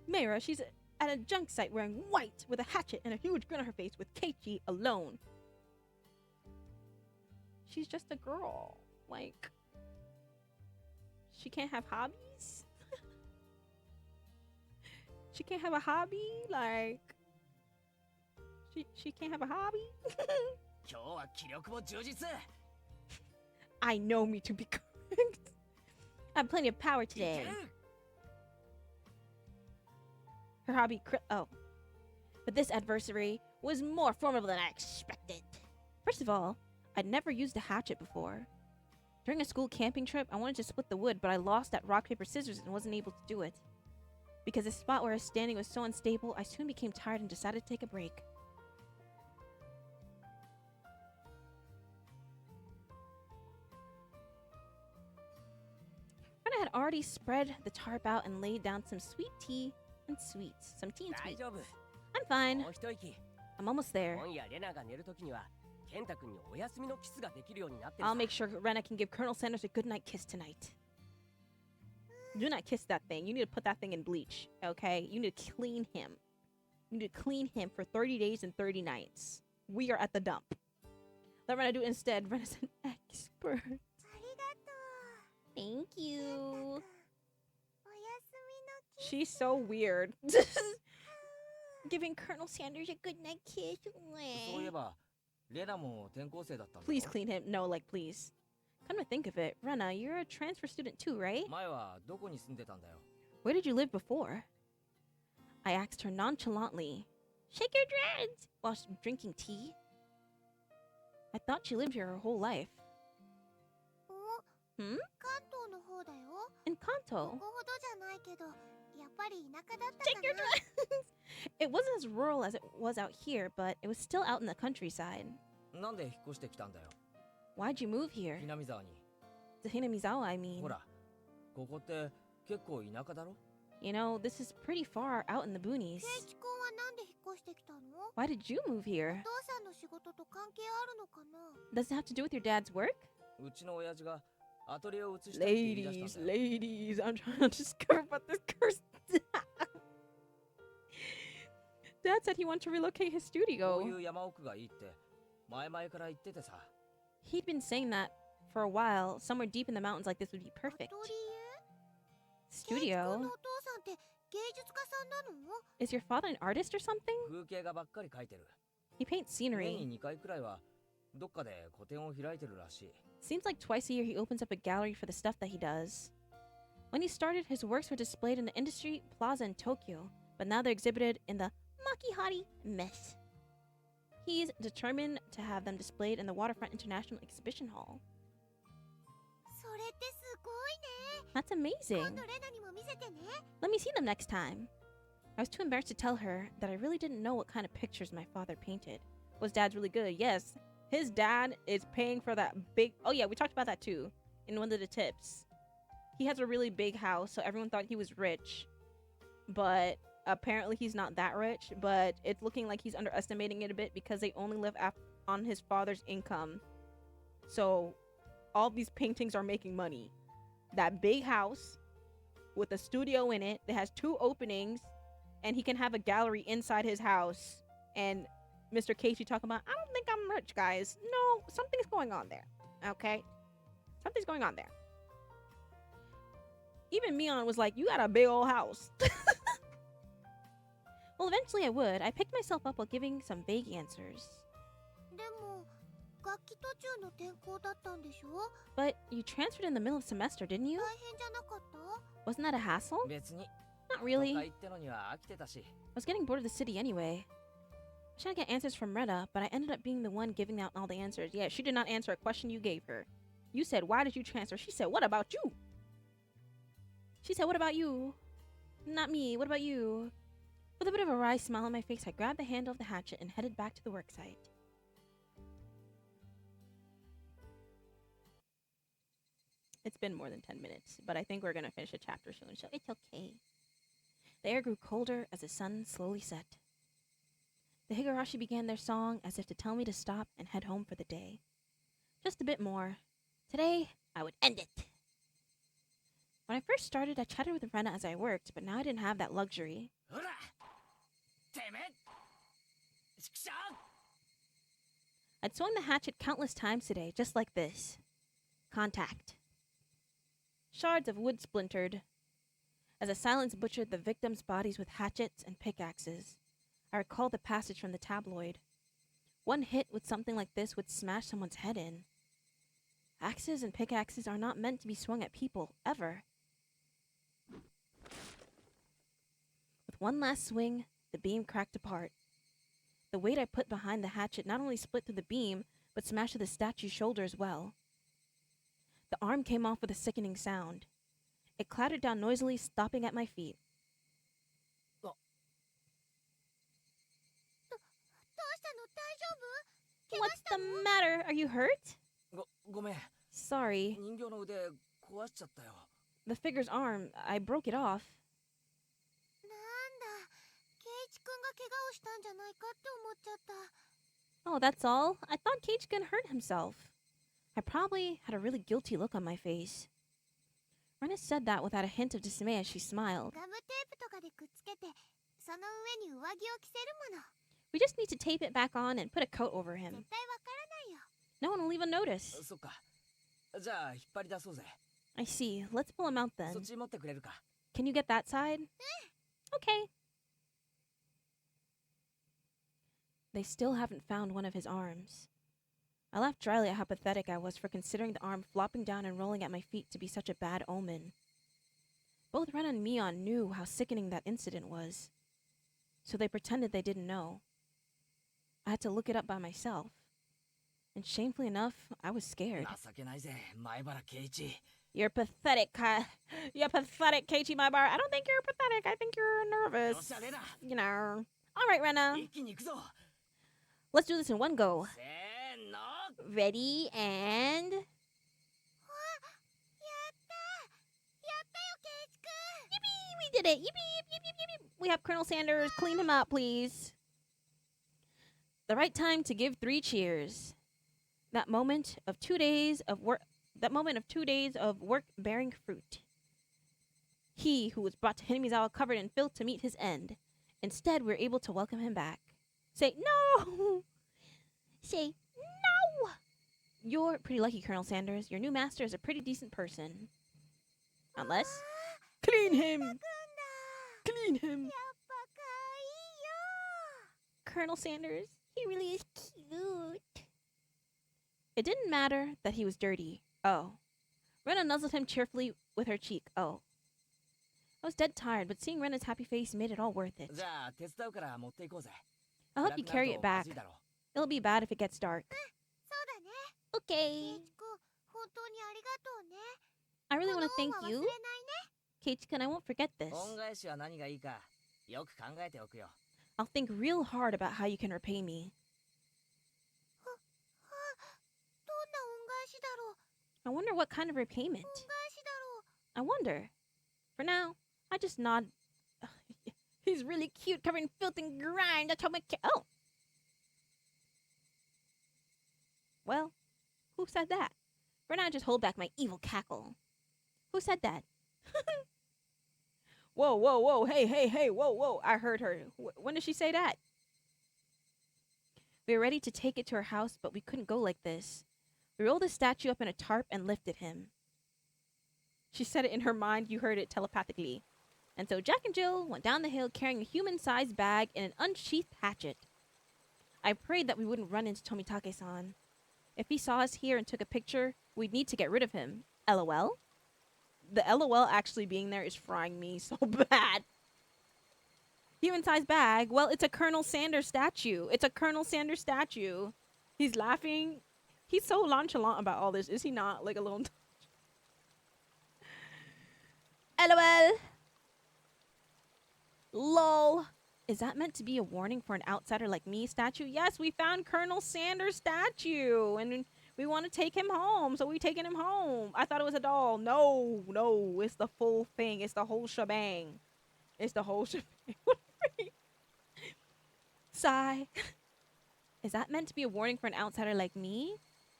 Meira, she's at a junk site wearing white with a hatchet and a huge grin on her face with Keiichi alone. She's just a girl. Like, she can't have hobbies? She can't have a hobby? Like, she can't have a hobby? 今日は気力も充実 I know me to be correct. I have plenty of power today. Her hobby oh. But this adversary was more formidable than I expected. First of all, I'd never used a hatchet before. During a school camping trip, I wanted to split the wood, but I lost at rock, paper, scissors and wasn't able to do it. Because the spot where I was standing was so unstable, I soon became tired and decided to take a break. Rena had already spread the tarp out and laid down some sweet tea and sweets. Some tea and 大 sweets. 丈夫 I'm fine. もう一息 I'm almost there. 今夜レナが寝るときには健太君にお休みのキスができるようになってる I'll さ make sure Rena can give Colonel Sanders a goodnight kiss tonight. Do not kiss that thing. You need to put that thing in bleach, okay? You need to clean him. You need to clean him for 30 days and 30 nights. We are at the dump. Let Rena do it instead. Rena's an expert. ありがとう Thank you. おやすみのキ She's so weird. Giving Colonel Sanders a goodnight kiss. そういえばレナも転校生だったんだ Please ろ clean him. No, like, please. Come to think of it, Rena, you're a transfer student too, right? 前はどこに住んでたんだよ Where did you live before? I asked her nonchalantly. Shake your dreads! While drinking tea. I thought she lived here her whole life. お Hmm? 関東の方だよ In こ Kanto. こほどじゃないけどやっぱり田舎だったか Shake your な dreads! It wasn't as rural as it was out here, but it was still out in the countryside. なんで引っ越してきたんだよ Why'd you move here? 南沢に To Hinamizawa, I mean. ほらここって結構田舎だろ You know, this is pretty far out in the boonies. ケイチ君はなんで引っ越してきたの Why did you move お here? 父さんの仕事と関係あるのかな Does it have to do with your dad's work? うちの親父がアトリエを移したいって言い出したんだよ Ladies, I'm trying to discover about this curse. Dad said he wanted to relocate his こうい studio. う山奥がいいって前々から言っててさ He'd been saying that for a while. Somewhere deep in the mountains like this would be ア perfect. トリエケイチ君 Studio? のお父さんって芸術家さんなの Is your father an artist or something? 風景画ばっかり描いてる He paints 年 scenery. に2回くらいはどっかで個展を開いてるらしい Seems like twice a year he opens up a gallery for the stuff that he does. When he started, his works were displayed in the Industry Plaza in Tokyo, but now they're exhibited in the Makihari Mess. He's determined to have them displayed in the Waterfront International Exhibition Hall. それってすごいね That's 今 amazing. 度レナにも見せてね Let me see them next time. I was too embarrassed to tell her that I really didn't know what kind of pictures my father painted. Was Dad's really good? Yes. His dad is paying for that big... Oh, yeah, we talked about that too in one of the tips. He has a really big house, so everyone thought he was rich. But apparently he's not that rich, but it's looking like he's underestimating it a bit because they only live on his father's income. So all these paintings are making money. That big house with a studio in it that has 2 openings, and he can have a gallery inside his house. And Mr. Casey talking about, I don't think I'm rich, guys. No, something's going on there. Okay? Something's going on there. Even Mion was like, you got a big old house. Well, eventually I would. I picked myself up while giving some vague answers. でも楽器途中の転校だったんでしょ But you transferred in the middle of semester, didn't you? 大変じゃなかった Wasn't that a hassle? 別に Not 都 really. 会ってのには飽きてたし I was getting bored of the city anyway. I was trying to get answers from Retta, but I ended up being the one giving out all the answers. Yeah, she did not answer a question you gave her. You said, why did you transfer? She said, what about you? She said, what about you? Not me. What about you? With a bit of a wry smile on my face, I grabbed the handle of the hatchet and headed back to the worksite. It's been more than 10 minutes, but I think we're going to finish a chapter soon, so it's okay. The air grew colder as the sun slowly set. The Higurashi began their song as if to tell me to stop and head home for the day. Just a bit more. Today, I would end it. When I first started, I chatted with Rena as I worked, but now I didn't have that luxury. ほらてめえちくしょう I'd swung the hatchet countless times today, just like this. Contact. Shards of wood splintered. As the silence butchered the victims' bodies with hatchets and pickaxes, I recalled the passage from the tabloid. One hit with something like this would smash someone's head in. Axes and pickaxes are not meant to be swung at people, ever. With one last swing, the beam cracked apart. The weight I put behind the hatchet not only split through the beam, but smashed through the statue's shoulder as well. The arm came off with a sickening sound. It clattered down noisily, stopping at my feet. What's the matter? Are you hurt? ごめん Sorry. 人形の腕壊しちゃったよ The figure's arm, I broke it off. なんだ、ケイチくんが怪我をしたんじゃないかって思っちゃった。 Oh, that's all? I thought Cage-kun hurt himself. I probably had a really guilty look on my face. Rena said that without a hint of dismay as she smiled. ガムテープとかでくっつけて、その上に上着を着せるもの。 We just need to tape it back on and put a coat over 絶 him. 対わからないよ。 No one will even notice. そっかじゃあ引っ張り出そうぜ I see. Let's pull him out そ then. っち持ってくれるか Can you get that side? Okay. They still haven't found one of his arms. I laughed dryly at how pathetic I was for considering the arm flopping down and rolling at my feet to be such a bad omen. Both Ren and Mion knew how sickening that incident was, so they pretended they didn't know. I had to look it up by myself. And shamefully enough, I was scared. 情けないぜ前原圭一 You're pathetic, You're pathetic, Keiichi Maibar. I don't think you're pathetic. I think you're よ nervous. っしゃレナ You know. All right, Rena. 一気に行くぞ Let's do this in one go. せーの Ready and... やったよ、ケイチくん。 Yippee! We did it! Yippee! Yip, yip, yip, yip. We have Colonel Sanders. Clean him up, please. The right time to give 3 cheers. That moment of 2 days of work. That moment of 2 days of work bearing fruit. He who was brought to Hinamizawa covered in filth to meet his end. Instead, we're able to welcome him back. Say no! Say no! You're pretty lucky, Colonel Sanders. Your new master is a pretty decent person. Unless... Clean him! Clean him! やっぱかいいよ。 Colonel Sanders, he really is cute. It didn't matter that he was dirty. Oh. Rena nuzzled him cheerfully with her cheek. Oh. I was dead tired, but seeing Rena's happy face made it all worth it. じゃあ手伝うから持っていこうぜ I'll help you carry it 暗 back. くなるとまずいだろ It'll be bad if it gets dark. そうだね。 Okay. ケイチくん、本当にありがとうね。 I really こ want の to 恩 thank は忘れ you. ないね。 Keiichi-kun, I won't forget this. 恩返しは何がいいかよく考えておくよ I'll think real hard about how you can repay me. どんな恩返しだろう。 I wonder what kind of repayment. 恩返しだろう。 I wonder. For now, I just nod. He's really cute, covered in filth and grime. That's how my oh. Well, who said that? For now, I just hold back my evil cackle. Who said that? Whoa, whoa, whoa! Hey, hey, hey! Whoa, whoa! I heard her. When did she say that? We were ready to take it to her house, but we couldn't go like this. We rolled the statue up in a tarp and lifted him. She said it in her mind. You heard it telepathically. And so Jack and Jill went down the hill carrying a human-sized bag and an unsheathed hatchet. I prayed that we wouldn't run into Tomitake-san. If he saw us here and took a picture, we'd need to get rid of him. LOL? The LOL actually being there is frying me so bad. Human-sized bag? Well, it's a Colonel Sanders statue. It's a Colonel Sanders statue. He's laughing. He's so nonchalant about all this, is he not? Like a little... LOL! LOL! Is that meant to be a warning for an outsider like me statue? Yes, we found Colonel Sanders' statue, and we want to take him home, so we taking him home. I thought it was a doll. No, no, it's the full thing. It's the whole shebang. It's the whole shebang. Sigh. Is that meant to be a warning for an outsider like me?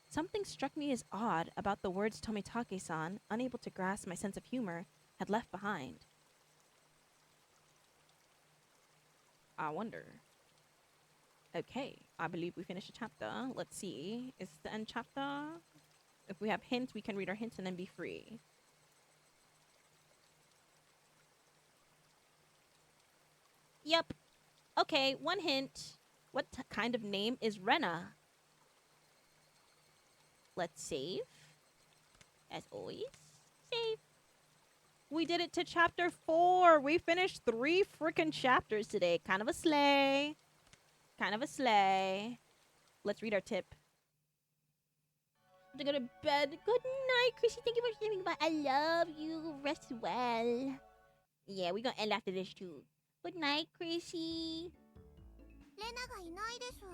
Something struck me as odd about the words Tomitake-san, unable to grasp my sense of humor, had left behind. I wonder. Okay, I believe we finished the chapter. Let's see. Is this the end chapter? If we have hints, we can read our hints and then be free. Yep. Okay, one hint. What kind of name is Rena? Let's save. As always, save. We did it to chapter 4. We finished 3 freaking chapters today. Kind of a slay. Kind of a slay. Let's read our tip. To go to bed. Good night, Chrissy. Thank you for sleeping. But I love you. Rest well. Yeah, we're gonna end after this too. Good night, Chrissy. レナがいないです。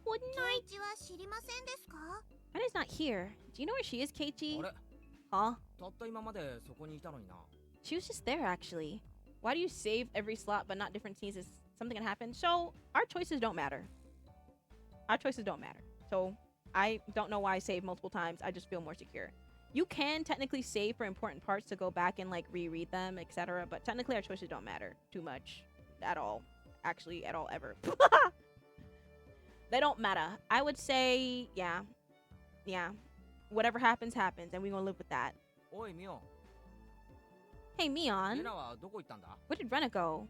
Good ケ night. イチは知りませんですか？ Rena's not here. Do you know where she is, Keiichi? あれ Huh? たった今までそこにいたのにな。 She was just there, actually. Why do you save every slot but not different scenes? Is something gonna happen? So, our choices don't matter. Our choices don't matter. So, I don't know why I save multiple times. I just feel more secure. You can technically save for important parts to go back and, like, reread them, etc. But technically, our choices don't matter too much. At all. Actually, at all, ever. They don't matter. I would say, yeah. Yeah. Whatever happens, happens. And we're gonna live with that. おいミオン、 Hey, レ Mion. ナはどこ行ったんだ？ Where did Rena go?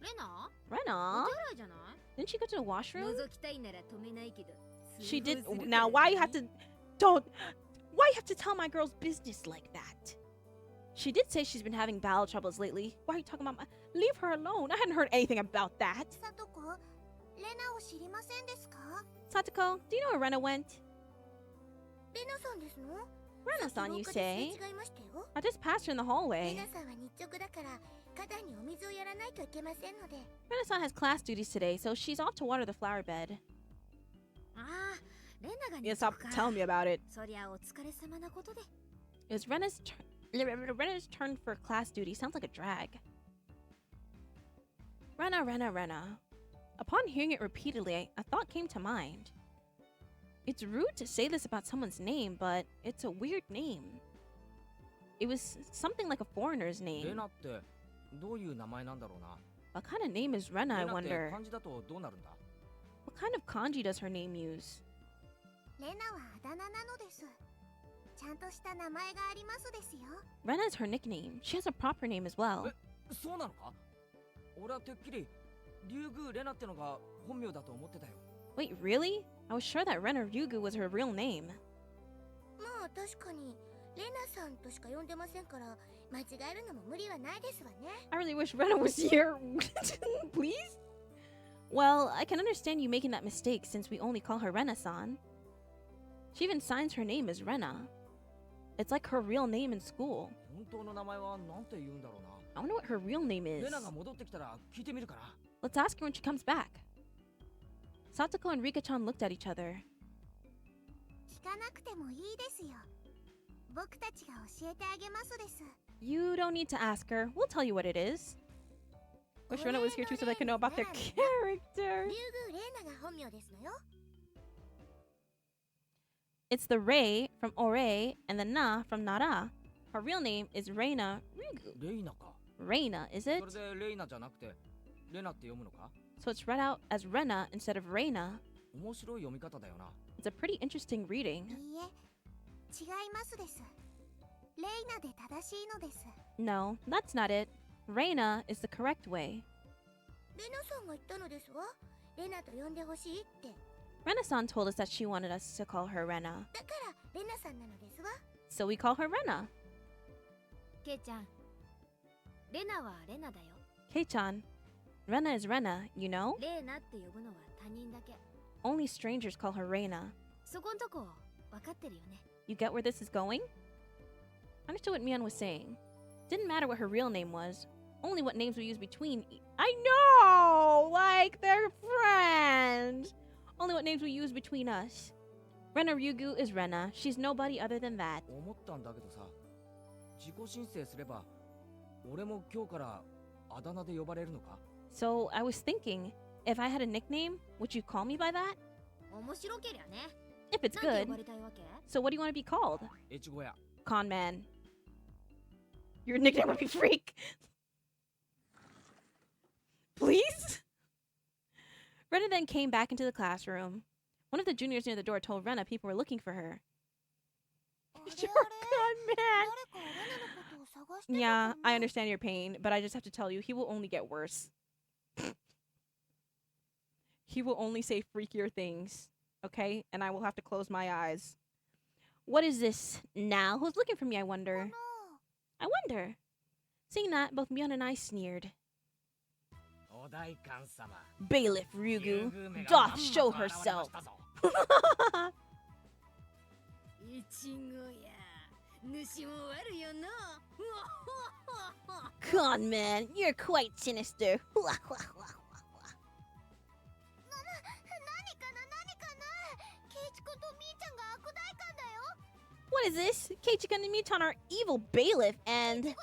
レナ Rena? お手洗いじゃない Didn't she go to the washroom? 覗きたいなら止めないけど She did. 通報するから Now, why you have to? Don't. Why you have to tell my girl's business like that? She did say she's been having bowel troubles lately. Why are you talking about my? Leave her alone. I hadn't heard anything about that. さとこ、レナを知りませんですか？ Satoko, do you know where Rena went? レナさんですの？ Rena-san, you 廊下 say? ですれ違いましたよ。 I just passed her in the レ hallway. ナさんは日直だから花壇にお水をやらないといけませんので。 Rena-san has class duties today, so she's off to water the flower bed. ああレナが You stop か telling me about it. そりゃお疲れ様なことで It was Rena's turn for class duty. Sounds like a drag. Rena, Rena, Rena. Upon hearing it repeatedly, a thought came to mind. It's rude to say this about someone's name, but it's a weird name. It was something like a foreigner's レ name. ナってどういう名前なんだろうな。 What kind of name is Rena, レ I ナって wonder? 漢字だとどうなるんだ？ What kind of kanji does her name use? レナはあだ名なのです。ちゃんとした名前がありますですよ。 Rena is her nickname. She has a proper name as well. そうなのか？俺はてっきり竜宮レナってのが本名だと思ってたよ。 Wait, really? I was sure that Rena Ryugu was her real name. まあ確かにレナさんとしか呼んでませんから間違えるのも無理はないですわね。 I really wish Rena was here. Please? Well, I can understand you making that mistake since we only call her Rena-san. She even signs her name as Rena. It's like her real name in school. 本当の名前はなんて言うんだろうな。 I wonder what her real name レ is. ナが戻ってきたら聞いてみるから。 Let's ask her when she comes back. Satoko and Rika-chan looked at each other. 聞かなくてもいいですよ。僕たちが教えてあげますです。 You don't need to ask her. We'll tell you what it is. Wish Rena was here too so they could know about their character. 竜宮レナが本名ですのよ。 It's the Rei from Ore and the Na from Nara. Her real name is Reina Ryugu. レイナか。 Reina, is そ it? れでレイナじゃなくてレナって読むのか？ So it's read out as Rena instead of Reina. 面白い読み方だよな。 It's a pretty interesting reading. いいえ、違いますです。レイナで正しいのです。 No, that's not it. Reina is the correct way. レナさんが言ったのですわ。レナと呼んでほしいって。 Rena-san told us that she wanted us to call her Rena. だからレナさんなのですわ。 So we call her Rena. ケイちゃんレナはレナだよ Kei-chan, Rena is Rena, you know? レーナって呼ぶのは他人だけ Only strangers call her Reina. そこんとこ分かってるよね You get where this is going? I understood what Mian was saying. Didn't matter what her real name was, only what names we use between. I know! Like, they're friends! Only what names we use between us. Rena Ryugu is Rena. She's nobody other than that. 思ったんだけどさ、自己申請すれば俺も今日からあだ名で呼ばれるのか？ So I was thinking, if I had a nickname, would you call me by that? 面白けりゃね If it's なんて good. 呼ばれたいわけ So what do you want to be called? 越後屋。 Con man. Your nickname would be Freak. Please? Rena then came back into the classroom. One of the juniors near the door told Rena people were looking for her. You're a con man. Yeah, I understand your pain, but I just have to tell you, he will only get worse. He will only say freakier things, okay? And I will have to close my eyes. What is this now? Who's looking for me, I wonder? I wonder. Seeing that, both Mion and I sneered. Bailiff Ryugu doth show herself. Con man, you're quite sinister. What is this? Keiichika and Miton are evil bailiff and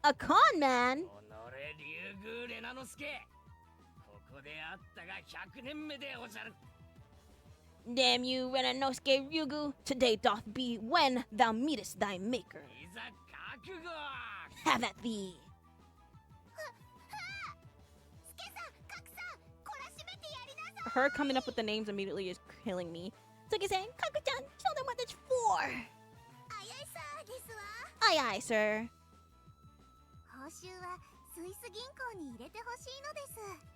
a con man. Damn you, Renanosuke Ryugu. Today doth be when thou meetest thy maker. Have at thee. Her coming up with the names immediately is killing me. Suki-san, Kaku-chan, show them what it's for. Aye, aye, sir.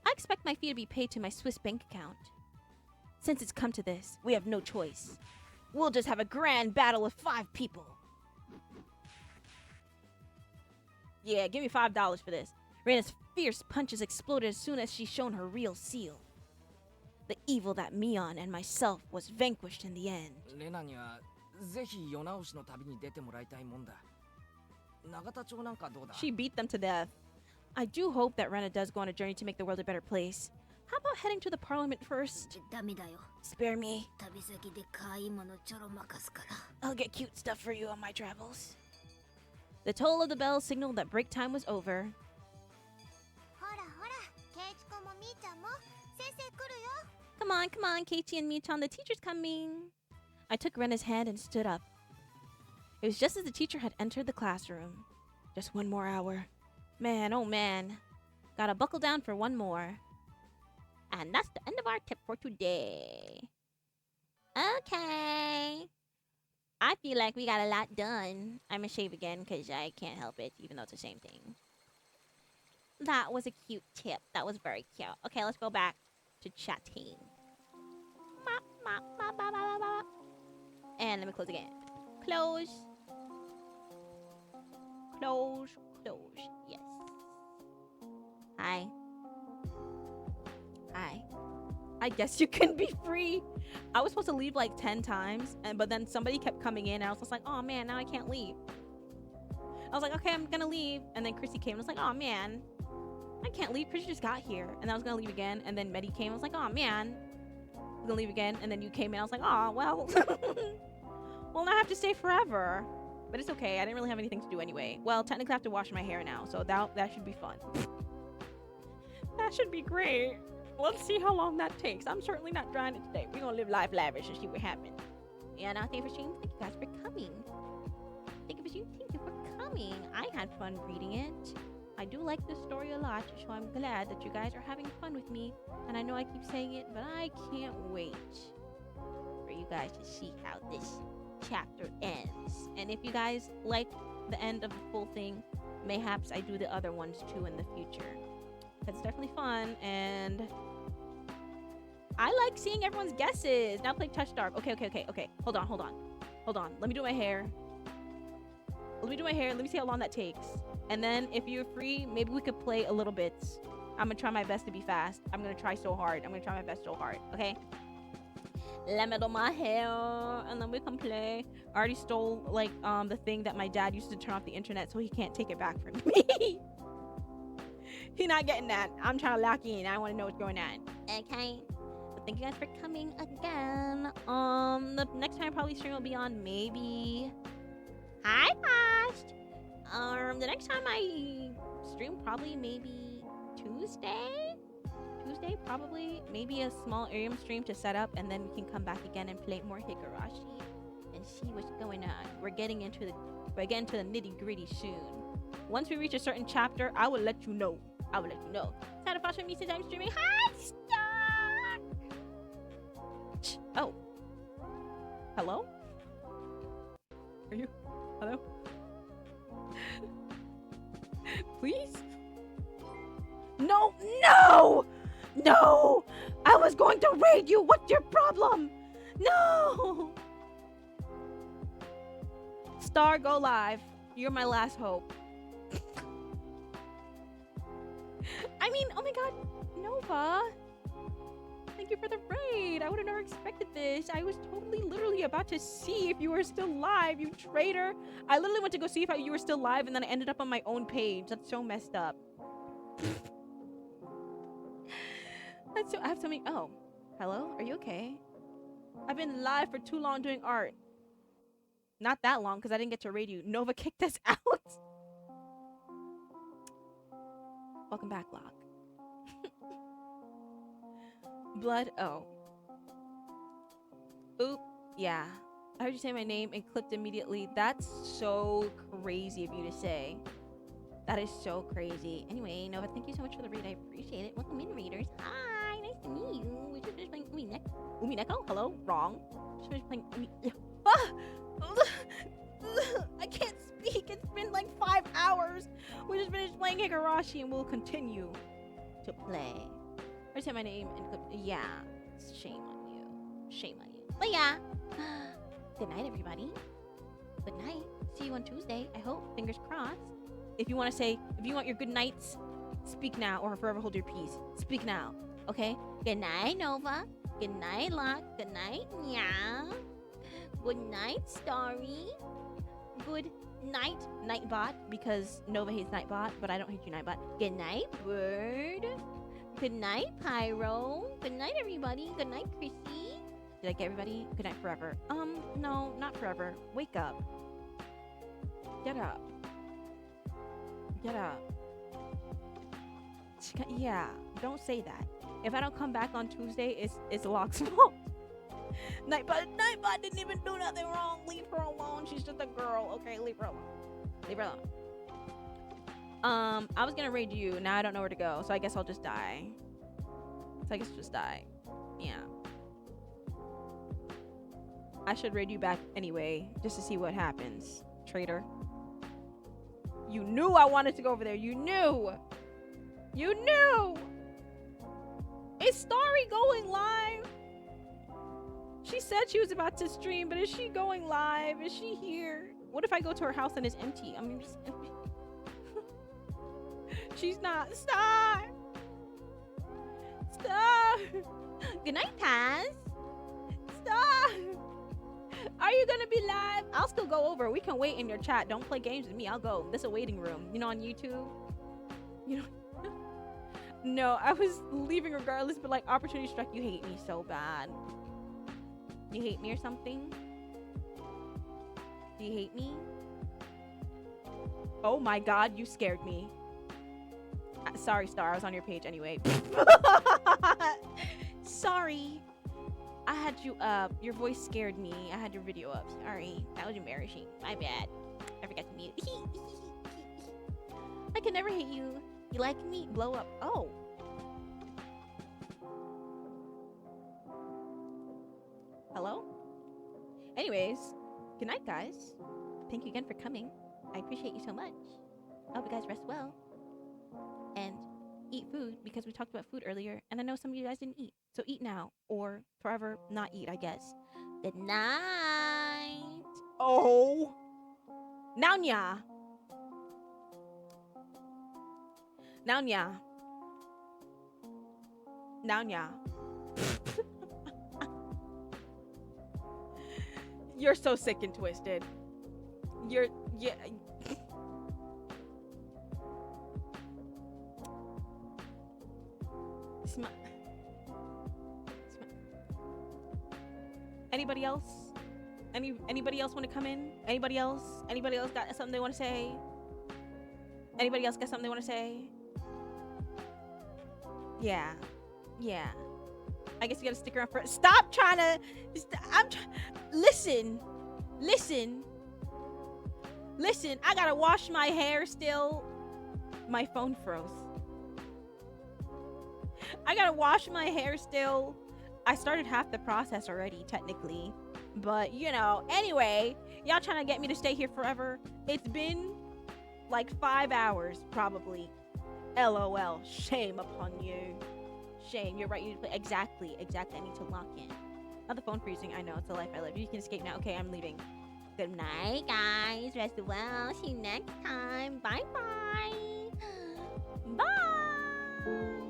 I expect my fee to be paid to my Swiss bank account. Since it's come to this, we have no choice. We'll just have a grand battle with 5 people. Yeah, give me $5 for this. Reina's fierce punches exploded as soon as she shown her real seal. The evil that Mion and myself was vanquished in the end. She beat them to death. I do hope that Rena does go on a journey to make the world a better place. How about heading to the parliament first? Spare me. I'll get cute stuff for you on my travels. The toll of the bell signaled that break time was over. Come on, Keiichi and Michan, the teacher's coming. I took Rena's hand and stood up. It was just as the teacher had entered the classroom. Just one more hour. Man, oh man. Gotta buckle down for one more. And that's the end of our tip for today. Okay. I feel like we got a lot done. I'm gonna shave again because I can't help it, even though it's the same thing. That was a cute tip. That was very cute. Okay, let's go back to chatting. And let me close again. Close. Close. Close. Yes. Hi. Hi. I guess you can be free. I was supposed to leave like 10 times, but then somebody kept coming in and I was just like, oh man, now I can't leave. I was like, okay, I'm gonna leave. And then Chrissy came and was like, oh man, I can't leave. Chrissy just got here. And I was gonna leave again. And then Medi came. I was like, oh man, I'm gonna leave again. And then you came in. I was like, oh, well. Well, now I have to stay forever. But it's okay. I didn't really have anything to do anyway. Well, technically I have to wash my hair now. So that should be fun. That should be great. Let's see how long that takes. I'm certainly not trying it today. We're gonna live life lavish and see what happens. Yeah, now thank you for streaming. Thank you guys for coming. Thank you for streaming. Thank you for coming. I had fun reading it. I do like this story a lot, so I'm glad that you guys are having fun with me. And I know I keep saying it, but I can't wait for you guys to see how this chapter ends. And if you guys like the end of the full thing, mayhaps I do the other ones too in the future. Because it's definitely fun, and I like seeing everyone's guesses. Now play Touch Dark. Okay. Hold on. Let me do my hair. Let me see how long that takes. And then if you're free, maybe we could play a little bit. I'm gonna try my best to be fast. I'm gonna try my best so hard. Okay. Let me do my hair, and then we can play. I already stole like the thing that my dad used to turn off the internet, so he can't take it back from me. He's not getting that. I'm trying to lock in. I want to know what's going on. Okay. But thank you guys for coming again. The next time I probably stream will be on maybe. Hi, Fast. The next time I stream probably maybe Tuesday, probably. Maybe a small Arium stream to set up, and then we can come back again and play more Higurashi and see what's going on. We're getting into the nitty-gritty soon. Once we reach a certain chapter, I will let you know. It's not a fast for me since I'm streaming. Hi, Star! Hello? Are you? Hello? Please? No, no! No! I was going to raid you! What's your problem? No! Star, go live. You're my last hope. I mean, oh my god, Nova. Thank you for the raid. I would have never expected this. I was totally, literally about to see if you were still live, you traitor. I literally went to go see if you were still live, and then I ended up on my own page. That's so messed up. That's so, I have so many, oh. Hello, are you okay? I've been live for too long doing art. Not that long, because I didn't get to raid you. Nova kicked us out. Welcome back, Locke. Blood, oh. Oop, yeah. I heard you say my name and clicked immediately. That's so crazy of you to say. That is so crazy. Anyway, Nova, thank you so much for the read. I appreciate it. Welcome in, readers. Hi, nice to meet you. We just finished playing Umineko? Hello? Wrong. Just finished playing I can't speak. It's been like 5 hours. We just finished playing Higurashi and we'll continue to play. I just said my name and clicked. Yeah. Shame on you. Shame on you. But yeah. Good night, everybody. Good night. See you on Tuesday. I hope. Fingers crossed. If you want your good nights, speak now or forever hold your peace. Speak now. Okay? Good night, Nova. Good night, Locke. Good night, Nya. Good night, Starry. Good night, Nightbot, because Nova hates Nightbot, but I don't hate you, Nightbot. Good night, Bird. Good night, Pyro. Good night, everybody. Good night, Chrissy. Did I get everybody? Good night forever. No, not forever. Wake up. Get up. Get up. Yeah, don't say that. If I don't come back on Tuesday, it's Locke's fault. Nightbot didn't even do nothing wrong. Leave her alone. She's just a girl. Okay, leave her alone. Leave her alone. I was gonna raid you. Now I don't know where to go, so I guess I'll just die. So I guess I'll just die. Yeah. I should raid you back anyway, just to see what happens. Traitor. You knew I wanted to go over there. You knew. You knew. Is Starry going live? She said she was about to stream, but is she going live? Is she here? What if I go to her house and it's empty? I mean, just empty. She's not. Stop. Stop. Good night, Paz. Stop. Are you gonna be live? I'll still go over. We can wait in your chat. Don't play games with me. I'll go. This is a waiting room. You know, on YouTube. You know. No, I was leaving regardless, but like opportunity struck. You hate me so bad. You hate me or something? Do you hate me? Oh my god, you scared me. Sorry, Star. I was on your page anyway. Sorry. I had you up. Your voice scared me. I had your video up. Sorry. That was embarrassing. My bad. I forgot to mute. I can never hate you. You like me? Blow up. Oh. Hello? Anyways, good night, guys. Thank you again for coming. I appreciate you so much. I hope you guys rest well. And eat food, because we talked about food earlier, and I know some of you guys didn't eat. So eat now, or forever not eat, I guess. Good night. Oh. Now, nya. Now, nya. Now, nya. You're so sick and twisted. Yeah. Anybody else? Anybody else want to come in? Anybody else? Anybody else got something they want to say? Anybody else got something they want to say? Yeah. I guess you gotta stick around for. Stop trying to. Listen. I gotta wash my hair still. My phone froze. I gotta wash my hair still. I started half the process already, technically. But, you know, anyway, y'all trying to get me to stay here forever? It's been like 5 hours, probably. LOL. Shame upon you. Shame. You're right. You exactly. I need to lock in. Not the phone freezing. I know. It's the life I live. You can escape now. Okay, I'm leaving. Good night, guys. Rest well. See you next time. Bye-bye. Bye.